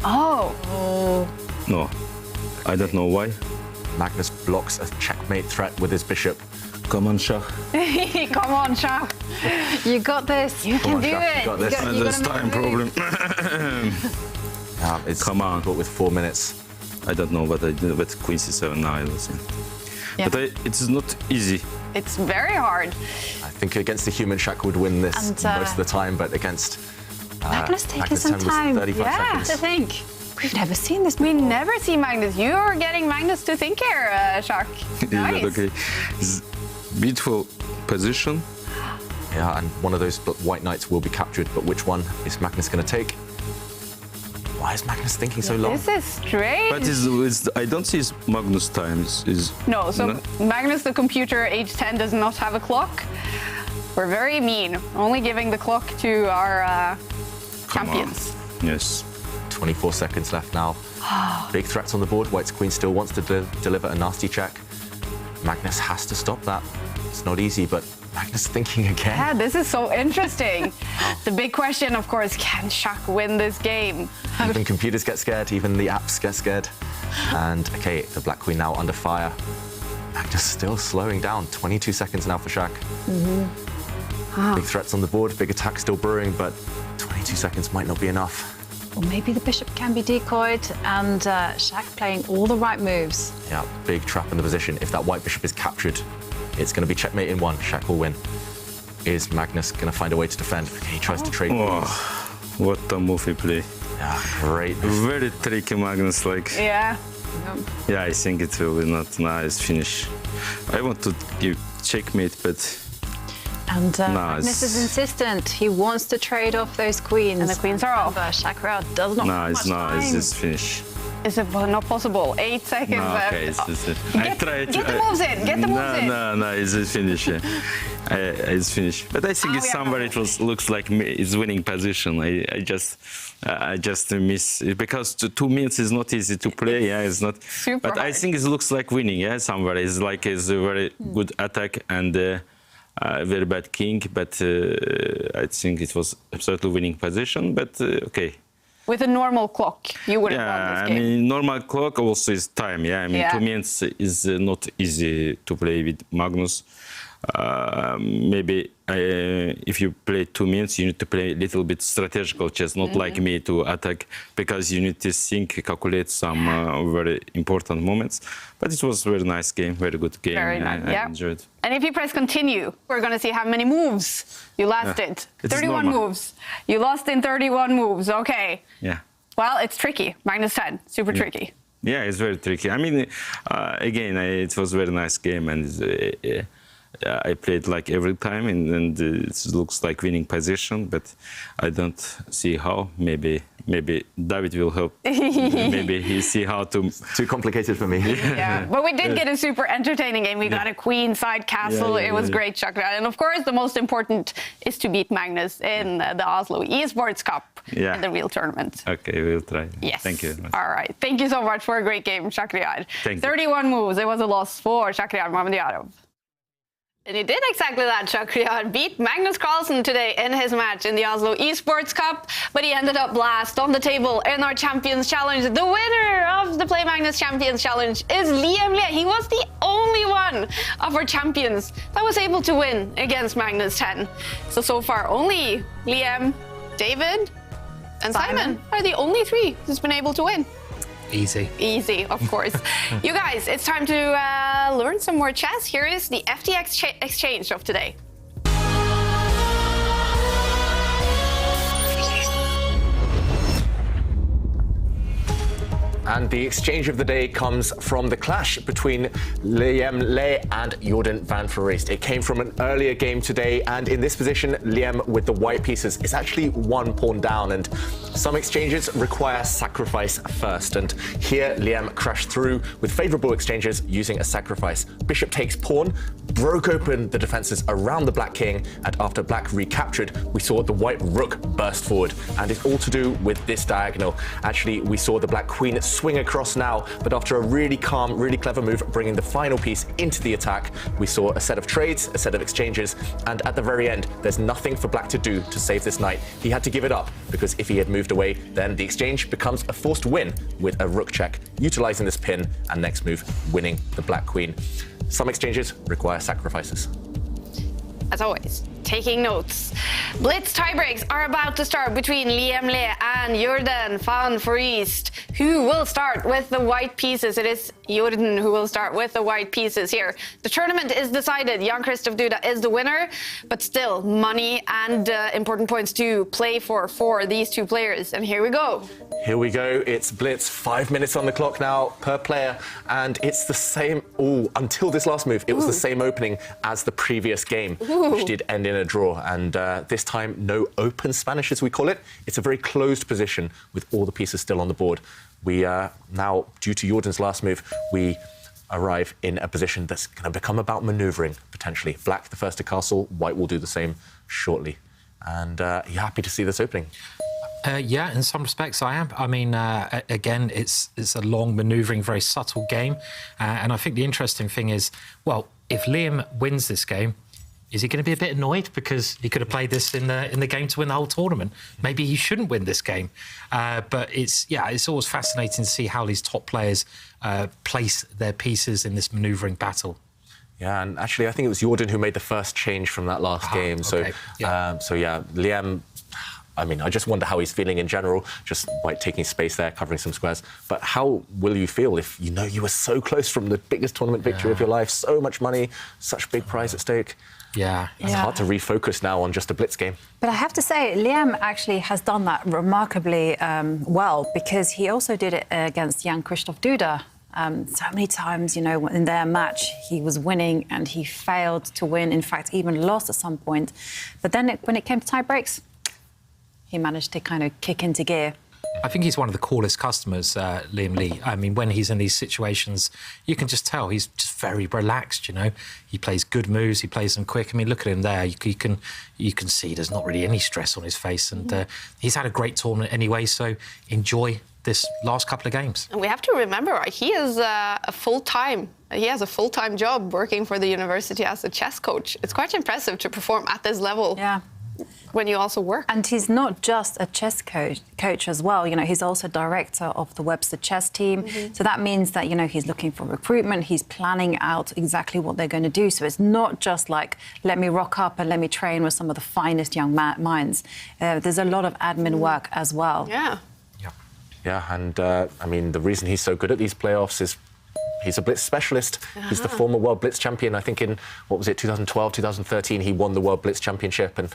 Oh. No, I don't know why. Magnus blocks a checkmate threat with his bishop. Come on, Shah. Come on, Shah. You got this. You Come can on, do Shah, it. you got this. There's time problem. It's Come on. But with 4 minutes. I don't know what I did, but Queen C7 now, I don't think. Yeah. But it is not easy. It's very hard. I think against the human, Shaq would win this And, most of the time, but against Magnus taking Magnus some 10 was time. 35 seconds. To think. We've never seen this We before. never see Magnus. You're getting Magnus to think here, Shaq. Yeah, Nice. okay. It's beautiful position. Yeah, and one of those white knights will be captured, but which one is Magnus going to take? Why is Magnus thinking so long? This is strange. But I don't see his Magnus time. No, so Magnus, the computer, age 10, does not have a clock. We're very mean, only giving the clock to our champions. Yes. 24 seconds left now. Big threats on the board. White's queen still wants to deliver a nasty check. Magnus has to stop that. It's not easy, but Magnus thinking again. Yeah, this is so interesting. The big question, of course, can Shaq win this game? Even computers get scared, even the apps get scared. And, okay, the black queen now under fire. Magnus still slowing down. 22 seconds now for Shaq. Big threats on the board, big attack still brewing, but 22 seconds might not be enough. Or maybe the bishop can be decoyed and Shaq playing all the right moves. Yeah, big trap in the position. If that white bishop is captured, it's going to be checkmate in one. Shaq will win. Is Magnus going to find a way to defend? Okay, he tries to trade. Oh, what a move he play. Yeah, great. Very tricky Magnus, like. Yeah. Yeah, I think it will be not nice finish. I want to give checkmate, but. And Magnus is insistent. He wants to trade off those queens. And the queens are off. Shaq does not have much time. Nice, it's finish. Is it not possible? 8 seconds left. Okay, Get the moves in. Get the moves in. No, it's finish. It's finished. But I think it's somewhere it looks like it's winning position. I just miss it because 2 minutes is not easy to play. Yeah, it's not. Super but hard. I think it looks like winning. Yeah, somewhere it's like it's a very good attack and very bad king. But I think it was absolutely winning position. But okay. With a normal clock, you would have won this I game. mean, normal clock also is time. Yeah, I mean, 2 minutes is not easy to play with Magnus. Maybe if you play 2 minutes, you need to play a little bit strategical chess, not like me to attack, because you need to think, calculate some very important moments. But it was a very nice game, very good game. Very nice, I yeah. enjoyed. And if you press continue, we're going to see how many moves you lasted. It is 31 normal. moves. You lost in 31 moves. Okay. Yeah. Well, it's tricky. Minus 10. Super tricky. Yeah, it's very tricky. I mean, again, it was a very nice game, and I played like every time, and it looks like winning position, but I don't see how. Maybe David will help. Maybe he see how to. Too complicated for me. Yeah, but we did get a super entertaining game. We got a queen side castle. It was great, Shakira. And of course, the most important is to beat Magnus in the Oslo Esports Cup in the real tournament. Okay, we'll try. Yes. Thank you. All right. Thank you so much for a great game, Shakira. Thank you. 31 moves. It was a loss for Shakira Mamedyarov. And he did exactly that, Shakira beat Magnus Carlsen today in his match in the Oslo Esports Cup, but he ended up last on the table in our Champions Challenge. The winner of the Play Magnus Champions Challenge is Liam Le. He was the only one of our champions that was able to win against Magnus 10. So far, only Liam, David, and Simon are the only 3 who's been able to win. Easy. Easy, of course. You guys, it's time to learn some more chess. Here is the FTX exchange of today. And the exchange of the day comes from the clash between Liam Le and Jordan van Foreest. It came from an earlier game today, and in this position, Liam with the white pieces is actually one pawn down, and some exchanges require sacrifice first. And here, Liam crashed through with favourable exchanges using a sacrifice. Bishop takes pawn, broke open the defences around the black king, and after black recaptured, we saw the white rook burst forward, and it's all to do with this diagonal. Actually, we saw the black queen swing across now, but after a really calm, really clever move, bringing the final piece into the attack, we saw a set of trades, a set of exchanges, and at the very end, there's nothing for black to do to save this knight. He had to give it up, because if he had moved away, then the exchange becomes a forced win with a rook check, utilizing this pin, and next move, winning the black queen. Some exchanges require sacrifices. As always, taking notes. Blitz tiebreaks are about to start between Liam Le and Jordan van Foreest. Who will start with the white pieces? It is Jordan who will start with the white pieces here. The tournament is decided. Jan-Krzysztof is the winner, but still money and important points to play for these two players. And here we go. Here we go. It's Blitz. 5 minutes on the clock now per player, and it's the same. Until this last move, it was the same opening as the previous game, which did end in a draw. And this time, no open Spanish, as we call it. It's a very closed position with all the pieces still on the board. We now, due to Jordan's last move, we arrive in a position that's going to become about manoeuvring, potentially. Black, the first to castle. White will do the same shortly. And you're happy to see this opening? Yeah, in some respects I am. I mean, again, it's a long, manoeuvring, very subtle game. And I think the interesting thing is, well, if Liam wins this game, is he going to be a bit annoyed because he could have played this in the game to win the whole tournament? Maybe he shouldn't win this game. But it's always fascinating to see how these top players place their pieces in this manoeuvring battle. Yeah, and actually, I think it was Jordan who made the first change from that last game. So, okay. Liam, I mean, I just wonder how he's feeling in general, just by taking space there, covering some squares. But how will you feel if you know you were so close from the biggest tournament victory of your life, so much money, such big prize at stake? Yeah. It's hard to refocus now on just a blitz game. But I have to say, Liam actually has done that remarkably well, because he also did it against Jan-Krzysztof. So many times, you know, in their match, he was winning and he failed to win, in fact, even lost at some point. But then when it came to tie breaks, he managed to kind of kick into gear. I think he's one of the coolest customers, Liam Le. I mean, when he's in these situations, you can just tell he's just very relaxed, you know. He plays good moves, he plays them quick. I mean, look at him there. You can see there's not really any stress on his face. And he's had a great tournament anyway, so enjoy this last couple of games. And we have to remember, he is he has a full-time job working for the university as a chess coach. It's quite impressive to perform at this level. Yeah. When you also work. And he's not just a chess coach as well. You know, he's also director of the Webster chess team. So that means that, you know, he's looking for recruitment. He's planning out exactly what they're going to do. So it's not just like, let me rock up and let me train with some of the finest young minds. There's a lot of admin work as well. Yeah. Yeah, and I mean, the reason he's so good at these playoffs is he's a blitz specialist. He's the former World Blitz champion. I think in, 2012, 2013, he won the World Blitz Championship. And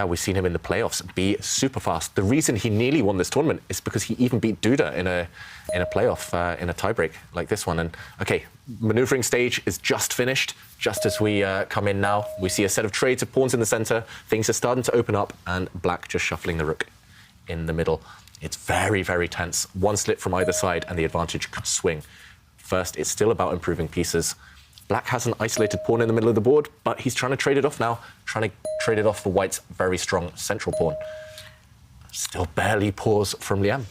we've seen him in the playoffs be super fast. The reason he nearly won this tournament is because he even beat Duda in a playoff, in a tiebreak like this one. And okay, manoeuvring stage is just finished. Just as we come in now, we see a set of trades of pawns in the center. Things are starting to open up, and black just shuffling the rook in the middle. It's very, very tense. One slip from either side, and the advantage could swing. First, it's still about improving pieces. Black has an isolated pawn in the middle of the board, but he's trying to trade it off now, trying to trade it off for white's very strong central pawn. Still barely pause from Liam.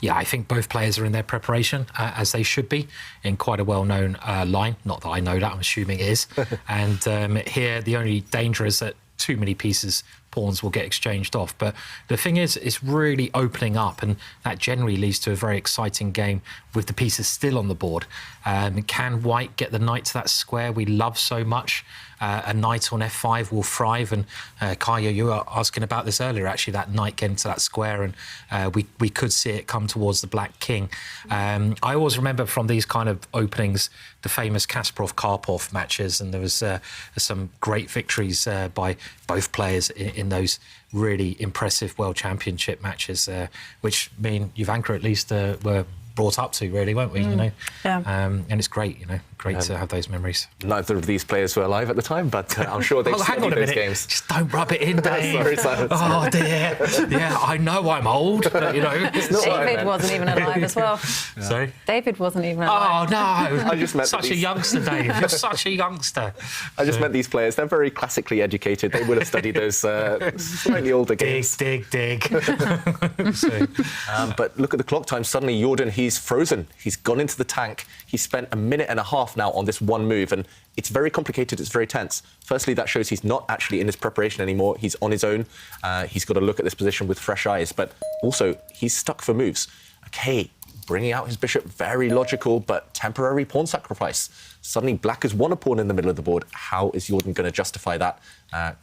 Yeah, I think both players are in their preparation, as they should be, in quite a well-known line. Not that I know that, I'm assuming it is. And here, the only danger is that too many pawns will get exchanged off. But the thing is, it's really opening up, and that generally leads to a very exciting game with the pieces still on the board. Can white get the knight to that square we love so much? A knight on f5 will thrive, and Kaja, you were asking about this earlier, actually, that knight getting to that square, and we could see it come towards the black king. I always remember from these kind of openings the famous Kasparov-Karpov matches, and there was some great victories by both players in those really impressive World Championship matches, which mean Jovanka at least were brought up to, really, weren't we? You know, Yeah. and it's great, you know, great to have those memories. Neither of these players were alive at the time, but I'm sure they've hang on a those minute. games. Just don't rub it in, Dave. Sorry, Simon. Oh dear. Yeah, I know I'm old, but you know, it's not David wasn't even alive as well. Sorry. David wasn't even alive. Oh no! I just meant such that a these- youngster, Dave. You're such a youngster. I just meant these players, they're very classically educated. They would have studied those slightly older games. Dig. But look at the clock time. Suddenly, Jordan, he's frozen. He's gone into the tank. He's spent a minute and a half now on this one move, and it's very complicated. It's very tense. Firstly, that shows he's not actually in his preparation anymore. He's on his own. He's got to look at this position with fresh eyes, but also he's stuck for moves. Okay, bringing out his bishop, very logical, but temporary pawn sacrifice. Suddenly, black has won a pawn in the middle of the board. How is Jordan going to justify that,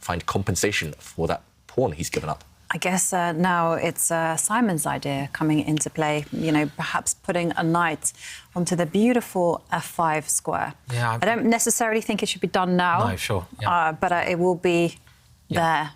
find compensation for that pawn he's given up? I guess now it's Simon's idea coming into play, you know, perhaps putting a knight onto the beautiful f5 square. Yeah, I don't necessarily think it should be done now. No, sure. Yeah. But it will be there.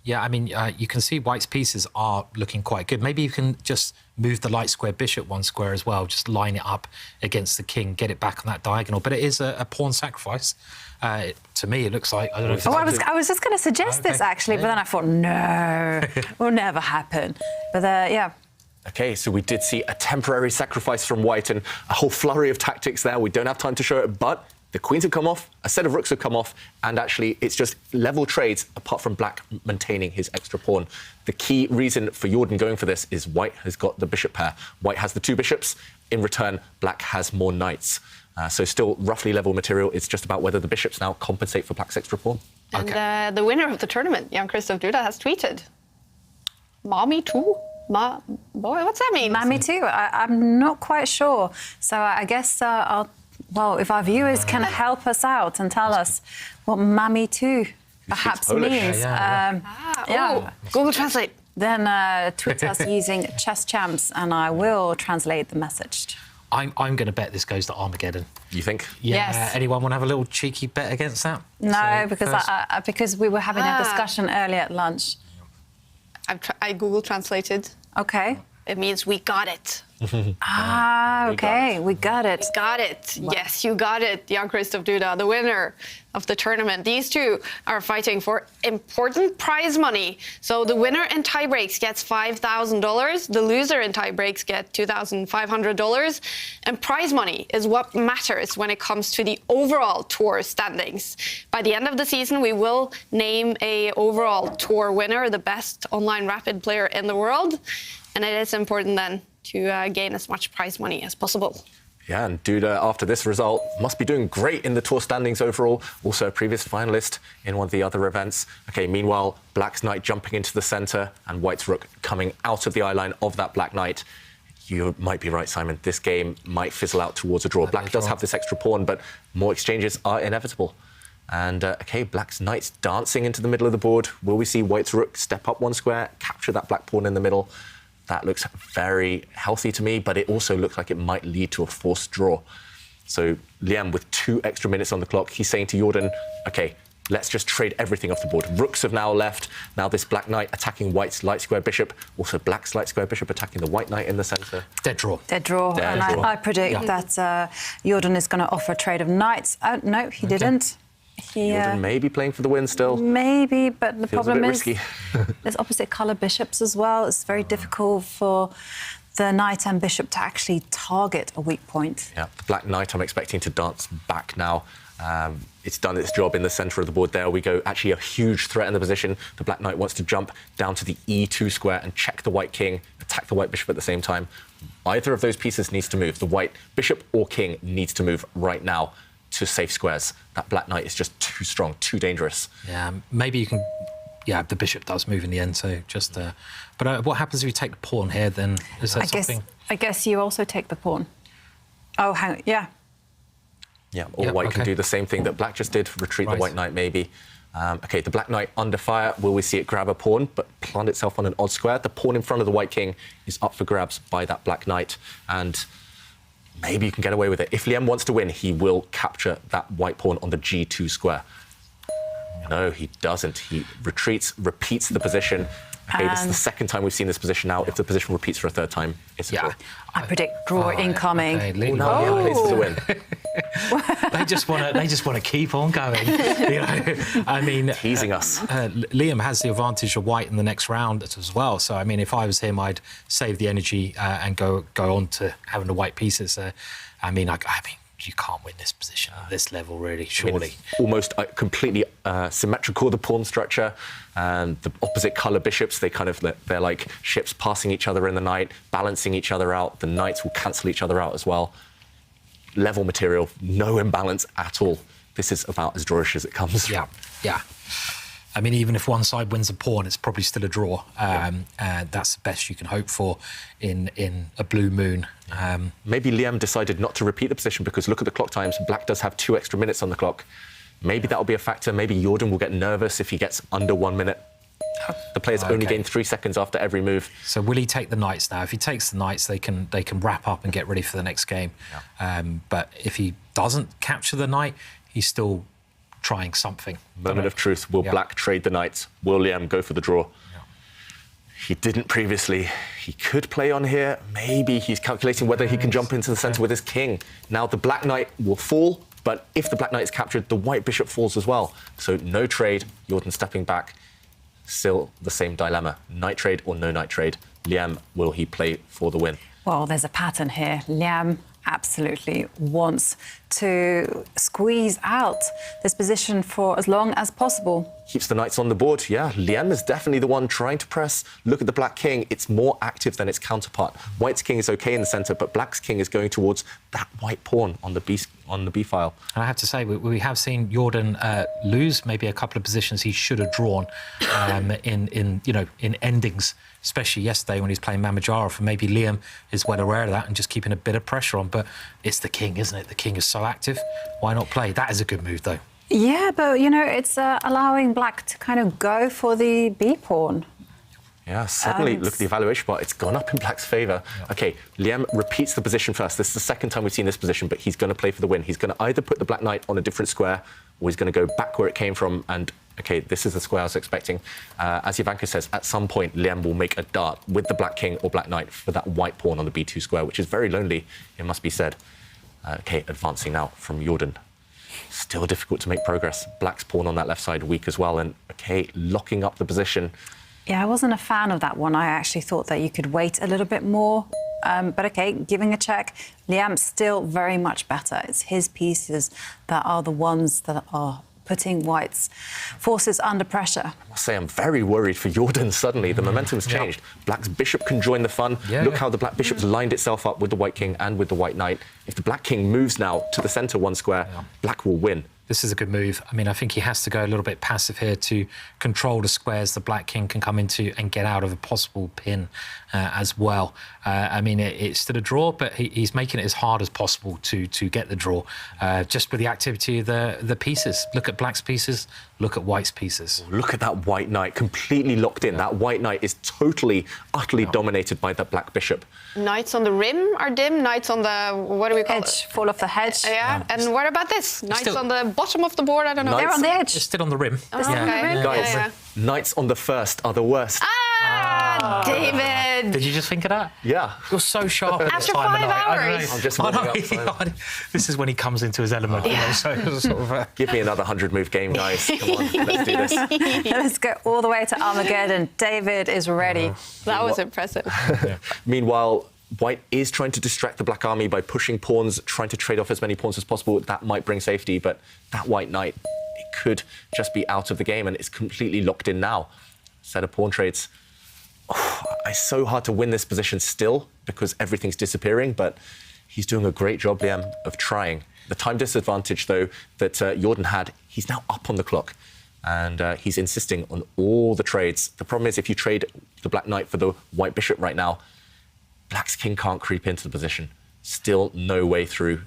Yeah, I mean, you can see White's pieces are looking quite good. Maybe you can just move the light square bishop one square as well, just line it up against the king, get it back on that diagonal. But it is a pawn sacrifice. To me, it looks like... I don't know if I was just going to suggest this, actually, but then I thought, no, it will never happen. But, yeah. OK, so we did see a temporary sacrifice from White and a whole flurry of tactics there. We don't have time to show it, but the queens have come off, a set of rooks have come off, and actually it's just level trades apart from black maintaining his extra pawn. The key reason for Jordan going for this is White has got the bishop pair. White has the two bishops. In return, black has more knights. So still roughly level material. It's just about whether the bishops now compensate for black's extra pawn. And the winner of the tournament, Jan-Krzysztof Duda, has tweeted, "Mommy too? Boy, what's that mean?" Mommy too? I'm not quite sure. So I guess well, if our viewers can help us out and tell us what Mommy too perhaps means. Google Translate. Then tweet us using Chess Champs and I will translate the message. I'm going to bet this goes to Armageddon. You think? Yeah. Yes. Anyone want to have a little cheeky bet against that? No, So because first- because we were having a discussion earlier at lunch. I Google translated. Okay. It means we got it. Okay, we got it. Got it. Yes, you got it, Jan-Krzysztof Duda, the winner of the tournament. These two are fighting for important prize money. So the winner in tie breaks gets $5,000. The loser in tie breaks get $2,500. And prize money is what matters when it comes to the overall tour standings. By the end of the season, we will name a overall tour winner, the best online rapid player in the world. And it is important then to gain as much prize money as possible. Yeah, and Duda, after this result, must be doing great in the tour standings overall. Also a previous finalist in one of the other events. OK, meanwhile, black's knight jumping into the centre and white's rook coming out of the eye line of that black knight. You might be right, Simon. This game might fizzle out towards a draw. Black does have this extra pawn, but more exchanges are inevitable. And, OK, black's knight's dancing into the middle of the board. Will we see white's rook step up one square, capture that black pawn in the middle? That looks very healthy to me, but it also looks like it might lead to a forced draw. So Liam, with 2 extra minutes on the clock, he's saying to Jordan, OK, let's just trade everything off the board. Rooks have now left. Now this black knight attacking white's light square bishop. Also black's light square bishop attacking the white knight in the centre. Dead draw. Dead draw. Dead and draw. I predict that Jordan is going to offer a trade of knights. No, he didn't. Jordan may be playing for the win still. Maybe, but the Feels problem a bit is risky. there's opposite colour bishops as well. It's very difficult for the knight and bishop to actually target a weak point. Yeah, the black knight I'm expecting to dance back now. It's done its job in the centre of the board. There we go. Actually, a huge threat in the position. The black knight wants to jump down to the E2 square and check the white king, attack the white bishop at the same time. Either of those pieces needs to move. The white bishop or king needs to move right now to safe squares. That black knight is just too strong, too dangerous. Yeah, maybe you can... Yeah, the bishop does move in the end, so just... But what happens if you take the pawn here, then? Is there something... I guess you also take the pawn. Oh, yeah. Yeah, or white can do the same thing that black just did, retreat the white knight maybe. OK, the black knight under fire. Will we see it grab a pawn, but plant itself on an odd square? The pawn in front of the white king is up for grabs by that black knight. And maybe you can get away with it. If Liam wants to win, he will capture that white pawn on the G2 square. No, he doesn't. He retreats, repeats the position. Okay, this is the second time we've seen this position now. If the position repeats for a third time, it's a draw. I predict draw incoming. Okay, Liam plays for the win. They just want to keep on going. You know, I mean, teasing us. Liam has the advantage of white in the next round as well. So I mean, if I was him, I'd save the energy and go on to having the white pieces. I mean, you can't win this position at this level, really, surely. I mean, almost completely symmetrical, the pawn structure, and the opposite colour bishops, they're like ships passing each other in the night, balancing each other out. The knights will cancel each other out as well. Level material, no imbalance at all. This is about as drawish as it comes. Yeah. I mean, even if one side wins a pawn, it's probably still a draw. That's the best you can hope for in a blue moon. Maybe Liam decided not to repeat the position because look at the clock times. Black does have 2 extra minutes on the clock. Maybe that'll be a factor. Maybe Jordan will get nervous if he gets under 1 minute. The players only gain 3 seconds after every move. So will he take the knights now? If he takes the knights, they can wrap up and get ready for the next game. But if he doesn't capture the knight, he's still trying something. Moment of truth. Will Black trade the knights? Will Liam go for the draw? He didn't previously. He could play on here. Maybe he's calculating whether he can jump into the centre with his king. Now the black knight will fall, but if the black knight is captured, the white bishop falls as well. So no trade. Jordan stepping back. Still the same dilemma. Knight trade or no knight trade. Liam, will he play for the win? Well, there's a pattern here. Liam absolutely wants to squeeze out this position for as long as possible. Keeps the knights on the board. Yeah, Liam is definitely the one trying to press. Look at the black king. It's more active than its counterpart. White's king is okay in the centre, but black's king is going towards that white pawn on the B file. And I have to say, we have seen Jordan lose maybe a couple of positions he should have drawn in endings, especially yesterday when he's playing Mamedyarov. And maybe Liam is well aware of that and just keeping a bit of pressure on. But it's the king, isn't it? The king is so active. Why not play? That is a good move, though. Yeah, but, it's allowing black to kind of go for the B-pawn. Yeah, suddenly, look at the evaluation bar. It's gone up in black's favour. OK, Liam repeats the position first. This is the second time we've seen this position, but he's going to play for the win. He's going to either put the black knight on a different square, or he's going to go back where it came from. And, OK, this is the square I was expecting. As Ivanka says, at some point, Liam will make a dart with the black king or black knight for that white pawn on the B2 square, which is very lonely, it must be said. OK, advancing now from Jordan. Still difficult to make progress. Black's pawn on that left side weak as well. And, OK, locking up the position. Yeah, I wasn't a fan of that one. I actually thought that you could wait a little bit more. But OK, giving a check. Liam's still very much better. It's his pieces that are the ones that are putting White's forces under pressure. I must say, I'm very worried for Jordan suddenly. The momentum's changed. Black's bishop can join the fun. Look how the black bishop's lined itself up with the white king and with the white knight. If the black king moves now to the centre 1 square, black will win. This is a good move. I mean, I think he has to go a little bit passive here to control the squares the black king can come into and get out of a possible pin as well. I mean, it's still a draw, but he's making it as hard as possible to get the draw, just with the activity of the pieces. Look at black's pieces, look at white's pieces. Look at that white knight, completely locked in. That white knight is totally, utterly dominated by that black bishop. Knights on the rim are dim, knights on the, what do we call it? Fall off the hedge. Yeah, and what about this? Knights on the bottom of the board, I don't know. They're on the edge. It's still on the rim. Oh, okay. Guys, knights on the first are the worst. David! Did you just think of that? Yeah. You're so sharp at After this time 5 of night. hours. I'm just warming up. This is when he comes into his element. Give me another 100-move game, guys. Come on, let's do this. Let's go all the way to Armageddon. David is ready. That was impressive. Meanwhile, White is trying to distract the black army by pushing pawns, trying to trade off as many pawns as possible. That might bring safety, but that white knight, it could just be out of the game, and it's completely locked in now. Set of pawn trades. Oh, it's so hard to win this position still because everything's disappearing, but he's doing a great job, Liam, of trying. The time disadvantage, though, that Jordan had, he's now up on the clock, and he's insisting on all the trades. The problem is if you trade the black knight for the white bishop right now, black's king can't creep into the position. Still no way through.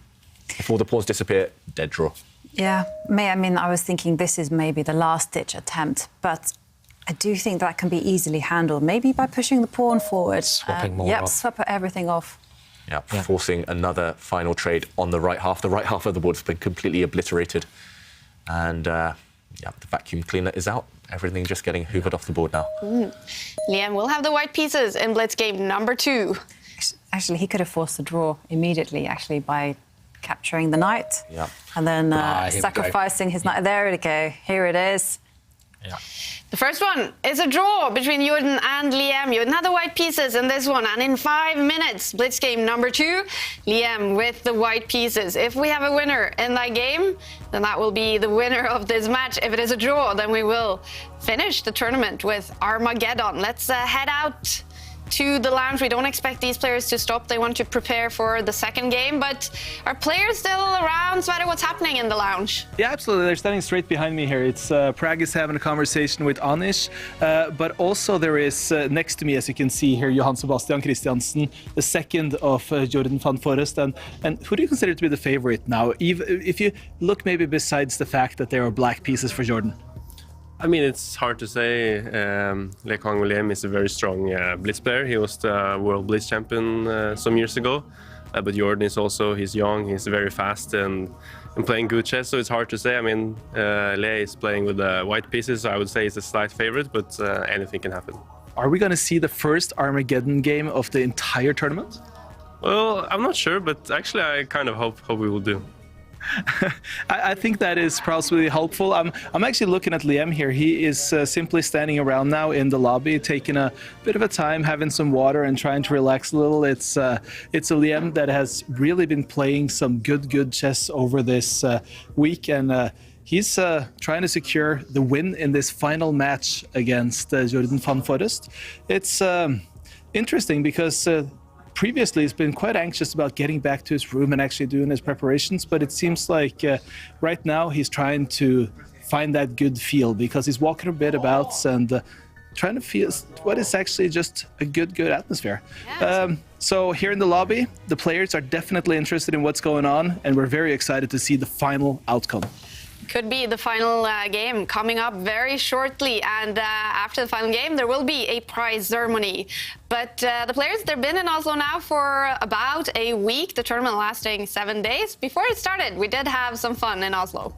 If all the pawns disappear, dead draw. Yeah, I mean, I was thinking this is maybe the last-ditch attempt, but I do think that can be easily handled, maybe by pushing the pawn forward. Swapping more off. Swap everything off. Yeah, forcing another final trade on the right half. The right half of the board's been completely obliterated. And yeah, the vacuum cleaner is out. Everything just getting hoovered off the board now. Liam will have the white pieces in blitz game number 2. Actually, he could have forced the draw immediately, actually, by capturing the knight. Yeah. And then here sacrificing his knight. There we go. Here it is. Yeah. The first one is a draw between Jordan and Liam. Jordan had the white pieces in this one, and in 5 minutes, blitz game number 2, Liam with the white pieces. If we have a winner in that game, then that will be the winner of this match. If it is a draw, then we will finish the tournament with Armageddon. Let's head out to the lounge. We don't expect these players to stop. They want to prepare for the second game, but are players still around? Sverre, what's happening in the lounge? Yeah, absolutely. They're standing straight behind me here. It's Pragg is having a conversation with Anish, but also there is next to me, as you can see here, Johan Sebastian Christiansen, the second of Jordan van Forest. And who do you consider to be the favorite now? If you look maybe besides the fact that there are black pieces for Jordan. I mean, it's hard to say. Le Quang William is a very strong blitz player. He was the world blitz champion some years ago. But Jordan is also, he's young, he's very fast and playing good chess, so it's hard to say. I mean, Le is playing with the white pieces, so I would say he's a slight favorite, but anything can happen. Are we going to see the first Armageddon game of the entire tournament? Well, I'm not sure, but actually I kind of hope we will do. I think that is probably helpful. I'm actually looking at Liam here. He is simply standing around now in the lobby, taking a bit of a time, having some water and trying to relax a little. It's a Liam that has really been playing some good chess over this week, and he's trying to secure the win in this final match against Jordan van Forest. It's interesting because previously he's been quite anxious about getting back to his room and actually doing his preparations, but it seems like right now he's trying to find that good feel because he's walking a bit about and trying to feel what is actually just a good atmosphere. Yeah. So here in the lobby, the players are definitely interested in what's going on, and we're very excited to see the final outcome. Could be the final game coming up very shortly, and after the final game there will be a prize ceremony. But the players, they've been in Oslo now for about a week, the tournament lasting 7 days. Before it started, we did have some fun in Oslo.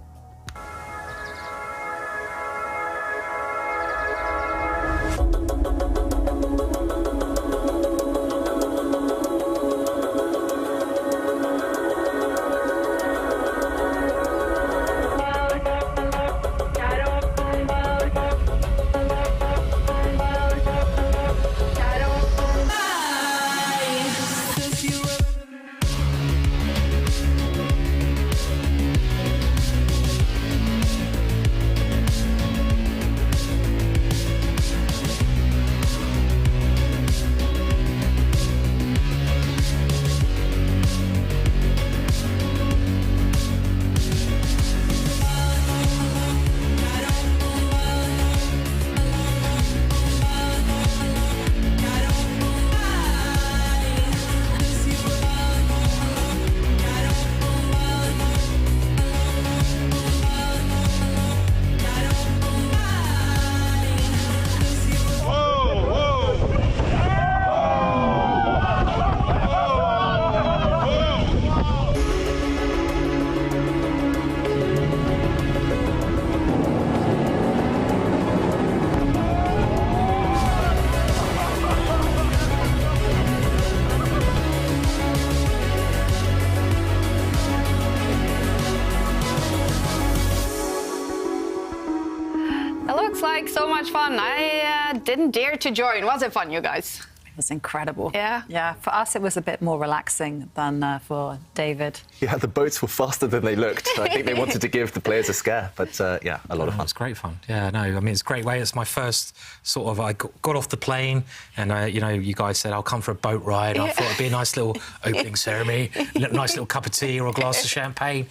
Like so much fun. I didn't dare to join. Was it fun, you guys? It was incredible. Yeah. Yeah. For us, it was a bit more relaxing than for David. Yeah, the boats were faster than they looked. I think they wanted to give the players a scare, but yeah, a lot of fun. It's great fun. Yeah, no, I mean, it's a great way. It's my first sort of, I got off the plane and, you know, you guys said, I'll come for a boat ride. I thought it'd be a nice little opening ceremony, a nice little cup of tea or a glass of champagne,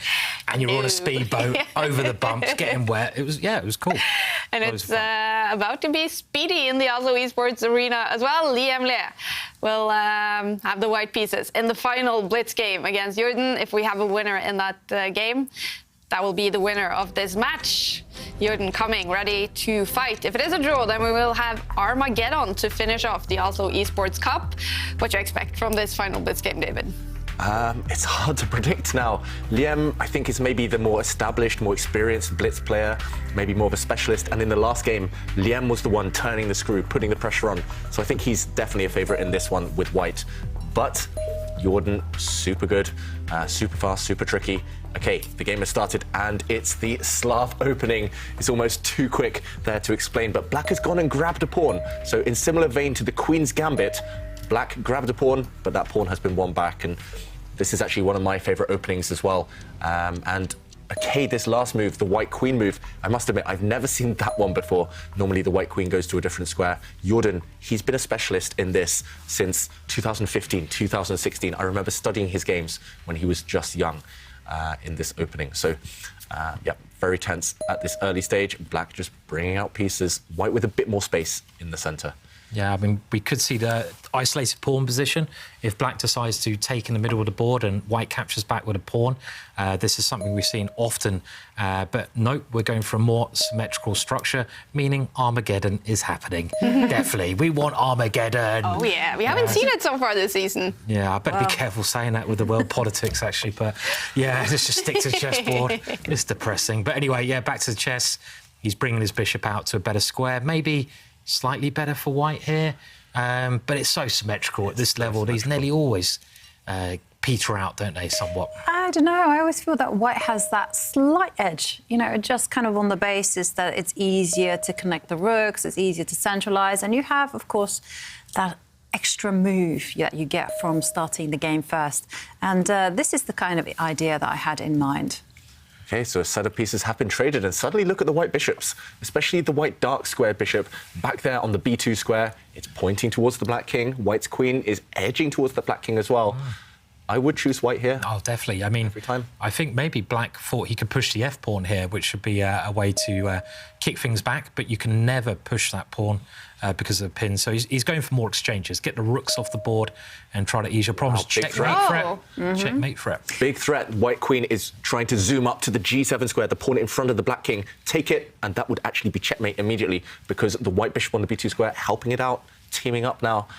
and you're on a speedboat over the bumps, getting wet. It was cool. And it's about to be speedy in the Oslo Esports arena as well. Liam Le will have the white pieces in the final blitz game against Jordan. If we have a winner in that game, that will be the winner of this match. Jordan coming ready to fight. If it is a draw, then we will have Armageddon to finish off the Oslo Esports Cup. What do you expect from this final blitz game, David? It's hard to predict now. Liam, I think, is maybe the more established, more experienced blitz player, maybe more of a specialist. And in the last game, Liam was the one turning the screw, putting the pressure on. So I think he's definitely a favourite in this one with White. But Jordan, super good, super fast, super tricky. Okay, the game has started and it's the Slav opening. It's almost too quick there to explain, but Black has gone and grabbed a pawn. So in similar vein to the Queen's Gambit, Black grabbed a pawn, but that pawn has been won back. And this is actually one of my favourite openings as well. And okay, this last move, the White Queen move, I must admit, I've never seen that one before. Normally the White Queen goes to a different square. Jordan, he's been a specialist in this since 2015, 2016. I remember studying his games when he was just young in this opening. So, yeah, very tense at this early stage. Black just bringing out pieces. White with a bit more space in the centre. Yeah, I mean, we could see the isolated pawn position if Black decides to take in the middle of the board and White captures back with a pawn. This is something we've seen often, but nope, we're going for a more symmetrical structure, meaning Armageddon is happening. Definitely, we want Armageddon. Oh yeah, we haven't seen it so far this season. Yeah, I better be careful saying that with the world politics, actually, but yeah, let's just stick to the chessboard. It's depressing. But anyway, yeah, back to the chess. He's bringing his bishop out to a better square, maybe slightly better for White here, but it's so symmetrical at this level. These nearly always peter out, don't they, somewhat? I don't know. I always feel that White has that slight edge, you know, just kind of on the basis that it's easier to connect the rooks, it's easier to centralise, and you have, of course, that extra move that you get from starting the game first. And this is the kind of idea that I had in mind. Okay, so a set of pieces have been traded, and suddenly look at the White bishops, especially the White dark square bishop back there on the B2 square. It's pointing towards the Black King. White's Queen is edging towards the Black King as well. I would choose White here. Oh, definitely. I mean, every time. I think maybe Black thought he could push the F pawn here, which would be a way to kick things back, but you can never push that pawn because of the pin. So he's going for more exchanges. Get the rooks off the board and try to ease your problems. Checkmate threat. Checkmate threat. Big threat. White Queen is trying to zoom up to the G7 square, the pawn in front of the Black King. Take it, and that would actually be checkmate immediately because the White bishop on the B2 square helping it out, teaming up now.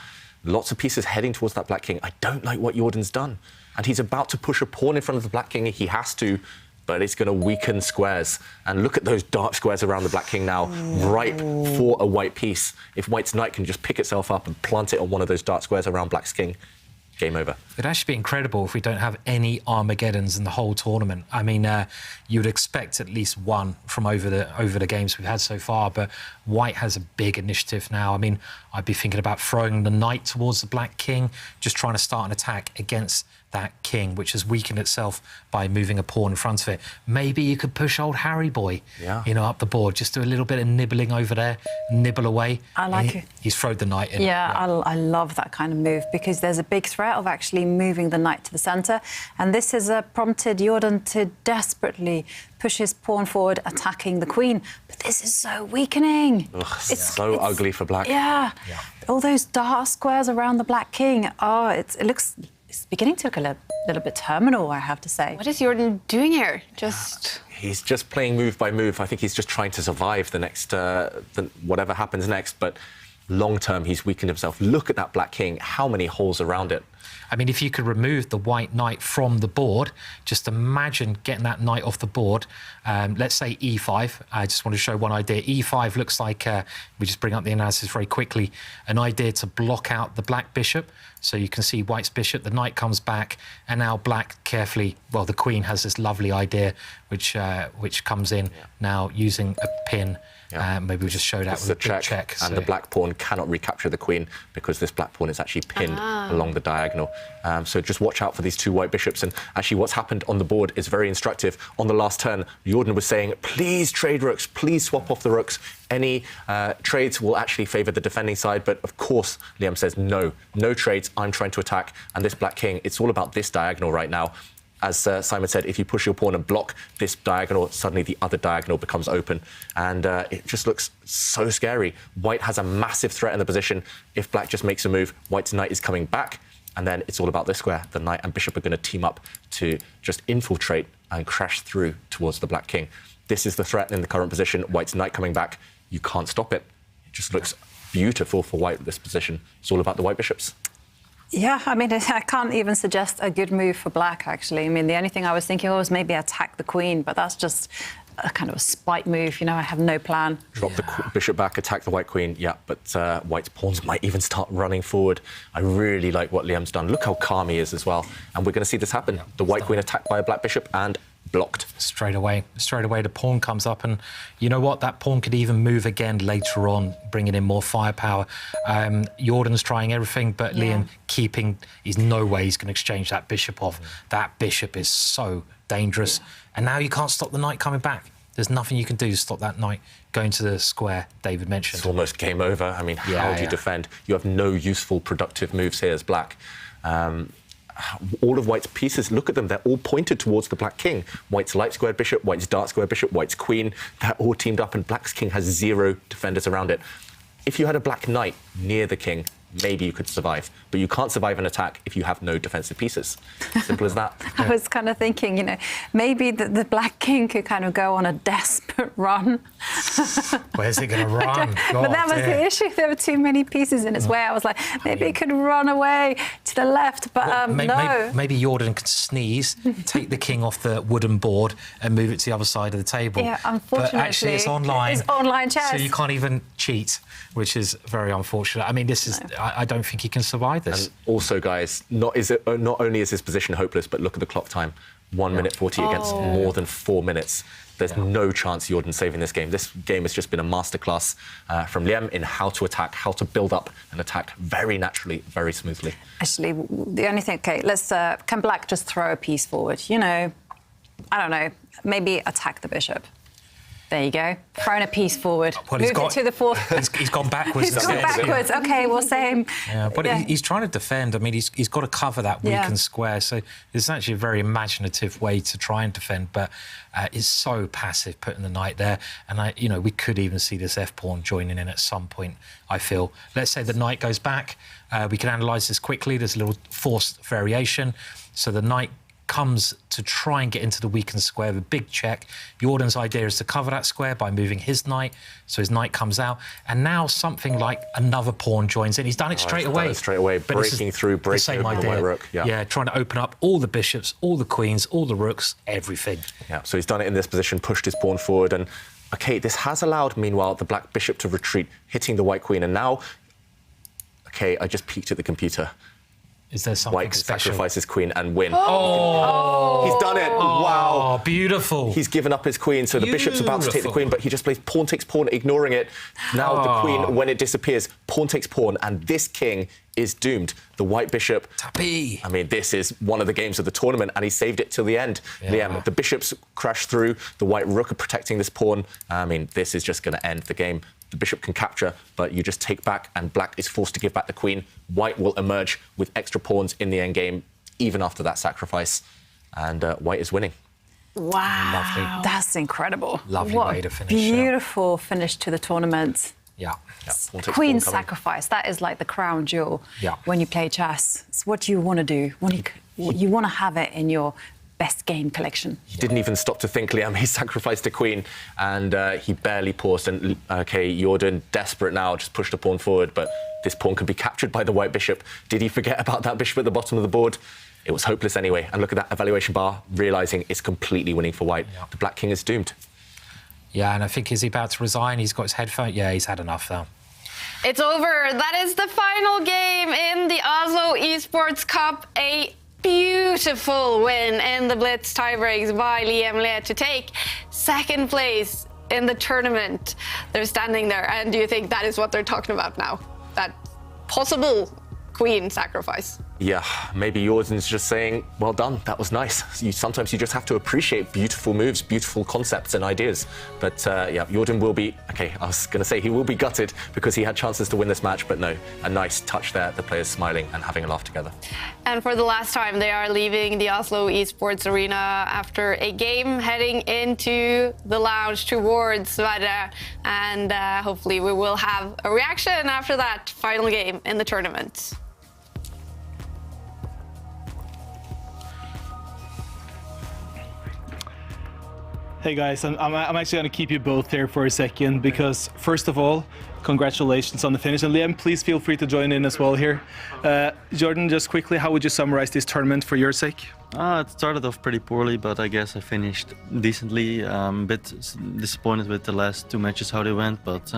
Lots of pieces heading towards that Black King. I don't like what Jordan's done. And he's about to push a pawn in front of the Black King. He has to, but it's going to weaken squares. And look at those dark squares around the Black King now, ripe for a White piece. If White's knight can just pick itself up and plant it on one of those dark squares around Black's King, game over. It'd actually be incredible if we don't have any Armageddons in the whole tournament. I mean, you'd expect at least one from over the games we've had so far, but White has a big initiative now. I mean, I'd be thinking about throwing the knight towards the Black King, just trying to start an attack against that king, which has weakened itself by moving a pawn in front of it. Maybe you could push old Harry Boy, you know, up the board. Just do a little bit of nibbling over there, nibble away. I like it. He's thrown the knight in. Yeah, I love that kind of move because there's a big threat of actually moving the knight to the centre. And this has prompted Jordan to desperately push his pawn forward, attacking the queen. But this is so weakening. Ugh, it's so ugly for Black. Yeah. All those dark squares around the Black King. Oh, it's beginning to look a little bit terminal, I have to say. What is Jordan doing here? He's just playing move by move. I think he's just trying to survive the next, whatever happens next. But long term, he's weakened himself. Look at that Black King. How many holes around it? I mean, if you could remove the White knight from the board, just imagine getting that knight off the board. Let's say E5. I just want to show one idea. E5 looks like, we just bring up the analysis very quickly, an idea to block out the Black bishop. So you can see White's bishop, the knight comes back, and now Black carefully, well, the queen has this lovely idea, which comes in now using a pin. Maybe we'll just show that with a big check. And the Black pawn cannot recapture the queen because this Black pawn is actually pinned along the diagonal. So just watch out for these two White bishops. And actually what's happened on the board is very instructive. On the last turn, Jordan was saying, please trade rooks, please swap off the rooks. Any trades will actually favour the defending side. But of course, Liam says, no trades, I'm trying to attack. And this Black King, it's all about this diagonal right now. As Simon said, if you push your pawn and block this diagonal, suddenly the other diagonal becomes open. And it just looks so scary. White has a massive threat in the position. If Black just makes a move, White's knight is coming back. And then it's all about this square. The knight and bishop are going to team up to just infiltrate and crash through towards the Black King. This is the threat in the current position. White's knight coming back. You can't stop it. It just looks beautiful for White with this position. It's all about the White bishops. Yeah, I mean, I can't even suggest a good move for black, actually. I mean, the only thing I was thinking of was maybe attack the queen, but that's just a kind of a spite move. You know, I have no plan. Drop the bishop back, attack the white queen. Yeah, but white's pawns might even start running forward. I really like what Liam's done. Look how calm he is as well. And we're going to see this happen. Yeah, the white queen attacked by a black bishop and blocked. Straight away, the pawn comes up, and you know what? That pawn could even move again later on, bringing in more firepower. Jordan's trying everything, but Liam keeping. He's no way he's going to exchange that bishop off. That bishop is so dangerous, and now you can't stop the knight coming back. There's nothing you can do to stop that knight going to the square David mentioned. It's almost game over. I mean, how do you defend? You have no useful, productive moves here as black. All of white's pieces, look at them, they're all pointed towards the black king. White's light squared bishop, white's dark squared bishop, white's queen, they're all teamed up, and black's king has 0 defenders around it. If you had a black knight near the king, maybe you could survive, but you can't survive an attack if you have no defensive pieces. Simple as that. I was kind of thinking, you know, maybe the black king could kind of go on a desperate run. Where's it going to run? But that was the issue. There were too many pieces in its way. I was like, maybe it could run away to the left, but no. Maybe Jordan could sneeze, take the king off the wooden board and move it to the other side of the table. Yeah, unfortunately. But actually, it's online. It's online chess. So you can't even cheat, which is very unfortunate. I mean, this is... I don't think he can survive this. And also, guys, not only is his position hopeless, but look at the clock time. 1 minute 40 against more than 4 minutes. There's no chance Jordan saving this game. This game has just been a masterclass from Liam in how to attack, how to build up and attack very naturally, very smoothly. Actually, the only thing... OK, let's... can black just throw a piece forward? You know, I don't know, maybe attack the bishop. There you go. Thrown a piece forward. Well, Moved it to the fourth. He's gone backwards. He's gone backwards. OK, well, same. Yeah, but he's trying to defend. I mean, he's got to cover that weakened square. So it's actually a very imaginative way to try and defend. But it's so passive putting the knight there. And, you know, we could even see this f-pawn joining in at some point, I feel. Let's say the knight goes back. We can analyse this quickly. There's a little forced variation. So the knight comes to try and get into the weakened square with a big check. Jordan's idea is to cover that square by moving his knight, so his knight comes out, and now something like another pawn joins in. He's done it straight away. Breaking through, breaking open the white rook. Yeah, trying to open up all the bishops, all the queens, all the rooks, everything. Yeah, so he's done it in this position, pushed his pawn forward, and OK, this has allowed, meanwhile, the black bishop to retreat, hitting the white queen, and now, OK, I just peeked at the computer. Is there something White special? sacrifice his queen and win. Oh! He's done it. Wow. Beautiful. He's given up his queen, so the bishop's about to take the queen, but he just plays pawn takes pawn, ignoring it. Now the queen, when it disappears, pawn takes pawn, and this king is doomed. The white bishop... Tapi. I mean, this is one of the games of the tournament, and he saved it till the end. Liam, the bishops crash through, the white rook are protecting this pawn. I mean, this is just going to end the game. The bishop can capture, but you just take back, and black is forced to give back the queen. White will emerge with extra pawns in the endgame, even after that sacrifice, and white is winning. Wow. Lovely. That's incredible. Lovely way to finish. Beautiful finish to the tournament. Yeah. Queen sacrifice, that is like the crown jewel when you play chess. It's what you want to do. You want to have it in your best game collection. He didn't even stop to think, Liam. He sacrificed a queen, and he barely paused. And OK, Jordan, desperate now, just pushed a pawn forward, but this pawn could be captured by the white bishop. Did he forget about that bishop at the bottom of the board? It was hopeless anyway. And look at that evaluation bar, realising it's completely winning for white. The black king is doomed. Yeah, and I think, is he about to resign? He's got his headphone. Yeah, he's had enough now. It's over. That is the final game in the Oslo Esports Cup. A beautiful win in the Blitz tiebreaks by Liam Le to take second place in the tournament. They're standing there, and do you think that is what they're talking about now? That possible queen sacrifice? Yeah, maybe Jordan's just saying, well done, that was nice. Sometimes you just have to appreciate beautiful moves, beautiful concepts and ideas. But yeah, Jordan will be, OK, I was going to say he will be gutted because he had chances to win this match, but no, a nice touch there, the players smiling and having a laugh together. And for the last time, they are leaving the Oslo Esports Arena after a game, heading into the lounge towards Sverre. And hopefully we will have a reaction after that final game in the tournament. Hey guys, I'm actually going to keep you both here for a second because, first of all, congratulations on the finish. And Liam, please feel free to join in as well here. Jordan, just quickly, how would you summarize this tournament for your sake? It started off pretty poorly, but I guess I finished decently. A bit disappointed with the last 2 matches, how they went, but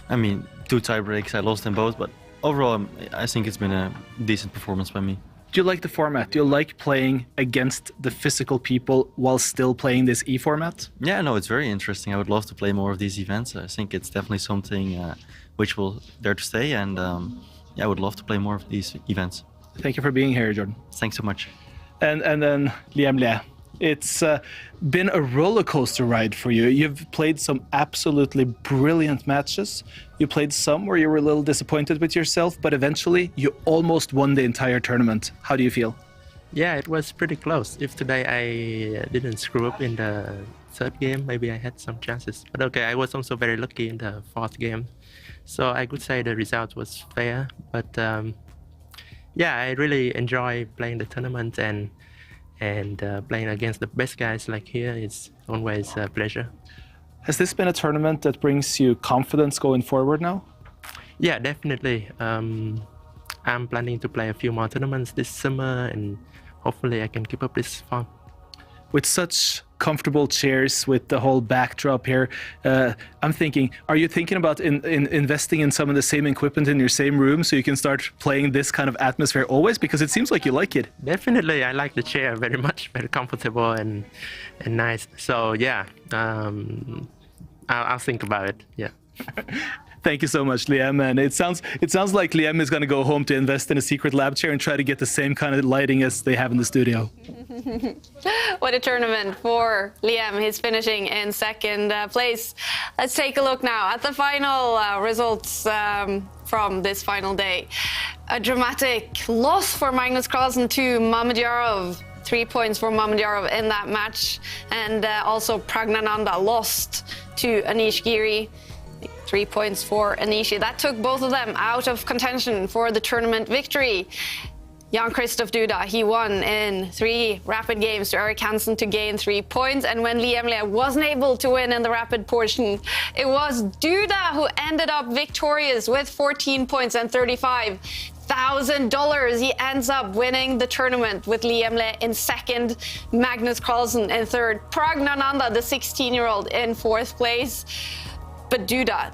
I mean, 2 tie breaks, I lost them both, but overall, I think it's been a decent performance by me. Do you like the format? Do you like playing against the physical people while still playing this e-format? Yeah, no, it's very interesting. I would love to play more of these events. I think it's definitely something which will there to stay, and yeah, I would love to play more of these events. Thank you for being here, Jordan. Thanks so much. And then Liam Le, it's been a roller coaster ride for you. You've played some absolutely brilliant matches. You played some where you were a little disappointed with yourself, but eventually you almost won the entire tournament. How do you feel? Yeah, it was pretty close. If today I didn't screw up in the 3rd game, maybe I had some chances. But okay, I was also very lucky in the 4th game. So I could say the result was fair. But yeah, I really enjoy playing the tournament and playing against the best guys like here is always a pleasure. Has this been a tournament that brings you confidence going forward now? Yeah, definitely. I'm planning to play a few more tournaments this summer and hopefully I can keep up this form. With such comfortable chairs, with the whole backdrop here, I'm thinking, are you thinking about investing in some of the same equipment in your same room so you can start playing this kind of atmosphere always? Because it seems like you like it. Definitely, I like the chair very much, very comfortable and nice. So yeah, I'll think about it, yeah. Thank you so much, Liam. And it sounds like Liam is going to go home to invest in a secret lab chair and try to get the same kind of lighting as they have in the studio. What a tournament for Liam. He's finishing in 2nd place. Let's take a look now at the final results from this final day. A dramatic loss for Magnus Carlsen to Mamedyarov. 3 points for Mamedyarov in that match. And also Praggnanandhaa lost to Anish-Giri. 3 points for Anishi. That took both of them out of contention for the tournament victory. Jan-Krzysztof Duda, he won in 3 rapid games to Erik Hansen to gain 3 points. And when Liam Le wasn't able to win in the rapid portion, it was Duda who ended up victorious with 14 points and $35,000. He ends up winning the tournament with Liam Le in 2nd, Magnus Carlsen in 3rd, Praggnanandhaa, the 16-year-old, in 4th place. But Duda,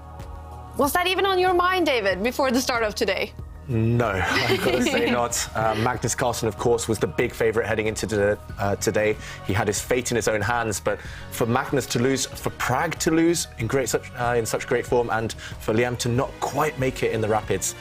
was that even on your mind, David, before the start of today? No, I've got to say not. Magnus Carlsen, of course, was the big favourite heading into today. He had his fate in his own hands, but for Magnus to lose, for Pragg to lose in such great form, and for Liam to not quite make it in the rapids,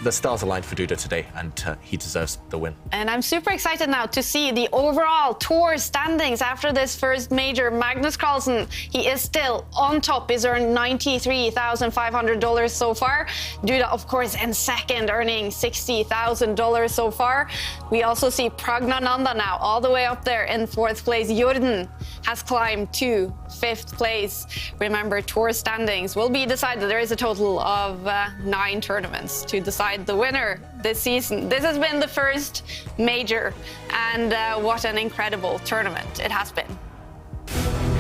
the stars aligned for Duda today, and he deserves the win. And I'm super excited now to see the overall tour standings after this first major. Magnus Carlsen, he is still on top. He's earned $93,500 so far. Duda, of course, in 2nd, earning $60,000 so far. We also see Praggnanandhaa now all the way up there in 4th place. Jordan has climbed to 5th place. Remember, tour standings will be decided. There is a total of 9 tournaments to decide the winner this season. This has been the first major, and what an incredible tournament it has been.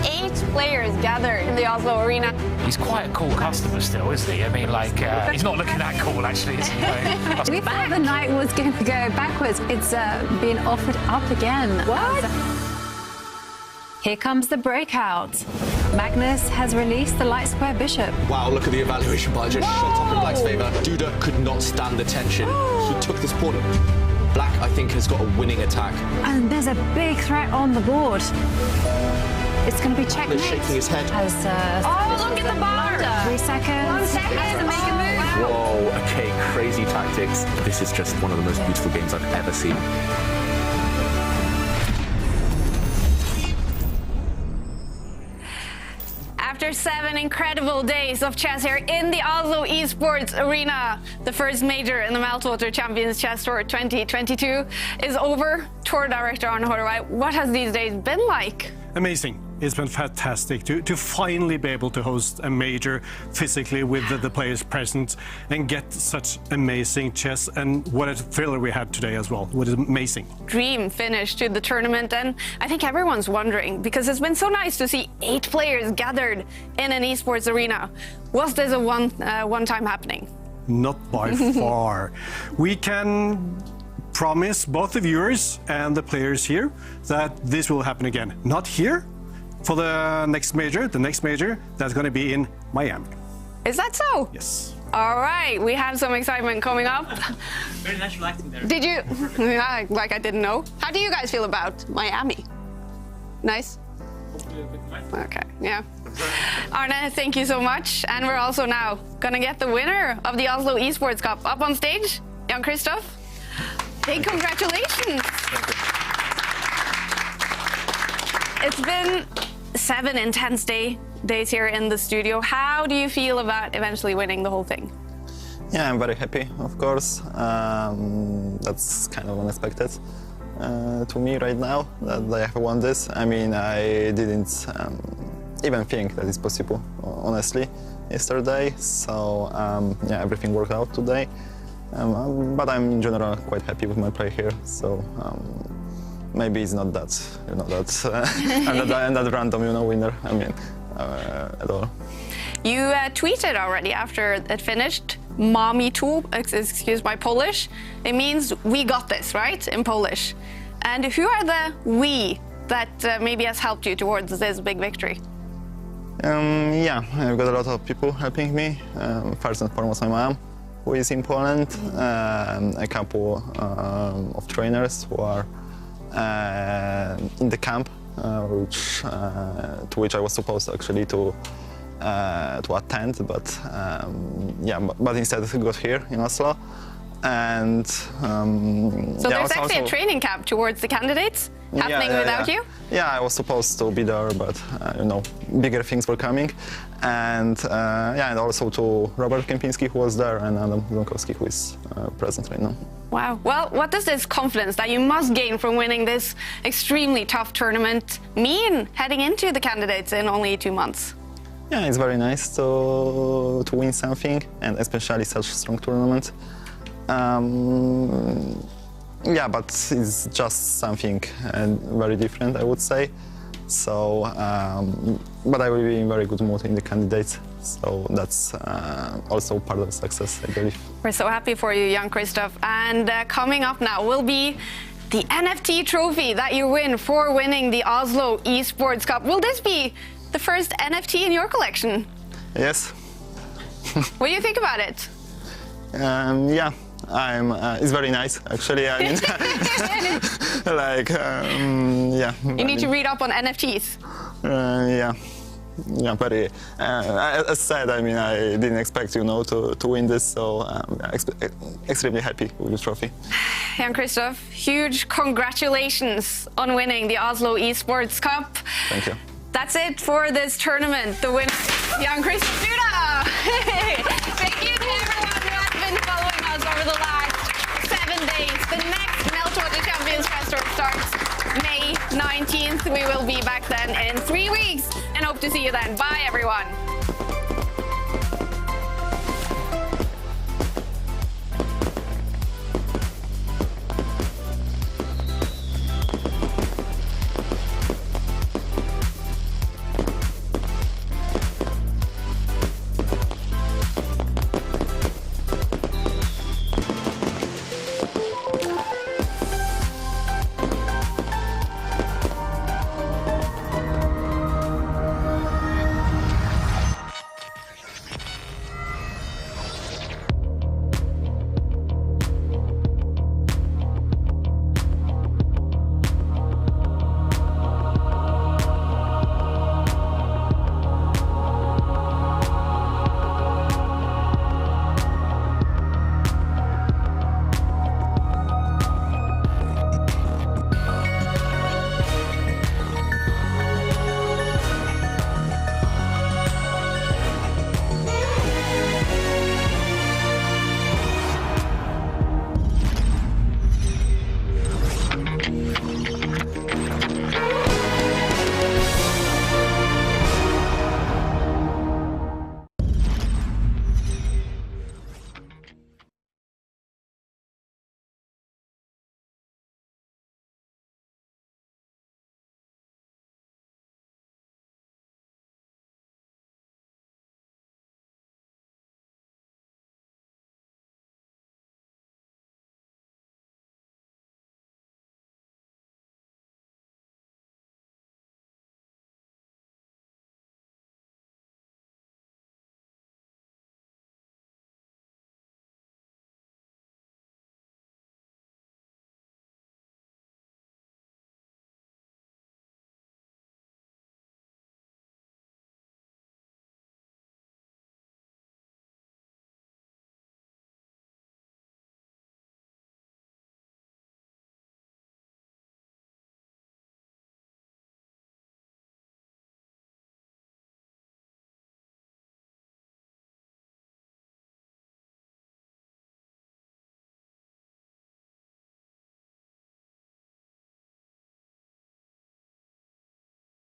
8 players gathered in the Oslo arena. He's quite a cool customer still, isn't he? I mean, like, he's not looking that cool, actually, is he? We thought the night was going to go backwards. It's been offered up again. What? Here comes the breakout. Magnus has released the light square bishop. Wow, look at the evaluation bar, just shot up in Black's favour. Duda could not stand the tension. He took this pawn. Black, I think, has got a winning attack. And there's a big threat on the board. It's going to be checkmate. He's shaking his head. As, oh, look at the bar. 3 seconds. 1 second to make a move. Whoa, okay, crazy tactics. This is just one of the most beautiful games I've ever seen. After 7 incredible days of chess here in the Oslo Esports arena, the first major in the Meltwater Champions Chess Tour 2022 is over. Tour director Arne Horrevei, what has these days been like? Amazing. It's been fantastic to finally be able to host a major physically with the players present and get such amazing chess. And what a thriller we had today as well. What is amazing. Dream finish to the tournament, and I think everyone's wondering, because it's been so nice to see 8 players gathered in an esports arena. Was this a one-time happening? Not by far. We can promise both the viewers and the players here that this will happen again. Not here for the next major. The next major, that's going to be in Miami. Is that so? Yes. All right, we have some excitement coming up. Very natural acting there. Did you? Like I didn't know. How do you guys feel about Miami? Nice? Okay, yeah. Arne, thank you so much. And we're also now gonna get the winner of the Oslo Esports Cup up on stage, Jan-Krzysztof. Big congratulations. It's been 7 intense days here in the studio. How do you feel about eventually winning the whole thing? Yeah, I'm very happy, of course. That's kind of unexpected to me right now that I have won this. I mean, I didn't even think that it's possible, honestly, yesterday. So yeah, everything worked out today. But I'm in general quite happy with my play here. So maybe it's not that, that random, winner. I mean, at all. You tweeted already after it finished, "Mamy tu," excuse my Polish. It means "we got this," right, in Polish. And who are the "we" that maybe has helped you towards this big victory? Yeah, I've got a lot of people helping me. First and foremost, my mom, who is in Poland, a couple of trainers who are in the camp, to which I was supposed actually to attend, but yeah, but instead I got here in Oslo. And so yeah, there's actually a training camp towards the candidates happening without you? Yeah, I was supposed to be there, but bigger things were coming. And yeah, and also to Robert Kempinski, who was there, and Adam Gronkowski, who is present right now. Wow. Well, what does this confidence that you must gain from winning this extremely tough tournament mean heading into the candidates in only 2 months? Yeah, it's very nice to win something, and especially such a strong tournament. Yeah, but it's just something very different, I would say. So, but I will be in very good mood in the candidates. So that's also part of the success, I believe. We're so happy for you, Jan-Krzysztof. And coming up now will be the NFT trophy that you win for winning the Oslo Esports Cup. Will this be the first NFT in your collection? Yes. What do you think about it? Yeah. It's very nice, actually. I mean, like, yeah. You need to read up on NFTs. Yeah, very. As said, I mean, I didn't expect, to win this, so extremely happy with the trophy. Jan-Krzysztof, huge congratulations on winning the Oslo Esports Cup. Thank you. That's it for this tournament. The winner, Jan-Krzysztof. Thank you to everyone who has been following us over the last 7 days. The next Meltwater Champions Fest Tour starts May 19th. We will be back then in 3 weeks and hope to see you then. Bye, everyone.